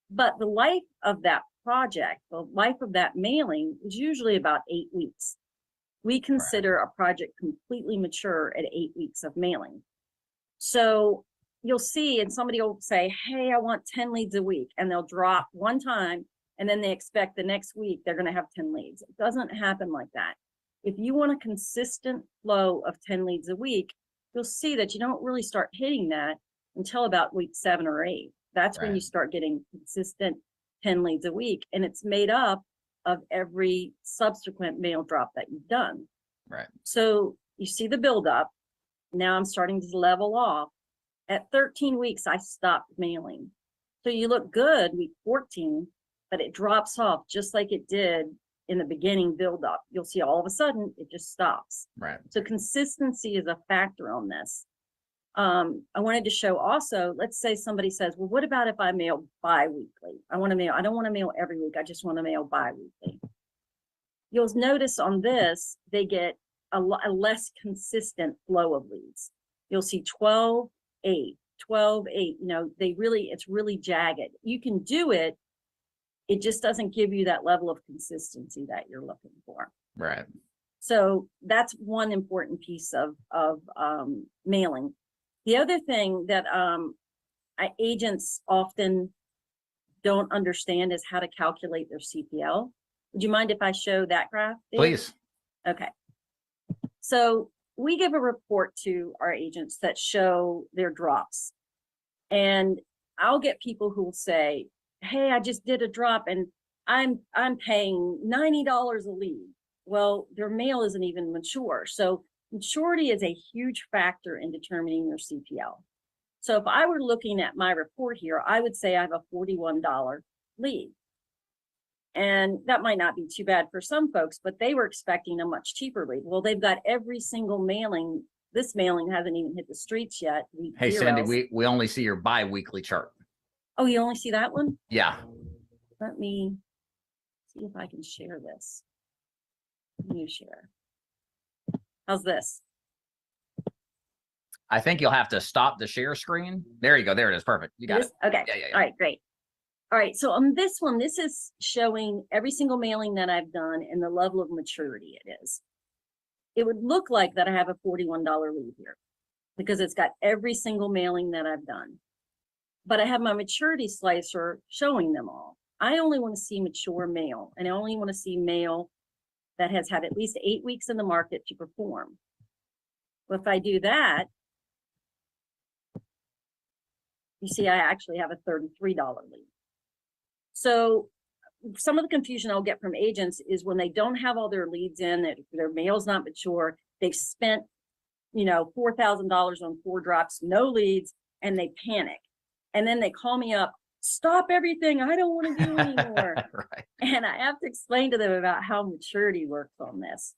But the life of that project, the life of that mailing is usually about 8 weeks. We consider a project completely mature at 8 weeks of mailing. So you'll see, and somebody will say, hey, I want 10 leads a week, and they'll drop one time, and then they expect the next week they're going to have 10 leads. It doesn't happen like that. If you want a consistent flow of 10 leads a week, you'll see that you don't really start hitting that until about week 7 or 8. That's when you start getting consistent 10 leads a week, and it's made up of every subsequent mail drop that you've done. Right. So you see the buildup. Now I'm starting to level off. At 13 weeks, I stopped mailing. So you look good week 14, but it drops off just like it did in the beginning buildup. You'll see all of a sudden it just stops. Right. So consistency is a factor on this. I wanted to show also, let's say somebody says, well, what about if I mail bi-weekly? I don't want to mail every week. I just want to mail bi-weekly. You'll notice on this, they get a less consistent flow of leads. You'll see 12, 8, 12, 8, it's really jagged. You can do it. It just doesn't give you that level of consistency that you're looking for. Right. So that's one important piece of mailing. The other thing that agents often don't understand is how to calculate their CPL. Would you mind if I show that graph, Dave? Please. Okay. So we give a report to our agents that show their drops. And I'll get people who will say, hey, I just did a drop and I'm paying $90 a lead. Well, their mail isn't even mature. So maturity is a huge factor in determining your CPL. So if I were looking at my report here, I would say I have a $41 lead. And that might not be too bad for some folks, but they were expecting a much cheaper lead. Well, they've got every single mailing. This mailing hasn't even hit the streets yet. Hey, Cindy, we only see your bi-weekly chart. Oh, you only see that one? Yeah. Let me see if I can share this. New share. How's this? I think you'll have to stop the share screen. There you go. There it is. Perfect. You got it. Okay. Yeah. All right, great. All right, so on this one, this is showing every single mailing that I've done and the level of maturity it is. It would look like that I have a $41 lead here because it's got every single mailing that I've done. But I have my maturity slicer showing them all. I only want to see mature mail, and I only want to see mail that has had at least 8 weeks in the market to perform. Well, if I do that, you see I actually have a $33 lead. So some of the confusion I'll get from agents is when they don't have all their leads in, their mail's not mature, they've spent, $4,000 on 4 drops, no leads, and they panic. And then they call me up, stop everything. I don't want to do anymore. Right. And I have to explain to them about how maturity works on this.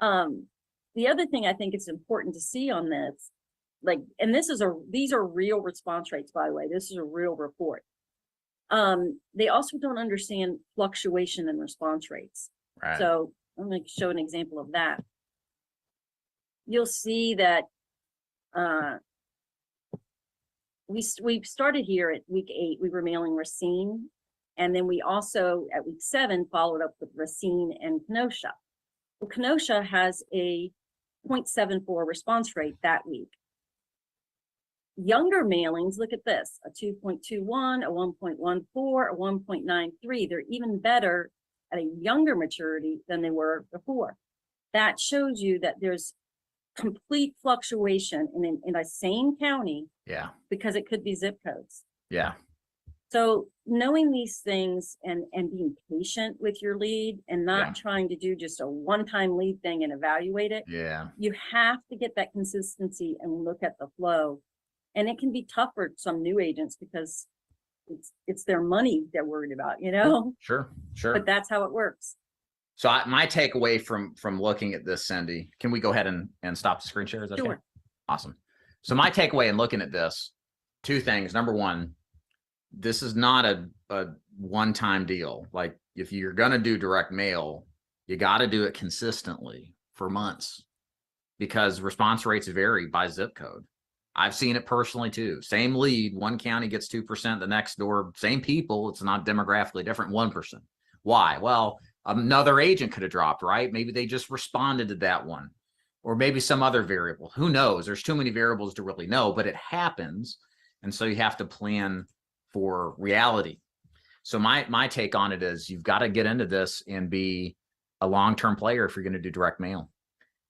The other thing I think it's important to see on this, like, and these are real response rates, by the way. This is a real report. They also don't understand fluctuation in response rates. Right. So I'm going to show an example of that. You'll see that we started here at week 8. We were mailing Racine, and then we also at week 7 followed up with Racine and Kenosha. Well, Kenosha has a 0.74 response rate that week. Younger mailings, look at this, a 2.21, a 1.14, a 1.93. They're even better at a younger maturity than they were before. That shows you that there's complete fluctuation in a same county. Yeah. Because it could be zip codes. Yeah. So knowing these things and being patient with your lead and not trying to do just a one-time lead thing and evaluate it. Yeah. You have to get that consistency and look at the flow. And it can be tough for some new agents because it's their money they're worried about, you know? Sure. Sure. But that's how it works. So my takeaway from looking at this, Cindy, can we go ahead and stop the screen share? Is that okay? Sure. Awesome. So my takeaway in looking at this, 2 things. Number one, this is not a one-time deal. Like if you're going to do direct mail, you got to do it consistently for months because response rates vary by zip code. I've seen it personally too. Same lead, one county gets 2%, the next door, same people. It's not demographically different, 1%. Why? Well, another agent could have dropped, right? Maybe they just responded to that one, or maybe some other variable. Who knows? There's too many variables to really know, but it happens. And so you have to plan for reality. So my take on it is you've got to get into this and be a long-term player if you're going to do direct mail.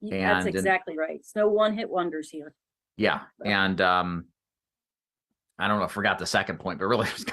That's exactly right. It's no one-hit wonders here. Yeah. And I don't know, I forgot the second point, but really it just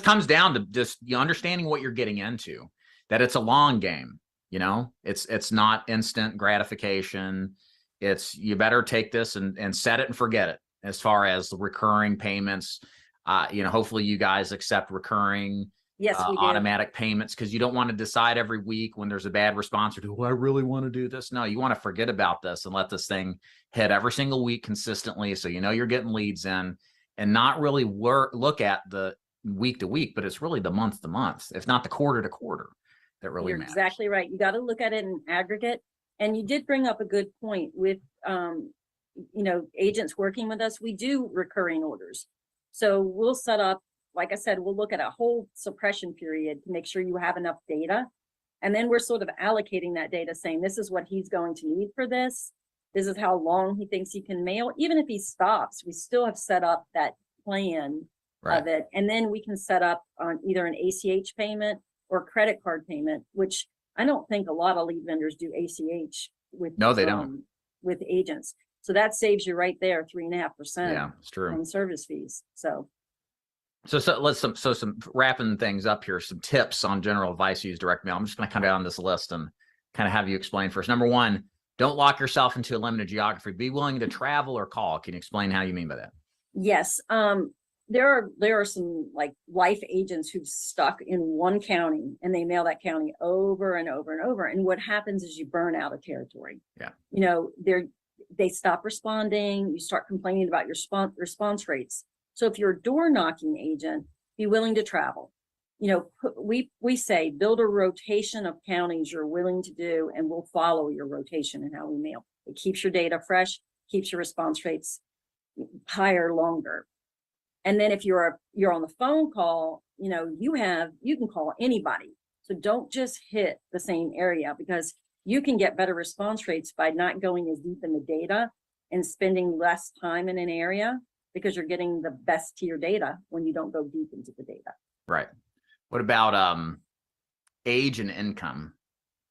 comes down to just understanding what you're getting into, that it's a long game. You know, it's not instant gratification. It's, you better take this and set it and forget it. As far as the recurring payments, hopefully you guys accept recurring automatic payments, because you don't want to decide every week when there's a bad response or do, well, I really want to do this. No, you want to forget about this and let this thing hit every single week consistently. So, you're getting leads in and not really look at the week to week, but it's really the month to month, if not the quarter to quarter. That really You're matters. Exactly right. You got to look at it in aggregate. And you did bring up a good point with, agents working with us. We do recurring orders. So we'll set up, like I said, we'll look at a whole suppression period to make sure you have enough data. And then we're sort of allocating that data saying, this is what he's going to need for this. This is how long he thinks he can mail. Even if he stops, we still have set up that plan of it. And then we can set up on either an ACH payment or credit card payment, which I don't think a lot of lead vendors do ACH with. No, they don't. With agents. So that saves you right there 3.5%. Yeah, it's true. On service fees. So some wrapping things up here, some tips on general advice to use direct mail. I'm just going to come down this list and kind of have you explain first. Number 1, don't lock yourself into a limited geography. Be willing to travel or call. Can you explain how you mean by that? Yes. There are some like life agents who've stuck in one county and they mail that county over and over and over. And what happens is you burn out of territory. Yeah. They stop responding. You start complaining about your response rates. So if you're a door knocking agent, be willing to travel. We say build a rotation of counties you're willing to do, and we'll follow your rotation and how we mail. It keeps your data fresh, keeps your response rates higher longer. And then if you're on the phone call, you can call anybody. So don't just hit the same area, because you can get better response rates by not going as deep in the data and spending less time in an area, because you're getting the best tier data when you don't go deep into the data. Right. What about age and income?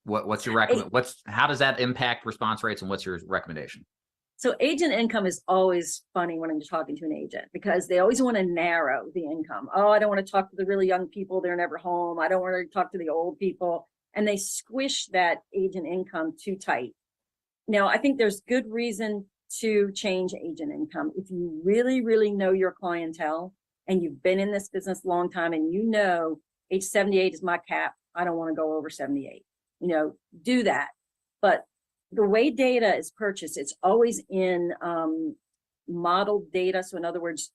What's your recommend? How does that impact response rates, and what's your recommendation? So age and income is always funny when I'm talking to an agent, because they always want to narrow the income. Oh, I don't want to talk to the really young people. They're never home. I don't want to talk to the old people. And they squish that age and income too tight. Now, I think there's good reason to change agent income. If you really, really know your clientele and you've been in this business a long time and you know age 78 is my cap, I don't want to go over 78, do that. But the way data is purchased, it's always in modeled data. So in other words,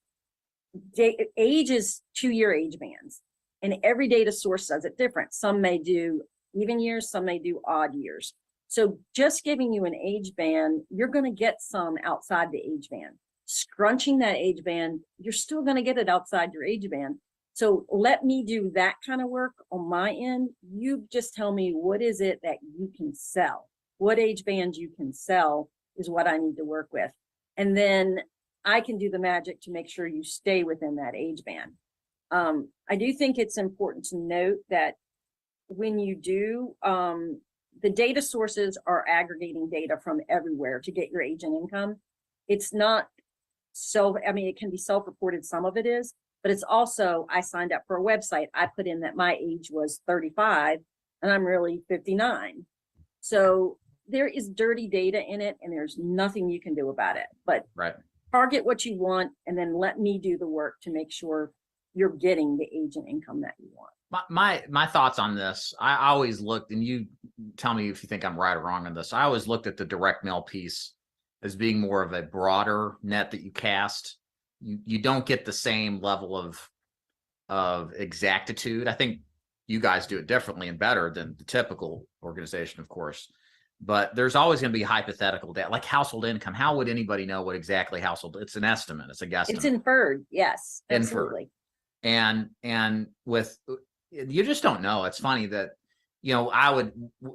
age is 2-year age bands, and every data source does it different. Some may do even years, some may do odd years. So just giving you an age band, you're going to get some outside the age band. Scrunching that age band, you're still going to get it outside your age band. So let me do that kind of work on my end. You just tell me, what is it that you can sell? What age band you can sell is what I need to work with. And then I can do the magic to make sure you stay within that age band. I do think it's important to note that when you do, the data sources are aggregating data from everywhere to get your agent income. It's not it can be self-reported, some of it is, but it's also, I signed up for a website. I put in that my age was 35 and I'm really 59. So there is dirty data in it and there's nothing you can do about it, but target what you want and then let me do the work to make sure you're getting the agent income that you want. My thoughts on this, I always looked, and you tell me if you think I'm right or wrong on this. I always looked at the direct mail piece as being more of a broader net that you cast. You don't get the same level of exactitude. I think you guys do it differently and better than the typical organization, of course. But there's always going to be hypothetical data, like household income. How would anybody know what exactly household? It's an estimate. It's a guesstimate. It's inferred. Yes, absolutely. Inferred. And with, you just don't know. It's funny that,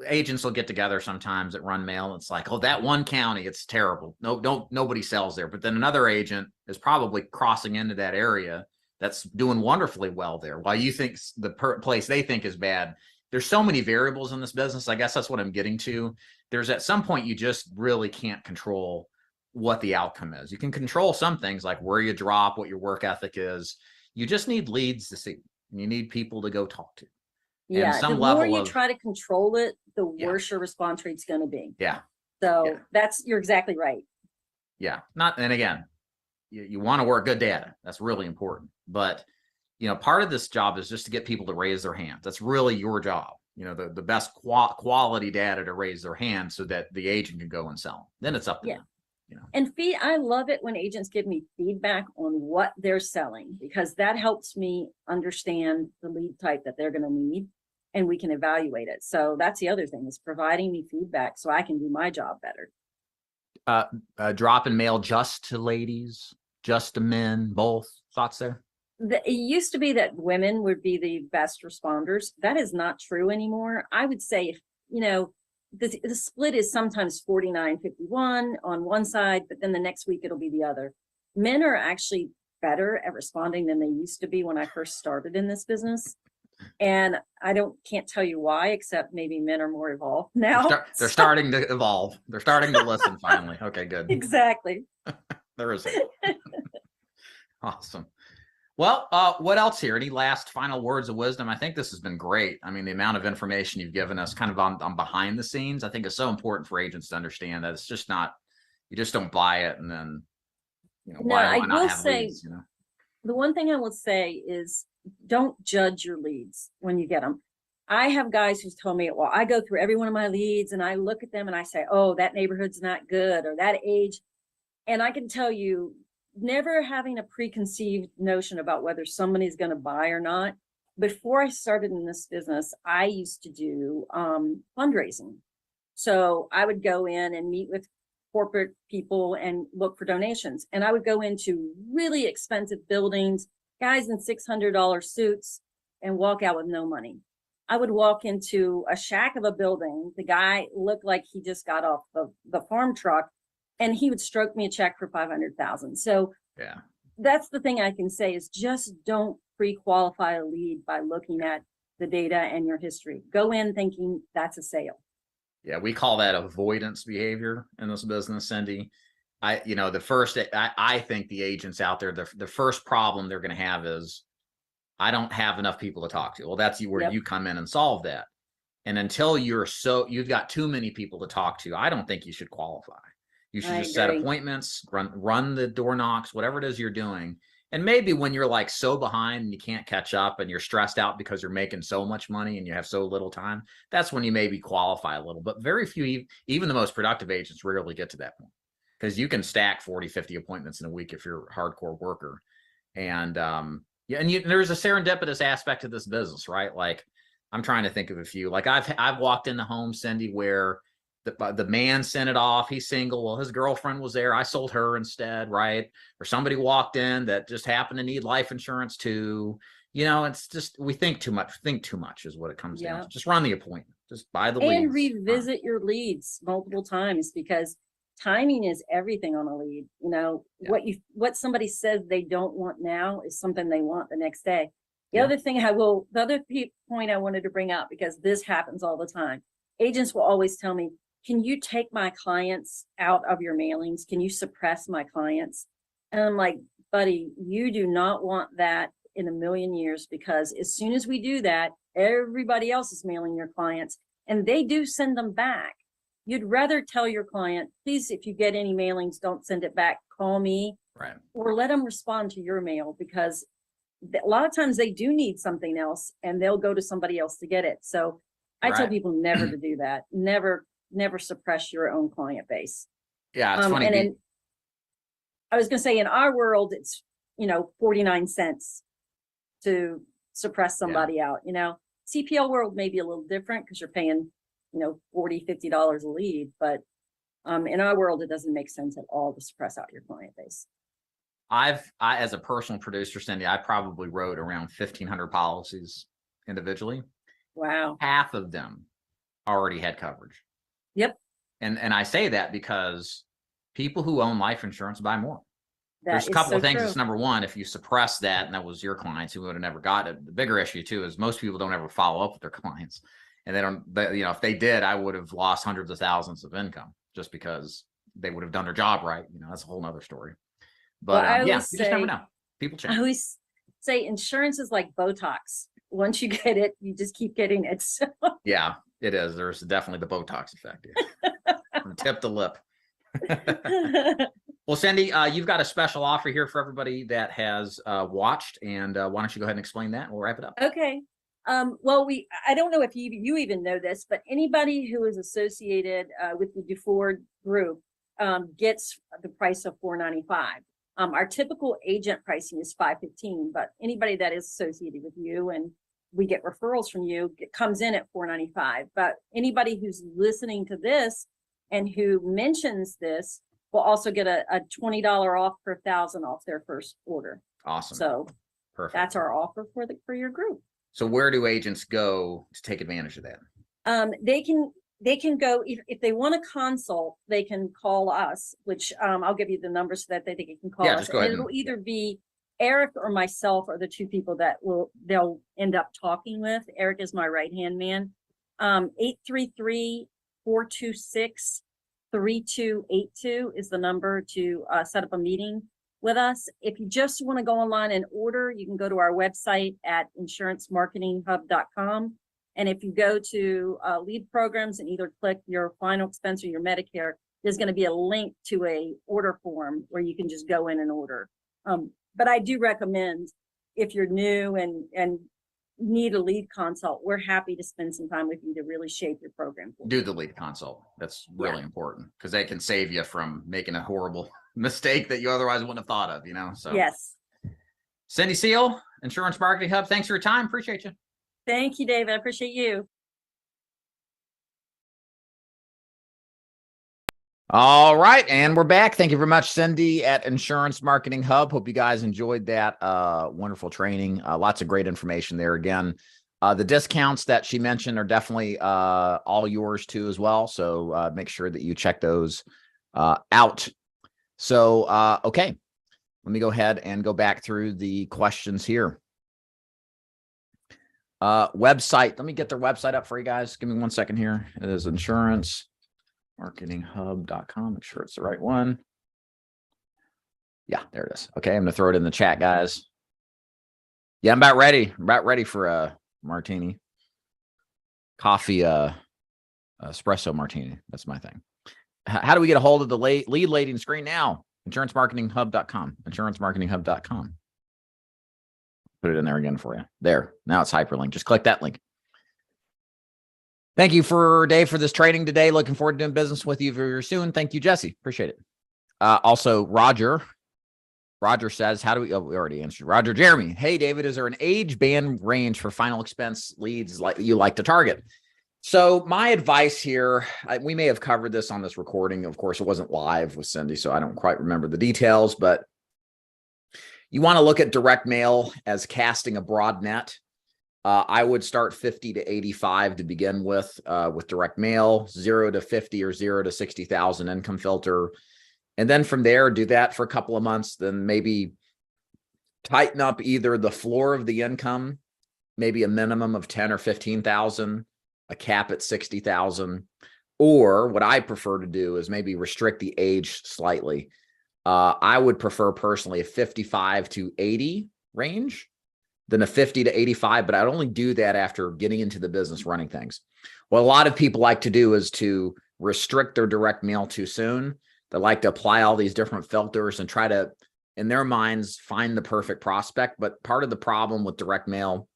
agents will get together sometimes that run mail. It's like, oh, that one county, it's terrible. Nobody sells there. But then another agent is probably crossing into that area that's doing wonderfully well there. While you think the place they think is bad, there's so many variables in this business. I guess that's what I'm getting to. There's at some point, you just really can't control what the outcome is. You can control some things like where you drop, what your work ethic is. You just need leads to see. You need people to go talk to. Yeah, the more you try to control it, the worse your response rate's going to be. Yeah. So you're exactly right. Yeah. And again, you want to work good data. That's really important. But, part of this job is just to get people to raise their hands. That's really your job. The best quality data to raise their hand so that the agent can go and sell. Then it's up to them. And I love it when agents give me feedback on what they're selling, because that helps me understand the lead type that they're going to need and we can evaluate it. So that's the other thing, is providing me feedback so I can do my job better. Drop and mail just to ladies, just to men, both? Thoughts there? It used to be that women would be the best responders. That is not true anymore. I would say, if, the split is sometimes 49-51 on one side, but then the next week it'll be the other. Men are actually better at responding than they used to be when I first started in this business. And I can't tell you why, except maybe men are more evolved now. They're starting to evolve. They're starting to listen finally. Okay, good. Exactly. There is it. Awesome. Well, what else here? Any last final words of wisdom? I think this has been great. I mean, the amount of information you've given us kind of on behind the scenes, I think is so important for agents to understand that it's just not, you just don't buy it and then, why not have leads, The one thing I will say is don't judge your leads when you get them. I have guys who's told me, well, I go through every one of my leads and I look at them and I say, oh, that neighborhood's not good, or that age. And I can tell you, never having a preconceived notion about whether somebody's going to buy or not. Before I started in this business, I used to do fundraising. So I would go in and meet with corporate people and look for donations. And I would go into really expensive buildings, guys in $600 suits, and walk out with no money. I would walk into a shack of a building. The guy looked like he just got off the farm truck, and he would stroke me a check for $500,000. So that's the thing I can say, is just don't pre-qualify a lead by looking at the data and your history. Go in thinking that's a sale. Yeah, we call that avoidance behavior in this business, Cindy. I think the agents out there, the first problem they're going to have is, I don't have enough people to talk to. Well, that's where you come in and solve that. And until you've got too many people to talk to, I don't think you should qualify. You should I just set agree. appointments, run the door knocks, whatever it is you're doing. And maybe when you're like so behind and you can't catch up and you're stressed out because you're making so much money and you have so little time, that's when you maybe qualify a little. But very few, even the most productive agents, rarely get to that point, because you can stack 40, 50 appointments in a week if you're a hardcore worker. And yeah, and there's a serendipitous aspect to this business, right? Like, I'm trying to think of a few. Like, I've walked into homes, Cindy, where the man sent it off. He's single. Well, his girlfriend was there. I sold her instead, right? Or somebody walked in that just happened to need life insurance too. You know, it's just, we think too much. Think too much is what it comes down to. Just run the appointment. Just buy the leads. And revisit your leads multiple times, because timing is everything on a lead. You know, what somebody says they don't want now is something they want the next day. The other thing the other point I wanted to bring up, because this happens all the time. Agents will always tell me, can you take my clients out of your mailings? Can you suppress my clients? And I'm like, buddy, you do not want that in a million years, because as soon as we do that, everybody else is mailing your clients, and they do send them back. You'd rather tell your client, please, if you get any mailings, don't send it back. Call me, right? Or let them respond to your mail, because a lot of times they do need something else and they'll go to somebody else to get it. So I tell people never to do that. Never suppress your own client base. Yeah, it's funny. And I was going to say, in our world, it's, 49 cents to suppress somebody out. CPL world may be a little different because you're paying, $40, $50 a lead. But in our world, it doesn't make sense at all to suppress out your client base. I, as a personal producer, Cindy, I probably wrote around 1,500 policies individually. Wow. Half of them already had coverage. Yep. And I say that because people who own life insurance buy more. There's a couple of things. It's number one, if you suppress that, and that was your clients who would have never got it. The bigger issue too is most people don't ever follow up with their clients, and they don't. If they did, I would have lost hundreds of thousands of income just because they would have done their job right. That's a whole nother story. But you just never know. People change. I always say insurance is like Botox. Once you get it, you just keep getting it. So. Yeah, it is. There's definitely the Botox effect. From tip to lip. Well, Cindy, you've got a special offer here for everybody that has watched, and why don't you go ahead and explain that, and we'll wrap it up. Okay. Well, I don't know if you even know this, but anybody who is associated with the DuFord group gets the price of $495. Our typical agent pricing is $515, but anybody that is associated with you and we get referrals from you, it comes in at $495. But anybody who's listening to this and who mentions this will also get a $20 off per 1,000 off their first order. Awesome. So perfect. That's our offer for your group. So where do agents go to take advantage of that? They can go, if they want to consult, they can call us, which I'll give you the numbers so that they can call us. Go ahead. It'll either be Eric or myself are the two people that they'll end up talking with. Eric is my right-hand man. 833-426-3282 is the number to set up a meeting with us. If you just want to go online and order, you can go to our website at insurancemarketinghub.com. And if you go to lead programs and either click your final expense or your Medicare, there's going to be a link to a order form where you can just go in and order. But I do recommend, if you're new and need a lead consult, we're happy to spend some time with you to really shape your program. Do the lead consult. That's really important, because they can save you from making a horrible mistake that you otherwise wouldn't have thought of, So yes. Cindy Seal, Insurance Marketing Hub, thanks for your time. Appreciate you. Thank you, David. I appreciate you. All right, and we're back. Thank you very much, Cindy at Insurance Marketing Hub. Hope you guys enjoyed that wonderful training. Lots of great information there. Again, the discounts that she mentioned are definitely all yours too as well. So make sure that you check those out. So, okay, let me go ahead and go back through the questions here. Website. Let me get their website up for you guys. Give me 1 second here. It is insurancemarketinghub.com. Make sure it's the right one. Yeah, there it is. Okay, I'm gonna throw it in the chat, guys. Yeah, I'm about ready for a martini. Coffee, espresso martini. That's my thing. How do we get a hold of the lead leading screen now? Insurancemarketinghub.com. Insurancemarketinghub.com. Put it in there again for you. There. Now it's hyperlinked. Just click that link. Thank you Dave for this training today. Looking forward to doing business with you very soon. Thank you, Jesse. Appreciate it. Also, Roger says, how do we, we already answered. Roger Jeremy. Hey, David, is there an age band range for final expense leads like you like to target? So my advice here, we may have covered this on this recording. Of course, it wasn't live with Cindy, so I don't quite remember the details, but you want to look at direct mail as casting a broad net. I would start 50 to 85 to begin with direct mail, 0 to 50 or 0 to 60,000 income filter. And then from there, do that for a couple of months, then maybe tighten up either the floor of the income, maybe a minimum of 10 or 15,000, a cap at 60,000, or what I prefer to do is maybe restrict the age slightly. I would prefer personally a 55 to 80 range than a 50 to 85, but I'd only do that after getting into the business running things. What a lot of people like to do is to restrict their direct mail too soon. They like to apply all these different filters and try to, in their minds, find the perfect prospect. But part of the problem with direct mail,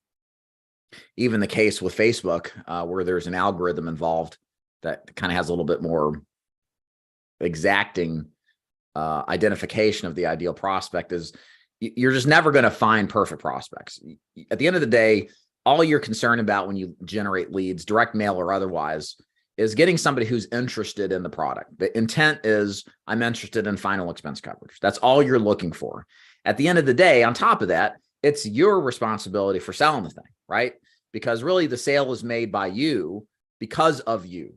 even the case with Facebook, where there's an algorithm involved that kind of has a little bit more exacting identification of the ideal prospect, is you're just never going to find perfect prospects. At the end of the day, all you're concerned about when you generate leads, direct mail or otherwise, is getting somebody who's interested in the product. The intent is, I'm interested in final expense coverage. That's all you're looking for. At the end of the day, on top of that, it's your responsibility for selling the thing, right? Because really the sale is made by you because of you.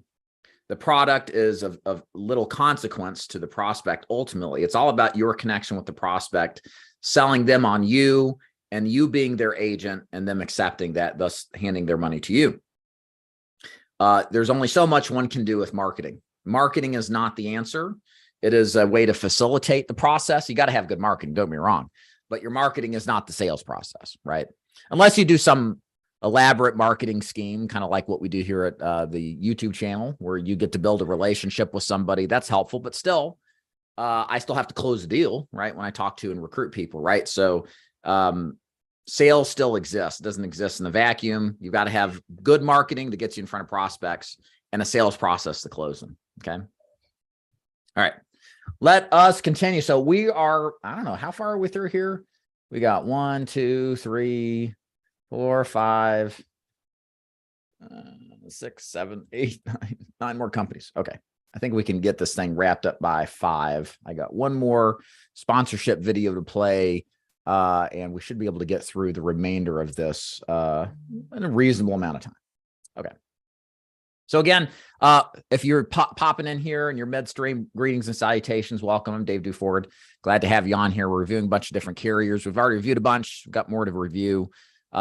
The product is of little consequence to the prospect. Ultimately, it's all about your connection with the prospect, selling them on you and you being their agent and them accepting that, thus handing their money to you. There's only so much one can do with marketing. Marketing is not the answer. It is a way to facilitate the process. You got to have good marketing, don't get me wrong, but your marketing is not the sales process, right? Unless you do some elaborate marketing scheme, kind of like what we do here at the YouTube channel, where you get to build a relationship with somebody. That's helpful, but still, I still have to close the deal, right? When I talk to and recruit people, right? So sales still exists. It doesn't exist in the vacuum. You've got to have good marketing that gets you in front of prospects and a sales process to close them, okay? All right, let us continue. So we are, I don't know, how far are we through here? We got 1, 2, 3, 4, 5, 6, 7, 8, 9 more companies. Okay. I think we can get this thing wrapped up by 5. I got one more sponsorship video to play, and we should be able to get through the remainder of this in a reasonable amount of time. Okay. So again, if you're popping in here and you're midstream, greetings and salutations. Welcome. I'm Dave Duford. Glad to have you on here. We're reviewing a bunch of different carriers. We've already reviewed a bunch. We've got more to review.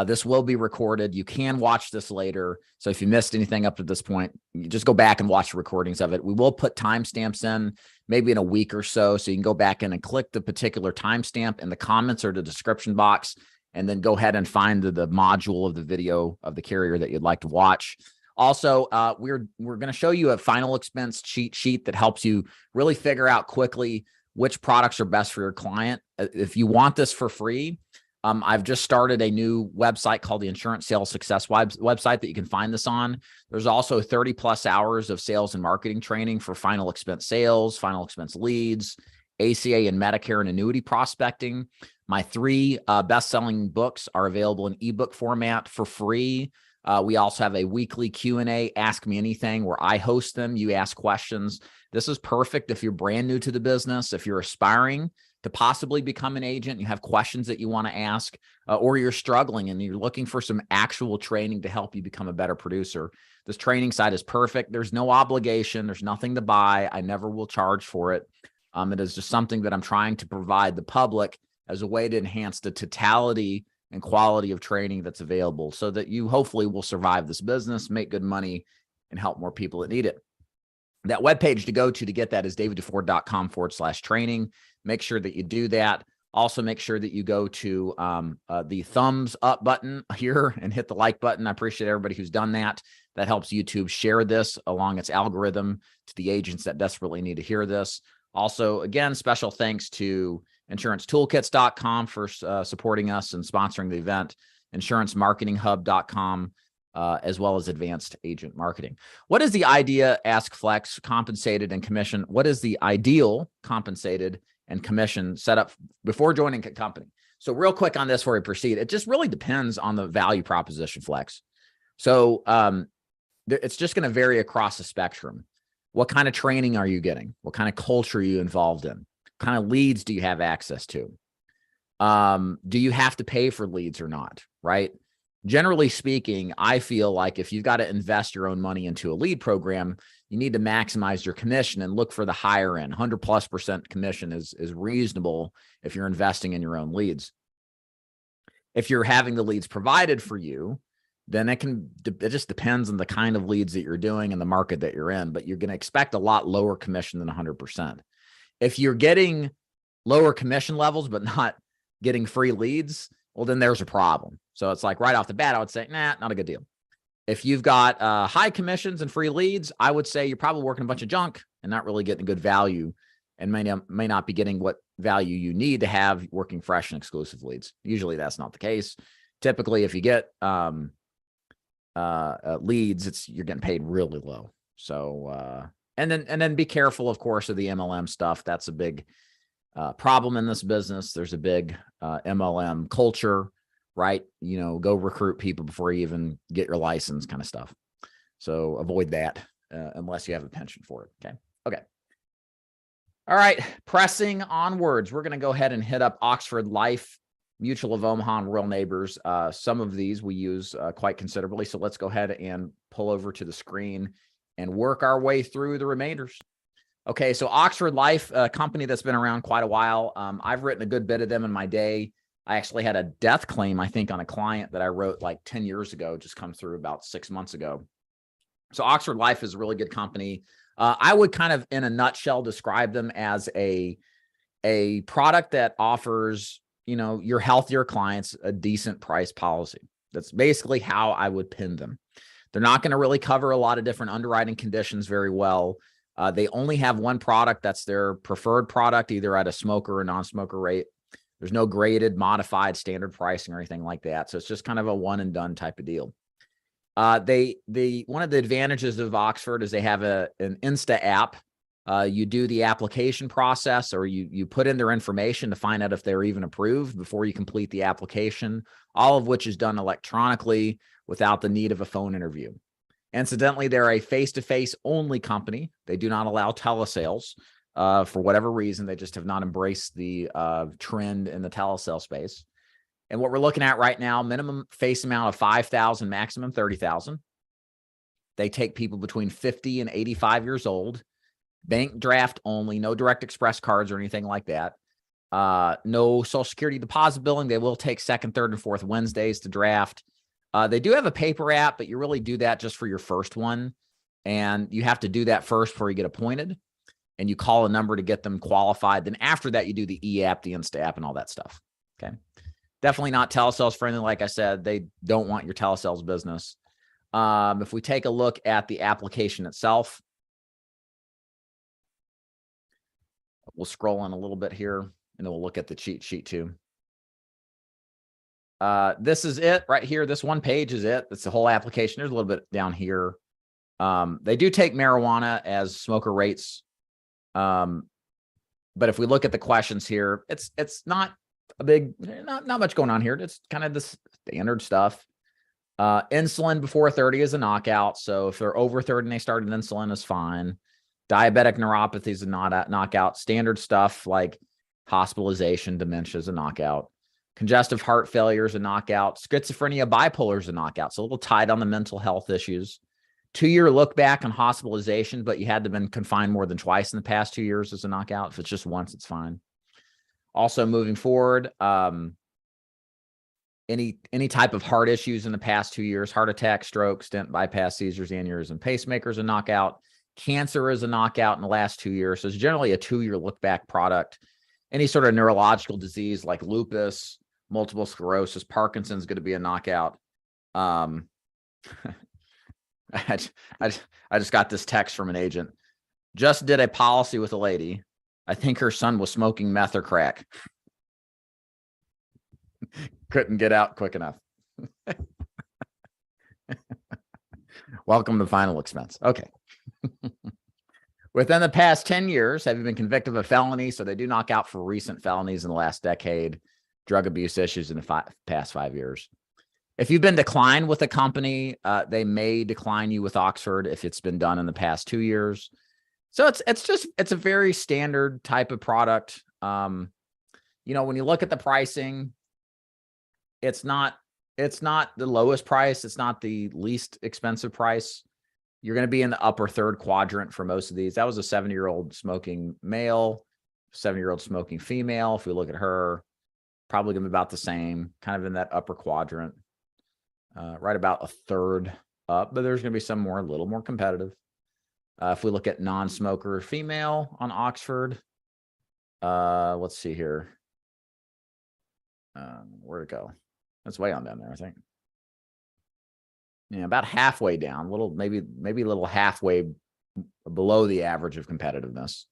This will be recorded. You can watch this later. So if you missed anything up to this point, you just go back and watch the recordings of it. We will put timestamps in maybe in a week or so. So you can go back in and click the particular timestamp in the comments or the description box, and then go ahead and find the module of the video of the carrier that you'd like to watch. Also, we're going to show you a final expense cheat sheet that helps you really figure out quickly which products are best for your client. If you want this for free, I've just started a new website called the Insurance Sales Success website that you can find this on. There's also 30 plus hours of sales and marketing training for final expense sales, final expense leads, ACA and Medicare and annuity prospecting. My 3 best-selling books are available in ebook format for free. We also have a weekly Q&A, Ask Me Anything, where I host them. You ask questions. This is perfect if you're brand new to the business, if you're aspiring to possibly become an agent, you have questions that you want to ask, or you're struggling and you're looking for some actual training to help you become a better producer. This training site is perfect. There's no obligation. There's nothing to buy. I never will charge for it. It is just something that I'm trying to provide the public as a way to enhance the totality and quality of training that's available so that you hopefully will survive this business, make good money, and help more people that need it. That webpage to go to get that is davidduford.com/training. Make sure that you do that. Also, make sure that you go to the thumbs up button here and hit the like button. I appreciate everybody who's done that. That helps YouTube share this along its algorithm to the agents that desperately need to hear this. Also, again, special thanks to insurancetoolkits.com for supporting us and sponsoring the event, insurancemarketinghub.com, as well as advanced agent marketing. What is the idea, ask Flex, compensated and commission? What is the ideal compensated and commission set up before joining a company? So real quick on this before we proceed, it just really depends on the value proposition, Flex. So it's just going to vary across the spectrum. What kind of training are you getting? What kind of culture are you involved in? What kind of leads do you have access to? Do you have to pay for leads or not, right? Generally speaking, I feel like if you've got to invest your own money into a lead program, you need to maximize your commission and look for the higher end. 100+% commission is reasonable if you're investing in your own leads. If you're having the leads provided for you, then it just depends on the kind of leads that you're doing and the market that you're in, but you're going to expect a lot lower commission than 100%. If you're getting lower commission levels, but not getting free leads, well, then there's a problem. So it's like right off the bat, I would say, nah, not a good deal. If you've got high commissions and free leads, I would say you're probably working a bunch of junk and not really getting good value, and may not be getting what value you need to have working fresh and exclusive leads. Usually that's not the case. Typically, if you get leads, you're getting paid really low. So and then be careful, of course, of the MLM stuff. That's a big problem in this business. There's a big MLM culture, right? You know, go recruit people before you even get your license, kind of stuff. So avoid that unless you have a penchant for it. Okay. All right. Pressing onwards, we're going to go ahead and hit up Oxford Life, Mutual of Omaha, and Rural Neighbors. Some of these we use quite considerably. So let's go ahead and pull over to the screen and work our way through the remainders. Okay, so Oxford Life, a company that's been around quite a while. I've written a good bit of them in my day. I actually had a death claim, I think, on a client that I wrote like 10 years ago, just come through about 6 months ago. So Oxford Life is a really good company. I would kind of, in a nutshell, describe them as a product that offers, you know, your healthier clients a decent price policy. That's basically how I would pin them. They're not going to really cover a lot of different underwriting conditions very well. They only have one product that's their preferred product, either at a smoker or non-smoker rate. There's no graded, modified, standard pricing or anything like that. So it's just kind of a one and done type of deal. One of the advantages of Oxford is they have an Insta app. You do the application process, or you put in their information to find out if they're even approved before you complete the application, all of which is done electronically without the need of a phone interview. Incidentally, they're a face-to-face only company. They do not allow telesales for whatever reason. They just have not embraced the trend in the telesale space. And what we're looking at right now, minimum face amount of 5,000, maximum 30,000. They take people between 50 and 85 years old. Bank draft only, no direct express cards or anything like that. No Social Security deposit billing. They will take second, third, and fourth Wednesdays to draft. They do have a paper app, but you really do that just for your first one. And you have to do that first before you get appointed. And you call a number to get them qualified. Then after that, you do the e-app, the Insta app, and all that stuff. Okay. Definitely not telesales friendly. Like I said, they don't want your telesales business. If we take a look at the application itself, we'll scroll in a little bit here, and then we'll look at the cheat sheet too. This is it right here. This one page is it. That's the whole application. There's a little bit down here. They do take marijuana as smoker rates. But if we look at the questions here, it's not a big, not much going on here. It's kind of the standard stuff. Insulin before 30 is a knockout. So if they're over 30 and they started insulin, is fine. Diabetic neuropathy is a knockout. Standard stuff like hospitalization, dementia is a knockout. Congestive heart failure is a knockout. Schizophrenia, bipolar is a knockout. So a little tight on the mental health issues. 2-year look back on hospitalization, but you had to have been confined more than twice in the past 2 years is a knockout. If it's just once, it's fine. Also moving forward, any type of heart issues in the past 2 years, heart attack, stroke, stent, bypass, seizures, aneurysm, pacemakers, a knockout. Cancer is a knockout in the last 2 years. So it's generally a 2-year look back product. Any sort of neurological disease like lupus, multiple sclerosis, Parkinson's going to be a knockout. I just got this text from an agent. Just did a policy with a lady. I think her son was smoking meth or crack. Couldn't get out quick enough. Welcome to final expense. Okay. Within the past 10 years, have you been convicted of a felony? So they do knock out for recent felonies in the last decade, drug abuse issues in the past 5 years. If you've been declined with a company, they may decline you with Oxford if it's been done in the past 2 years. So it's a very standard type of product. When you look at the pricing, it's not the lowest price. It's not the least expensive price. You're going to be in the upper third quadrant for most of these. That was a 70-year-old smoking male, 70-year-old smoking female. If we look at her, probably going to be about the same, kind of in that upper quadrant, right about a third up, but there's going to be some more, a little more competitive. If we look at non-smoker female on Oxford, let's see here. Where'd it go? That's way on down there, I think. Yeah, about halfway down, maybe a little halfway below the average of competitiveness.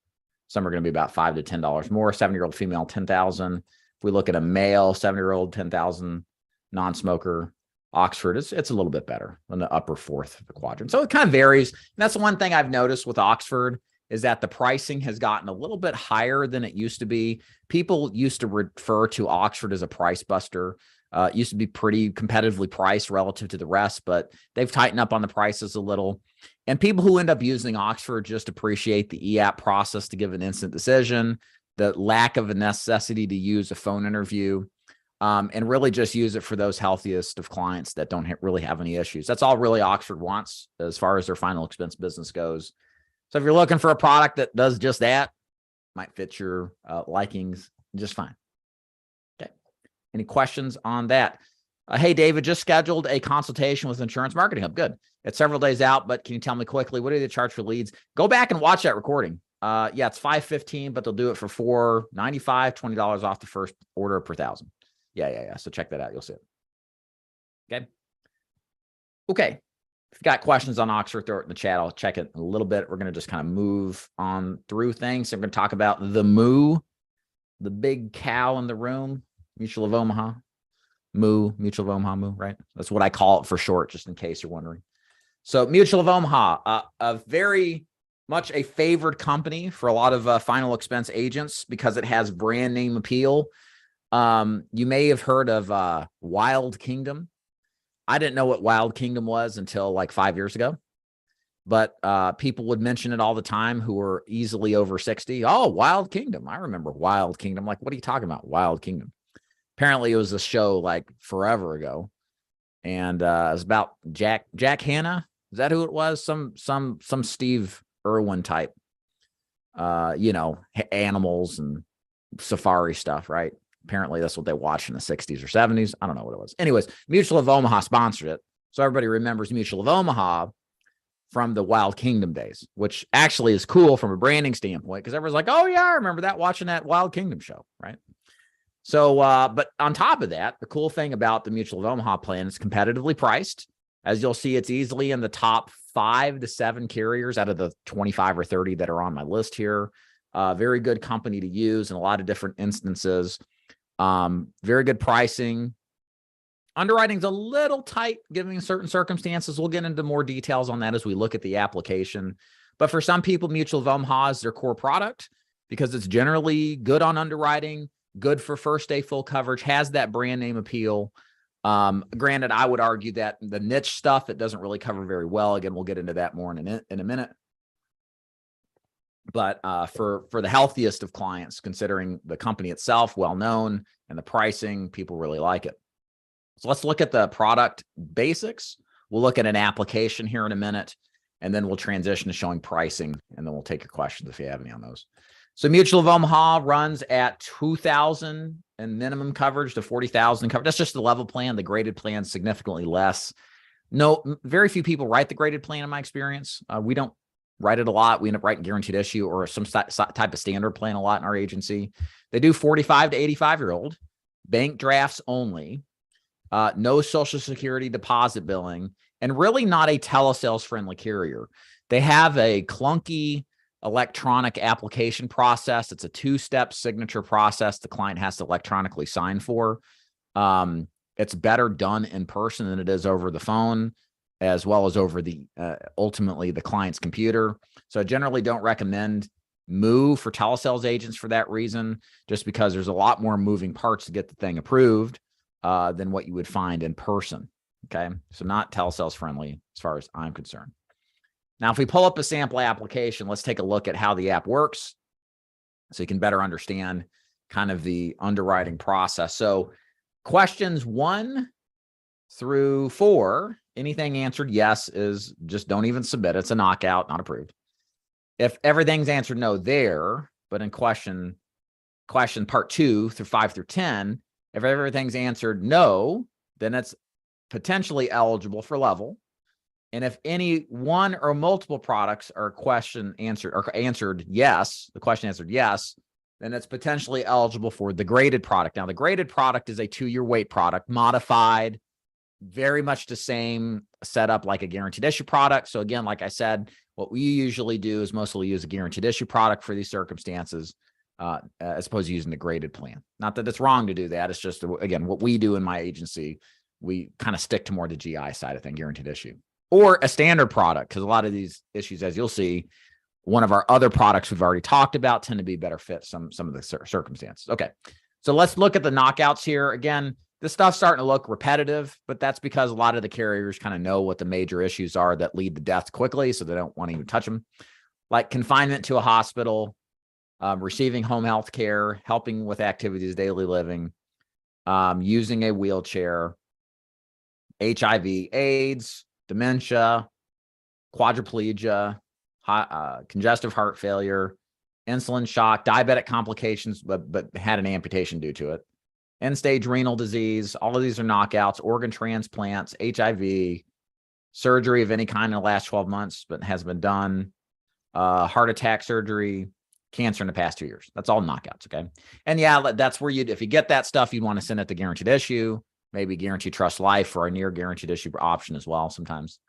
Some are going to be about $5 to $10 more. 70-year-old female, 10,000. If we look at a male, 70-year-old, 10,000, non-smoker, Oxford, it's a little bit better in the upper fourth of the quadrant. So it kind of varies. And that's the one thing I've noticed with Oxford is that the pricing has gotten a little bit higher than it used to be. People used to refer to Oxford as a price buster. It used to be pretty competitively priced relative to the rest, but they've tightened up on the prices a little. And people who end up using Oxford just appreciate the e-app process to give an instant decision, the lack of a necessity to use a phone interview, and really just use it for those healthiest of clients that don't really have any issues. That's all really Oxford wants as far as their final expense business goes. So if you're looking for a product that does just that, might fit your likings just fine. Okay. Any questions on that? Hey, David, just scheduled a consultation with Insurance Marketing Hub. Good. It's several days out, but can you tell me quickly, what do they charge for leads? Go back and watch that recording. Yeah, it's $515, but they'll do it for $495, $20 off the first order per 1,000. Yeah. So check that out. You'll see it. Okay. If you've got questions on Oxford, throw it in the chat. I'll check it in a little bit. We're going to just kind of move on through things. So we're going to talk about the Moo, the big cow in the room, Mutual of Omaha. Moo, Mutual of Omaha, Moo, right? That's what I call it for short, just in case you're wondering. So Mutual of Omaha, a very much a favored company for a lot of final expense agents because it has brand name appeal. You may have heard of Wild Kingdom. I didn't know what Wild Kingdom was until like 5 years ago, but people would mention it all the time who were easily over 60. Oh, Wild Kingdom. I remember Wild Kingdom. Like, what are you talking about? Wild Kingdom. Apparently it was a show like forever ago. And it was about Jack Hanna. Is that who it was? Some Steve Irwin type, animals and safari stuff, right? Apparently that's what they watched in the 60s or 70s. I don't know what it was. Anyways, Mutual of Omaha sponsored it. So everybody remembers Mutual of Omaha from the Wild Kingdom days, which actually is cool from a branding standpoint because everyone's like, oh, yeah, I remember that watching that Wild Kingdom show, right? So, but on top of that, the cool thing about the Mutual of Omaha plan is competitively priced. As you'll see, it's easily in the top 5 to 7 carriers out of the 25 or 30 that are on my list here. Very good company to use in a lot of different instances. Very good pricing. Underwriting's a little tight given certain circumstances. We'll get into more details on that as we look at the application. But for some people, Mutual of Omaha is their core product because it's generally good on underwriting, good for first day full coverage, has that brand name appeal. Granted, I would argue that the niche stuff, it doesn't really cover very well. Again, we'll get into that more in a minute. But for the healthiest of clients, considering the company itself, well-known, and the pricing, people really like it. So let's look at the product basics. We'll look at an application here in a minute, and then we'll transition to showing pricing, and then we'll take your questions if you have any on those. So Mutual of Omaha runs at $2,000 in minimum coverage to $40,000 coverage. That's just the level plan. The graded plan is significantly less. No, very few people write the graded plan in my experience. We don't write it a lot. We end up writing guaranteed issue or some type of standard plan a lot in our agency. They do 45 to 85-year-old, bank drafts only, no Social Security deposit billing, and really not a telesales friendly carrier. They have a clunky electronic application process. It's a 2-step signature process the client has to electronically sign for. It's better done in person than it is over the phone, as well as over the ultimately the client's computer. So I generally don't recommend move for telesales agents for that reason, just because there's a lot more moving parts to get the thing approved than what you would find in person. Okay, so not telesales friendly as far as I'm concerned. Now, if we pull up a sample application, let's take a look at how the app works so you can better understand kind of the underwriting process. So questions 1 through 4, anything answered yes is just don't even submit. It's a knockout, not approved. If everything's answered no there, but in question part 2 through 5 through 10, if everything's answered no, then it's potentially eligible for level. And if any one or multiple products are answered yes, the question answered yes, then it's potentially eligible for the graded product. Now, the graded product is a 2-year wait product, modified, very much the same setup like a guaranteed issue product. So again, like I said, what we usually do is mostly use a guaranteed issue product for these circumstances, as opposed to using the graded plan. Not that it's wrong to do that. It's just, again, what we do in my agency, we kind of stick to more the GI side of thing, guaranteed issue. Or a standard product, because a lot of these issues, as you'll see, one of our other products we've already talked about tend to be better fit some of the circumstances. Okay, so let's look at the knockouts here. Again, this stuff's starting to look repetitive, but that's because a lot of the carriers kind of know what the major issues are that lead to death quickly, so they don't want to even touch them. Like confinement to a hospital, receiving home health care, helping with activities of daily living, using a wheelchair, HIV, AIDS, dementia, quadriplegia, congestive heart failure, insulin shock, diabetic complications, but had an amputation due to it, end-stage renal disease. All of these are knockouts, organ transplants, HIV, surgery of any kind in the last 12 months, but has been done, heart attack surgery, cancer in the past 2 years. That's all knockouts, okay? And yeah, that's where if you get that stuff, you'd want to send it to guaranteed issue, maybe guaranteed trust life or a near guaranteed issue option as well sometimes.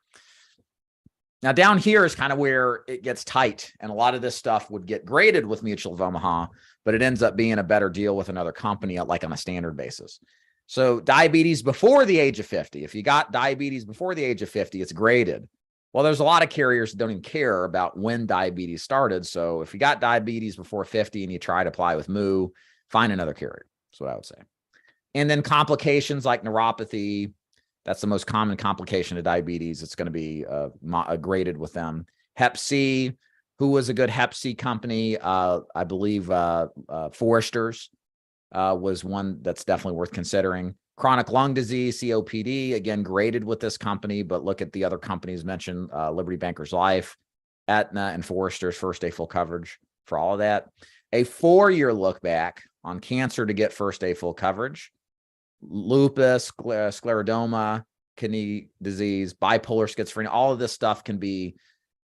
Now down here is kind of where it gets tight, and a lot of this stuff would get graded with Mutual of Omaha, but it ends up being a better deal with another company, like on a standard basis. So diabetes before the age of 50, if you got diabetes before the age of 50, it's graded. Well, there's a lot of carriers that don't even care about when diabetes started. So if you got diabetes before 50 and you try to apply with MU, find another carrier. That's what I would say. And then complications like neuropathy, that's the most common complication of diabetes. It's going to be graded with them. Hep C, who was a good Hep C company? I believe Forrester's was one that's definitely worth considering. Chronic lung disease, COPD, again, graded with this company, but look at the other companies mentioned, Liberty Bankers Life, Aetna, and Forrester's first day full coverage for all of that. A 4-year look back on cancer to get first day full coverage. Lupus, scleroderma, kidney disease, bipolar schizophrenia, all of this stuff can be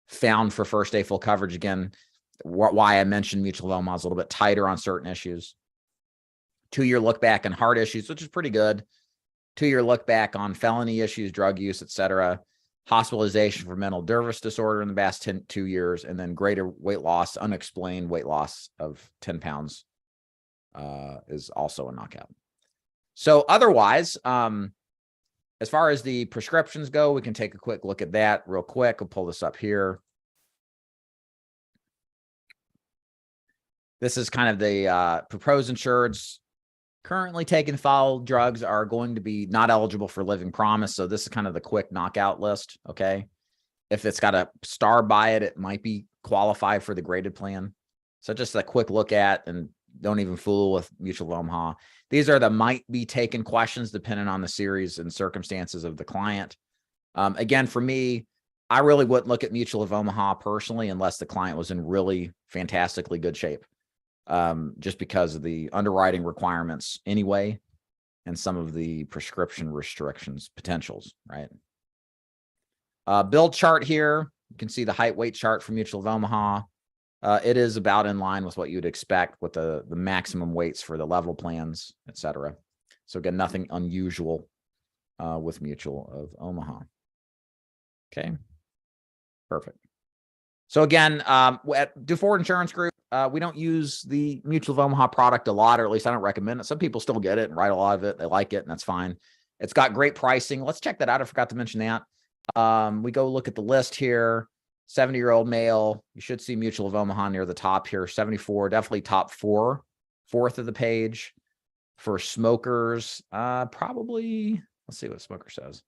found for first day full coverage. Again, why I mentioned Mutual of Omaha is a little bit tighter on certain issues. 2-year look back on heart issues, which is pretty good. 2-year look back on felony issues, drug use, etc. Hospitalization for mental nervous disorder in the past 2 years, and then greater weight loss, unexplained weight loss of 10 pounds is also a knockout. So otherwise, as far as the prescriptions go, we can take a quick look at that real quick. I'll pull this up here. This is kind of the proposed insureds currently taking foul drugs are going to be not eligible for living promise. So this is kind of the quick knockout list. Okay. If it's got a star by it, it might be qualified for the graded plan. So just a quick look at, and don't even fool with Mutual of Omaha. These are the might be taken questions depending on the series and circumstances of the client. Again, for me, I really wouldn't look at Mutual of Omaha personally unless the client was in really fantastically good shape, just because of the underwriting requirements anyway, and some of the prescription restrictions potentials, right? Bill chart here. You can see the height weight chart for Mutual of Omaha. It is about in line with what you'd expect with the maximum weights for the level plans, et cetera. So again, nothing unusual with Mutual of Omaha. Okay, perfect. So again, at Do Forward Insurance Group, we don't use the Mutual of Omaha product a lot, or at least I don't recommend it. Some people still get it and write a lot of it. They like it, and that's fine. It's got great pricing. Let's check that out. I forgot to mention that. We go look at the list here. 70-year-old male. You should see Mutual of Omaha near the top here. 74, definitely top fourth of the page. For smokers, probably, let's see what smoker says.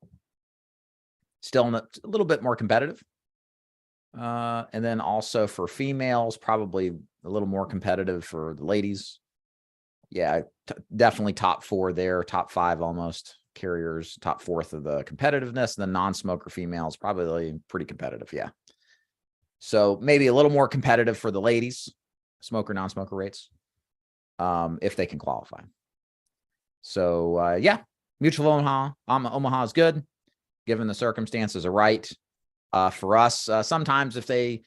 Still a little bit more competitive. And then also for females, probably a little more competitive for the ladies. Yeah, definitely top 4 there, top 5 almost. Carriers, top 4th of the competitiveness. And the non-smoker females, probably pretty competitive. Yeah. So maybe a little more competitive for the ladies, smoker, non-smoker rates, if they can qualify. So yeah, Mutual of Omaha is good, given the circumstances are right. For us, sometimes if there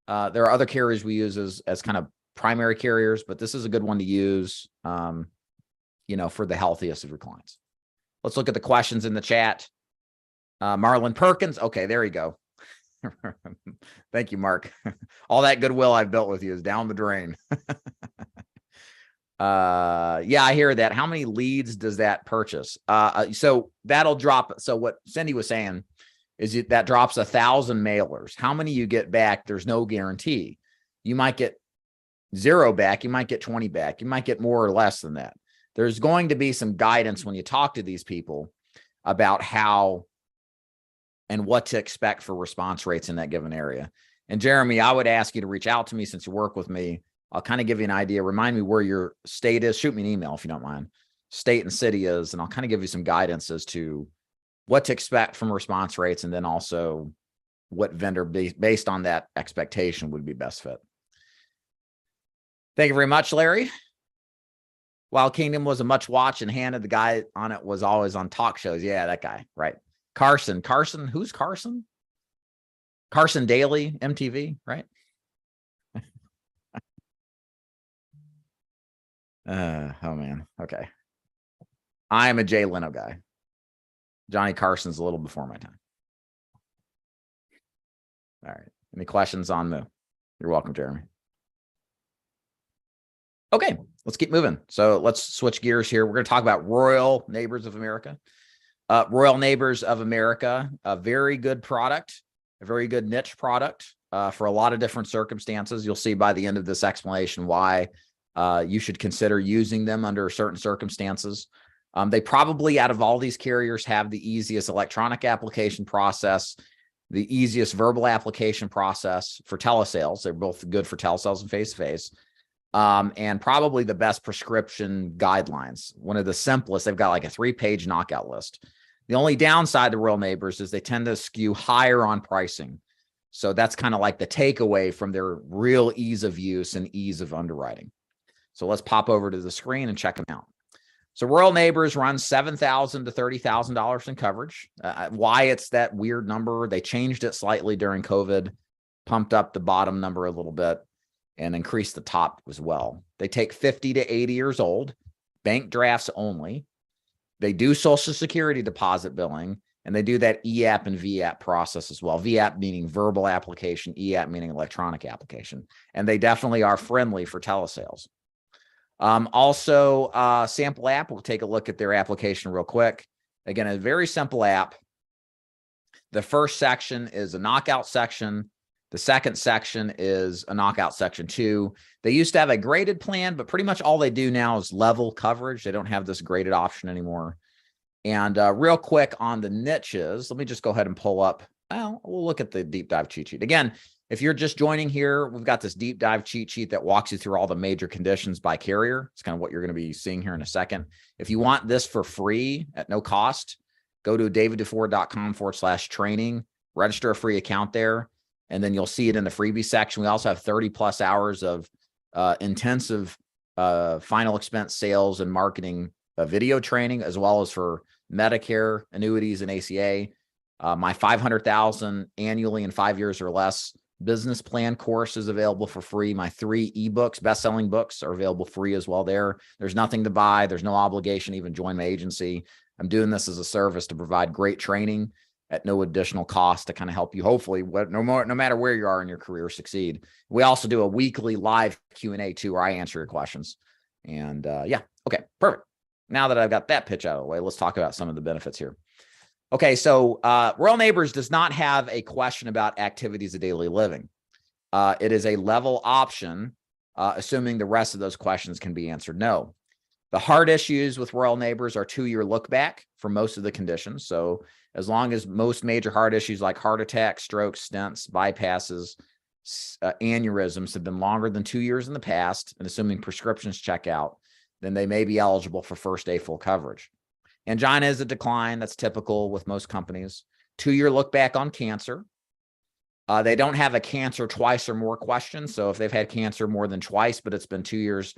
are other carriers we use as kind of primary carriers, but this is a good one to use, for the healthiest of your clients. Let's look at the questions in the chat. Marlon Perkins. Okay, there you go. Thank you, Mark. All that goodwill I've built with you is down the drain. Yeah, I hear that. How many leads does that purchase? So that'll drop. So what Cindy was saying is that drops 1,000 mailers. How many you get back? There's no guarantee. You might get 0 back. You might get 20 back. You might get more or less than that. There's going to be some guidance when you talk to these people about how and what to expect for response rates in that given area. And Jeremy, I would ask you to reach out to me since you work with me. I'll kind of give you an idea. Remind me where your state is. Shoot me an email if you don't mind. State and city is, and I'll kind of give you some guidance as to what to expect from response rates, and then also what vendor based on that expectation would be best fit. Thank you very much, Larry. Wild Kingdom was a much watched and handed. The guy on it was always on talk shows. Yeah, that guy, right? Carson, who's Carson? Carson Daly, MTV, right? Oh man. Okay. I am a Jay Leno guy. Johnny Carson's a little before my time. All right. Any questions on Moo? You're welcome, Jeremy. Okay, let's keep moving. So let's switch gears here. We're going to talk about Royal Neighbors of America. Royal Neighbors of America, a very good product, a very good niche product for a lot of different circumstances. You'll see by the end of this explanation why you should consider using them under certain circumstances. They probably, out of all these carriers, have the easiest electronic application process, the easiest verbal application process for telesales. They're both good for telesales and face-to-face. And probably the best prescription guidelines. One of the simplest, they've got like a 3-page knockout list. The only downside to Royal Neighbors is they tend to skew higher on pricing. So that's kind of like the takeaway from their real ease of use and ease of underwriting. So let's pop over to the screen and check them out. So Royal Neighbors runs $7,000 to $30,000 in coverage. Why it's that weird number? They changed it slightly during COVID, pumped up the bottom number a little bit, and increased the top as well. They take 50 to 80 years old, bank drafts only. They do Social Security deposit billing, and they do that EAP and VAP process as well. VAP meaning verbal application, EAP meaning electronic application. And they definitely are friendly for telesales. Also, sample app, we'll take a look at their application real quick. Again, a very simple app. The first section is a knockout section. The second section is a knockout section 2. They used to have a graded plan, but pretty much all they do now is level coverage. They don't have this graded option anymore. And real quick on the niches, let me just go ahead and pull up. Well, we'll look at the deep dive cheat sheet. Again, if you're just joining here, we've got this deep dive cheat sheet that walks you through all the major conditions by carrier. It's kind of what you're going to be seeing here in a second. If you want this for free at no cost, go to daviddufour.com/training, register a free account there, and then you'll see it in the freebie section. We also have 30+ hours of intensive final expense sales and marketing video training, as well as for Medicare, annuities, and ACA. My 500,000 annually in 5 years or less business plan course is available for free. My 3 ebooks, best-selling books, are available free as well there. There's nothing to buy. There's no obligation to even join my agency. I'm doing this as a service to provide great training at no additional cost to kind of help you, hopefully, no matter where you are in your career, succeed. We also do a weekly live Q&A too, where I answer your questions. And yeah, okay, perfect. Now that I've got that pitch out of the way, let's talk about some of the benefits here. Okay, so Royal Neighbors does not have a question about activities of daily living. It is a level option, assuming the rest of those questions can be answered no. The hard issues with Royal Neighbors are 2-year look back for most of the conditions. So as long as most major heart issues like heart attacks, strokes, stents, bypasses, aneurysms have been longer than 2 years in the past, and assuming prescriptions check out, then they may be eligible for first day full coverage. Angina is a decline. That's typical with most companies. 2-year look back on cancer. They don't have a cancer twice or more question. So if they've had cancer more than twice, but it's been 2 years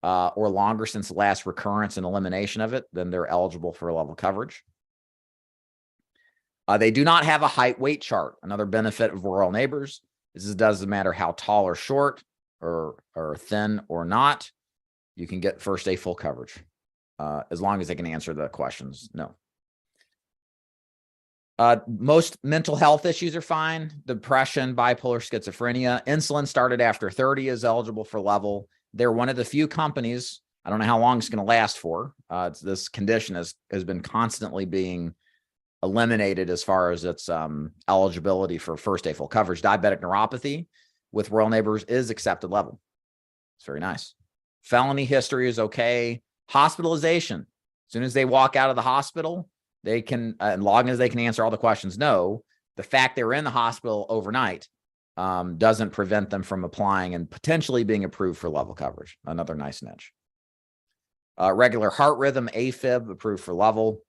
or longer since the last recurrence and elimination of it, then they're eligible for level coverage. They do not have a height weight chart. Another benefit of Royal Neighbors is it doesn't matter how tall or short or thin or not, you can get first day full coverage. As long as they can answer the questions, no. Most mental health issues are fine. Depression, bipolar, schizophrenia. Insulin started after 30 is eligible for level. They're one of the few companies, I don't know how long it's going to last for. This condition has been constantly being eliminated as far as its eligibility for first day full coverage. Diabetic neuropathy with Royal Neighbors is accepted level. It's very nice. Felony history is okay. Hospitalization, as soon as they walk out of the hospital, they can, as long as they can answer all the questions, no. The fact they're in the hospital overnight doesn't prevent them from applying and potentially being approved for level coverage. Another nice niche. Regular heart rhythm, AFib, approved for level.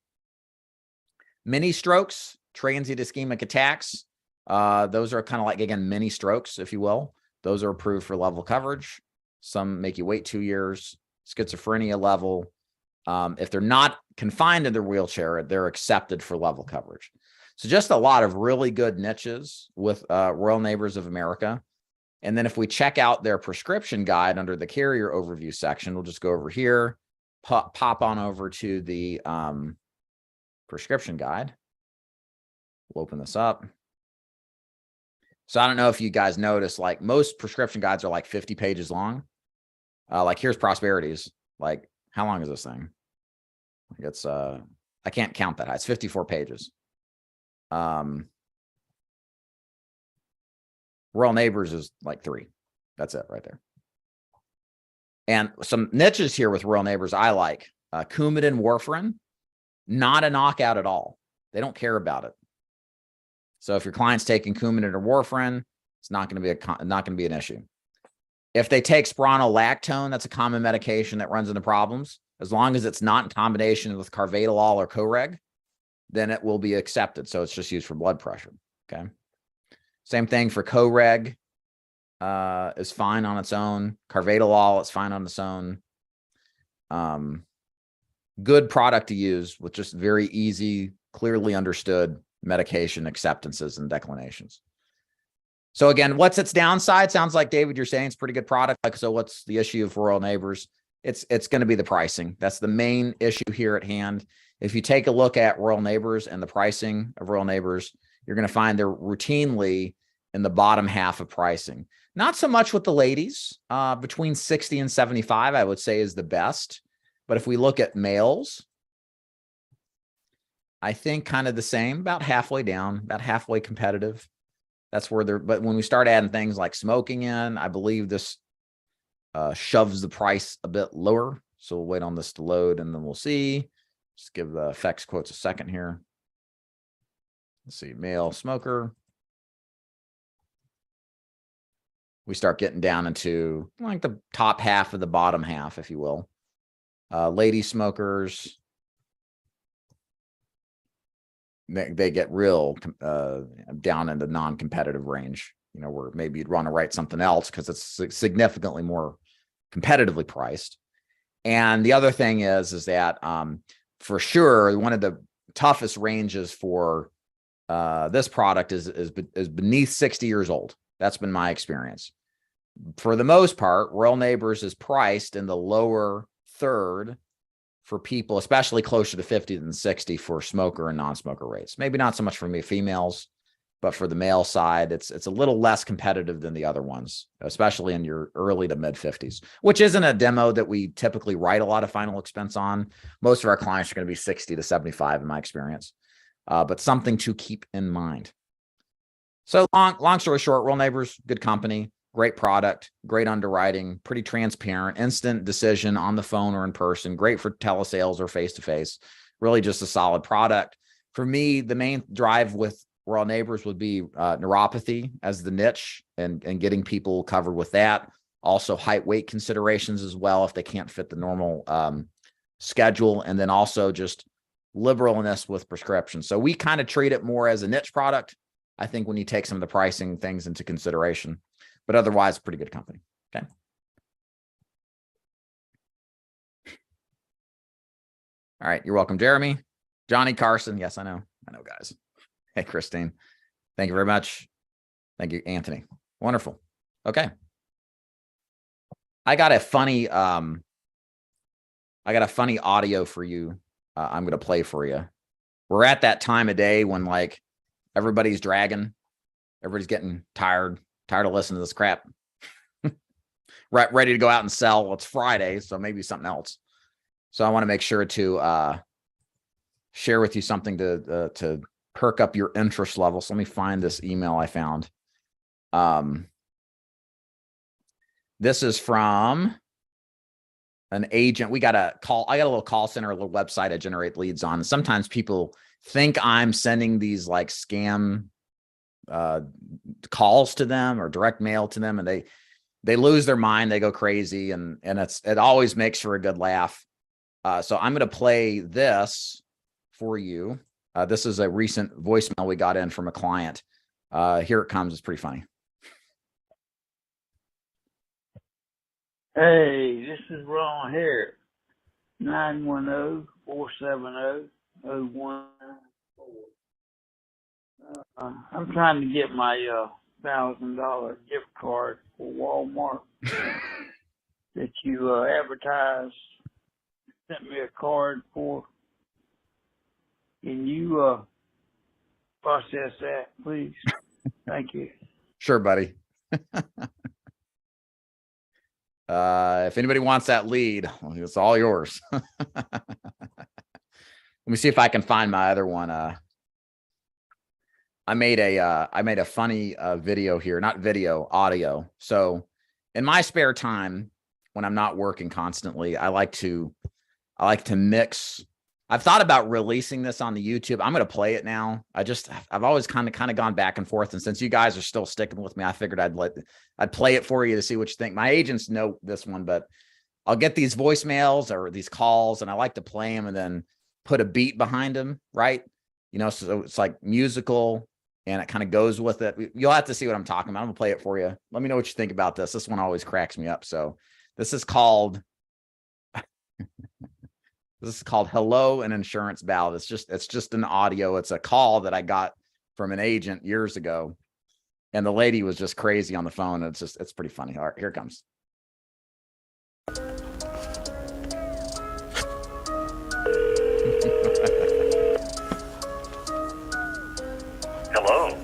Mini strokes, transient ischemic attacks. Those are kind of like, again, mini strokes, if you will. Those are approved for level coverage. Some make you wait 2 years. Schizophrenia level. If they're not confined in their wheelchair, they're accepted for level coverage. So just a lot of really good niches with Royal Neighbors of America. And then if we check out their prescription guide under the carrier overview section, we'll just go over here, pop on over to the prescription guide. We'll open this up. So I don't know if you guys notice, like most prescription guides are like 50 pages long. Like here's Prosperity's. Like, how long is this thing? It's I can't count that high. It's 54 pages. Royal Neighbors is like 3. That's it right there. And some niches here with Royal Neighbors I like. Coumadin, warfarin, not a knockout at all. They don't care about it. So if your client's taking Coumadin or warfarin, it's not going to be an issue. If they take spironolactone, that's a common medication that runs into problems. As long as it's not in combination with carvedilol or Coreg, then it will be accepted. So it's just used for blood pressure. Okay. Same thing for Coreg is fine on its own. Carvedilol is fine on its own. Good product to use with just very easy, clearly understood medication acceptances and declinations. So again, what's its downside? Sounds like, David, you're saying it's a pretty good product. Like, so what's the issue of Royal Neighbors? It's going to be the pricing. That's the main issue here at hand. If you take a look at Royal Neighbors and the pricing of Royal Neighbors, you're going to find they're routinely in the bottom half of pricing. Not so much with the ladies. Between 60 and 75, I would say, is the best. But if we look at males, I think kind of the same, about halfway down, about halfway competitive. That's where they're, but when we start adding things like smoking in, I believe this shoves the price a bit lower. So we'll wait on this to load and then we'll see. Just give the effects quotes a second here. Let's see, male smoker. We start getting down into like the top half of the bottom half, if you will. Lady smokers, they get real down into non-competitive range, you know, where maybe you'd want to write something else because it's significantly more competitively priced. And the other thing is that for sure, one of the toughest ranges for this product is beneath 60 years old. That's been my experience. For the most part, Royal Neighbors is priced in the lower third for people, especially closer to 50 than 60 for smoker and non-smoker rates. Maybe not so much for me females, but for the male side, it's a little less competitive than the other ones, especially in your early to mid 50s, which isn't a demo that we typically write a lot of final expense on. Most of our clients are going to be 60 to 75 in my experience, but something to keep in mind. So long story short, Royal Neighbors, good company, great product, great underwriting, pretty transparent, instant decision on the phone or in person, great for telesales or face-to-face, really just a solid product. For me, the main drive with Royal Neighbors would be neuropathy as the niche and getting people covered with that. Also height, weight considerations as well if they can't fit the normal schedule. And then also just liberalness with prescriptions. So we kind of treat it more as a niche product, I think, when you take some of the pricing things into consideration. But otherwise, pretty good company. Okay. All right. You're welcome, Jeremy. Johnny Carson. Yes, I know, guys. Hey, Christine. Thank you very much. Thank you, Anthony. Wonderful. Okay. I got a funny audio for you. I'm going to play for you. We're at that time of day when like everybody's dragging, everybody's getting tired of listening to this crap. Right, ready to go out and sell. Well, it's Friday, so maybe something else. So I want to make sure to share with you something to perk up your interest level. So let me find this email I found. This is from an agent. We got a call. I got a little call center, a little website I generate leads on. Sometimes people think I'm sending these like scam calls to them or direct mail to them, and they lose their mind. They go crazy, and it always makes for a good laugh. So I'm going to play this for you. This is a recent voicemail we got in from a client. Here it comes. It's pretty funny. Hey, this is Ron Harris, 910-470-0194. I'm trying to get my $1,000 gift card for Walmart that you advertised. Sent me a card for. Can you process that, please? Thank you. Sure, buddy. If anybody wants that lead, it's all yours. Let me see if I can find my other one. I made a funny video here, not video, audio. So in my spare time, when I'm not working constantly, I like to mix. I've thought about releasing this on the YouTube. I'm going to play it now. I've always kind of gone back and forth. And since you guys are still sticking with me, I figured I'd play it for you to see what you think. My agents know this one, but I'll get these voicemails or these calls and I like to play them and then put a beat behind them. Right. You know, so it's like musical and it kind of goes with it. You'll have to see what I'm talking about. I'm gonna play it for you. Let me know what you think about this. This one always cracks me up. So this is called Hello, an Insurance Ballad. It's just an audio. It's a call that I got from an agent years ago. And the lady was just crazy on the phone. It's pretty funny. All right, here it comes. Hello.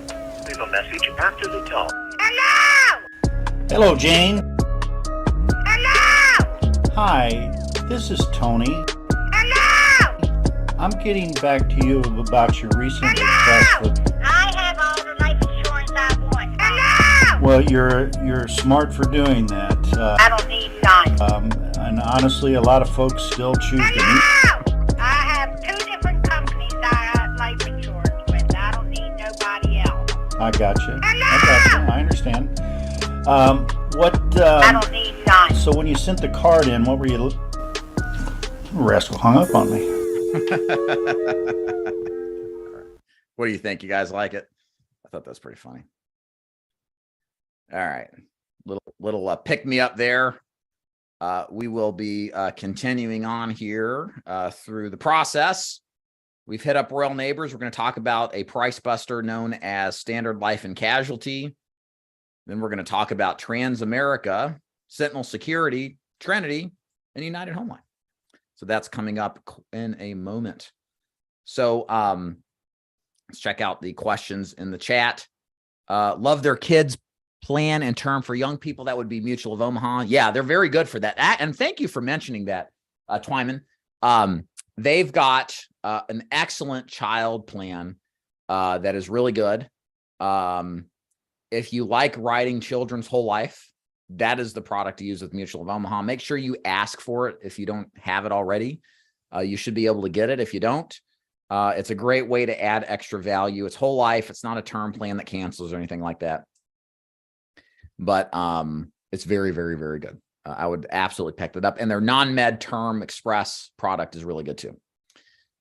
Leave a message after the tone. Hello! Hello, Jane. Hello! Hi, this is Tony. Hello! I'm getting back to you about your recent request Hello! for... I have all the life insurance I want. Hello! Well, you're smart for doing that. I don't need none. And honestly, a lot of folks still choose to... Hello! I have 2 different companies I have life insurance with. I don't need nobody else. I got you. Hello! I understand. I don't need none. So when you sent the card in, what were you... Rascal hung up on me. What do you think? You guys like it? I thought that's pretty funny. All right. Little pick me up there. We will be continuing on here through the process. We've hit up Royal Neighbors. We're going to talk about a price buster known as Standard Life and Casualty. Then we're going to talk about Transamerica, Sentinel Security, Trinity, and United Home Line. So that's coming up in a moment. So let's check out the questions in the chat. Love their kids plan and term for young people. That would be Mutual of Omaha. Yeah, they're very good for that. And thank you for mentioning that, Twyman. They've got an excellent child plan that is really good. If you like writing children's whole life, that is the product to use with Mutual of Omaha. Make sure you ask for it if you don't have it already. You should be able to get it if you don't. It's a great way to add extra value. It's whole life. It's not a term plan that cancels or anything like that. But it's very, very, very good. I would absolutely pick that up. And their non-med term express product is really good too.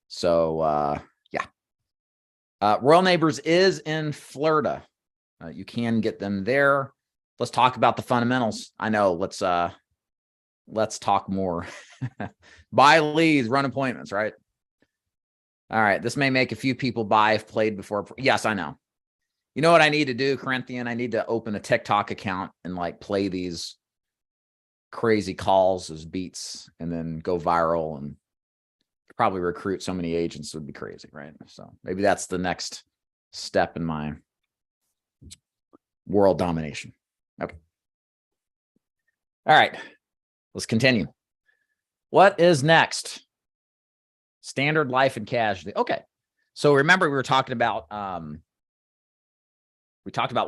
So yeah. Royal Neighbors is in Florida. You can get them there. Let's talk about the fundamentals. I know. Let's talk more. Buy leads, run appointments, right? All right. This may make a few people buy if played before. Yes, I know. You know what I need to do, Corinthian? I need to open a TikTok account and like play these crazy calls as beats and then go viral and probably recruit so many agents. Would be crazy, right? So maybe that's the next step in my world domination. Okay. All right. Let's continue. What is next? Standard Life and Casualty. Okay. So remember we were talking about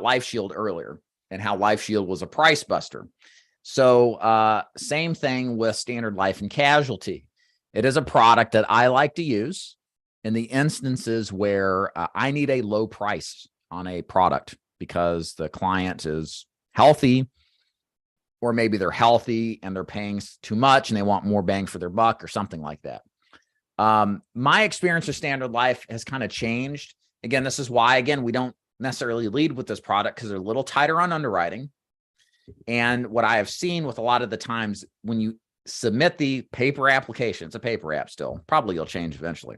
Life Shield earlier and how Life Shield was a price buster. So same thing with Standard Life and Casualty. It is a product that I like to use in the instances where I need a low price on a product because the client is healthy, or maybe they're healthy and they're paying too much and they want more bang for their buck or something like that. My experience with Standard Life has kind of changed. Again, this is why, we don't necessarily lead with this product because they're a little tighter on underwriting. And what I have seen with a lot of the times when you submit the paper application, it's a paper app still, probably you'll change eventually.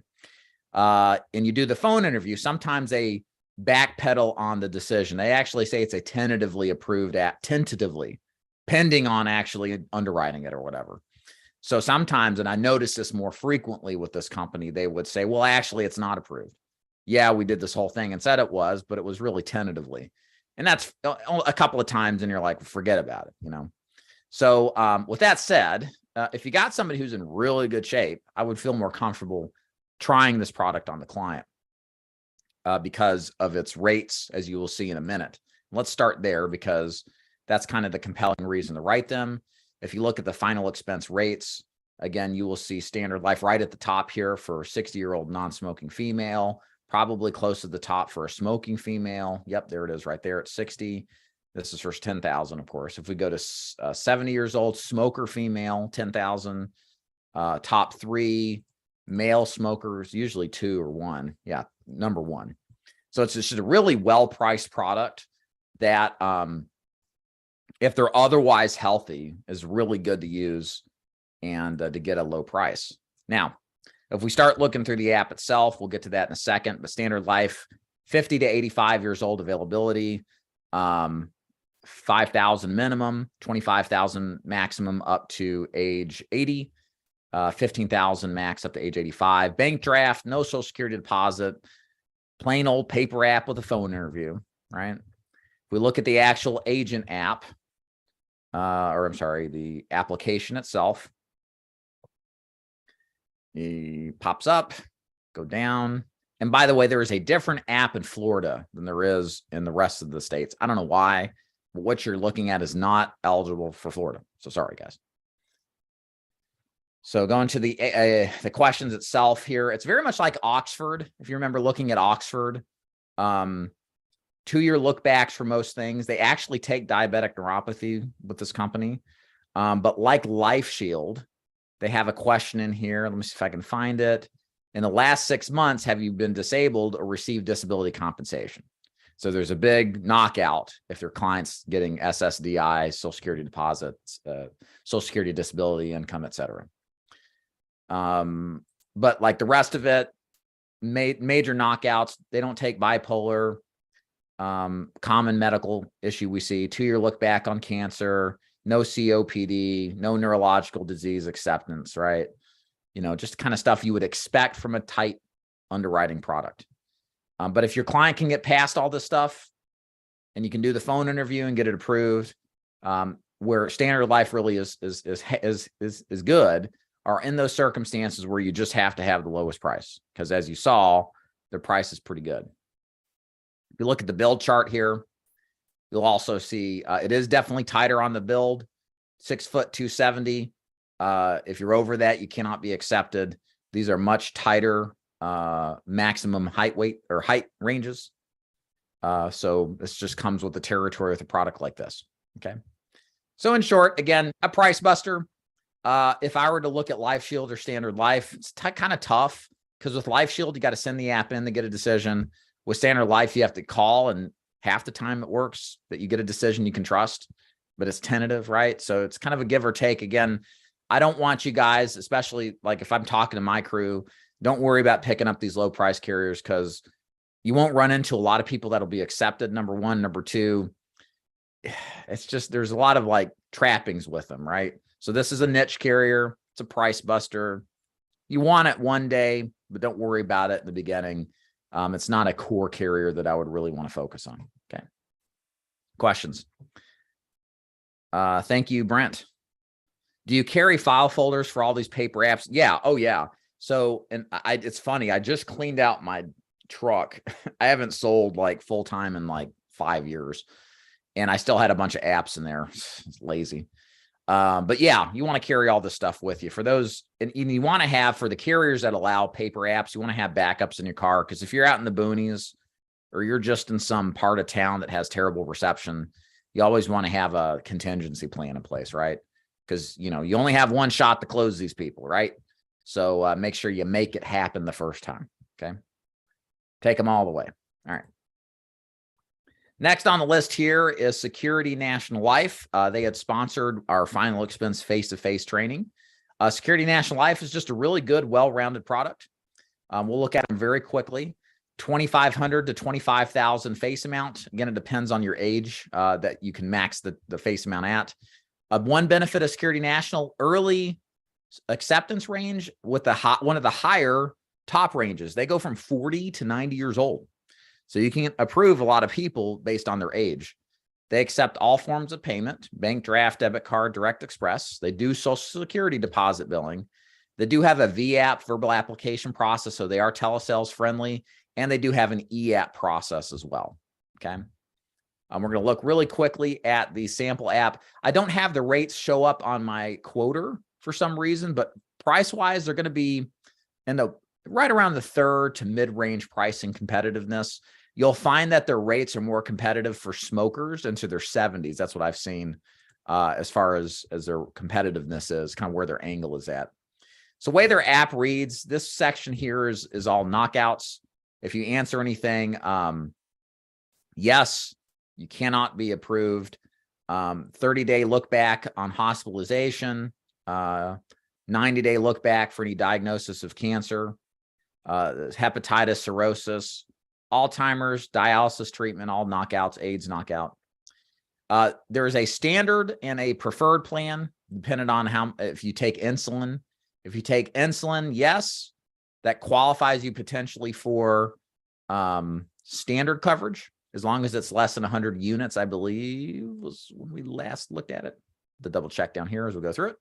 And you do the phone interview, sometimes they backpedal on the decision. They actually say it's a tentatively approved app, tentatively, pending on actually underwriting it or whatever. So sometimes, and I notice this more frequently with this company, they would say, well, actually, it's not approved. Yeah, we did this whole thing and said it was, but it was really tentatively. And that's a couple of times and you're like, forget about it, you know? So with that said, if you got somebody who's in really good shape, I would feel more comfortable trying this product on the client because of its rates, as you will see in a minute. Let's start there because that's kind of the compelling reason to write them. If you look at the final expense rates, again, you will see Standard Life right at the top here for 60-year-old non-smoking female, probably close to the top for a smoking female. Yep, there it is right there at 60. This is for 10,000, of course. If we go to 70 years old, smoker female, 10,000. Top 3 male smokers, usually 2 or 1. Yeah, number 1. So it's just a really well-priced product that if they're otherwise healthy is really good to use and to get a low price. Now, if we start looking through the app itself, we'll get to that in a second, but Standard Life, 50 to 85 years old availability, 5,000 minimum, 25,000 maximum up to age 80, 15,000 max up to age 85. Bank draft, no social security deposit, plain old paper app with a phone interview, right? If we look at the actual agent app, the application itself, it pops up, go down. And by the way, there is a different app in Florida than there is in the rest of the states. I don't know why, but what you're looking at is not eligible for Florida. So sorry, guys. So going to the questions itself here, it's very much like Oxford. If you remember looking at Oxford, 2-year look backs for most things. They actually take diabetic neuropathy with this company. But like Life Shield, they have a question in here. Let me see if I can find it. In the last 6 months, have you been disabled or received disability compensation? So there's a big knockout if their client's getting SSDI, Social Security deposits, Social Security disability income, et cetera. But like the rest of it, major knockouts. They don't take bipolar, common medical issue we see, 2-year look back on cancer, no COPD, no neurological disease acceptance, right? You know, just kind of stuff you would expect from a tight underwriting product. But if your client can get past all this stuff and you can do the phone interview and get it approved, where standard life really is good, are in those circumstances where you just have to have the lowest price. Because as you saw, their price is pretty good. If you look at the build chart here, you'll also see it is definitely tighter on the build, 6 foot 270. If you're over that, you cannot be accepted. These are much tighter maximum height ranges. So this just comes with the territory with a product like this. Okay. So in short, again, a price buster. If I were to look at Life Shield or Standard Life, it's kind of tough because with Life Shield, you got to send the app in to get a decision. With Standard Life, you have to call, and half the time it works that you get a decision you can trust, but it's tentative, right? So it's kind of a give or take. Again, I don't want you guys, especially like if I'm talking to my crew, don't worry about picking up these low price carriers because you won't run into a lot of people that'll be accepted. Number one. Number two, it's just, there's a lot of like trappings with them, right? So this is a niche carrier. It's a price buster. You want it one day, but don't worry about it in the beginning. It's not a core carrier that I would really want to focus on. Okay. Questions? Thank you, Brent. Do you carry file folders for all these paper apps? Yeah. Oh yeah. So, and it's funny. I just cleaned out my truck. I haven't sold like full time in like 5 years. And I still had a bunch of apps in there. It's lazy. But yeah, you want to carry all this stuff with you for those. And you want to have, for the carriers that allow paper apps, you want to have backups in your car. Because if you're out in the boonies or you're just in some part of town that has terrible reception, you always want to have a contingency plan in place, right? Because, you know, you only have one shot to close these people, right? So make sure you make it happen the first time. Okay. Take them all the way. All right. Next on the list here is Security National Life. They had sponsored our final expense face-to-face training. Security National Life is just a really good, well-rounded product. We'll look at them very quickly. 2,500 to 25,000 face amount. Again, it depends on your age that you can max the face amount at. One benefit of Security National, early acceptance range with one of the higher top ranges. They go from 40 to 90 years old. So you can approve a lot of people based on their age. They accept all forms of payment, bank draft, debit card, direct express. They do Social Security deposit billing. They do have a VApp, verbal application process, so they are telesales friendly, and they do have an eApp process as well, okay? We're going to look really quickly at the sample app. I don't have the rates show up on my quoter for some reason, but price-wise, they're going to be in the right around the third to mid-range pricing competitiveness. You'll find that their rates are more competitive for smokers into their 70s. That's what I've seen as far as their competitiveness is, kind of where their angle is at. So the way their app reads, this section here is all knockouts. If you answer anything, yes, you cannot be approved. 30-day look back on hospitalization, 90-day look back for any diagnosis of cancer, hepatitis, cirrhosis, Alzheimer's, dialysis treatment, all knockouts, AIDS knockout. There is a standard and a preferred plan, depending on if you take insulin. If you take insulin, yes, that qualifies you potentially for standard coverage, as long as it's less than 100 units, I believe was when we last looked at it. The double check down here as we go through it.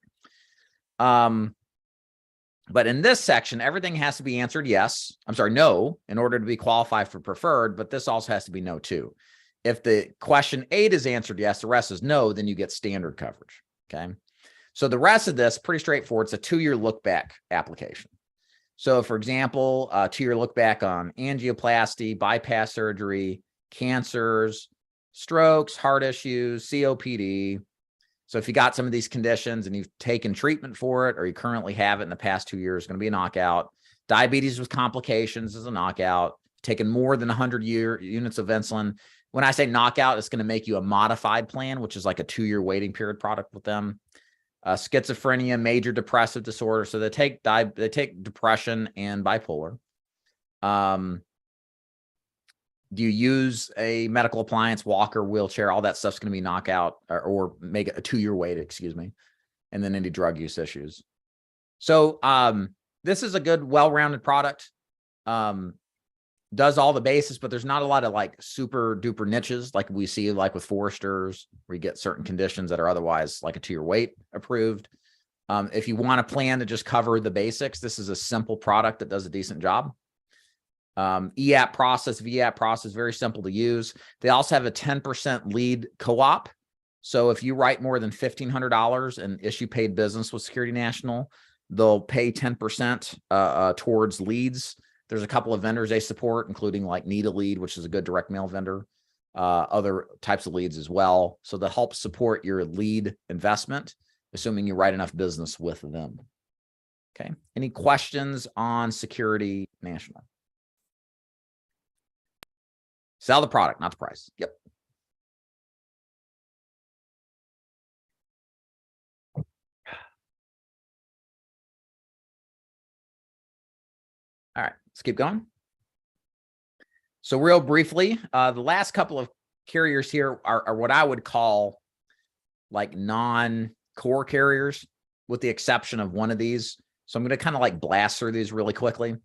But in this section, everything has to be answered no, in order to be qualified for preferred, but this also has to be no too. If the question 8 is answered yes, the rest is no, then you get standard coverage, okay? So the rest of this, pretty straightforward. It's a 2-year look back application. So for example, 2-year look back on angioplasty, bypass surgery, cancers, strokes, heart issues, COPD. So if you got some of these conditions and you've taken treatment for it, or you currently have it in the past 2 years, it's going to be a knockout. Diabetes with complications is a knockout. Taken more than 100 units of insulin. When I say knockout, it's going to make you a modified plan, which is like a 2-year waiting period product with them. Schizophrenia, major depressive disorder. So they take depression and bipolar. Do you use a medical appliance, walker, wheelchair? All that stuff's going to be knockout or make it a 2-year wait, excuse me. And then any drug use issues. So this is a good, well-rounded product. Does all the bases, but there's not a lot of like super duper niches like we see like with foresters, where you get certain conditions that are otherwise like a 2-year wait approved. If you want a plan to just cover the basics, this is a simple product that does a decent job. EAP process, VAP process, very simple to use. They also have a 10% lead co-op. So if you write more than $1,500 and issue paid business with Security National, they'll pay 10% towards leads. There's a couple of vendors they support, including like Need a Lead, which is a good direct mail vendor, other types of leads as well. So that helps support your lead investment, assuming you write enough business with them. Okay. Any questions on Security National? Sell the product, not the price. Yep. All right, let's keep going. So real briefly, the last couple of carriers here are what I would call like non-core carriers, with the exception of one of these. So I'm going to kind of like blast through these really quickly.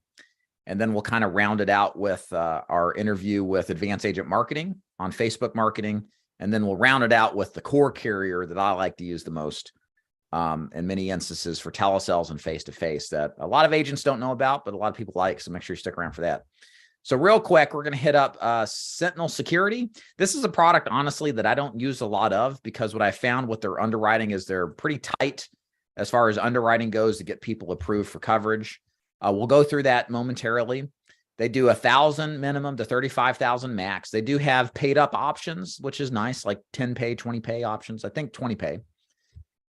And then we'll kind of round it out with our interview with Advanced Agent Marketing on Facebook marketing. And then we'll round it out with the core carrier that I like to use the most in many instances for telesales and face-to-face that a lot of agents don't know about, but a lot of people like. So make sure you stick around for that. So real quick, we're going to hit up Sentinel Security. This is a product, honestly, that I don't use a lot of, because what I found with their underwriting is they're pretty tight as far as underwriting goes to get people approved for coverage. We'll go through that momentarily. They do 1,000 minimum to 35,000 max. They do have paid up options, which is nice, like 10 pay, 20 pay options. I think 20 pay.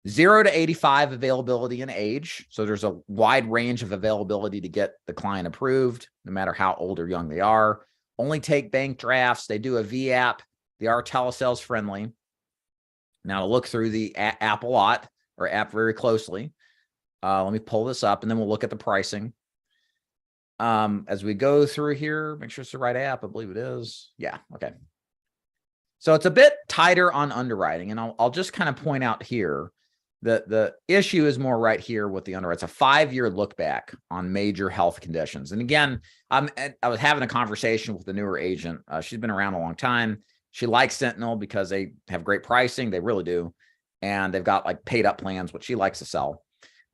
0 to 85 availability and age. So there's a wide range of availability to get the client approved, no matter how old or young they are. Only take bank drafts. They do a VAP. They are telesales friendly. Now to look through the app a lot, or app very closely. Let me pull this up and then we'll look at the pricing. As we go through here, make sure it's the right app. I believe it is. Yeah. Okay. So it's a bit tighter on underwriting, and I'll just kind of point out here that the issue is more right here with the underwriting. It's a 5-year look back on major health conditions. And again, I was having a conversation with the newer agent. She's been around a long time. She likes Sentinel because they have great pricing. They really do. And they've got like paid up plans, which she likes to sell.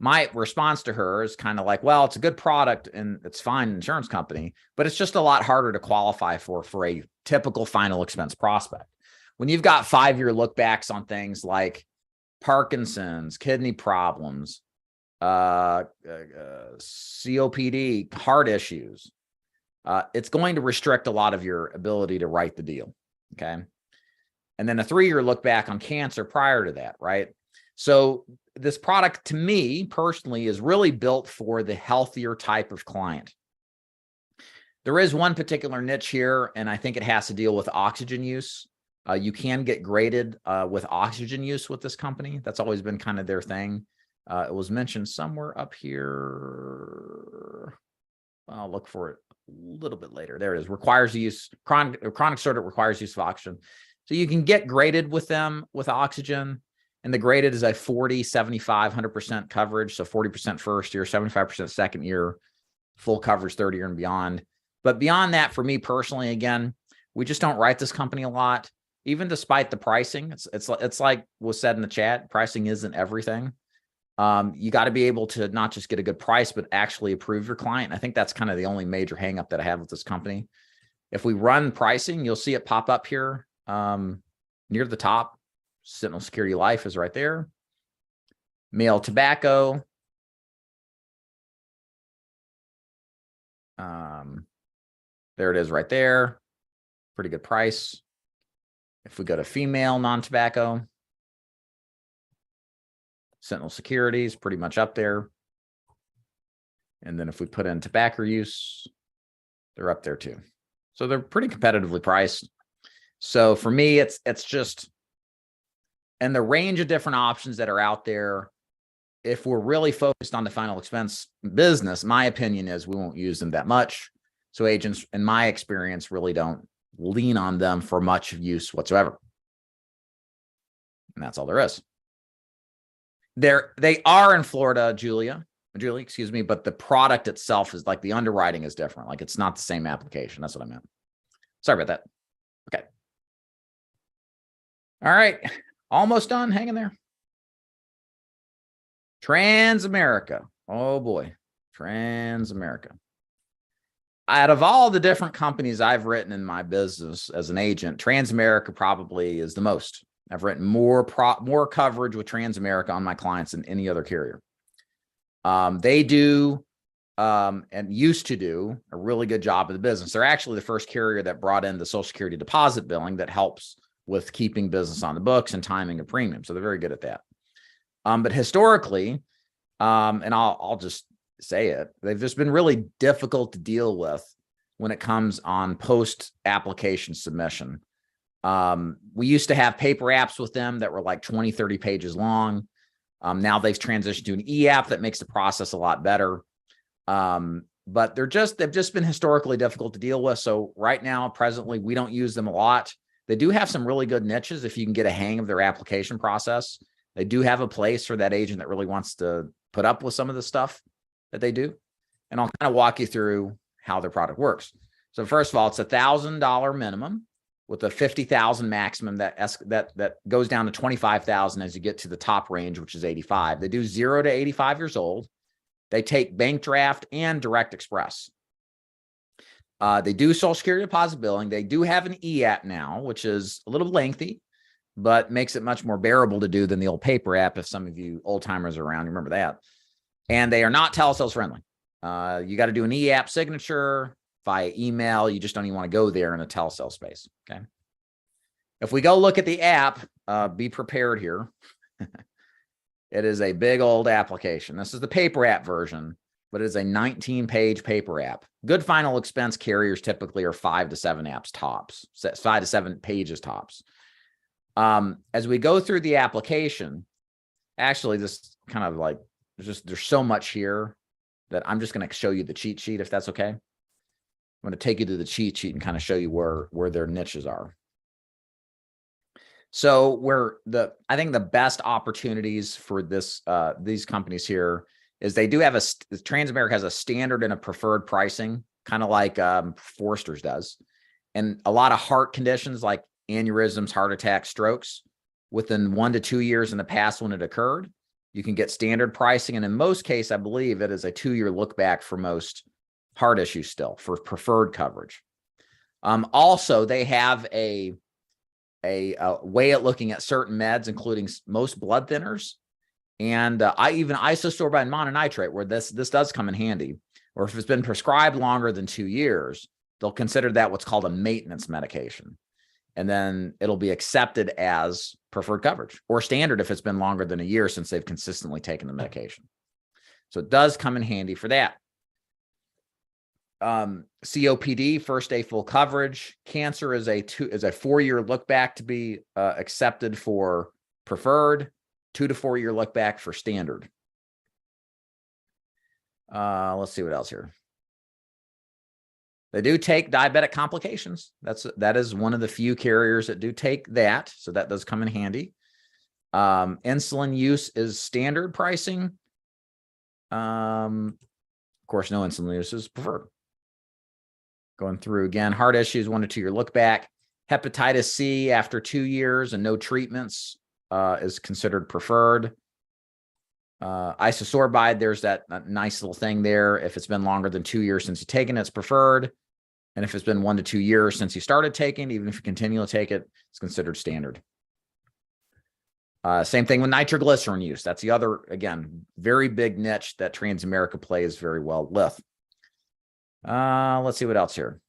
My response to her is kind of like, well, it's a good product and it's fine, insurance company, but it's just a lot harder to qualify for a typical final expense prospect. When you've got 5-year look backs on things like Parkinson's, kidney problems, COPD, heart issues, it's going to restrict a lot of your ability to write the deal. Okay. And then a 3-year look back on cancer prior to that, right? So this product, to me personally, is really built for the healthier type of client. There is one particular niche here, and I think it has to deal with oxygen use. You can get graded with oxygen use with this company. That's always been kind of their thing. It was mentioned somewhere up here. I'll look for it a little bit later. There it is. Requires use, chronic sort of requires use of oxygen. So you can get graded with them with oxygen. And the graded is a 40, 75, 100% coverage. So 40% first year, 75% second year, full coverage, 30 year and beyond. But beyond that, for me personally, again, we just don't write this company a lot, even despite the pricing. It's like was said in the chat, pricing isn't everything. You got to be able to not just get a good price, but actually approve your client. I think that's kind of the only major hang up that I have with this company. If we run pricing, you'll see it pop up here near the top. Sentinel Security Life is right there. Male tobacco. There it is right there. Pretty good price. If we go to female non-tobacco, Sentinel Security is pretty much up there. And then if we put in tobacco use, they're up there too. So they're pretty competitively priced. So for me, it's just, and the range of different options that are out there, if we're really focused on the final expense business, my opinion is we won't use them that much. So agents, in my experience, really don't lean on them for much use whatsoever. And that's all there is. They are in Florida, Julie, excuse me, but the product itself is like the underwriting is different. Like it's not the same application. That's what I meant. Sorry about that. Okay. All right. Almost done. Hang in there. Transamerica. Oh boy. Transamerica. Out of all the different companies I've written in my business as an agent, Transamerica probably is the most. I've written more coverage with Transamerica on my clients than any other carrier. They do and used to do a really good job of the business. They're actually the first carrier that brought in the Social Security deposit billing that helps with keeping business on the books and timing of premium. So they're very good at that. But historically, and I'll just say it, they've just been really difficult to deal with when it comes on post-application submission. We used to have paper apps with them that were like 20, 30 pages long. Now they've transitioned to an e-app that makes the process a lot better. But they've just been historically difficult to deal with. So right now, presently, we don't use them a lot. They do have some really good niches if you can get a hang of their application process. They do have a place for that agent that really wants to put up with some of the stuff that they do. And I'll kind of walk you through how their product works. So first of all, it's $1,000 minimum with a $50,000 maximum that goes down to $25,000 as you get to the top range, which is 85. They do 0 to 85 years old. They take bank draft and direct express. They do Social Security deposit billing. They do have an e-app now, which is a little lengthy, but makes it much more bearable to do than the old paper app. If some of you old timers are around, you remember that. And they are not telesales friendly. You got to do an e-app signature via email. You just don't even want to go there in a telesale space. Okay. If we go look at the app, be prepared here. It is a big old application. This is the paper app version, but it is a 19-page paper app. Good final expense carriers typically are 5 to 7 apps tops, 5 to 7 pages tops. As we go through the application, actually, this kind of like, there's so much here that I'm just going to show you the cheat sheet, if that's okay. I'm going to take you to the cheat sheet and kind of show you where their niches are. So I think the best opportunities for these companies here is they do have Transamerica has a standard and a preferred pricing, kind of like Forrester's does. And a lot of heart conditions like aneurysms, heart attacks, strokes, within 1 to 2 years in the past when it occurred, you can get standard pricing. And in most cases, I believe it is a 2-year look back for most heart issues still for preferred coverage. Also, they have a way at looking at certain meds, including most blood thinners, and even isosorbide and mononitrate, where this does come in handy. Or if it's been prescribed longer than 2 years, they'll consider that what's called a maintenance medication. And then it'll be accepted as preferred coverage or standard if it's been longer than a year since they've consistently taken the medication. So it does come in handy for that. COPD, first day full coverage. Cancer is a 4-year look back to be accepted for preferred, 2 to 4 year look back for standard. Let's see what else here. They do take diabetic complications. That is one of the few carriers that do take that. So that does come in handy. Insulin use is standard pricing. Of course, no insulin use is preferred. Going through again, heart issues, 1 to 2 year look back. Hepatitis C after 2 years and no treatments is considered preferred. Isosorbide, there's that nice little thing there. If it's been longer than 2 years since you've taken it, it's preferred. And if it's been 1 to 2 years since you started taking, even if you continue to take it, it's considered standard. Same thing with nitroglycerin use. That's the other, again, very big niche that Transamerica plays very well with. Let's see what else here.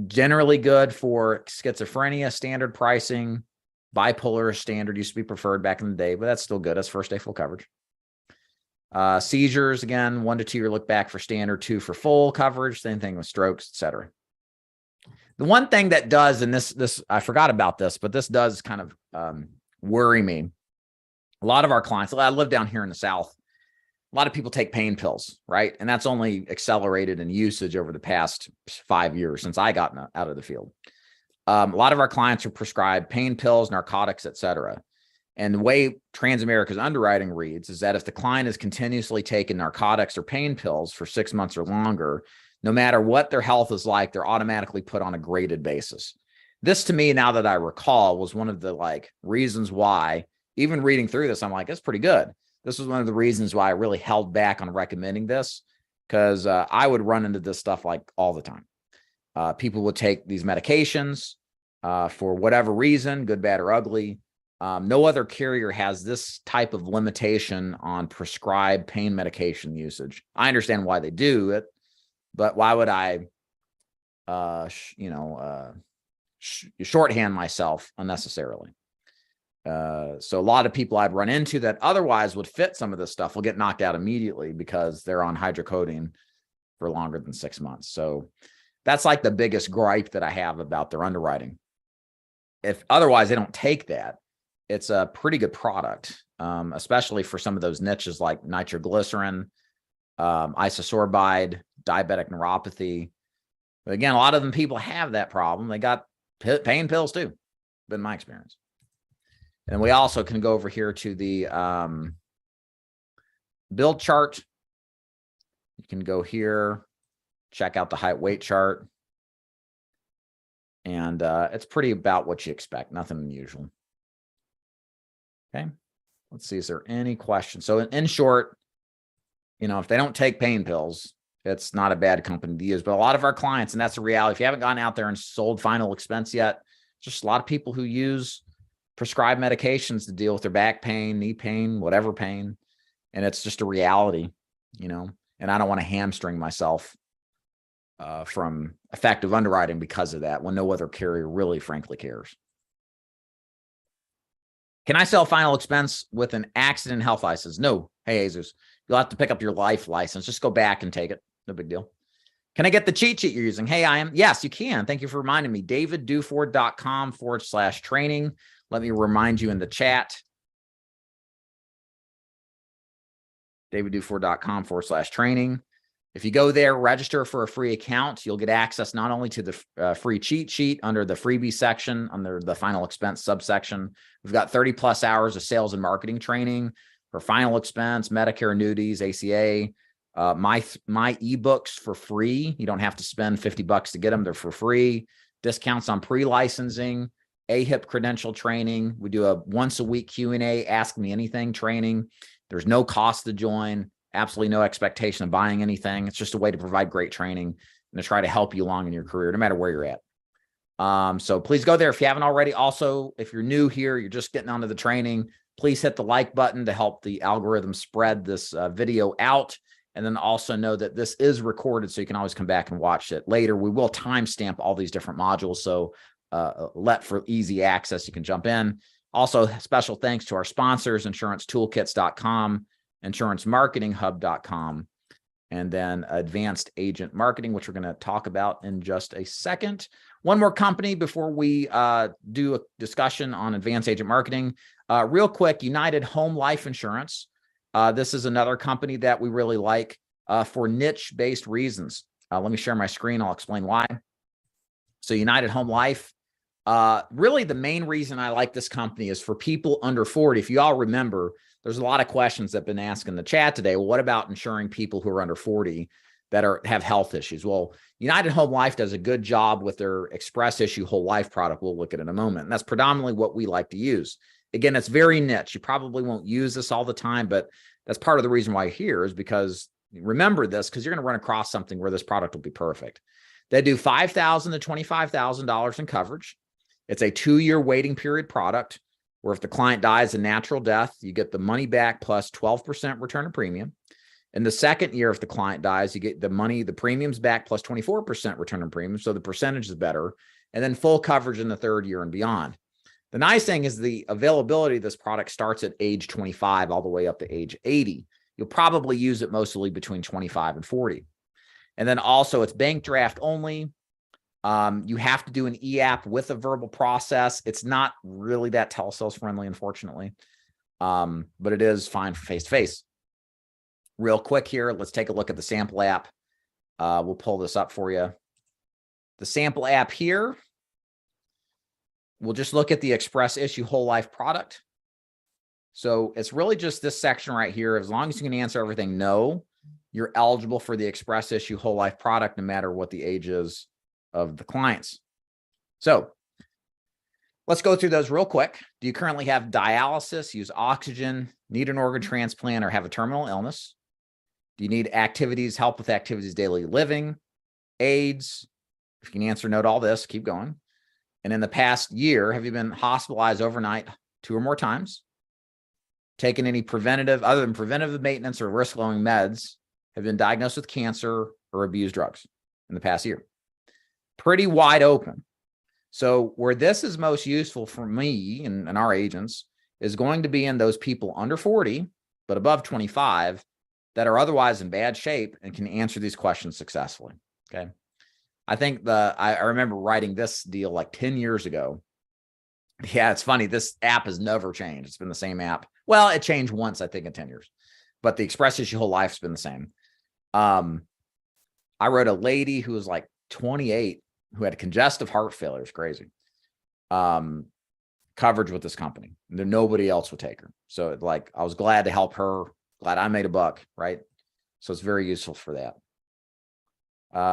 Generally good for schizophrenia, standard pricing. Bipolar standard used to be preferred back in the day, but that's still good. That's first day full coverage. Seizures, again, 1 to 2 year look back for standard, 2 for full coverage. Same thing with strokes, etc. The one thing that does, and this I forgot about this, but this does kind of worry me. A lot of our clients, I live down here in the South. A lot of people take pain pills, right? And that's only accelerated in usage over the past 5 years since I got out of the field. A lot of our clients are prescribed pain pills, narcotics, et cetera. And the way Transamerica's underwriting reads is that if the client is continuously taking narcotics or pain pills for 6 months or longer, no matter what their health is like, they're automatically put on a graded basis. This, to me, now that I recall, was one of the reasons why, even reading through this, I'm like, it's pretty good. This was one of the reasons why I really held back on recommending this, because I would run into this stuff all the time. People would take these medications for whatever reason, good, bad, or ugly. No other carrier has this type of limitation on prescribed pain medication usage. I understand why they do it, but why would I, shorthand myself unnecessarily? So a lot of people I'd run into that otherwise would fit some of this stuff will get knocked out immediately because they're on hydrocodone for longer than 6 months. So that's the biggest gripe that I have about their underwriting. If otherwise they don't take that, it's a pretty good product, especially for some of those niches like nitroglycerin, isosorbide, diabetic neuropathy. But again, a lot of them people have that problem. They got pain pills too, been my experience. And we also can go over here to the build chart. You can go here, check out the height weight chart. And it's pretty about what you expect, nothing unusual. Okay, let's see, is there any questions? So in short, if they don't take pain pills, it's not a bad company to use. But a lot of our clients, and that's the reality, if you haven't gone out there and sold Final Expense yet, just a lot of people who use prescribed medications to deal with their back pain, knee pain, whatever pain. And it's just a reality, and I don't want to hamstring myself from effective underwriting because of that, when no other carrier really, frankly, cares. Can I sell Final Expense with an accident health license? No. Hey, Jesus, you'll have to pick up your life license. Just go back and take it. No big deal. Can I get the cheat sheet you're using? Hey, I am. Yes, you can. Thank you for reminding me. davidduford.com/training. Let me remind you in the chat. davidduford.com/training. If you go there, register for a free account, you'll get access not only to the free cheat sheet under the freebie section, under the Final Expense subsection. We've got 30 plus hours of sales and marketing training for Final Expense, Medicare annuities, ACA, my ebooks for free. You don't have to spend $50 to get them. They're for free. Discounts on pre-licensing, AHIP credential training. We do a once a week Q&A, ask me anything training. There's no cost to join. Absolutely no expectation of buying anything. It's just a way to provide great training and to try to help you along in your career, no matter where you're at. So please go there if you haven't already. Also, if you're new here, you're just getting onto the training, please hit the like button to help the algorithm spread this video out. And then also know that this is recorded, so you can always come back and watch it later. We will timestamp all these different modules. So for easy access, you can jump in. Also, special thanks to our sponsors, insurance-toolkits.com, insurancemarketinghub.com, and then Advanced Agent Marketing, which we're going to talk about in just a second. One more company before we do a discussion on Advanced Agent Marketing. Real quick, United Home Life Insurance. This is another company that we really like for niche-based reasons. Let me share my screen. I'll explain why. So United Home Life. Really, the main reason I like this company is for people under 40. If you all remember, there's a lot of questions that have been asked in the chat today. Well, what about insuring people who are under 40 that have health issues? Well, United Home Life does a good job with their Express Issue Whole Life product. We'll look at it in a moment. And that's predominantly what we like to use. Again, it's very niche. You probably won't use this all the time, but that's part of the reason why you're here, is because remember this, because you're going to run across something where this product will be perfect. They do $5,000 to $25,000 in coverage. It's a 2-year waiting period product where if the client dies a natural death, you get the money back plus 12% return of premium. In the second year, if the client dies, you get the premiums back plus 24% return of premium. So the percentage is better. And then full coverage in the third year and beyond. The nice thing is the availability of this product starts at age 25 all the way up to age 80. You'll probably use it mostly between 25 and 40. And then also it's bank draft only. You have to do an e-app with a verbal process. It's not really that telesales friendly, unfortunately, but it is fine for face-to-face. real quick here. Let's take a look at the sample app. We'll pull this up for you. The sample app here, we'll just look at the express issue whole life product. So it's really just this section right here. As long as you can answer everything no, you're eligible for the express issue whole life product, no matter what the age is of the clients. So let's go through those real quick. Do you currently have dialysis, use oxygen, need an organ transplant, or have a terminal illness? Do you need help with activities of daily living, AIDS? If you can answer no to all this, keep going. And in the past year, have you been hospitalized overnight 2 or more times? Taken any preventative, other than preventative maintenance or risk-lowering meds? Have been diagnosed with cancer or abused drugs in the past year? Pretty wide open. So where this is most useful for me and our agents is going to be in those people under 40, but above 25 that are otherwise in bad shape and can answer these questions successfully. Okay. I think I remember writing this deal like 10 years ago. Yeah, it's funny. This app has never changed. It's been the same app. Well, it changed once, I think, in 10 years, but the express issue whole life's been the same. I wrote a lady who was like 28 who had congestive heart failure. It's crazy. Coverage with this company. Nobody else would take her. So like, I was glad to help her. Glad I made a buck, right? So it's very useful for that.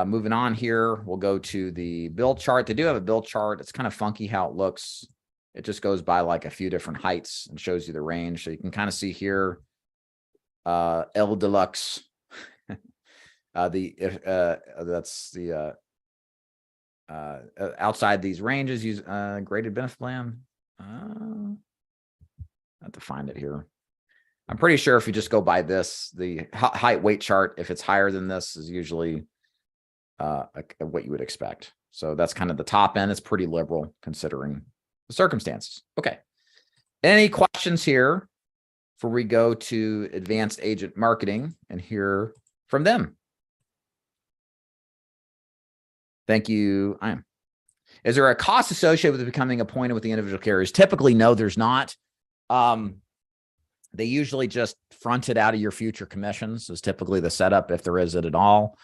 Moving on here, we'll go to the bill chart. They do have a bill chart. It's kind of funky how it looks. It just goes by like a few different heights and shows you the range. So you can kind of see here, L Deluxe. That's the outside these ranges, use graded benefit plan. I have to find it here. I'm pretty sure if you just go by this, the height weight chart, if it's higher than this, is usually what you would expect. So that's kind of the top end. It's pretty liberal considering the circumstances. Okay. Any questions here before we go to advanced agent marketing and hear from them? Thank you. Is there a cost associated with becoming appointed with the individual carriers? Typically, no, there's not. They usually just front it out of your future commissions is typically the setup, if there is it at all.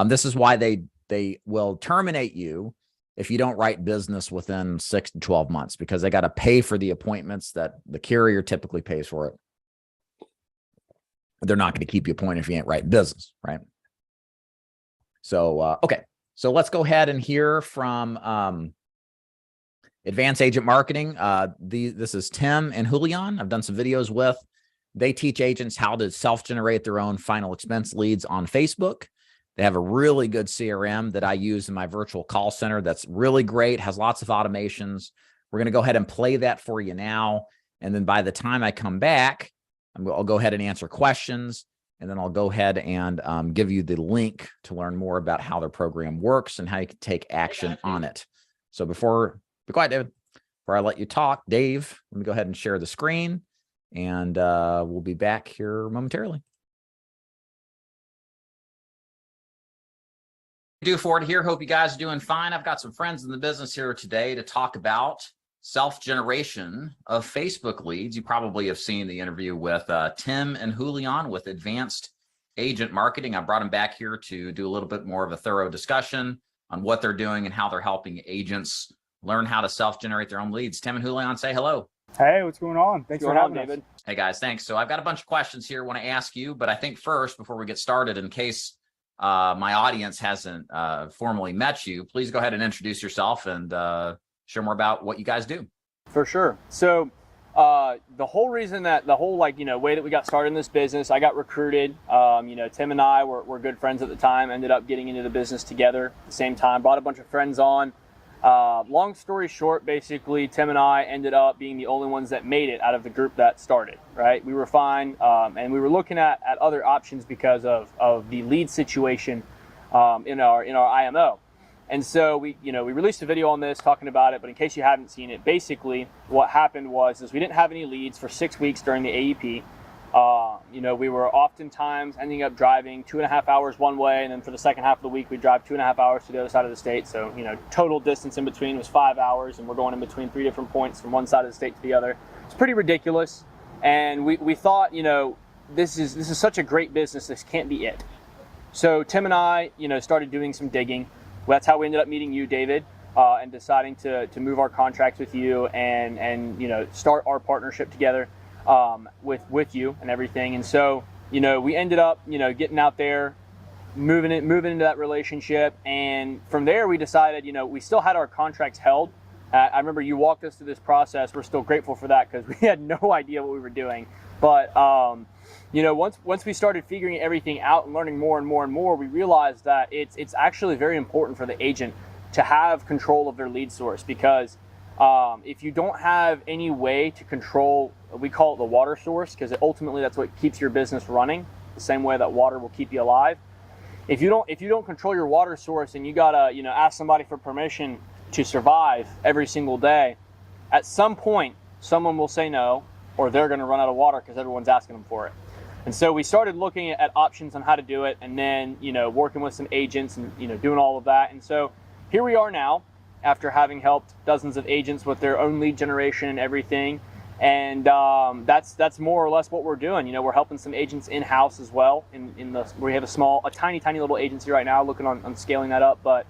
This is why they will terminate you if you don't write business within 6 to 12 months, because they got to pay for the appointments that the carrier typically pays for it. They're not going to keep you appointed if you ain't writing business, right? So, okay. So let's go ahead and hear from Advanced Agent Marketing. This is Tim and Julian. I've done some videos with. They teach agents how to self-generate their own final expense leads on Facebook. They have a really good CRM that I use in my virtual call center that's really great, has lots of automations. We're going to go ahead and play that for you now. And then by the time I come back, I'll go ahead and answer questions. And then I'll go ahead and give you the link to learn more about how their program works and how you can take action on it. So be quiet, David. Before I let you talk, Dave, let me go ahead and share the screen, and we'll be back here momentarily. Do forward here. Hope you guys are doing fine. I've got some friends in the business here today to talk about self-generation of Facebook leads. You probably have seen the interview with Tim and Julian with Advanced Agent Marketing. I brought them back here to do a little bit more of a thorough discussion on what they're doing and how they're helping agents learn how to self-generate their own leads. Tim and Julian, say hello. Hey, what's going on? Thanks for having us, David. Hey guys, thanks. So I've got a bunch of questions here I want to ask you, but I think first, before we get started, in case my audience hasn't formally met you, please go ahead and introduce yourself and share more about what you guys do. For sure. So the whole reason that way that we got started in this business, I got recruited. Tim and I were good friends at the time, ended up getting into the business together at the same time, brought a bunch of friends on. Long story short, basically, Tim and I ended up being the only ones that made it out of the group that started, right? We were fine, and we were looking at other options because of the lead situation in our IMO. And so we released a video on this talking about it, but in case you haven't seen it, basically what happened was we didn't have any leads for 6 weeks during the AEP. We were oftentimes ending up driving 2.5 hours one way, and then for the second half of the week, we drive 2.5 hours to the other side of the state. So, total distance in between was 5 hours, and we're going in between 3 different points from one side of the state to the other. It's pretty ridiculous. And we thought, this is such a great business. This can't be it. So Tim and I, started doing some digging. That's how we ended up meeting you, David, and deciding to move our contracts with you and start our partnership together with you and everything. And so, we ended up, getting out there, moving into that relationship. And from there, we decided, we still had our contracts held. I remember you walked us through this process. We're still grateful for that because we had no idea what we were doing. But, once we started figuring everything out and learning more and more and more, we realized that it's actually very important for the agent to have control of their lead source, because if you don't have any way to control, we call it the water source, because ultimately that's what keeps your business running, the same way that water will keep you alive. If you don't control your water source and you gotta ask somebody for permission to survive every single day, at some point someone will say no, or they're going to run out of water because everyone's asking them for it. And so we started looking at options on how to do it, and then working with some agents and doing all of that. And so here we are now, after having helped dozens of agents with their own lead generation and everything. And that's more or less what we're doing. We're helping some agents in-house as well. We have a tiny little agency right now, looking on scaling that up. But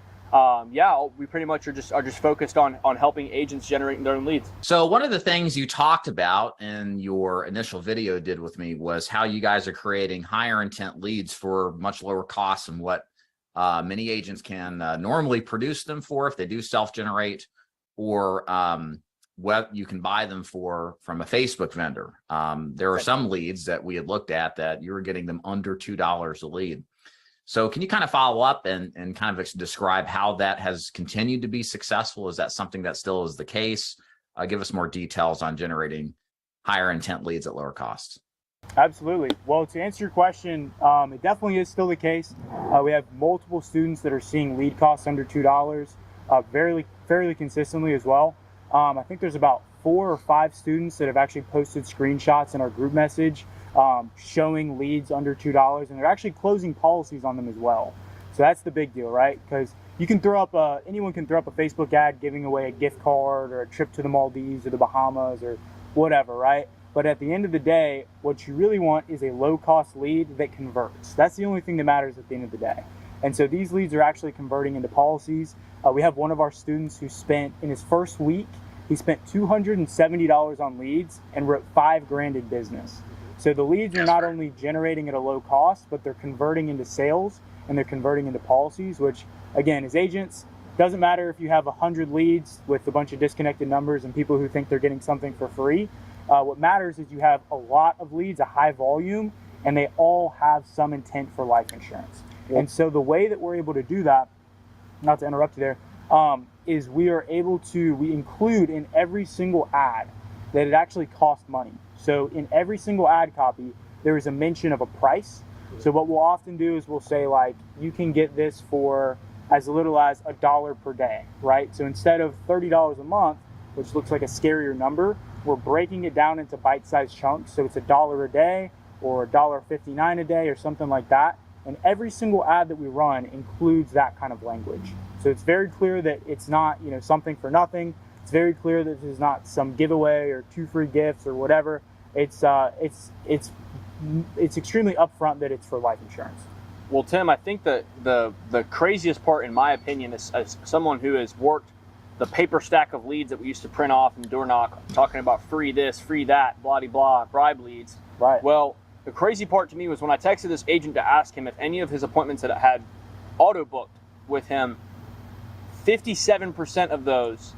we pretty much are just focused on helping agents generate their own leads. So one of the things you talked about in your initial video did with me was how you guys are creating higher intent leads for much lower costs than what many agents can normally produce them for if they do self-generate, or what you can buy them from a Facebook vendor. There are some leads that we had looked at that you were getting them under $2 a lead. So can you kind of follow up and kind of describe how that has continued to be successful? Is that something that still is the case? Give us more details on generating higher intent leads at lower costs. Absolutely. Well, to answer your question, it definitely is still the case. We have multiple students that are seeing lead costs under $2 fairly consistently as well. I think there's about 4 or 5 students that have actually posted screenshots in our group message showing leads under $2, and they're actually closing policies on them as well. So that's the big deal, right? Because you can anyone can throw up a Facebook ad giving away a gift card or a trip to the Maldives or the Bahamas or whatever, right? But at the end of the day, what you really want is a low-cost lead that converts. That's the only thing that matters at the end of the day. And so these leads are actually converting into policies. We have one of our students who spent, in his first week, he spent $270 on leads and wrote $5,000 in business. So the leads are not only generating at a low cost, but they're converting into sales and they're converting into policies, which again, as agents, doesn't matter if you have 100 leads with a bunch of disconnected numbers and people who think they're getting something for free. What matters is you have a lot of leads, a high volume, and they all have some intent for life insurance. Yep. And so the way that we're able to do that, not to interrupt you there, is we include in every single ad that it actually costs money. So in every single ad copy, there is a mention of a price. So what we'll often do is we'll say, like, you can get this for as little as $1 per day, right? So instead of $30 a month, which looks like a scarier number, we're breaking it down into bite-sized chunks. So it's $1 a day or $1.59 a day or something like that. And every single ad that we run includes that kind of language. So it's very clear that it's not, something for nothing. It's very clear that this is not some giveaway or 2 free gifts or whatever. It's extremely upfront that it's for life insurance. Well, Tim, I think that the craziest part, in my opinion, is as someone who has worked the paper stack of leads that we used to print off and door knock, talking about free this, free that, blah, blah, blah, bribe leads. Right. Well, the crazy part to me was when I texted this agent to ask him if any of his appointments that had auto booked with him, 57% of those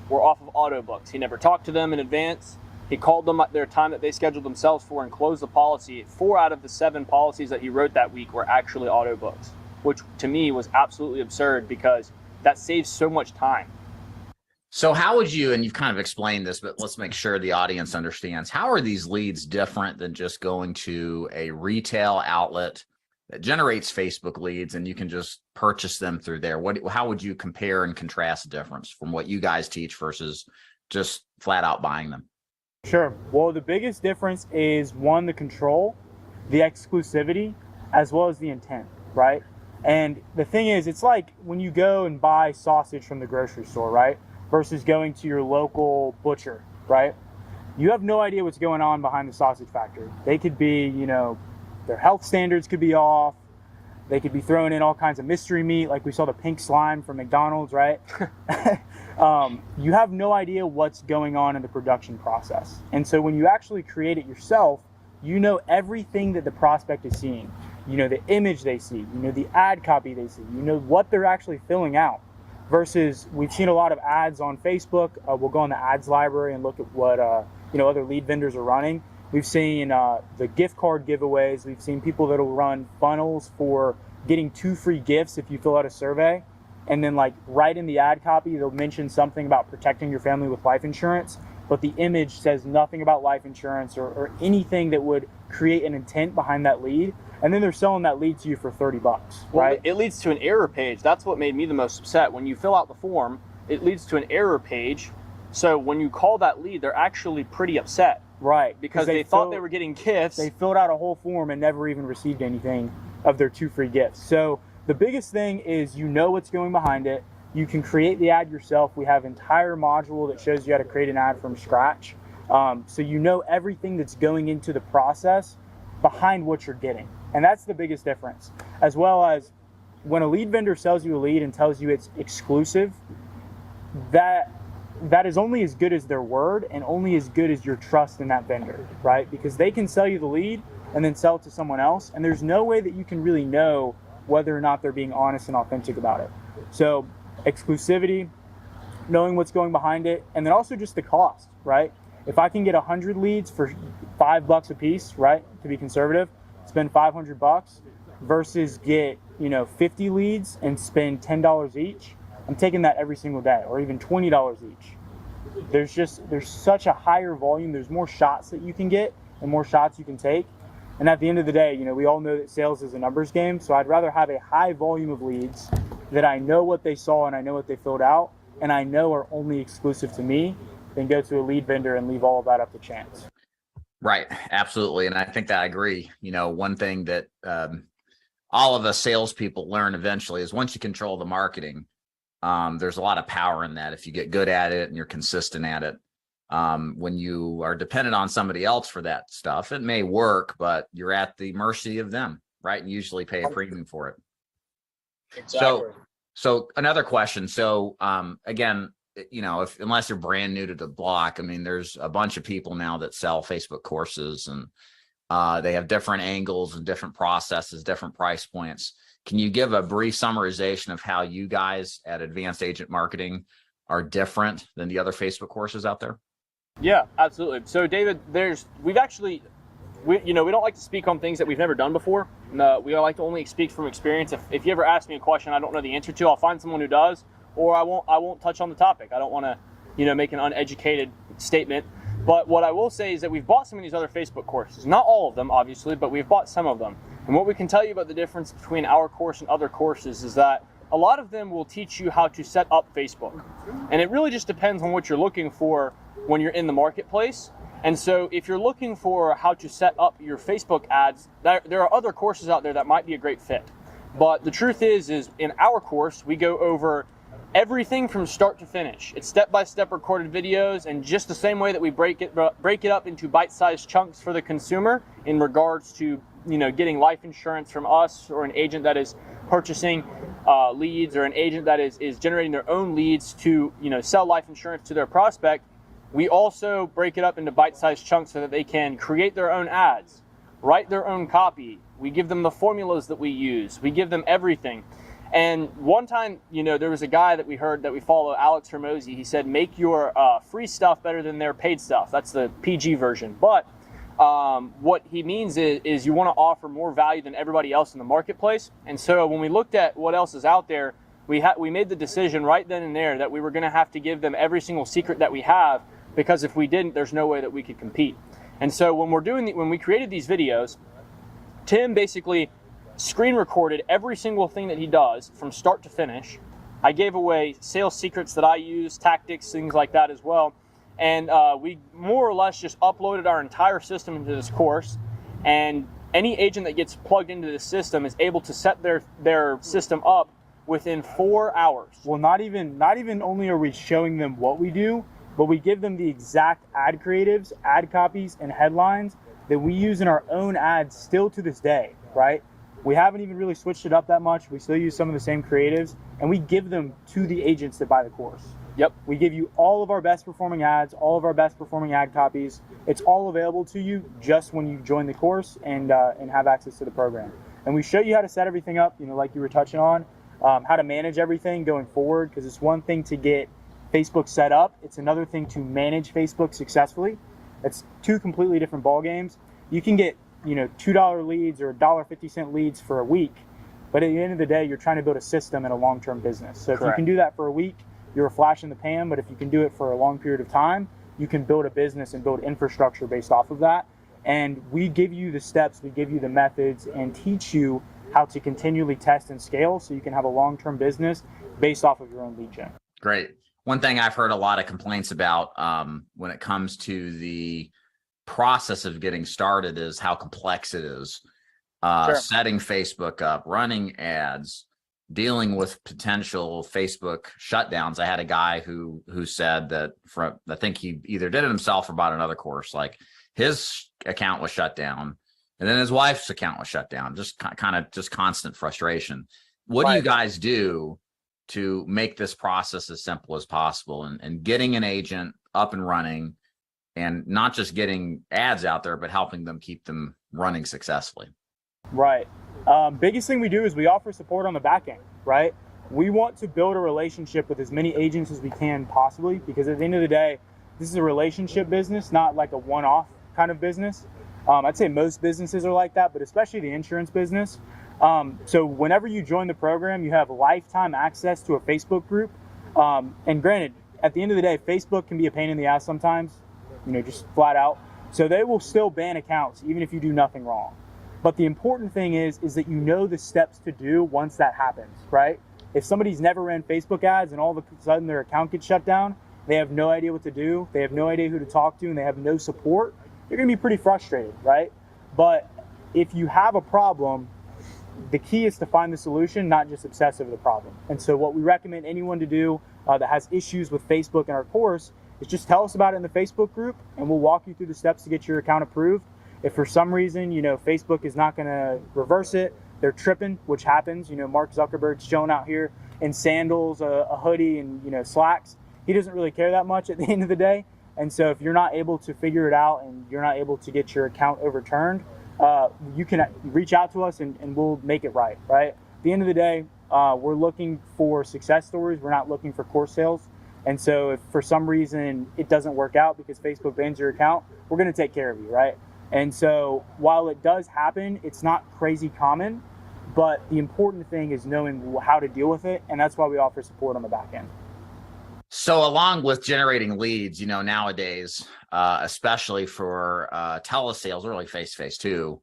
were off of auto books. He never talked to them in advance. He called them at their time that they scheduled themselves for and closed the policy. 4 out of the 7 policies that he wrote that week were actually auto books, which to me was absolutely absurd because that saves so much time. So how would you, and you've kind of explained this, but let's make sure the audience understands, how are these leads different than just going to a retail outlet that generates Facebook leads and you can just purchase them through there? How would you compare and contrast the difference from what you guys teach versus just flat out buying them? Sure. Well, the biggest difference is, one, the control, the exclusivity, as well as the intent, right? And the thing is, it's like when you go and buy sausage from the grocery store, right? Versus going to your local butcher, right? You have no idea what's going on behind the sausage factory. They could be, you know, their health standards could be off. They could be throwing in all kinds of mystery meat, like we saw the pink slime from McDonald's, right? You have no idea what's going on in the production process. And so when you actually create it yourself, you know everything that the prospect is seeing. You know the image they see, you know the ad copy they see, you know what they're actually filling out. Versus we've seen a lot of ads on Facebook. We'll go in the ads library and look at what you know, other lead vendors are running. We've seen the gift card giveaways. We've seen people that'll run funnels for getting 2 free gifts if you fill out a survey. And then like right in the ad copy, they'll mention something about protecting your family with life insurance, but the image says nothing about life insurance or anything that would create an intent behind that lead. And then they're selling that lead to you for $30, right? Well, it leads to an error page. That's what made me the most upset. When you fill out the form, it leads to an error page. So when you call that lead, they're actually pretty upset. Right. Because they thought they were getting gifts. They filled out a whole form and never even received anything of their 2 free gifts. So the biggest thing is you know what's going behind it. You can create the ad yourself. We have an entire module that shows you how to create an ad from scratch. So you know everything that's going into the process behind what you're getting. And that's the biggest difference. As well as when a lead vendor sells you a lead and tells you it's exclusive, that is only as good as their word and only as good as your trust in that vendor, right? Because they can sell you the lead and then sell it to someone else. And there's no way that you can really know whether or not they're being honest and authentic about it. So exclusivity, knowing what's going behind it, and then also just the cost, right? If I can get 100 leads for $5 a piece, right, to be conservative, spend $500 versus get, you know, 50 leads and spend $10 each, I'm taking that every single day, or even $20 each. There's such a higher volume. There's more shots that you can get and more shots you can take. And at the end of the day, you know, we all know that sales is a numbers game. So I'd rather have a high volume of leads that I know what they saw and I know what they filled out and I know are only exclusive to me than go to a lead vendor and leave all of that up to chance. Right. Absolutely. And I think that I agree. You know, one thing that all of us salespeople learn eventually is once you control the marketing, there's a lot of power in that if you get good at it and you're consistent at it. When you are dependent on somebody else for that stuff, it may work, but you're at the mercy of them, right? And usually pay a premium for it. Exactly. So another question. So again, you know, unless you're brand new to the block, I mean, there's a bunch of people now that sell Facebook courses and they have different angles and different processes, different price points. Can you give a brief summarization of how you guys at Advanced Agent Marketing are different than the other Facebook courses out there? Yeah, absolutely. So David, we don't like to speak on things that we've never done before. We like to only speak from experience. If you ever ask me a question I don't know the answer to, I'll find someone who does, or I won't touch on the topic. I don't want to, you know, make an uneducated statement. But what I will say is that we've bought some of these other Facebook courses. Not all of them, obviously, but we've bought some of them. And what we can tell you about the difference between our course and other courses is that a lot of them will teach you how to set up Facebook. And it really just depends on what you're looking for when you're in the marketplace. And so if you're looking for how to set up your Facebook ads, there are other courses out there that might be a great fit. But the truth is in our course, we go over everything from start to finish. It's step-by-step recorded videos, and just the same way that we break it up into bite-sized chunks for the consumer in regards to, you know, getting life insurance from us or an agent that is purchasing leads or an agent that is generating their own leads to, you know, sell life insurance to their prospect. We also break it up into bite-sized chunks so that they can create their own ads, write their own copy. We give them the formulas that we use. We give them everything. And one time, you know, there was a guy that we follow, Alex Hermosi. He said, make your free stuff better than their paid stuff. That's the PG version. But what he means is you want to offer more value than everybody else in the marketplace. And so when we looked at what else is out there, we made the decision right then and there that we were going to have to give them every single secret that we have, because if we didn't, there's no way that we could compete. And so when we created these videos, Tim basically screen recorded every single thing that he does from start to finish. I gave away sales secrets that I use, tactics, things like that as well. And we more or less just uploaded our entire system into this course. And any agent that gets plugged into this system is able to set their system up within 4 hours. Well, not even only are we showing them what we do, but we give them the exact ad creatives, ad copies, and headlines that we use in our own ads still to this day, right? We haven't even really switched it up that much. We still use some of the same creatives, and we give them to the agents that buy the course. Yep. We give you all of our best performing ads, all of our best performing ad copies. It's all available to you just when you join the course and have access to the program. And we show you how to set everything up, like you were touching on, how to manage everything going forward, because it's one thing to get Facebook set up. It's another thing to manage Facebook successfully. It's two completely different ball games. You can get, $2 leads or $1.50 leads for a week, but at the end of the day, you're trying to build a system and a long-term business. So if you can do that for a week, you're a flash in the pan, but if you can do it for a long period of time, you can build a business and build infrastructure based off of that. And we give you the steps, we give you the methods, and teach you how to continually test and scale so you can have a long-term business based off of your own lead gen. Great. One thing I've heard a lot of complaints about when it comes to the process of getting started is how complex it is. Setting Facebook up, running ads, dealing with potential Facebook shutdowns. I had a guy who said that I think he either did it himself or bought another course. Like his account was shut down, and then his wife's account was shut down. Just kind of constant frustration. What do you guys do to make this process as simple as possible and getting an agent up and running, and not just getting ads out there, but helping them keep them running successfully? Right. Biggest thing we do is we offer support on the back end, right? We want to build a relationship with as many agents as we can possibly, because at the end of the day, this is a relationship business, not like a one-off kind of business. I'd say most businesses are like that, but especially the insurance business. So whenever you join the program, you have lifetime access to a Facebook group. And granted, at the end of the day, Facebook can be a pain in the ass sometimes, just flat out. So they will still ban accounts, even if you do nothing wrong. But the important thing is that you know the steps to do once that happens, right? If somebody's never ran Facebook ads and all of a sudden their account gets shut down, they have no idea what to do, they have no idea who to talk to, and they have no support, you're gonna be pretty frustrated, right? But if you have a problem, the key is to find the solution, not just obsess over the problem. And so what we recommend anyone to do that has issues with Facebook in our course is just tell us about it in the Facebook group, and we'll walk you through the steps to get your account approved. If for some reason, Facebook is not going to reverse it, they're tripping, which happens. Mark Zuckerberg's showing out here in sandals, a hoodie, and, slacks. He doesn't really care that much at the end of the day. And so if you're not able to figure it out and you're not able to get your account overturned, you can reach out to us and we'll make it right? At the end of the day, we're looking for success stories. We're not looking for course sales. And so if for some reason it doesn't work out because Facebook bans your account, we're going to take care of you, right? And so while it does happen, it's not crazy common, but the important thing is knowing how to deal with it. And that's why we offer support on the back end. So along with generating leads, nowadays, especially for telesales, really face-to-face too,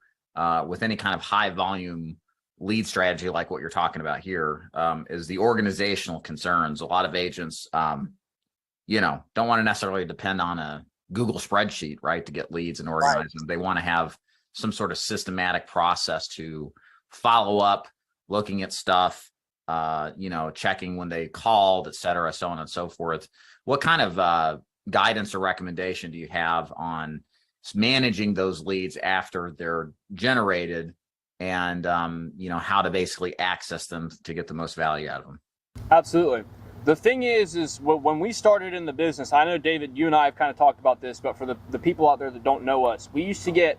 with any kind of high volume lead strategy like what you're talking about here, is the organizational concerns. A lot of agents, don't want to necessarily depend on a Google spreadsheet, right, to get leads and organize them. They want to have some sort of systematic process to follow up, looking at stuff, checking when they called, et cetera, so on and so forth. What kind of guidance or recommendation do you have on managing those leads after they're generated, and how to basically access them to get the most value out of them? Absolutely. The thing is when we started in the business, I know, David, you and I have kind of talked about this, but for the people out there that don't know us, we used to get,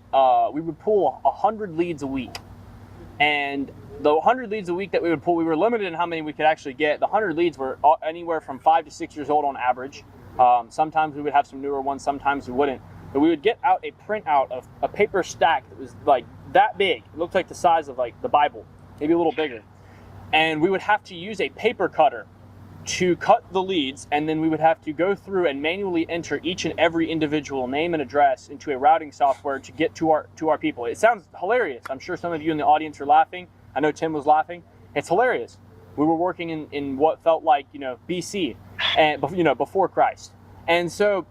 we would pull 100 leads a week. And the 100 leads a week that we would pull, we were limited in how many we could actually get. The 100 leads were anywhere from 5 to 6 years old on average. Sometimes we would have some newer ones, sometimes we wouldn't. But we would get out a printout of a paper stack that was like that big. It looked like the size of like the Bible, maybe a little bigger. And we would have to use a paper cutter to cut the leads, and then we would have to go through and manually enter each and every individual name and address into a routing software to get to our people. It sounds hilarious. I'm sure some of you in the audience are laughing. I know Tim was laughing. It's hilarious. We were working in what felt like BC, and before Christ. And so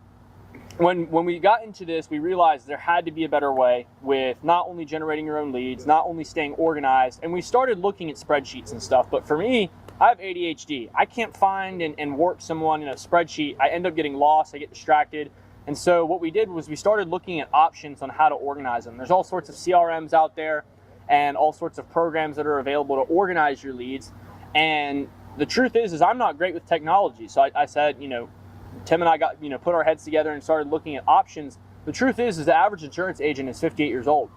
when we got into this, we realized there had to be a better way with not only generating your own leads, not only staying organized, and we started looking at spreadsheets and stuff. But for me, I have ADHD. I can't find and work someone in a spreadsheet. I end up getting lost. I get distracted. And so what we did was we started looking at options on how to organize them. There's all sorts of CRMs out there and all sorts of programs that are available to organize your leads. And the truth is I'm not great with technology. So I said, Tim and I got, put our heads together and started looking at options. The truth is the average insurance agent is 58 years old.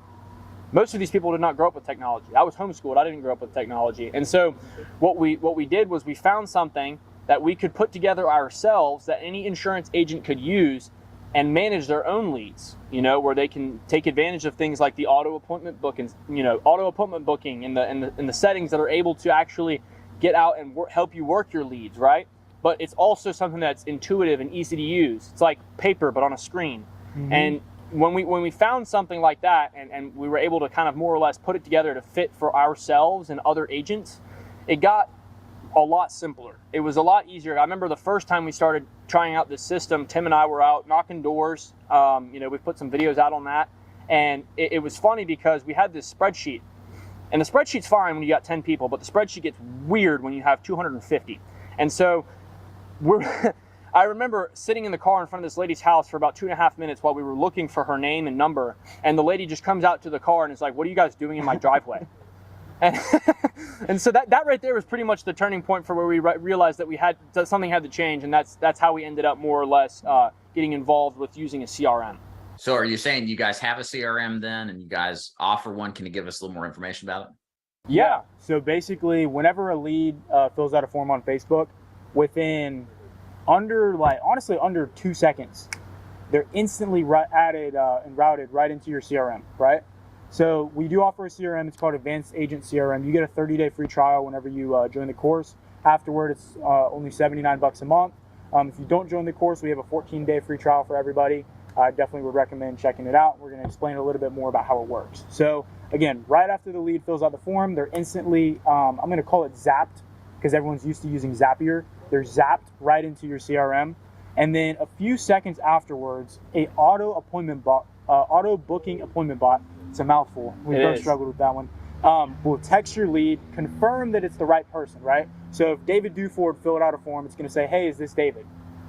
Most of these people did not grow up with technology. I was homeschooled. I didn't grow up with technology. And so what we did was we found something that we could put together ourselves that any insurance agent could use and manage their own leads, where they can take advantage of things like the auto appointment booking and the settings that are able to actually get out and help you work your leads, right? But it's also something that's intuitive and easy to use. It's like paper, but on a screen. Mm-hmm. And when we found something like that and we were able to kind of more or less put it together to fit for ourselves and other agents, it got a lot simpler. It was a lot easier. I remember the first time we started trying out this system, Tim and I were out knocking doors. We put some videos out on that. And it was funny because we had this spreadsheet. And the spreadsheet's fine when you got 10 people, but the spreadsheet gets weird when you have 250. And so I remember sitting in the car in front of this lady's house for about 2.5 minutes while we were looking for her name and number. And the lady just comes out to the car and is like, "What are you guys doing in my driveway?" And so that right there was pretty much the turning point for where we realized that something had to change. And that's how we ended up more or less getting involved with using a CRM. So are you saying you guys have a CRM then and you guys offer one? Can you give us a little more information about it? Yeah. So basically, whenever a lead fills out a form on Facebook, within under 2 seconds, they're instantly added and routed right into your CRM, right? So we do offer a CRM. It's called Advanced Agent CRM. You get a 30-day free trial whenever you join the course. Afterward, it's only $79 a month. If you don't join the course, we have a 14-day free trial for everybody. I definitely would recommend checking it out. We're going to explain a little bit more about how it works. So again, right after the lead fills out the form, they're instantly, I'm going to call it zapped because everyone's used to using Zapier. They're zapped right into your CRM. And then a few seconds afterwards, a auto booking appointment bot, it's a mouthful. We both struggled with that one. Will text your lead, confirm that it's the right person, right? So if David Duford filled out a form, it's going to say, "Hey, is this David?"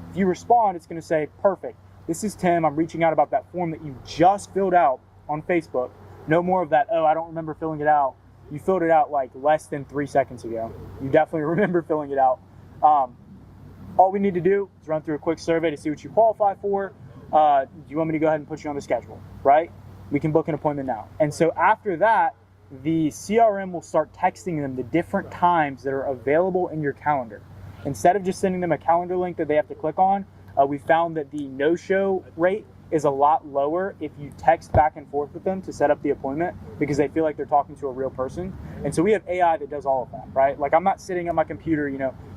If you respond, it's going to say, "Perfect. This is Tim. I'm reaching out about that form that you just filled out on Facebook." No more of that, "Oh, I don't remember filling it out." You filled it out like less than 3 seconds ago. You definitely remember filling it out. All we need to do is run through a quick survey to see what you qualify for. Do you want me to go ahead and put you on the schedule, right? We can book an appointment now. And so after that, the CRM will start texting them the different times that are available in your calendar. Instead of just sending them a calendar link that they have to click on, we found that the no-show rate is a lot lower if you text back and forth with them to set up the appointment because they feel like they're talking to a real person. And so we have AI that does all of that, right? Like I'm not sitting at my computer,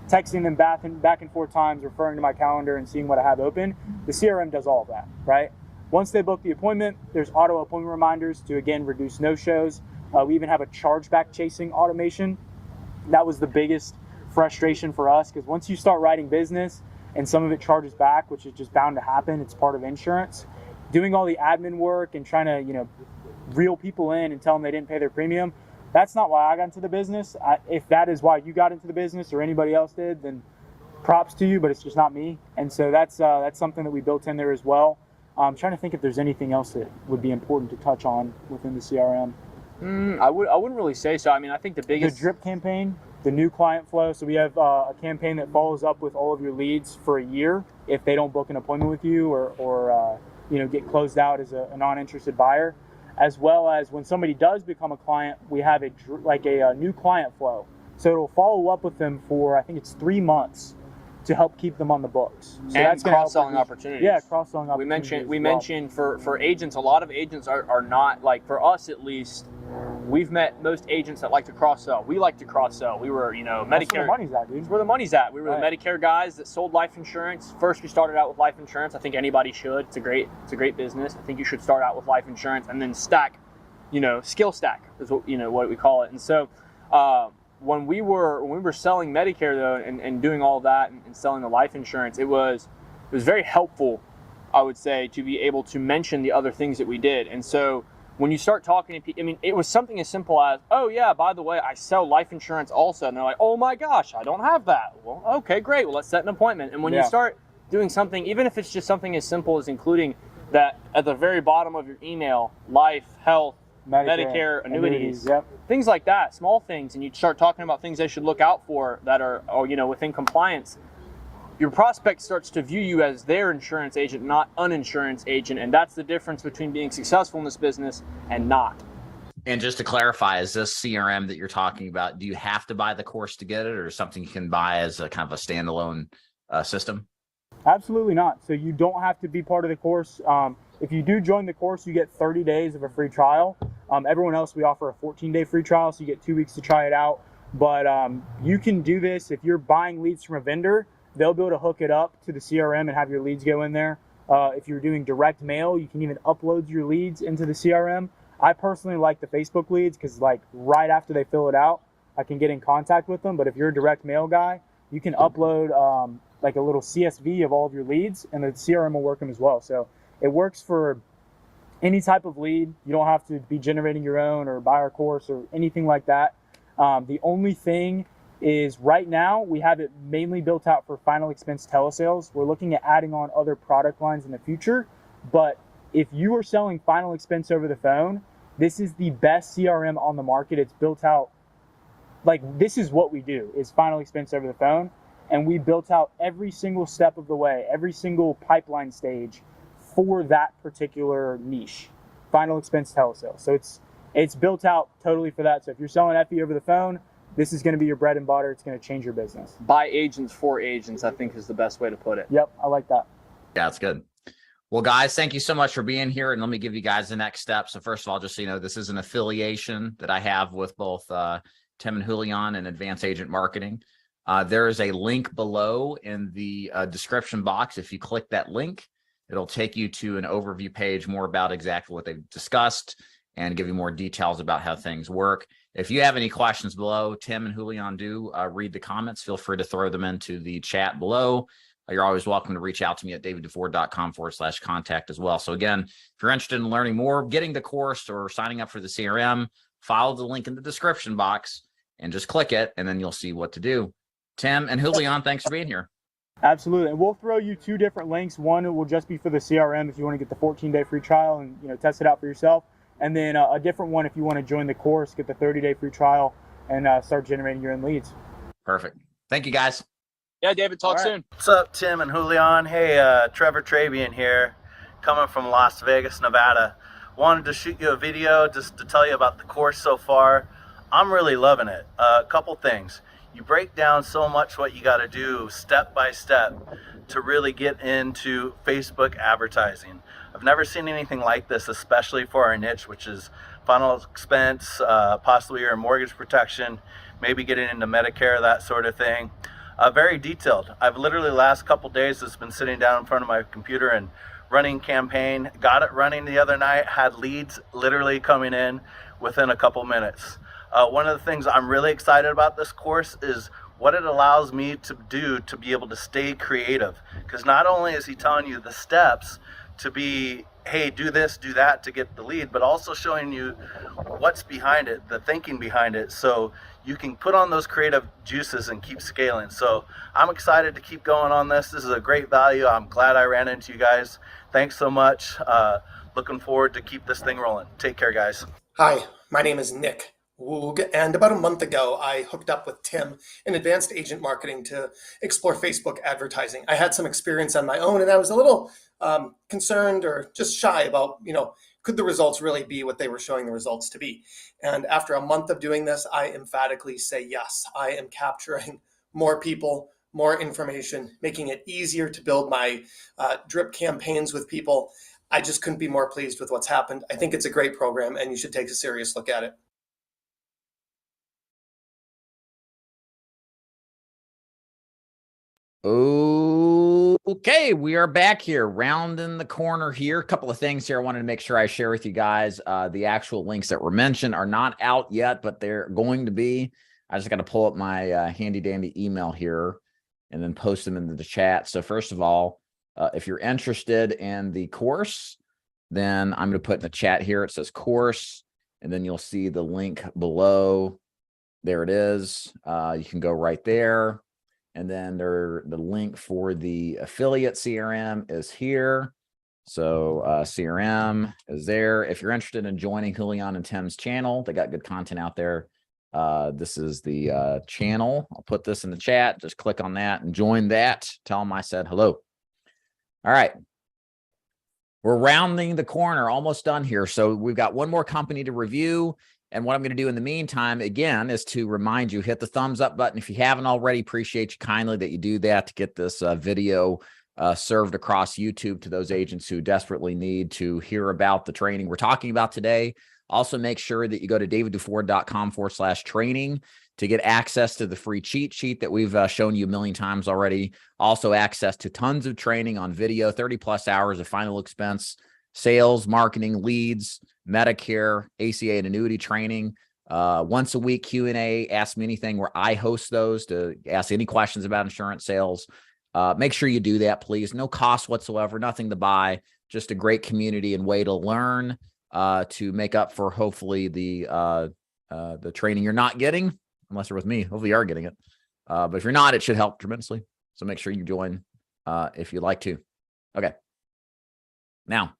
texting them back and forth times, referring to my calendar and seeing what I have open. The CRM does all of that, right? Once they book the appointment, there's auto appointment reminders to, again, reduce no-shows. We even have a chargeback chasing automation. That was the biggest frustration for us because once you start writing business and some of it charges back, which is just bound to happen, it's part of insurance, doing all the admin work and trying to, reel people in and tell them they didn't pay their premium, that's not why I got into the business. If that is why you got into the business or anybody else did, then props to you, but it's just not me. And so that's something that we built in there as well. I'm trying to think if there's anything else that would be important to touch on within the CRM. I wouldn't really say so. I mean, I think the biggest... The drip campaign, the new client flow. So we have a campaign that follows up with all of your leads for a year if they don't book an appointment with you or get closed out as a non-interested buyer. As well as when somebody does become a client, we have a new client flow. So it'll follow up with them for, I think it's 3 months to help keep them on the books. So and that's cross-selling opportunities. Yeah, cross-selling opportunities. We mentioned for agents, a lot of agents are not, like for us at least, we've met most agents that like to cross-sell. We like to cross-sell. We were, Medicare. That's where the money's at, dude. That's where the money's at. We were the Medicare guys that sold life insurance. First, we started out with life insurance. I think anybody should. It's a great business. I think you should start out with life insurance and then stack, skill stack is what we call it. And so, when we were selling Medicare though, and doing all that and selling the life insurance, it was very helpful, I would say, to be able to mention the other things that we did. And so when you start talking to people, I mean, it was something as simple as, oh yeah, by the way, I sell life insurance also. And they're like, oh my gosh, I don't have that. Well, okay, great. Well, let's set an appointment. And when you start doing something, even if it's just something as simple as including that at the very bottom of your email, life, health, Medicare, annuities, things like that, small things, and you start talking about things they should look out for that are, within compliance, your prospect starts to view you as their insurance agent, not an insurance agent. And that's the difference between being successful in this business and not. And just to clarify, is this CRM that you're talking about, do you have to buy the course to get it, or something you can buy as a kind of a standalone system? Absolutely not. So you don't have to be part of the course. If you do join the course, you get 30 days of a free trial. Everyone else, we offer a 14-day free trial, so you get 2 weeks to try it out. But you can do this if you're buying leads from a vendor. They'll be able to hook it up to the CRM and have your leads go in there. If you're doing direct mail, you can even upload your leads into the CRM. I personally like the Facebook leads because like right after they fill it out, I can get in contact with them. But if you're a direct mail guy, you can upload like a little CSV of all of your leads, and the CRM will work them as well. So it works for any type of lead. You don't have to be generating your own or buy our course or anything like that. The only thing is right now we have it mainly built out for final expense telesales. We're looking at adding on other product lines in the future, but if you are selling final expense over the phone, this is the best CRM on the market. It's built out, like this is what we do, is final expense over the phone. And we built out every single step of the way, every single pipeline stage for that particular niche, final expense telesales. So it's built out totally for that. So if you're selling FE over the phone, this is going to be your bread and butter. It's going to change your business. By agents for agents, I think is the best way to put it. Yep, I like that. Yeah, that's good. Well, guys, thank you so much for being here. And let me give you guys the next step. So first of all, just so you know, this is an affiliation that I have with both Tim and Julian and Advanced Agent Marketing. There is a link below in the description box. If you click that link, it'll take you to an overview page more about exactly what they've discussed and give you more details about how things work. If you have any questions below, Tim and Julian do read the comments. Feel free to throw them into the chat below. You're always welcome to reach out to me at daviddeford.com/contact as well. So again, if you're interested in learning more, getting the course, or signing up for the CRM, follow the link in the description box and just click it, and then you'll see what to do. Tim and Julian, thanks for being here. Absolutely. And we'll throw you 2 different links. One will just be for the CRM if you want to get the 14-day free trial and test it out for yourself. And then a different one if you want to join the course, get the 30-day free trial, and start generating your own leads. Perfect. Thank you, guys. Yeah, David, talk soon. What's up, Tim and Julian? Hey, Trevor Trabian here, coming from Las Vegas, Nevada. Wanted to shoot you a video just to tell you about the course so far. I'm really loving it. A couple things. You break down so much what you got to do step by step to really get into Facebook advertising. I've never seen anything like this, especially for our niche, which is final expense, possibly your mortgage protection, maybe getting into Medicare, that sort of thing. Very detailed. I've literally last couple days just been sitting down in front of my computer and running campaign. Got it running the other night, had leads literally coming in within a couple minutes. One of the things I'm really excited about this course is what it allows me to do to be able to stay creative. Because not only is he telling you the steps to be, hey, do this, do that to get the lead, but also showing you what's behind it, the thinking behind it, so you can put on those creative juices and keep scaling. So I'm excited to keep going on this. This is a great value. I'm glad I ran into you guys. Thanks so much. Looking forward to keep this thing rolling. Take care, guys. Hi, my name is Nick Woog, and about a month ago, I hooked up with Tim in Advanced Agent Marketing to explore Facebook advertising. I had some experience on my own, and I was a little concerned or just shy about, could the results really be what they were showing the results to be? And after a month of doing this, I emphatically say yes. I am capturing more people, more information, making it easier to build my drip campaigns with people. I just couldn't be more pleased with what's happened. I think it's a great program, and you should take a serious look at it. Okay, we are back here, rounding the corner here. A couple of things here I wanted to make sure I share with you guys. The actual links that were mentioned are not out yet, but they're going to be. I just got to pull up my handy dandy email here and then post them into the chat. So first of all, if you're interested in the course, Then I'm going to put in the chat here, it says course, and then you'll see the link below. There it is. You can go right there. And then the link for the affiliate CRM is here. So CRM is there. If you're interested in joining Julian and Tim's channel, they got good content out there. This is the channel. I'll put this in the chat. Just click on that and join that. Tell them I said hello. All right. We're rounding the corner, almost done here. So we've got one more company to review. And what I'm going to do in the meantime, again, is to remind you, hit the thumbs up button. If you haven't already, appreciate you kindly that you do that to get this video served across YouTube to those agents who desperately need to hear about the training we're talking about today. Also, make sure that you go to daviddufour.com/training to get access to the free cheat sheet that we've shown you a million times already. Also, access to tons of training on video, 30+ hours of final expense, sales, marketing, leads, Medicare, ACA, and annuity training. Once a week Q&A, Ask Me Anything, where I host those to ask any questions about insurance sales. Make sure you do that, please. No cost whatsoever, nothing to buy, just a great community and way to learn to make up for hopefully the training you're not getting, unless you're with me. Hopefully you are getting it. But if you're not, it should help tremendously. So make sure you join if you'd like to. Okay. Now,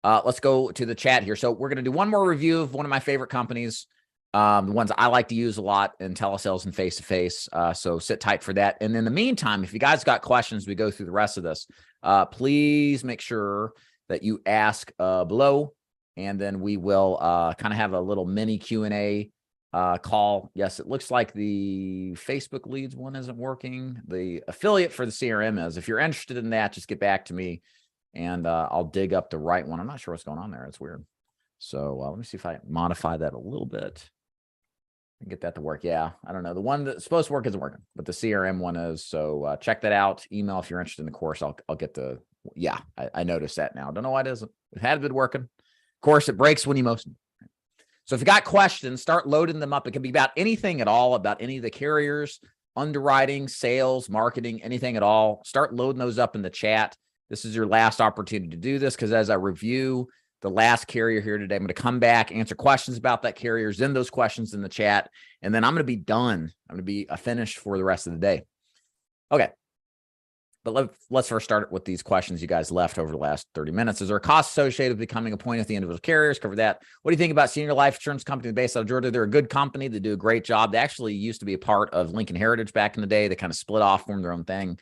let's go to the chat here. So we're going to do one more review of one of my favorite companies, the ones I like to use a lot in telesales and face-to-face. So sit tight for that. And in the meantime, if you guys got questions, we go through the rest of this, please make sure that you ask below, and then we will kind of have a little mini Q&A call. Yes, it looks like the Facebook leads one isn't working. The affiliate for the CRM is. If you're interested in that, just get back to me and I'll dig up the right one. I'm not sure what's going on there. It's weird. So let me see if I modify that a little bit and get that to work. Yeah, I don't know. The one that's supposed to work isn't working, but the CRM one is. So check that out. Email if you're interested in the course. I'll get the, yeah, I noticed that now. Don't know why it isn't. It had been working. Of course, it breaks when you most. So if you got questions, start loading them up. It can be about anything at all, about any of the carriers, underwriting, sales, marketing, anything at all. Start loading those up in the chat. This is your last opportunity to do this, because as I review the last carrier here today, I'm going to come back, answer questions about that carrier, send those questions in the chat, and then I'm going to be done. I'm going to be finished for the rest of the day. Okay. But let's first start with these questions you guys left over the last 30 minutes. Is there a cost associated with becoming appointed with the individual carriers? Cover that. What do you think about Senior Life Insurance Company based out of Georgia? They're a good company. They do a great job. They actually used to be a part of Lincoln Heritage back in the day. They kind of split off, formed their own thing.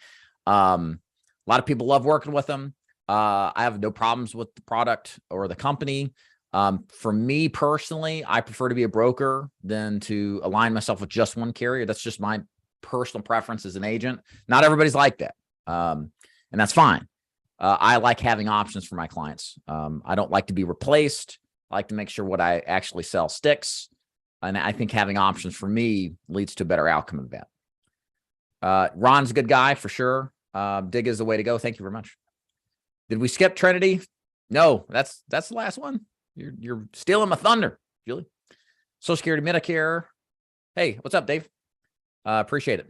A lot of people love working with them. I have no problems with the product or the company. For me personally, I prefer to be a broker than to align myself with just one carrier. That's just my personal preference as an agent. Not everybody's like that. And that's fine. I like having options for my clients. I don't like to be replaced. I like to make sure what I actually sell sticks. And I think having options for me leads to a better outcome of that. Ron's a good guy for sure. DIG is the way to go. Thank you very much. Did we skip Trinity? No, that's the last one. You're stealing my thunder, Julie. Social Security, Medicare. Hey, what's up, Dave? Appreciate it.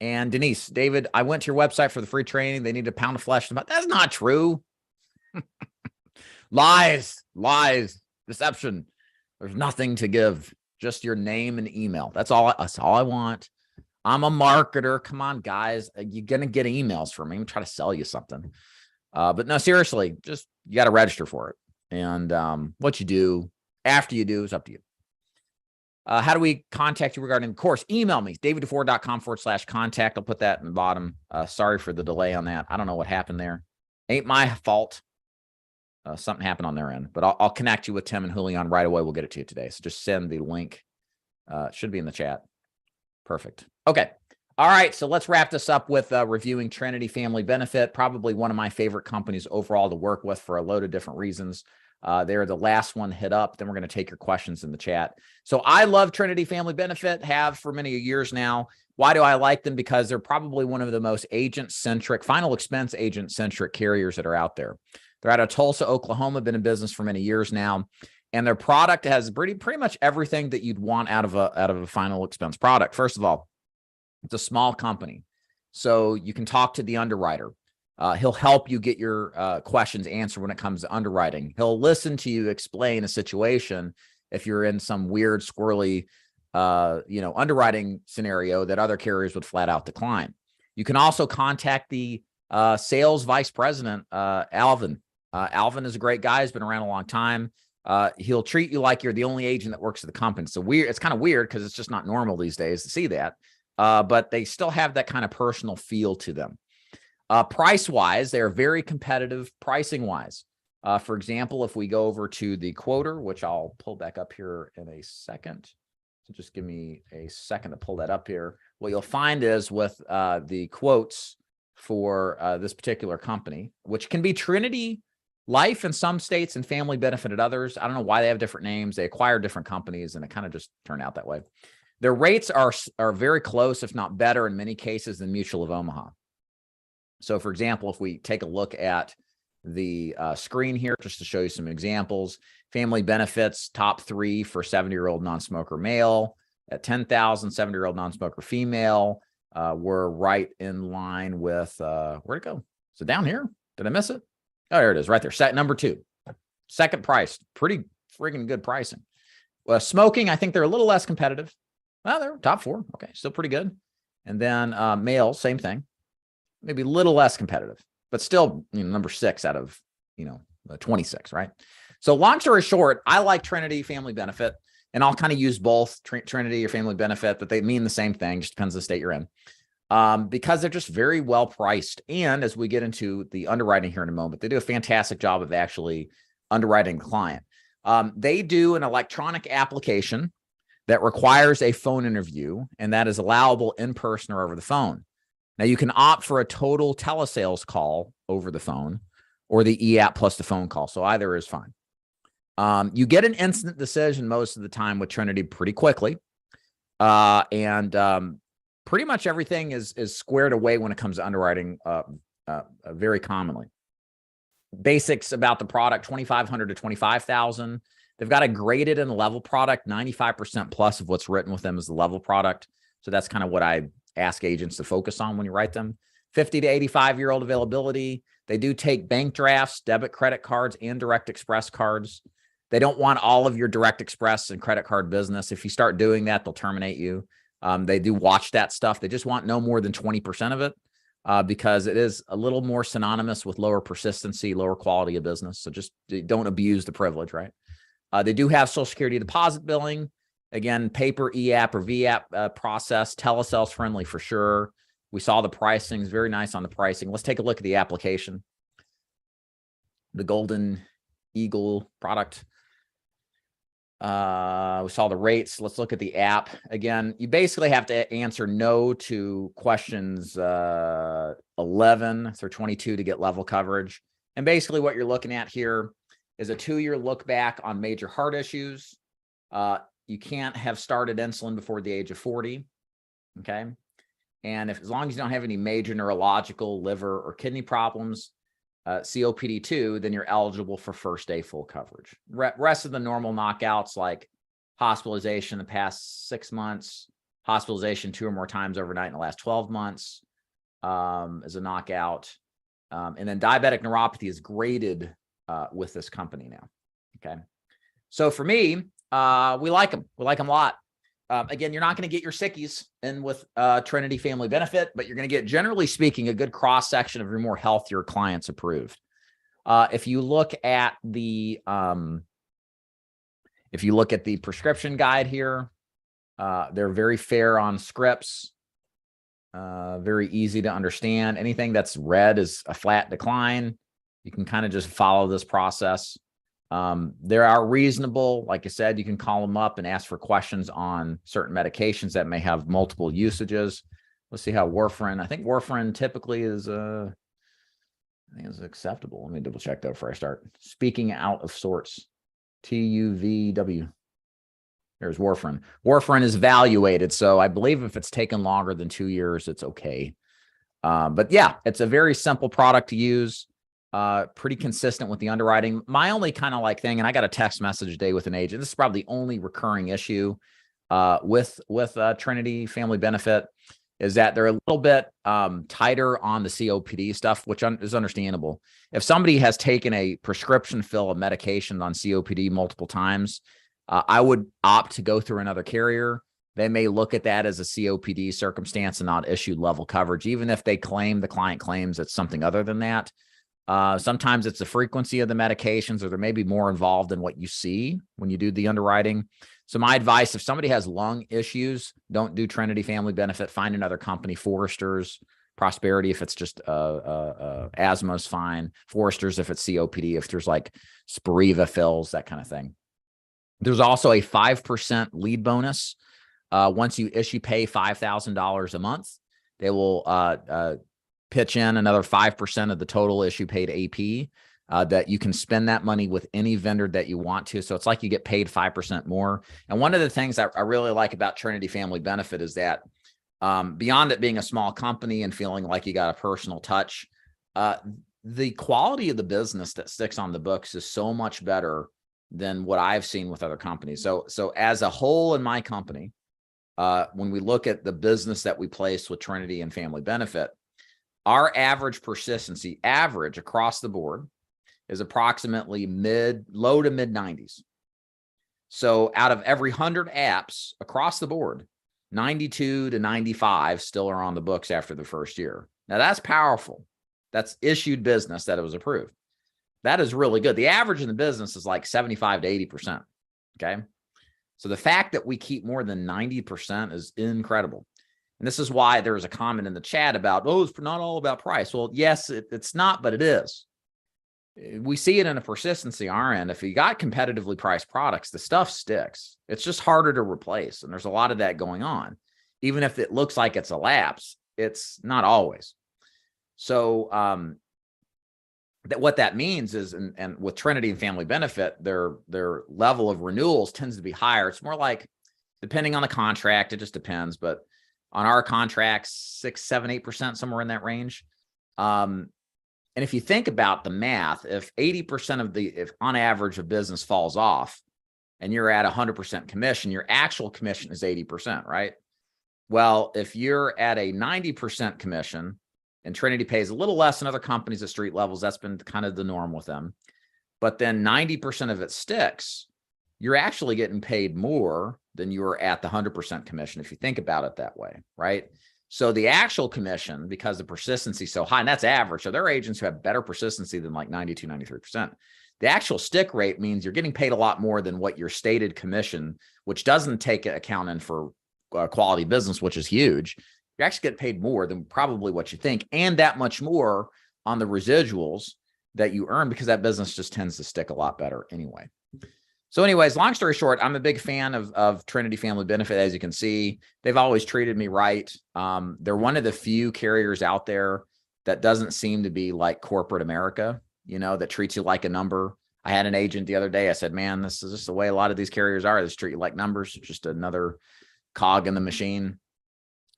And Denise, David, I went to your website for the free training. They need a pound of flesh. That's not true. Lies, deception. There's nothing to give. Just your name and email. That's all I want. I'm a marketer. Come on, guys. You're going to get emails from me. I'm trying to sell you something. But no, seriously, just you got to register for it. And what you do after you do is up to you. How do we contact you regarding the course? Email me, daviddufour.com/contact. I'll put that in the bottom. Sorry for the delay on that. I don't know what happened there. Ain't my fault. Something happened on their end, but I'll connect you with Tim and Julian right away. We'll get it to you today. So just send the link. It should be in the chat. Perfect. Okay. All right. So let's wrap this up with reviewing Trinity Family Benefit, probably one of my favorite companies overall to work with for a load of different reasons. They're the last one hit up. Then we're going to take your questions in the chat. So I love Trinity Family Benefit, have for many years now. Why do I like them? Because they're probably one of the most agent-centric, final expense agent-centric carriers that are out there. They're out of Tulsa, Oklahoma, been in business for many years now. And their product has pretty much everything that you'd want out of a final expense product. First of all, it's a small company. So you can talk to the underwriter. He'll help you get your questions answered when it comes to underwriting. He'll listen to you explain a situation if you're in some weird, squirrely, underwriting scenario that other carriers would flat out decline. You can also contact the sales vice president, Alvin. Alvin is a great guy. He's been around a long time. He'll treat you like you're the only agent that works at the company. So it's kind of weird because it's just not normal these days to see that. But they still have that kind of personal feel to them. Price-wise, they're very competitive pricing-wise. For example, if we go over to the quoter, which I'll pull back up here in a second. So just give me a second to pull that up here. What you'll find is with the quotes for this particular company, which can be Trinity Life in some states and Family Benefit at others. I don't know why they have different names. They acquire different companies, and it kind of just turned out that way. Their rates are very close, if not better in many cases, than Mutual of Omaha. So, for example, if we take a look at the screen here, just to show you some examples, Family Benefits, top 3 for 70-year-old non-smoker male at $10,000, 70-year-old non-smoker female. We're right in line with, where'd it go? Is it down here? Did I miss it? Oh, there it is, right there. Set number 2, second price, pretty friggin' good pricing. Smoking, I think they're a little less competitive. Well, they're top 4. Okay, still pretty good. And then male, same thing. Maybe a little less competitive, but still, number 6 out of, 26, right? So long story short, I like Trinity Family Benefit, and I'll kind of use both Trinity or Family Benefit, but they mean the same thing. Just depends on the state you're in. Because they're just very well priced. And as we get into the underwriting here in a moment, they do a fantastic job of actually underwriting the client. They do an electronic application that requires a phone interview, and that is allowable in person or over the phone. Now, you can opt for a total telesales call over the phone or the e-app plus the phone call. So either is fine. You get an instant decision most of the time with Trinity pretty quickly. Pretty much everything is squared away when it comes to underwriting very commonly. Basics about the product, $2,500 to $25,000. They've got a graded and level product. 95% plus of what's written with them is the level product. So that's kind of what I ask agents to focus on when you write them. 50 to 85-year-old availability. They do take bank drafts, debit credit cards, and direct express cards. They don't want all of your direct express and credit card business. If you start doing that, they'll terminate you. They do watch that stuff. They just want no more than 20% of it because it is a little more synonymous with lower persistency, lower quality of business. So just don't abuse the privilege, right? They do have Social Security deposit billing. Again, paper, e-app or v-app process, telesales friendly for sure. We saw the pricing is very nice on the pricing. Let's take a look at the application. The Golden Eagle product. We saw the rates. Let's look at the app. Again, you basically have to answer no to questions 11 through 22 to get level coverage. And basically what you're looking at here is a 2-year look back on major heart issues. You can't have started insulin before the age of 40. Okay. And as long as you don't have any major neurological, liver, or kidney problems, COPD2, then you're eligible for first day full coverage. Rest of the normal knockouts like hospitalization in the past 6 months, hospitalization 2 or more times overnight in the last 12 months is a knockout. And then diabetic neuropathy is graded with this company now. Okay. So for me, we like them. We like them a lot. Again, you're not going to get your sickies in with Trinity Family Benefit, but you're going to get, generally speaking, a good cross section of your more healthier clients approved. If you look at the prescription guide here, they're very fair on scripts, very easy to understand. Anything that's red is a flat decline. You can kind of just follow this process. There are reasonable, like I said, you can call them up and ask for questions on certain medications that may have multiple usages. Let's see how warfarin. I think warfarin typically is, I think is acceptable. Let me double check that before I start. Speaking out of sorts, TUVW. There's warfarin. Warfarin is evaluated. So I believe if it's taken longer than 2 years, it's okay. But yeah, it's a very simple product to use. Pretty consistent with the underwriting. My only kind of like thing, and I got a text message today with an agent. This is probably the only recurring issue with Trinity Family Benefit is that they're a little bit tighter on the COPD stuff, which is understandable. If somebody has taken a prescription fill of medication on COPD multiple times, I would opt to go through another carrier. They may look at that as a COPD circumstance and not issue level coverage, even if the client claims it's something other than that. Sometimes it's the frequency of the medications, or there may be more involved in what you see when you do the underwriting. So my advice, if somebody has lung issues, don't do Trinity Family Benefit, find another company, Foresters, Prosperity, if it's just asthma is fine, Foresters if it's COPD, if there's like Spiriva fills, that kind of thing. There's also a 5% lead bonus. Once you pay $5,000 a month, they will pitch in another 5% of the total issue paid AP, that you can spend that money with any vendor that you want to. So it's like you get paid 5% more. And one of the things I really like about Trinity Family Benefit is that beyond it being a small company and feeling like you got a personal touch, the quality of the business that sticks on the books is so much better than what I've seen with other companies. So as a whole in my company, when we look at the business that we place with Trinity and Family Benefit, our average persistency across the board is approximately low to mid 90s. So out of every 100 apps across the board, 92 to 95 still are on the books after the first year. Now that's powerful. That's issued business that it was approved. That is really good. The average in the business is like 75 to 80%. Okay. So the fact that we keep more than 90% is incredible. And this is why there was a comment in the chat about, oh, it's not all about price. Well, yes, it's not, but it is. We see it in a persistency on our end. If you got competitively priced products, the stuff sticks. It's just harder to replace. And there's a lot of that going on. Even if it looks like it's a lapse, it's not always. So what that means is, and with Trinity and Family Benefit, their level of renewals tends to be higher. It's more like, depending on the contract, it just depends. But on our contracts, 6, 7, 8%, somewhere in that range. And if you think about the math, if 80% if on average a business falls off and you're at 100% commission, your actual commission is 80%, right? Well, if you're at a 90% commission and Trinity pays a little less than other companies at street levels, that's been kind of the norm with them. But then 90% of it sticks, you're actually getting paid more than you were at the 100% commission, if you think about it that way, right? So the actual commission, because the persistency is so high, and that's average, so there are agents who have better persistency than like 92, 93%. The actual stick rate means you're getting paid a lot more than what your stated commission, which doesn't take account in for quality business, which is huge. You actually get paid more than probably what you think, and that much more on the residuals that you earn, because that business just tends to stick a lot better anyway. So anyways, long story short, I'm a big fan of Trinity Family Benefit. As you can see, they've always treated me right. They're one of the few carriers out there that doesn't seem to be like corporate America, that treats you like a number. I had an agent the other day. I said, man, this is just the way a lot of these carriers are. They just treat you like numbers, just another cog in the machine.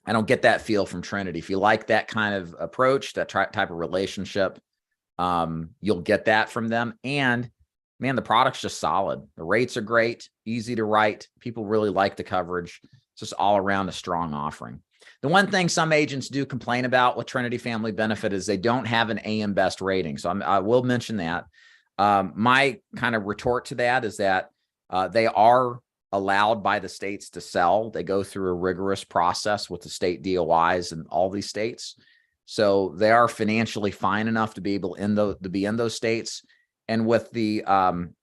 I don't get that feel from Trinity. If you like that kind of approach, that type of relationship, you'll get that from them. And man, the product's just solid. The rates are great, easy to write. People really like the coverage. It's just all around a strong offering. The one thing some agents do complain about with Trinity Family Benefit is they don't have an AM Best rating. So I will mention that. My kind of retort to that is that they are allowed by the states to sell. They go through a rigorous process with the state DOIs in all these states. So they are financially fine enough to be able to be in those states. And with the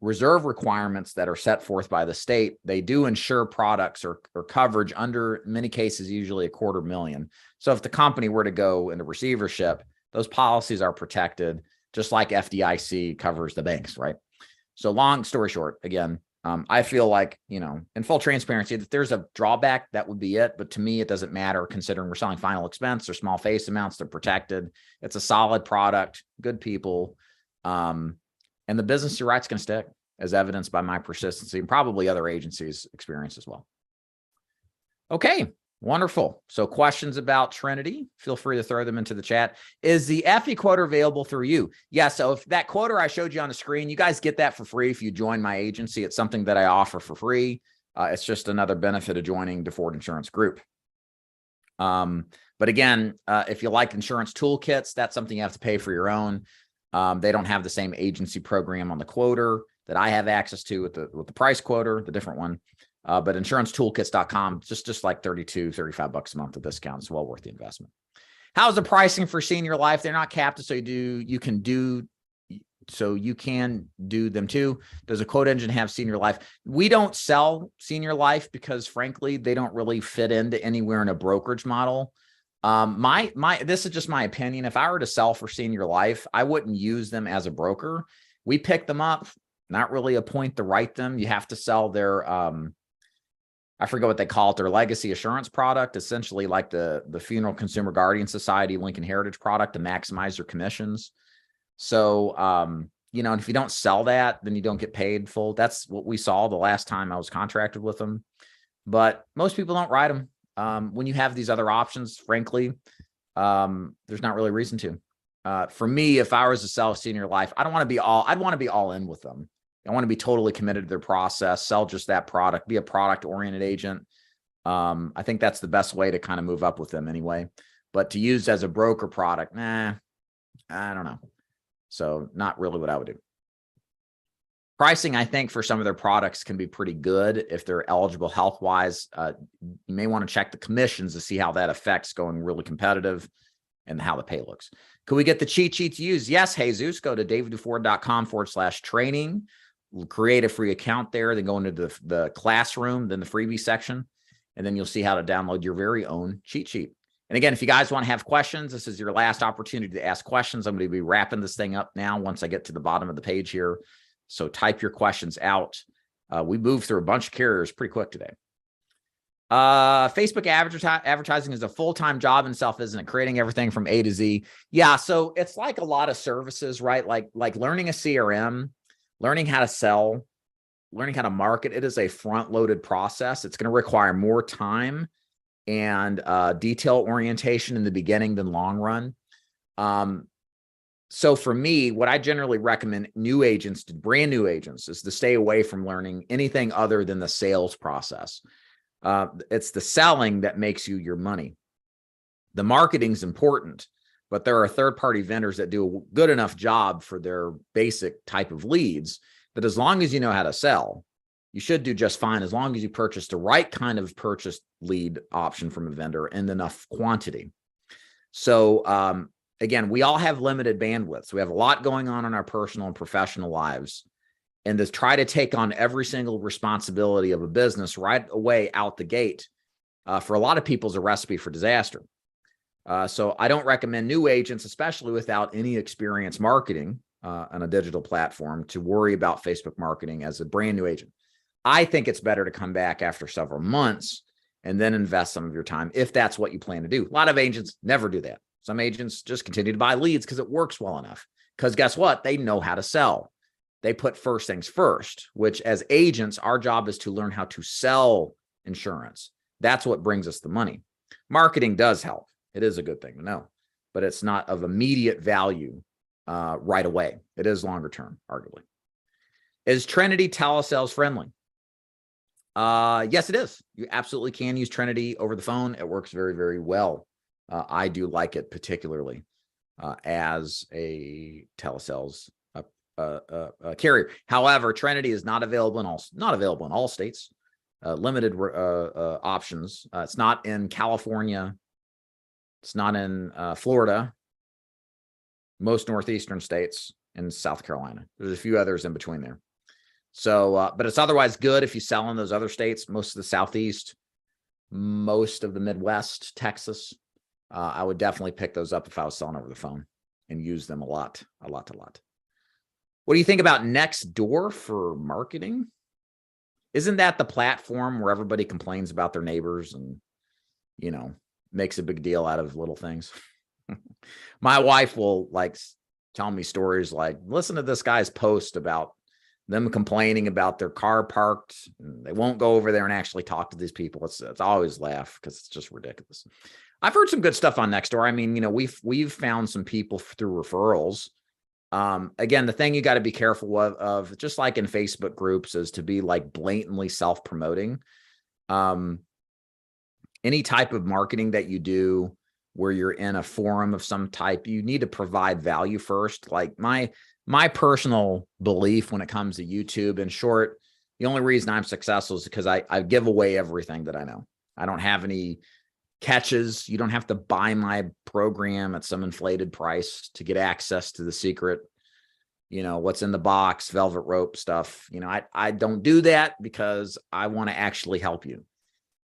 reserve requirements that are set forth by the state, they do insure products or coverage under, in many cases, usually $250,000. So if the company were to go into receivership, those policies are protected, just like FDIC covers the banks, right? So long story short, again, I feel like, in full transparency, if there's a drawback, that would be it. But to me, it doesn't matter, considering we're selling final expense or small face amounts. They're protected. It's a solid product, good people. And the business you're right's going to stick, as evidenced by my persistency and probably other agencies' experience as well. Okay, wonderful. So questions about Trinity, feel free to throw them into the chat. Is the FE quoter available through you? Yeah, so if that quoter I showed you on the screen, you guys get that for free if you join my agency. It's something that I offer for free. It's just another benefit of joining the Ford Insurance Group. But again, if you like insurance toolkits, that's something you have to pay for your own. They don't have the same agency program on the quoter that I have access to with the price quoter, the different one. But insurancetoolkits.com, just like $35 a month of discount. It's well worth the investment. How's the pricing for senior life? They're not capped, so you can do them too. Does a quote engine have senior life? We don't sell senior life because frankly, they don't really fit into anywhere in a brokerage model. This is just my opinion. If I were to sell for senior life, I wouldn't use them as a broker. We pick them up, not really a point to write them. You have to sell their, I forget what they call it, their legacy assurance product, essentially like the Funeral Consumer Guardian Society Lincoln Heritage product to maximize your commissions. So, and if you don't sell that, then you don't get paid full. That's what we saw the last time I was contracted with them. But most people don't write them. When you have these other options, frankly, there's not really a reason to. For me, if I was to sell senior life, I'd want to be all in with them. I want to be totally committed to their process, sell just that product, be a product-oriented agent. I think that's the best way to kind of move up with them anyway. But to use as a broker product, I don't know. So not really what I would do. Pricing, I think, for some of their products can be pretty good if they're eligible health-wise. You may want to check the commissions to see how that affects going really competitive and how the pay looks. Could we get the cheat sheet to use? Yes, Jesus. Go to davidduford.com/training. Create a free account there. Then go into the classroom, then the freebie section, and then you'll see how to download your very own cheat sheet. And again, if you guys want to have questions, this is your last opportunity to ask questions. I'm going to be wrapping this thing up now once I get to the bottom of the page here. So type your questions out. We moved through a bunch of carriers pretty quick today. Facebook advertising is a full-time job in itself, isn't it? Creating everything from A to Z. Yeah, so it's like a lot of services, right? Like learning a CRM, learning how to sell, learning how to market. It is a front-loaded process. It's going to require more time and detail orientation in the beginning than long run. So for me, what I generally recommend new agents to brand new agents is to stay away from learning anything other than the sales process. It's the selling that makes you your money. The marketing's important, but there are third-party vendors that do a good enough job for their basic type of leads that as long as you know how to sell, you should do just fine as long as you purchase the right kind of purchase lead option from a vendor in enough quantity. So again, we all have limited bandwidth. We have a lot going on in our personal and professional lives. And to try to take on every single responsibility of a business right away out the gate, for a lot of people is a recipe for disaster. So I don't recommend new agents, especially without any experience marketing on a digital platform, to worry about Facebook marketing as a brand new agent. I think it's better to come back after several months and then invest some of your time if that's what you plan to do. A lot of agents never do that. Some agents just continue to buy leads because it works well enough. Because guess what? They know how to sell. They put first things first, which as agents, our job is to learn how to sell insurance. That's what brings us the money. Marketing does help. It is a good thing to know, but it's not of immediate value right away. It is longer term, arguably. Is Trinity telesales friendly? Yes, it is. You absolutely can use Trinity over the phone. It works very, very well. I do like it particularly as a telesales carrier. However, Trinity is not available in all states. Limited options. It's not in California. It's not in Florida. Most northeastern states, and South Carolina. There's a few others in between there. So, but it's otherwise good if you sell in those other states, most of the Southeast, most of the Midwest, Texas. I would definitely pick those up if I was selling over the phone and use them a lot. What do you think about Nextdoor for marketing? Isn't that the platform where everybody complains about their neighbors and, makes a big deal out of little things? My wife will tell me stories like, listen to this guy's post about them complaining about their car parked. And they won't go over there and actually talk to these people. It's always laugh because it's just ridiculous. I've heard some good stuff on Nextdoor. I mean, we've found some people through referrals. Again, the thing you got to be careful of, just like in Facebook groups, is to be blatantly self-promoting. any type of marketing that you do where you're in a forum of some type, you need to provide value first. Like my personal belief when it comes to YouTube, in short, the only reason I'm successful is because I give away everything that I know. I don't have any catches. You don't have to buy my program at some inflated price to get access to the secret, what's in the box, velvet rope stuff. I don't do that because I want to actually help you.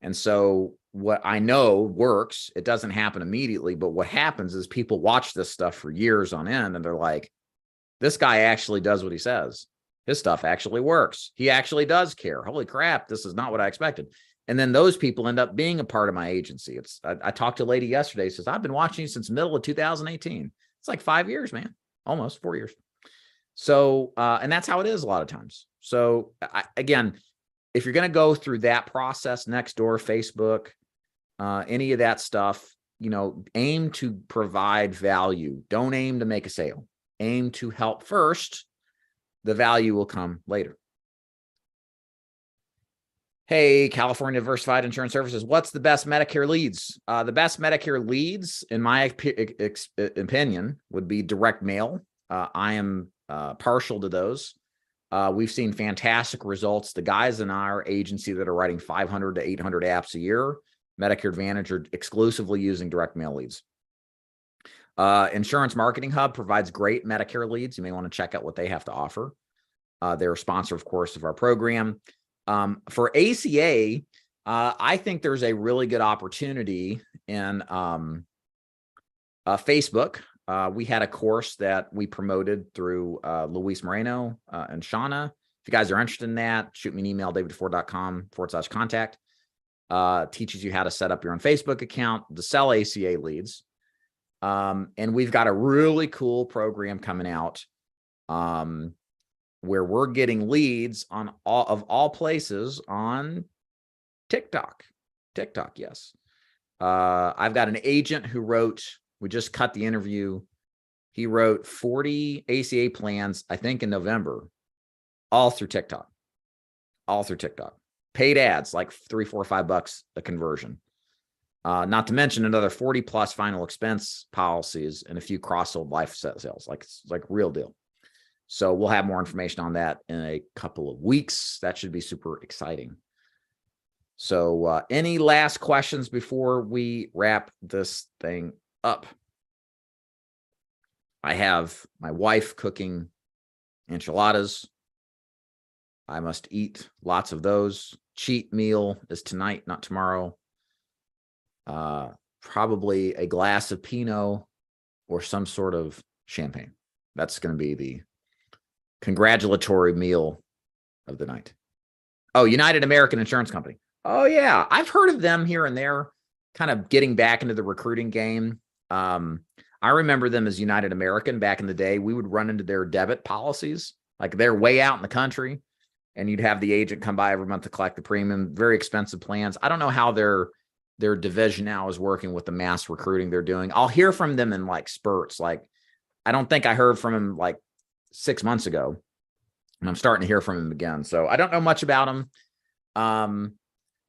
And so what I know works, it doesn't happen immediately, but what happens is people watch this stuff for years on end and they're like, this guy actually does what he says. His stuff actually works. He actually does care. Holy crap, this is not what I expected. And then those people end up being a part of my agency. I talked to a lady yesterday, says, I've been watching you since middle of 2018. It's like 5 years, man, almost 4 years. So, and that's how it is a lot of times. So again, if you're going to go through that process, Nextdoor, Facebook, any of that stuff, aim to provide value. Don't aim to make a sale. Aim to help first. The value will come later. Hey, California Diversified Insurance Services. What's the best Medicare leads? The best Medicare leads, in my opinion, would be direct mail. I am partial to those. We've seen fantastic results. The guys in our agency that are writing 500 to 800 apps a year, Medicare Advantage, are exclusively using direct mail leads. Insurance Marketing Hub provides great Medicare leads. You may want to check out what they have to offer. They're a sponsor, of course, of our program. For ACA, I think there's a really good opportunity in Facebook. We had a course that we promoted through Luis Moreno and Shauna. If you guys are interested in that, shoot me an email, davidford.com/contact. Teaches you how to set up your own Facebook account to sell ACA leads. And we've got a really cool program coming out where we're getting leads on all places on TikTok. Yes. I've got an agent who we just cut the interview. He wrote 40 ACA plans, I think in November, all through TikTok. Paid ads, like $3, $4, $5 a conversion. Not to mention another 40 plus final expense policies and a few cross-sold life sales, like real deal. So we'll have more information on that in a couple of weeks. That should be super exciting. So any last questions before we wrap this thing up? I have my wife cooking enchiladas. I must eat lots of those. Cheat meal is tonight, not tomorrow. Probably a glass of Pinot or some sort of champagne. That's going to be the congratulatory meal of the night. Oh, United American Insurance Company. Oh yeah. I've heard of them here and there, kind of getting back into the recruiting game. I remember them as United American back in the day. We would run into their debit policies, like they're way out in the country, and you'd have the agent come by every month to collect the premium. Very expensive plans. I don't know how their division now is working with the mass recruiting they're doing. I'll hear from them in like spurts. Like, I don't think I heard from him like 6 months ago, and I'm starting to hear from him again. So I don't know much about him.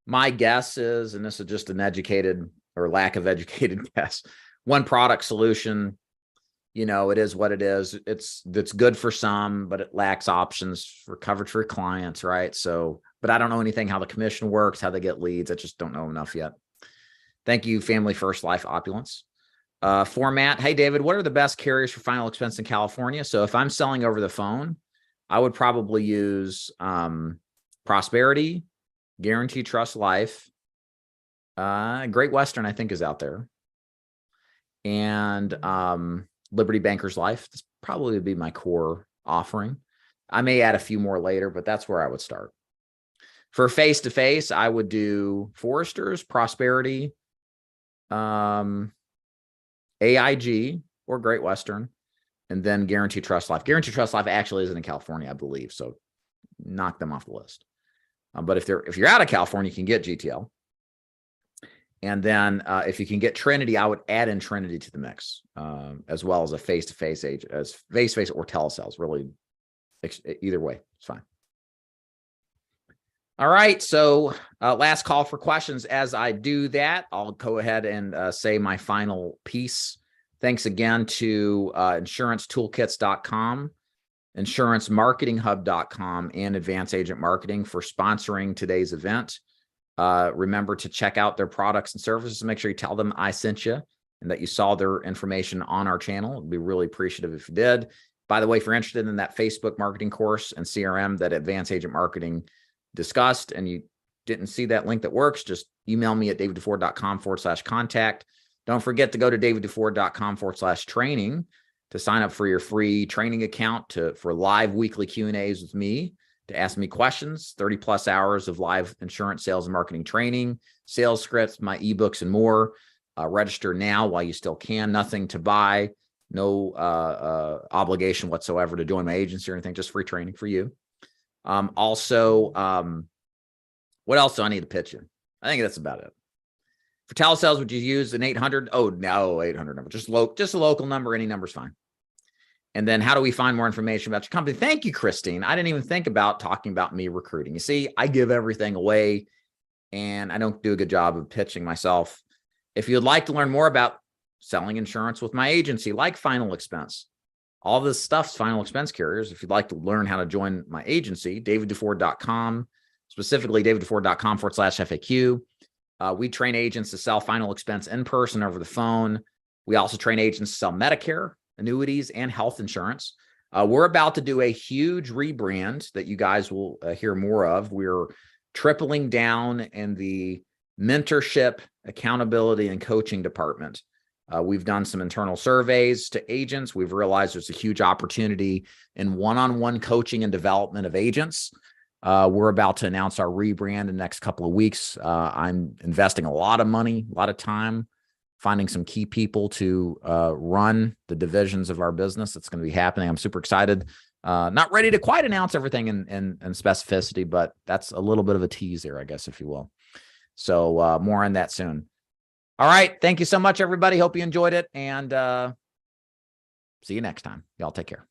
My guess is, and this is just an educated or lack of educated guess, one product solution, it is what it is. It's good for some, but it lacks options for coverage for clients, right? So, but I don't know anything how the commission works, how they get leads. I just don't know enough yet. Thank you, Family First Life Opulence. Format. Hey, David, what are the best carriers for final expense in California? So if I'm selling over the phone, I would probably use Prosperity, Guarantee Trust Life. Great Western, I think, is out there. And Liberty Bankers Life. This probably would be my core offering. I may add a few more later, but that's where I would start. For face-to-face, I would do Foresters, Prosperity, AIG, or Great Western, and then Guarantee Trust Life. Guarantee Trust Life actually isn't in California, I believe, so knock them off the list. But if you're out of California, you can get GTL. And then if you can get Trinity, I would add in Trinity to the mix, as well as a face-to-face agent, as face-to-face or telesales. Really, either way, it's fine. All right. So last call for questions. As I do that, I'll go ahead and say my final piece. Thanks again to insurancetoolkits.com, insurancemarketinghub.com, and Advanced Agent Marketing for sponsoring today's event. Remember to check out their products and services. Make sure you tell them I sent you and that you saw their information on our channel. I'd be really appreciative if you did. By the way, if you're interested in that Facebook marketing course and CRM that Advanced Agent Marketing discussed and you didn't see that link that works, just email me at daviddufour.com/contact. Don't forget to go to daviddufour.com/training to sign up for your free training account for live weekly Q&As with me, to ask me questions, 30 plus hours of live insurance sales and marketing training, sales scripts, my ebooks, and more. Register now while you still can. Nothing to buy, no obligation whatsoever to join my agency or anything, just free training for you. Also, what else do I need to pitch you? I think that's about it. For telesales, would you use an 800? Oh, no, 800 number. Just a local number. Any number's fine. And then how do we find more information about your company? Thank you, Christine. I didn't even think about talking about me recruiting. You see, I give everything away and I don't do a good job of pitching myself. If you'd like to learn more about selling insurance with my agency, like Final Expense, all this stuff's final expense carriers. If you'd like to learn how to join my agency, daviddufour.com, specifically daviddufour.com/FAQ. We train agents to sell final expense in person over the phone. We also train agents to sell Medicare, annuities, and health insurance. We're about to do a huge rebrand that you guys will hear more of. We're tripling down in the mentorship, accountability, and coaching department. We've done some internal surveys to agents. We've realized there's a huge opportunity in one-on-one coaching and development of agents. We're about to announce our rebrand in the next couple of weeks. I'm investing a lot of money, a lot of time, finding some key people to run the divisions of our business. That's going to be happening. I'm super excited. Not ready to quite announce everything in specificity, but that's a little bit of a tease there, I guess, if you will. So more on that soon. All right. Thank you so much, everybody. Hope you enjoyed it. And see you next time. Y'all take care.